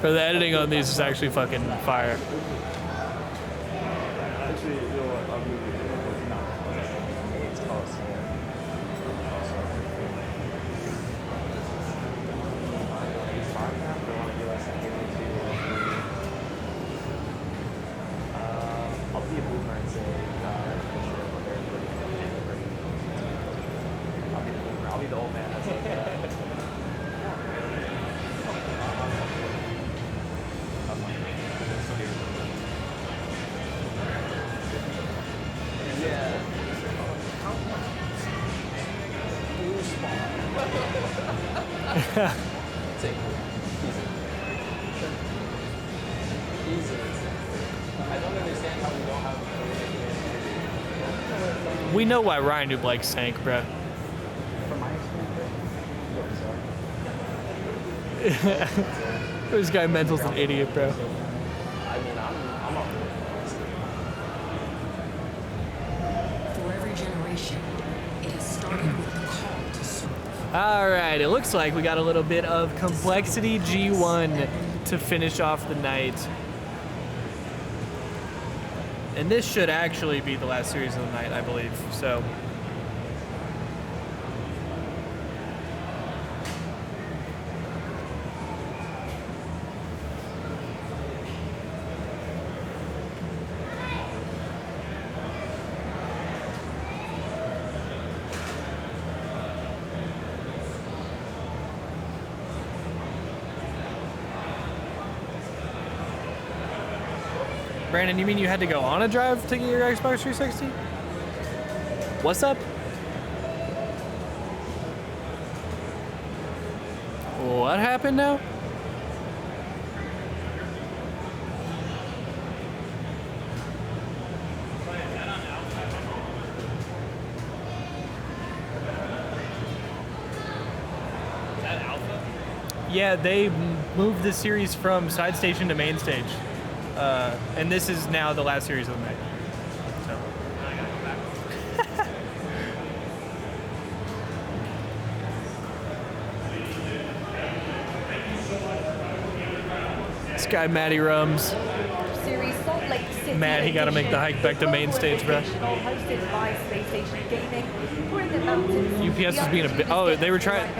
For the editing on these is actually fucking fire. I'll be the old man. We know why Ryan Noob likes Sank, bro. This guy Mental's an idiot, bro. For every generation, it has started with the call to serve. All right, it looks like we got a little bit of Complexity G1 to finish off the night. And this should actually be the last series of the night, I believe. So. Brandon, you mean you had to go on a drive to get your Xbox 360? What's up? What happened now? Is that Alpha? Yeah, they moved the series from side station to main stage. And this is now the last series of the night. So. This guy, Matty Rums. Series Salt Lake City. Mad, he got to make the hike back to main stage, bro. Hosted by Space Station Gaming. We're in the mountains. UPS was being a bit. Oh, they were trying.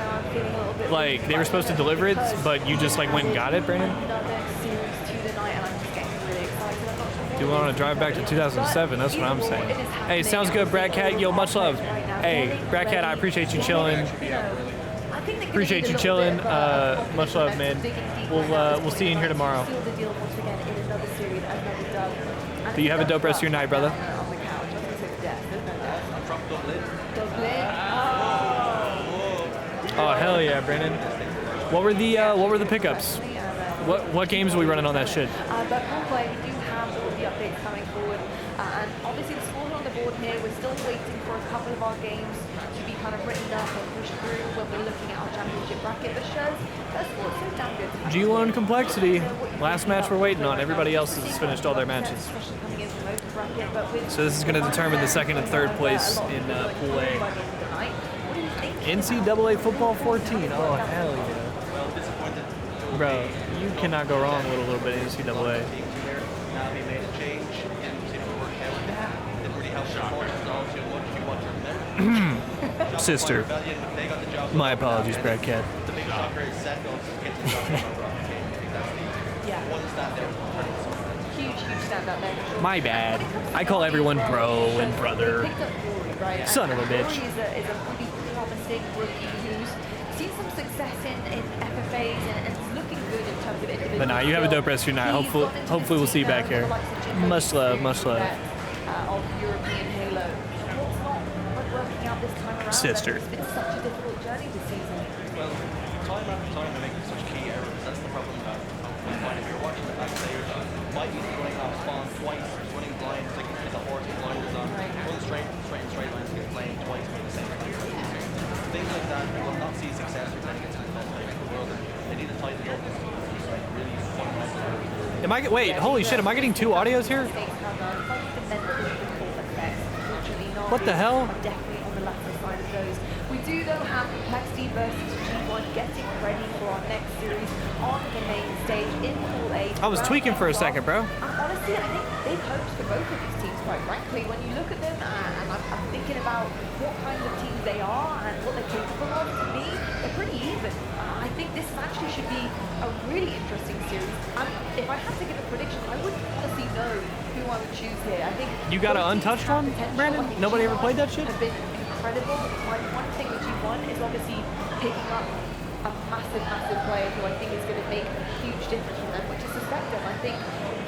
Like, they were supposed to deliver it, but you just, like, went and got it, Brandon? Another series to the night, and I'm just getting really excited. I'm not sure Do we want to drive back to 2007? That's what I'm saying. Hey, sounds good, Brad Cat. Yo, much love. Hey, Brad Cat, I appreciate you chilling. Appreciate you chilling. Much love, man. We'll see you in here tomorrow. Do you have a dope rest of your night, brother? Oh hell yeah, Brandon. What were the pickups? What games are we running on that shit? But we'll play. We do have all the updates coming forward, and obviously the scores on the board here. We're still waiting for a couple of our games to be kind of written up and pushed through when we're looking at our championship bracket. But shows first of all, it's so damn good to have G1 complexity. Last match we're waiting on. Everybody else has finished all their matches. So this is going to determine the second and third place in Pool A. NCAA Football 14. Oh hell yeah. Bro, you cannot go wrong with a little bit of NCAA. Sister. My apologies, Brad Cat. Huge standout there. My bad. I call everyone bro and brother. Son of a bitch. Is a pretty promising rookie who's seen some success in FFAs and is looking good in terms of individual. But nah, you have a dope rest of your night. Hopefully we'll see you back here. Much love, much love. Of European Halo. What's not working out this time around? Sister. It's been such a difficult journey this season. Well, time after time they're making such key errors. That's the problem that I find if you're watching the back players, might be running off spawn twice, running blind, like a horse with blinders on, run straight lines, get playing twice for the same time. Things like that will not see success with playing against the best players in the world. They need to tighten it up. It's like really fundamental. Wait, holy shit, am I getting two audios here? What the hell? Definitely on the latter side of those. We do though have Complexity versus G1 getting ready for our next series on the main stage in Pool A. I was tweaking for a second, bro. Honestly, I think big hopes for both of these teams, quite frankly. When you look at them, and I'm thinking about what kind of teams they are and what they're capable of, to me, they're pretty even. I think this actually should be a really interesting series. If I had to give a prediction, I wouldn't honestly know who I would choose here. I think You got an untouched one, Brandon? Nobody ever played that shit? Have been incredible. One thing with G1 is obviously picking up a massive player who I think is going to make a huge difference for them, which is Suspectum. I think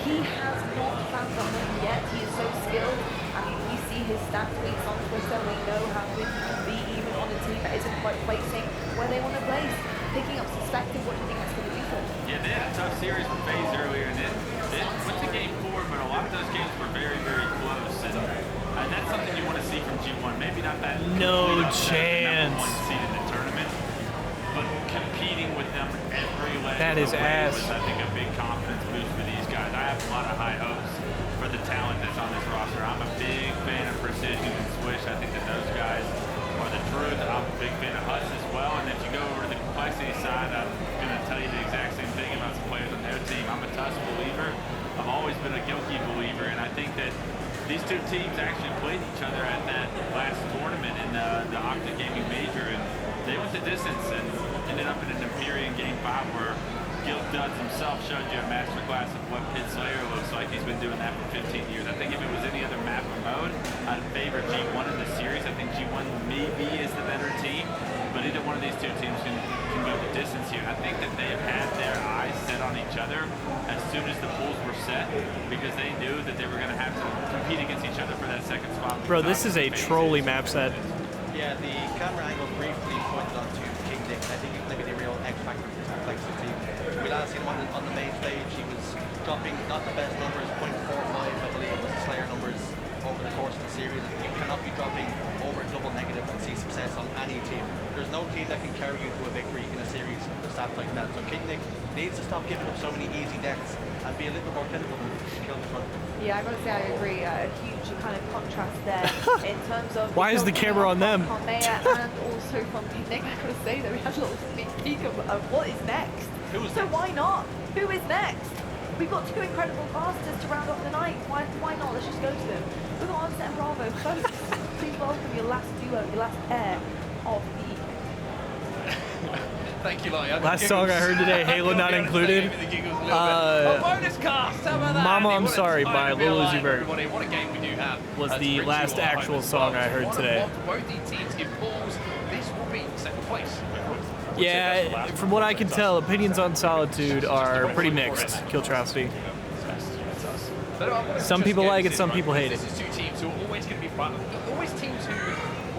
he has not found the home yet. He is so skilled. I mean, we see his stat tweets on Twitter. We know how good he can be, even on a team that isn't quite placing where they want to place. Picking up Suspectum, what do you think that's going to do for them? Yeah, they had a tough series with FaZe earlier, and it went to game 4, but a lot of those games were very close. And that's something you want to see from G1. Maybe not that No number chance. 1 seed in the tournament, but competing with them every leg That of is the way ass. was, I think, a big confidence boost for these guys. I have a lot of high hopes for the talent that's on this roster. I'm a big fan of Precision and Swish. I think that those guys are the truth. I'm a big fan of Huts as well. And if you go over to the Complexity side, I'm going to tell you the exact same thing about some players on their team. I'm a Tusk believer. I've always been a Gilkey believer, and I think that these two teams actually played each other at that last tournament in the Octa Gaming Major, and they went the distance and ended up in an Empyrean Game 5 where Gil Duds himself showed you a masterclass of what Pit Slayer looks like. He's been doing that for 15 years. I think if it was any other map or mode, I'd favor G1 in the series. I think G1 maybe is the better team, but either one of these two teams can go the distance here. And I think that they have had their eyes set on each other as soon as the pools were set, because they knew that they were going to have to compete against each other for that second spot. Bro, this is a trolley map set. Yeah, the camera angle briefly pointed onto King Dick. I think he's maybe the real X factor for this Complexity team. We last seen him on the main stage. He was dropping not the best numbers, 0.45, I believe, was the Slayer numbers over the course of the series. You cannot be dropping over double negative and see success on any team. There's no team that can carry you to a victory in a series with stats like that. So King Dick needs to stop giving up so many easy deaths and be a little more clinical and kill the front. Yeah, I've got to say I agree. A huge kind of contrast there in terms of... Why is the camera on them? From Maya and also from Nick, I've got to say that we had a little sneak peek of what is next. Why not? Who is next? We've got two incredible masters to round off the night. Why not? Let's just go to them. We've got Onset and Bravo. Folks, please welcome your last duo, your last pair of the... Thank you, Lottie. Last song I heard today, Halo not included. Bonus cast. How about that? Mama, I'm What a Sorry time by to be Lil alive, Uzi Vert everybody. What a game we do have. was To the bring last you all home actual as song well. I heard One today. of both these teams in pools. This will be second place. Yeah, from what I can tell, opinions on Solitude are pretty mixed. Killtrosity. Some people like it, some people hate it. This is two teams who are always going to be always teams who,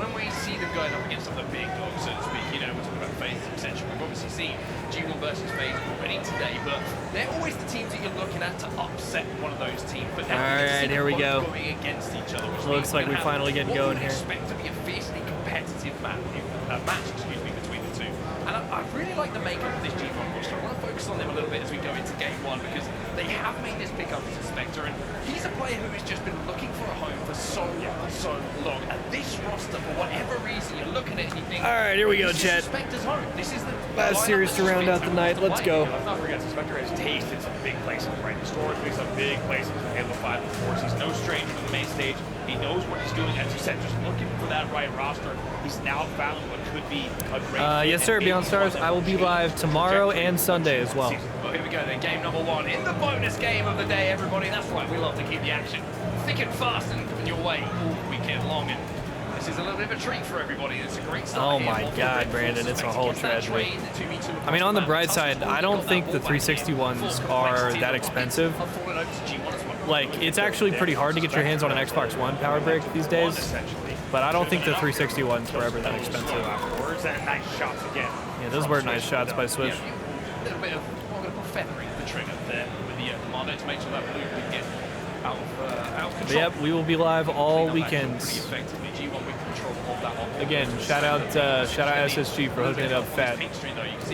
when we see them going up against some of the big dogs, so to speak, you know, we're talking about FaZe, etc. We've obviously seen G1 versus FaZe already today, but they're always the teams that you're looking at to upset one of those teams. But now Alright, here we go. Going against each other, which Looks like we finally get going here. Expect to be a fiercely competitive match, between the two. And I really like the makeup of this G1 roster. I want to focus on them a little bit as we go into game one because they have made this pickup as a Spectre, and he's a player who has just been looking for a home for so long. And this roster, for whatever reason, you're looking at it and you think, all right, here we go, this Chet. is Spectre's home. This is the Last series to round out the night. Let's go. Let's not forget, Spectre has tasted some big places, right? Historically, some big places in Halo 5 before. He's no stranger to the main stage. He knows what he's doing, as you said, just looking for that right roster. He's now found what could be a great. Yes, sir. Beyond Stars. I will be live tomorrow and Sunday as well. Well, here we go then, game number one in the bonus game of the day, everybody. That's right, we love to keep the action thick and fast and coming your way all weekend long. And this is a little bit of a treat for everybody. It's a great start. Oh my God, Brandon, it's a whole tragedy. I mean, on the bright side, I don't think the 361s are that expensive. Like, it's actually pretty hard to get your hands on an Xbox One power brick these days, but I don't think the 361s were ever that expensive. Nice shots again. Yeah, those were nice shots by Swish. A little bit of, I'm going to put feather in the trigger there with the commando to make sure that blue can get out of But control. yep, we will be live all Pretty weekends. effectively. G1 with control of that one. Again, shout out SSG for hooking it up fat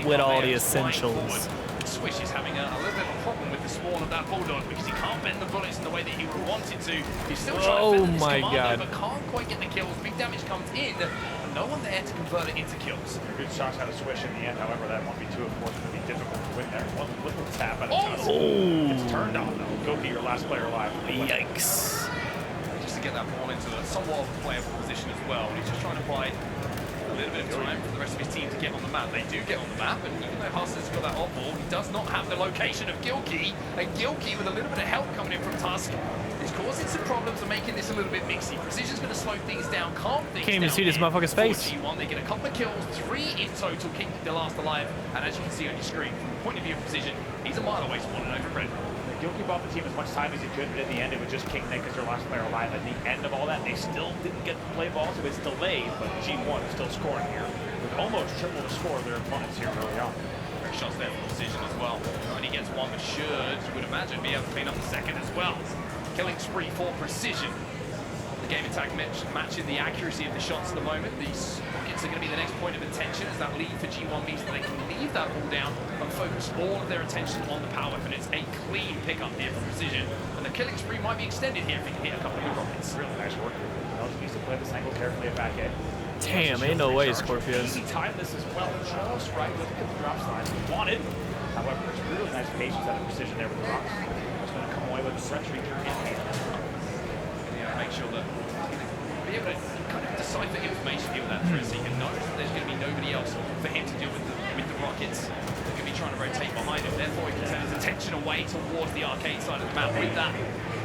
with all the essentials. Swish is having a little bit of a problem with the spawn of that bulldog because he can't bend the bullets in the way that he would want it to. He's still trying to fend this my commando, God. but can't quite get the kills. Big damage comes in, and no one there to convert it into kills. Good shots out of Swish in the end. However, that 1v2, of course, would be difficult to win there. One little tap out of Tusk. It's turned on, though. Goki, your last player alive. Yikes. Just to get that ball into a somewhat playable position as well. He's just trying to buy a little bit of time for the rest of his team to get on the map. They do get on the map, and even though Hustlers got that off ball, he does not have the location of Gilkey. And Gilkey, with a little bit of help coming in from Tusk, is causing some problems and making this a little bit mixy. Precision's going to slow things down, calm things Can't even down see this here. motherfucker's face. For G1, they get a couple of kills, 3 in total, keeping the last alive. And as you can see on your screen, from the point of view of Precision, he's a mile away spawning over red. Gilkey bought the team as much time as he could, but in the end, it was just King Nick as their last player alive. At the end of all that, they still didn't get to play ball, so it's delayed, but G1 is still scoring here. With almost triple the score of their opponents here early on. Great shots there for Precision as well. Only gets one, but should, you would imagine, be able to clean up the second as well. Killing spree for Precision. The game attack matching the accuracy of the shots at the moment. These rockets are going to be the next point of attention as that lead for G1 means that they can leave that ball down and focus all of their attention on the power weapon. It's a clean pickup here for Precision, and the killing spree might be extended here if he can hit a couple of good rockets. Really nice work. Needs to play this angle carefully at back end. Damn, ain't no way Scorpios. He timed this as well, just right. Look at the drop slide he wanted. However, it's really nice patience out of Precision there with the rocks. Just going to come away with the century in hand. Make sure that be able to kind of decipher information here with that threat, so he can know that there's going to be nobody else for him to deal with the rockets. They're going to be trying to rotate behind him, therefore he can turn his attention away towards the arcade side of the map. With that,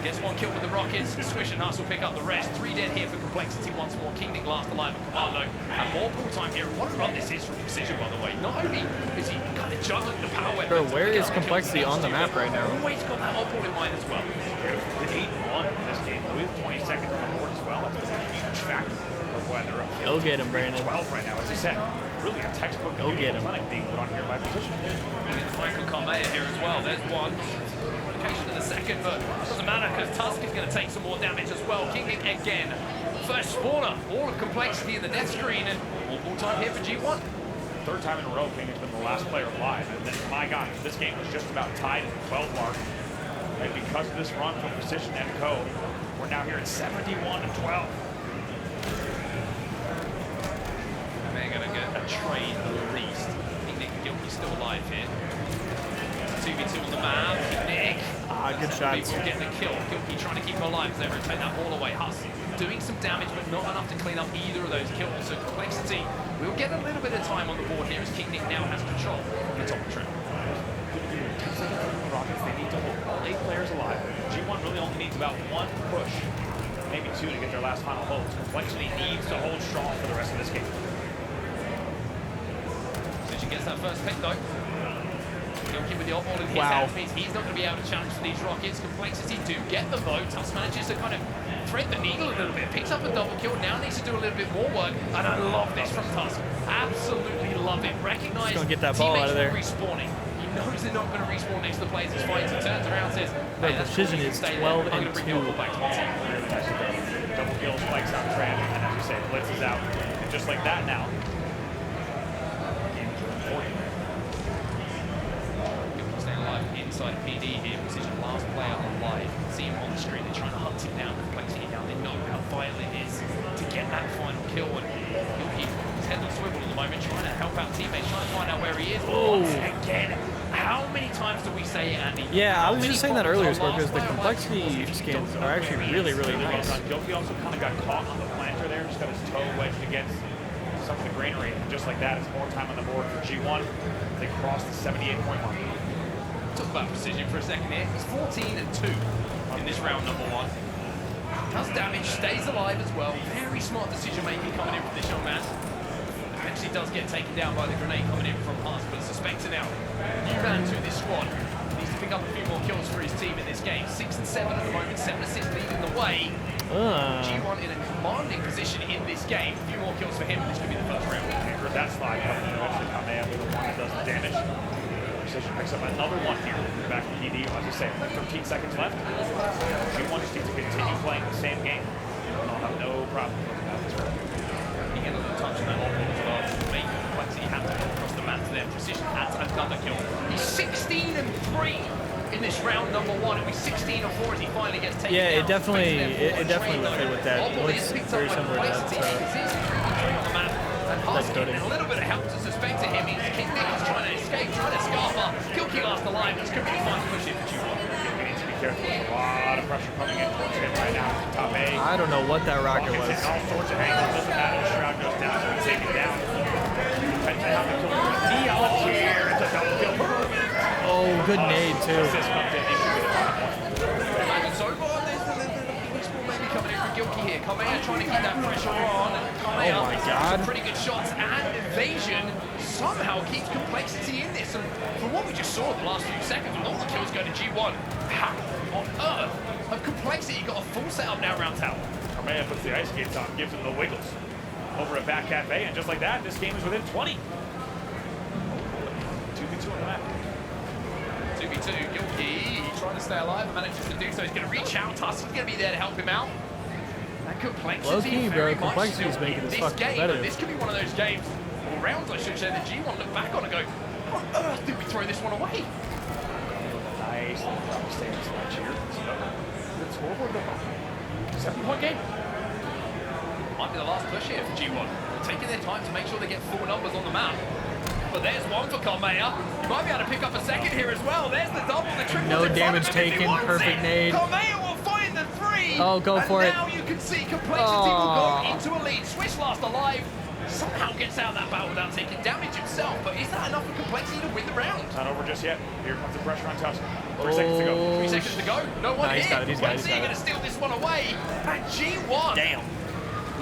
gets one kill with the rockets. Swish and Hustle pick up the rest. 3 dead here for Complexity once more. King Nick last alive at Commando. And more pull time here. What a run this is from Precision, by the way. Not only is he kind of juggling the power weapon. Bro, where is Complexity on the map right now? Always got that off-ball in mind as well. With 8-1 in this game, with 20 seconds on the board as well, that's a huge factor of why they're up. Go get him, Brandon. 12 right now, as I said. Really a textbook Go get him. clinic being put on here by Precision. Michael Carmea here as well. There's one. Location in the second, but doesn't matter because Tusk is going to take some more damage as well. King Nick again. First spawner. All of Complexity in the death screen, and all time here for G1. Third time in a row, King has been the last player alive. And then, my God, this game was just about tied at the 12 mark. And because of this run from Precision and Co., we're now here at 71-12. And they're going to get a trade released. King Nick and Gilkey still alive here. 2v2 on the map. Nick. Good shots. People getting the kill. Gilkey trying to keep him alive as they rotate that ball away. Huss doing some damage, but not enough to clean up either of those kills. So Complexity We'll get a little bit of time on the board here as King Nick now has control of the top trip. Rockets, they need to hold all 8 players alive. G1 really only needs about 1 push, maybe 2 to get their last final holds. Complexity needs to hold strong for the rest of this game. So she gets that first pick though. Gilkey with the off ball in his hands means he's not going to be able to challenge for these Rockets. Complexity do get the vote. Tusk manages to kind of thread the needle a little bit. Picks up a double kill. Now needs to do a little bit more work. And I love this from Tusk. Absolutely love it. Recognize gonna get that ball out of there. Respawning. He knows they're not going to respawn next to the players. He's fine. He turns around and says, The precision is 12 and 2. Really nice to go. Double kill, spikes on Tran, and as you say, Blitz is out. And just like that now. Game is important. Staying alive inside PD here. Precision last player alive. See him on the screen. They're trying to hunt him down. Complexity down. They know how vital it is to get that final kill. And he'll keep his head on swivel at the moment, trying to help out teammates, trying to find out where he is. Oh. Once again, how many times do we say it, Andy? Yeah, I was just saying that earlier, Score, because the complexity skins are actually really, really nice. Gilkey also kind of got caught on the planter there, just got his toe wedged against some of the greenery. And just like that, it's more time on the board for G1. They crossed the 78-point mark. Talk about precision for a second here. He's 14 and 2 in this round number 1. Does damage, stays alive as well. Very smart decision making coming in from this young man. Eventually does get taken down by the grenade coming in from Husk, but Suspector now, new man to this squad. Needs to pick up a few more kills for his team in this game. 6 and 7 at the moment, 7 assists leading the way. G1 in a commanding position in this game. A few more kills for him, this could be the first round. You heard that slide coming in. Eventually, Kamea be the one that does the damage. Precision picks up another one here. Back to PD, as you say, 13 seconds left. G1 just needs to continue playing the same game. And I'll have no problem closing out this round. He gets a little touch on that off as well. Make Complexity have to go across the map to there. Precision has another kill. He's 16 and 3 in this round number 1. It'll be 16 or 4 as he finally gets taken Yeah, down. it definitely would fit with that. It looks very similar to that. And a little bit of help to Suspector him. Means King Nick is trying to escape, trying to scarf up. Gilkey last alive. This could be the final push in for G1. He needs to be careful. There's a lot of pressure coming in towards him right now. Top A. I don't know what that rocket was. All sorts of angles. Doesn't matter. The shroud goes down. So we take it down. Depends on how the kill goes. Neon here. It's a double kill. Oh, good nade too. Assist comes in. He should be the final one. It's over. There's a little bit of baseball maybe coming in from Gilkey here. Kamea trying to keep that pressure on. And Kamea, oh my God. some pretty good shots and evasion somehow keeps Complexity in this. And from what we just saw in the last few seconds, with all the kills going to G1, how on earth have Complexity got a full setup now around tower? Kamea puts the ice skates on, gives him the wiggles over at Back Cafe, and just like that, this game is within 20. 2v2 on the map. 2v2, Gilkey trying to stay alive and manages to do so. He's going to reach out. Tusk is going to be there to help him out. That Complexity, Low-key, bro. very much Complexity's still making in this this fucking game. better. And this could be one of those games, or rounds I should say, that G1 look back on and go, what on earth did we throw this one away? Nice little drop stance match here. Good scoreboard. 7-point game. Might be the last push here for G1. Taking their time to make sure they get 4 numbers on the map. But there's one for Kamea. You might be able to pick up a second here as well. There's the double, the triple. No damage taken. Perfect nade. Kamea will find the 3. Oh, go for it. And now you can see Complexity will go into a lead. Swish last alive. Somehow gets out of that battle without taking damage himself. But is that enough for Complexity to win the round? Not over just yet. Here comes the pressure on Tusk. 3 seconds to go. 3 seconds to go. No one he's here. got it, he's got it, he's Complexity got going it. to steal this one away. And G1. Damn.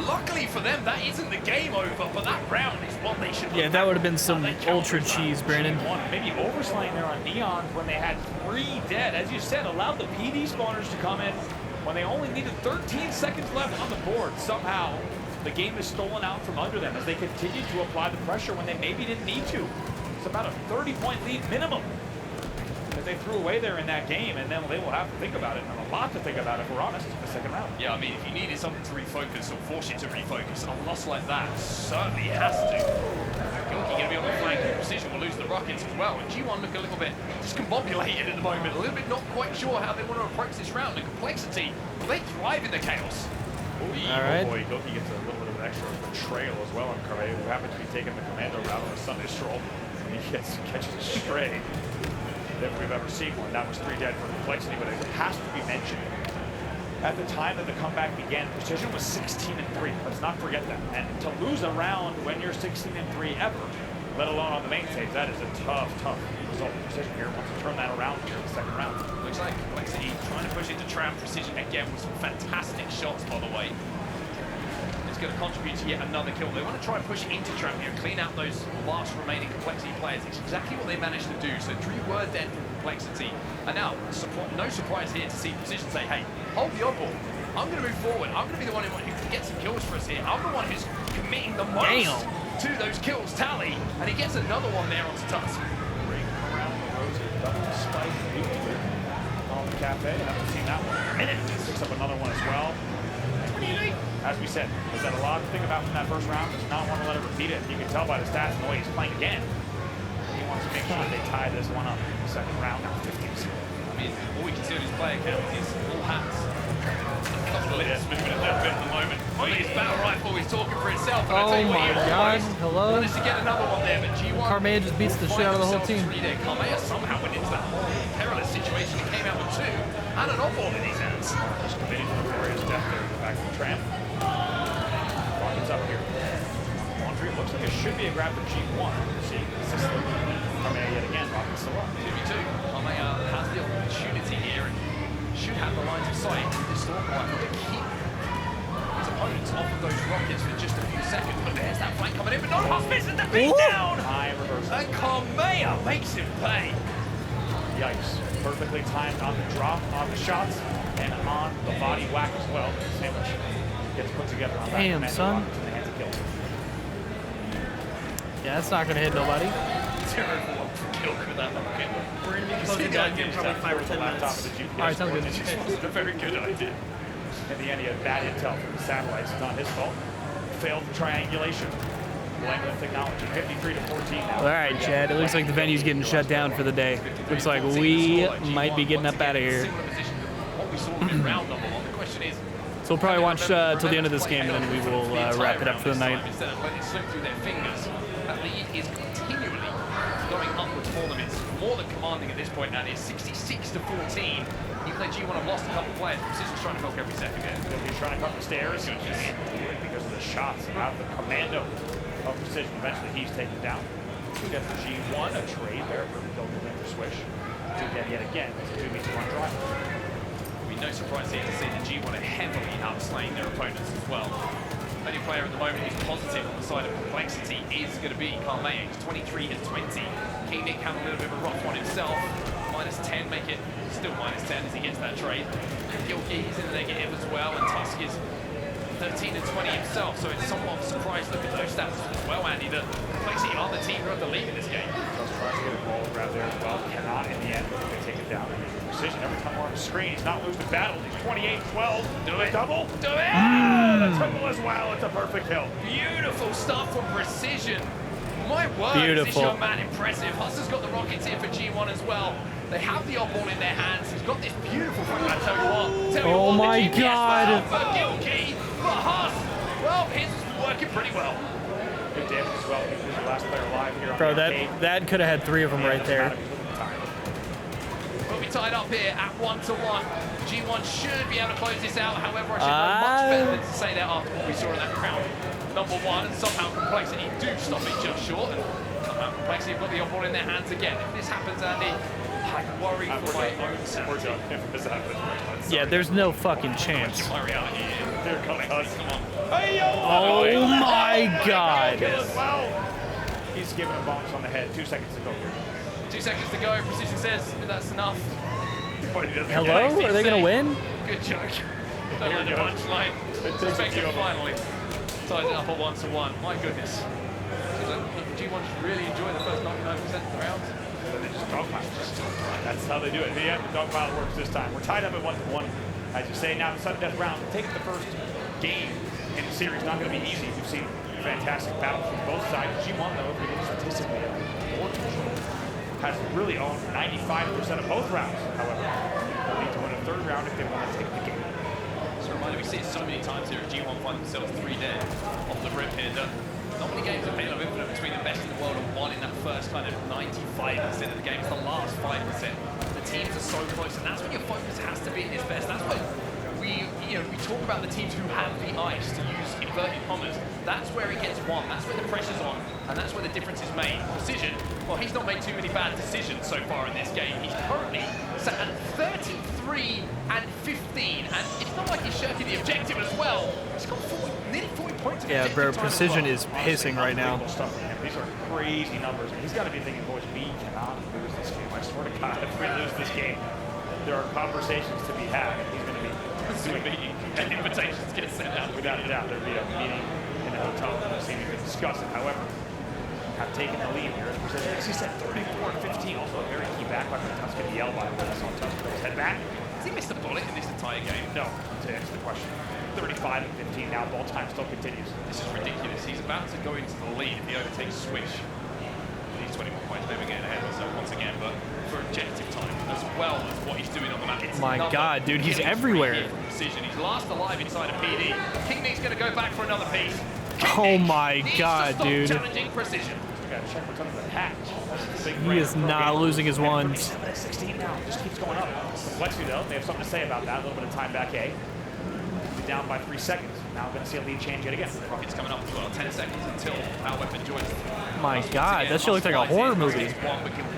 Luckily for them, that isn't the game over, but that round is what they should. Yeah, that would have been some ultra cheese, Brandon. Maybe overslaying there on Neon when they had 3 dead. As you said, allowed the PD spawners to come in when they only needed 13 seconds left on the board. Somehow, the game is stolen out from under them as they continue to apply the pressure when they maybe didn't need to. It's about a 30-point lead minimum that they threw away there in that game, and then they will have to think about it, and a lot to think about if we're honest in the second round. Yeah, I mean, if you needed something to refocus or force you to refocus, and a loss like that certainly has to. Gilkey going to be on the flank, and Precision will lose the Rockets as well. And G1 look a little bit discombobulated at the moment, a little bit not quite sure how they want to approach this round. The Complexity, well, they thrive in the chaos. All right. Oh boy, Gilkey gets a little bit of an extra betrayal as well on Kamea, who happened to be taking the commando route on a Sunday stroll. And he catches a stray. If we've ever seen one. That was 3 dead for Complexity, but it has to be mentioned at the time that the comeback began, Precision was 16-3. Let's not forget that. And to lose a round when you're 16-3 ever, let alone on the main stage, that is a tough, tough result. Precision here wants to turn that around here in the second round. Looks like Complexity trying to push into Tram. Precision again with some fantastic shots, by the way. It's going to contribute to yet another kill. They want to try and push into Tram here, clean out those last remaining Complexity players. It's exactly what they managed to do. So 3 were dead from Complexity. And now, no surprise here to see Precision say, hey, hold the oddball. I'm going to move forward. I'm going to be the one who can get some kills for us here. I'm the one who's committing the most to those kills tally. And he gets another one there onto Tusk. Ring around the rosy, double spike on the cafe. I haven't seen that one in a minute. Picks up another one as well. As we said, was that a lot to think about from that first round? Does not want to let it repeat it. You can tell by the stats and the way he's playing again. He wants to make sure they tie this one up in the second round. Now 50%. I mean, all we can see on his player count is all hats. A couple of lips moving a little bit at the moment. His battle rifle is talking for itself. And Oh my god, hello? Managed to get another one there, but G1 Carmea just beats the shit out of the whole team. Carmea somehow went into that perilous situation. He came out with 2 and an off-ball in his hands. Just committed to the glorious death there in the back of the Tram. Rockets up here. Laundry looks like it should be a grab for G1. See, Sicily. Carmea yet again, Rockets still up. 2v2. Carmea has the opportunity here and should have the lines of sight with this Stalker rifle to keep his opponents off of those rockets for just a few seconds. But there's that flank coming in, but no hospice and the beat down! High reversal. And Carmea makes him pay. Yikes. Perfectly timed on the drop, on the shots, and on the body whack as well. The sandwich gets put together on that. Damn, son. In the hands of Kill. Yeah, that's not gonna hit nobody. Terrible kill with that rocket. We're going to be closing down here in probably 5 or 10 minutes. Alright, sounds good. It was a very good idea. In the end, he had bad intel from the satellites. It's not his fault. Failed triangulation. Blame the technology. 53-14 now. Alright, Chad, it looks like the venue's getting shut down for the day. Looks like we might be getting up out of here. What we saw in round number 1. The question is, So we'll probably watch till the end of this game, and then we will wrap it up for the night. Instead of letting it slip through their fingers, that lead is continually going upwards for them. It's more than commanding at this point, and it's 66-14. Even though G1 have lost a couple of players, Precision's trying to milk every second here. He's trying to come up the stairs. He can't do it because of the shots out of the commando of Precision. Eventually, he's taken down. We got the G1, a trade there for the Golden Winter Swish. To get yet again, it's a 2v1 drive. Be no surprise here to see that G1 are heavily outslaying their opponents as well. Only player at the moment who's positive on the side of Complexity is going to be Carmea. He's 23-20. King Nick had a little bit of a rough one himself. -10, make it still -10 as he gets that trade. Gilkey is in the negative as well, and Tusk is 13-20 himself, so it's somewhat of a surprise. Look at those stats as well, Andy, that Complexity are the team who have the lead in this game. Just tries to get a ball grab there as well. Cannot in the end. They take it down. Precision every time we're on the screen. He's not losing the battle. He's 28-12. Do it. Double. Do it. The triple as well. It's a perfect kill. Beautiful stuff from Precision. My word, Beautiful. is this young man impressive. Husser's got the rockets here for G1 as well. They have the odd ball in their hands. He's got this beautiful front. I tell you what. Oh my the GPS God. for Gilkey, but Huss, well, his is working pretty well. Good damage as well. He's the last player alive here. Bro, that could have had 3 of them right there. We'll be tied up here at 1-1. G1 should be able to close this out. However, I should know much better than to say that after what we saw in that round number 1. And somehow Complexity do stop it just short. And somehow Complexity have got the odd ball in their hands again. If this happens, Andy, I worry for my own sanity. Yeah, there's no fucking chance. My reality here. There comes Huss. Oh my god. He's giving a bonus on the head. 2 seconds to go here. 2 seconds to go. Precision says that's enough. Hello? Are they going to win? Good joke. Don't let the punchline. Suspected finally. Ties it up at 1-1. My goodness. G1 just really enjoy the first 99% of the rounds. They just dogpile. That's how they do it. Yeah, the dogpile works this time. We're tied up at 1-1. As you say, now the sudden death round. Taking the first game in the series not going to be easy. We've seen fantastic battles from both sides. G1, though, if we look statistically at board control, has really owned 95% of both rounds. However, they'll need to win a third round if they want to take the game. It's a reminder, we see it so many times here. G1 find themselves 3 dead off the rip here. Not many games of Halo Infinite between the best in the world and one in that first kind of 95% of the games, the last 5%. The teams are so close, and that's when your focus has to be at its best. That's what we we talk about the teams who have the ice to use inverted commas. That's where it gets won. That's where the pressure's on, and that's where the difference is made. Precision. Well, he's not made too many bad decisions so far in this game. He's currently sat at 33 and 15, and it's not like he's shirking the objective as well. He's got nearly 40 points. Yeah, bro, precision is pissing right now. These are crazy numbers, and he's got to be thinking, boys, we cannot lose this game. I swear to God, if we lose this game, there are conversations to be had, and he's going to be doing and invitations get sent out. Without a doubt, there'll be a meeting in the hotel room to discuss it. However, have taken the lead here. As he said, 34 and 15, also a very key back by Tusker yell by the way. I saw Tusker put his head back. Has he missed a bullet in this entire game? No, to answer the question. 35 and 15 now, ball time still continues. This is ridiculous. He's about to go into the lead if he overtakes Swish. He's 21 points, maybe getting ahead of himself once again, but for objective time, as well as what he's doing on the map. It's My God, dude, he's everywhere. Precision. He's last alive inside of PD. King Nick's going to go back for another piece. Oh my God, dude. Challenging Precision. Got to check what's under the patch. He is not losing his ones. 16 now, just keeps going up. Complexity though, they have something to say about that. A little bit of time back, A. Down by 3 seconds. Now we're going to see a lead change yet again. Rocket's coming up as well. 10 seconds until our weapon joins. My God, that shit looks like a horror movie.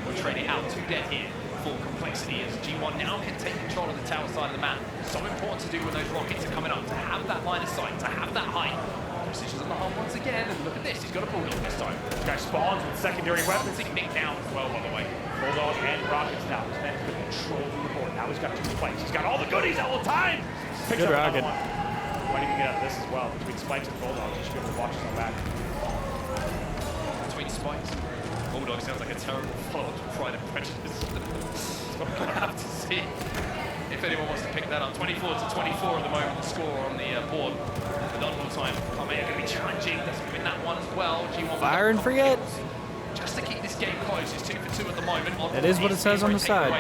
We're trading out to dead here for complexity as G1 now can take control of the tower side of the map. So important to do when those rockets are coming up, to have that line of sight, to have that height. Precision's on the hole once again, and look at this, he's got a bulldog this time. This guy spawns with secondary weapons. Nick down as well, by the way. Bulldog and rockets now. This man's been controlling the board. Now he's got 2 plays. He's got all the goodies all the time. Picks Good up rocket. Might even get out of this as well. Between Spikes and Bulldogs, you should be able to watch his own back. Between Spikes, Bulldog sounds like a terrible follow-up to Pride and Prejudice. So we're going to have to see if anyone wants to pick that up. 24 to 24 at the moment, the score on the board. With on time, Carmea going to be challenging. Doesn't win that one as well. G1 Fire and forget. Just to keep this game close, it's 2 for 2 at the moment. That is what it says on the side.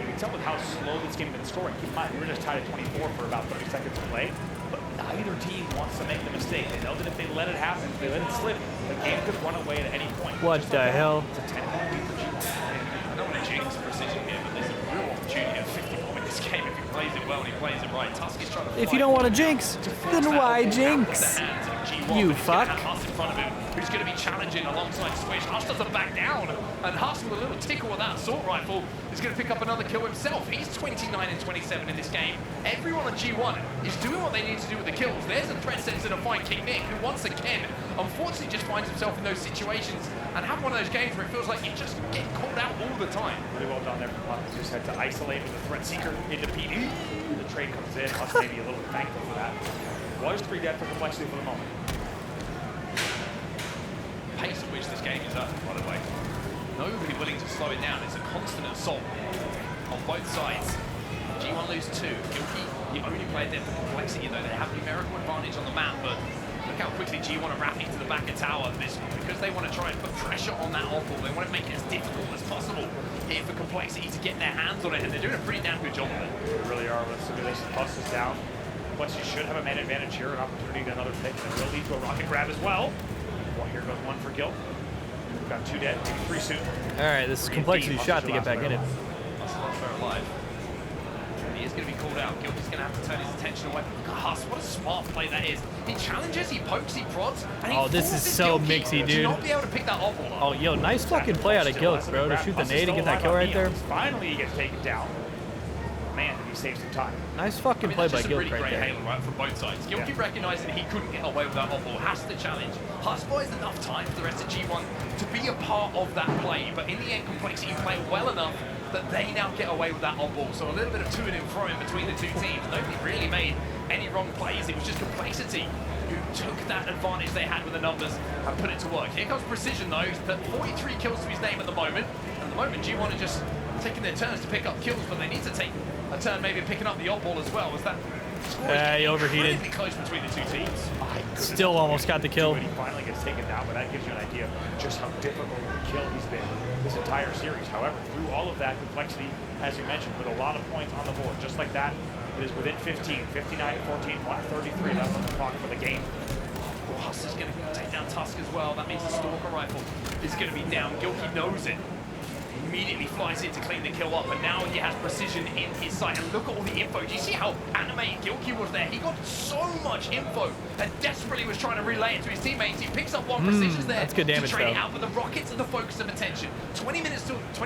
You can tell with how slow this game has been scoring. Keep in mind, we were just tied at 24 for about 30 seconds to play. But neither team wants to make the mistake. They know that if they let it happen, if they let it slip, the game could run away at any point. What the hell? It's a 10-point lead for G1. I don't want to jinx Precision here, but there's a real opportunity at 50 to win this game if he plays it well and he plays it right. Tusk is trying to If you don't want to jinx, then why jinx? You fuck. Huss in front of him, who's going to be challenging alongside Swish. Huss doesn't back down, and Huss with a little tickle with that assault rifle is going to pick up another kill himself. He's 29 and 27 in this game. Everyone on G1 is doing what they need to do with the kills. There's a threat sensor to find King Nick, who once again, unfortunately, just finds himself in those situations and have one of those games where it feels like you just get called out all the time. Really well done there from Huss. Just had to isolate with the threat seeker into PD. The trade comes in. Huss may be a little thankful for that. Was 3 dead for complexity for the moment. Pace at which this game is up, by the way. Nobody willing to slow it down. It's a constant assault on both sides. G1 lose 2. Gilkey, the only player there for complexity, though they have numerical advantage on the map, but look how quickly G1 are wrapping to the back of tower. This because they want to try and put pressure on that offball. They want to make it as difficult as possible here for complexity to get their hands on it, and they're doing a pretty damn good job of it. They really are. When simulation busts us down, Complexity should have a man advantage here, an opportunity to get another pick, and it will lead to a rocket grab as well. Well, here goes 1 for Gil. We've got 2 dead, maybe 3 soon. All right, this is Complexity shot to get back in it. That's a lot fair alive. He is going to be called out. Gilky's going to have to turn his attention away. Gosh, what a smart play that is. He challenges, he pokes, he prods, and he this is so mixy, dude. to not be able to pick that off ball up. Oh, yo, nice fucking play out of Gilk, bro, to shoot the nade and get that kill right there. Finally, he gets taken down. Man, he saves some time. Nice fucking play by Gilk right there. Halo, right, from both sides. Gilky recognized that he couldn't get away with that off ball, has to challenge. Huss buys enough time for the rest of G1 to be a part of that play, but in the end, Complexity play well enough that they now get away with that off ball. So a little bit of to and fro in between the 2 teams. Nobody really made any wrong plays. It was just Complexity who took that advantage they had with the numbers and put it to work. Here comes Precision, though. He's put 43 kills to his name at the moment. At the moment, G1 are just taking their turns to pick up kills, but they need to take a turn maybe picking up the off ball as well. As that he overheated. Close between the 2 teams. Still almost got the kill. He finally gets taken down, but that gives you an idea of just how difficult to kill he's been this entire series. However, through all of that, Complexity, as you mentioned, with a lot of points on the board. Just like that, it is within 15, 59, 14, 33 left on the clock for the game. Huss is going to take down Tusk as well. That means the Stalker rifle is going to be down. Gilky knows it. Immediately flies in to clean the kill up, and now he has precision in his sight. And look at all the info. Do you see how animated Gilkey was there? He got so much info and desperately was trying to relay it to his teammates. He picks up one precision there that's good damage, to trade it though. out, but the Rockets are the focus of attention. 20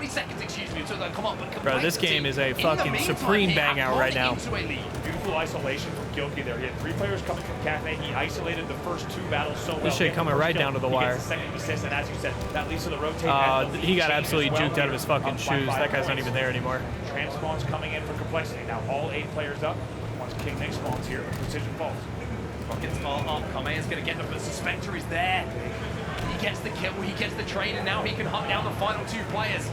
seconds, excuse me, until they come up. But Bro, this game is a fucking supreme bang out right now. Beautiful isolation from Gilkey there. He had 3 players coming from Cafe. He isolated the first 2 battles so well. This shit coming right down to the wire. He gets the second assist, and as you said, that leads to the rotate. He got absolutely juked out of his fucking shoes. That guy's not even there anymore. Transspawns coming in for complexity. Now all 8 players up. Once King Nick spawns here, precision falls. Rockets all up. Kame is going to get them, but Suspector is there. He gets the kill, he gets the trade, and now he can hunt down the final 2 players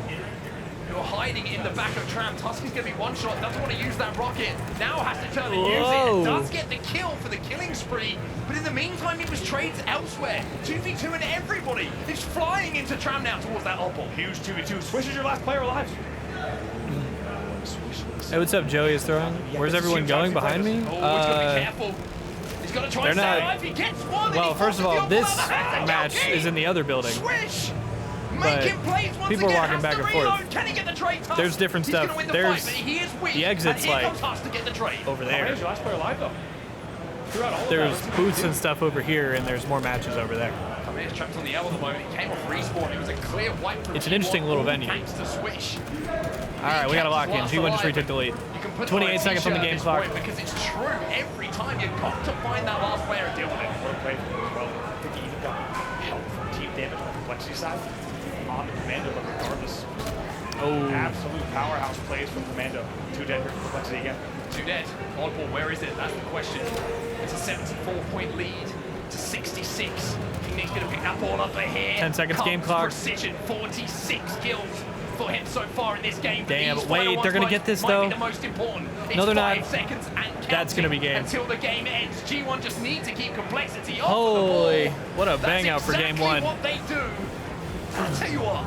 who are hiding in the back of Tram. Tusky's going to be one shot, doesn't want to use that rocket. Now has to turn and use it, and does get the kill for the killing spree. But in the meantime, it was trades elsewhere. 2v2 and everybody is flying into Tram now towards that opal. Huge 2v2. Swish is your last player alive. Hey, what's up, Joey is throwing? Where's everyone going behind me? Oh, he's got to be careful. He's got to try and stay alive. He gets one. Well, first of all, this match is in the other building. Swish! But people are walking back and forth. Can he get the trade? There's different stuff. There's the exits like over there. Last player alive though. There's booths and stuff over here, and there's more matches over there. Kame's trapped on the L at the moment. He came off respawn. It was a clear wipe from It's an interesting little venue. Thanks to Swish. All right, we got to lock in. G1 just retook the lead. 28 seconds on the game clock. Because it's true. Every time you've got to find that last player and deal with it. What a play from him as well. I think he even got help from team damage on the complexity side. On the Commando, but regardless. Absolute powerhouse plays from Commando. 2 dead here for complexity again. 2 dead. Oddball, where is it? That's the question. It's a 74-point lead to 66. Nick's going to pick that ball up here. 10 seconds game clock. Precision, 46 kills for him so far in this game. Damn, wait, they're going to get this though. Might be the most important. No, they're not. 5 seconds and that's going to be game. Until the game ends. G1 just need to keep complexity off Holy, the ball. what a bang out for game 1. That's what they do. I'll tell you what.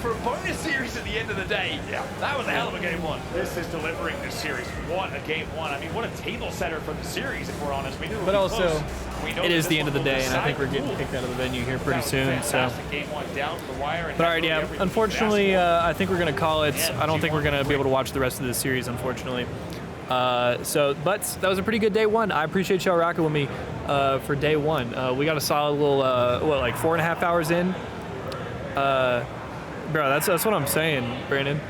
For a bonus series at the end of the day, that was a hell of a game 1. This is delivering this series. What a game 1. I mean, what a table setter for the series, if we're honest. We knew But also, it is the end of the day, was and I think we're getting cool. kicked out of the venue here pretty soon. So. Game 1 down to the wire. But all right, yeah. Unfortunately, I think we're going to call it. I don't think we're going to be able to watch the rest of the series, unfortunately. But that was a pretty good day 1. I appreciate y'all rocking with me for day 1. We got a solid little, like 4.5 hours in. Bro, that's what I'm saying, Brandon.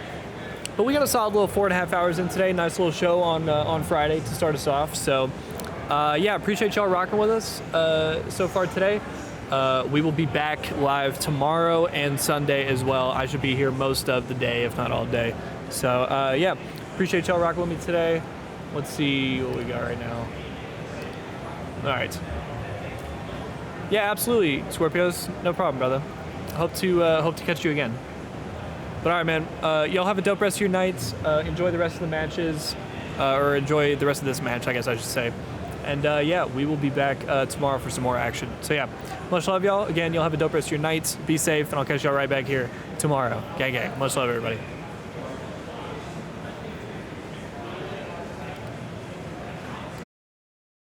But we got a solid little 4.5 hours in today. Nice little show on Friday to start us off. So, yeah, appreciate y'all rocking with us so far today. We will be back live tomorrow and Sunday as well. I should be here most of the day, if not all day. So, yeah, appreciate y'all rocking with me today. Let's see what we got right now. All right. Yeah, absolutely, Scorpios. No problem, brother. Hope to catch you again. But all right, man. Y'all have a dope rest of your nights. Enjoy the rest of the matches, or enjoy the rest of this match, I guess I should say. And yeah, we will be back tomorrow for some more action. So yeah, much love, y'all. Again, y'all have a dope rest of your nights. Be safe, and I'll catch y'all right back here tomorrow. Gang, gang. Much love, everybody.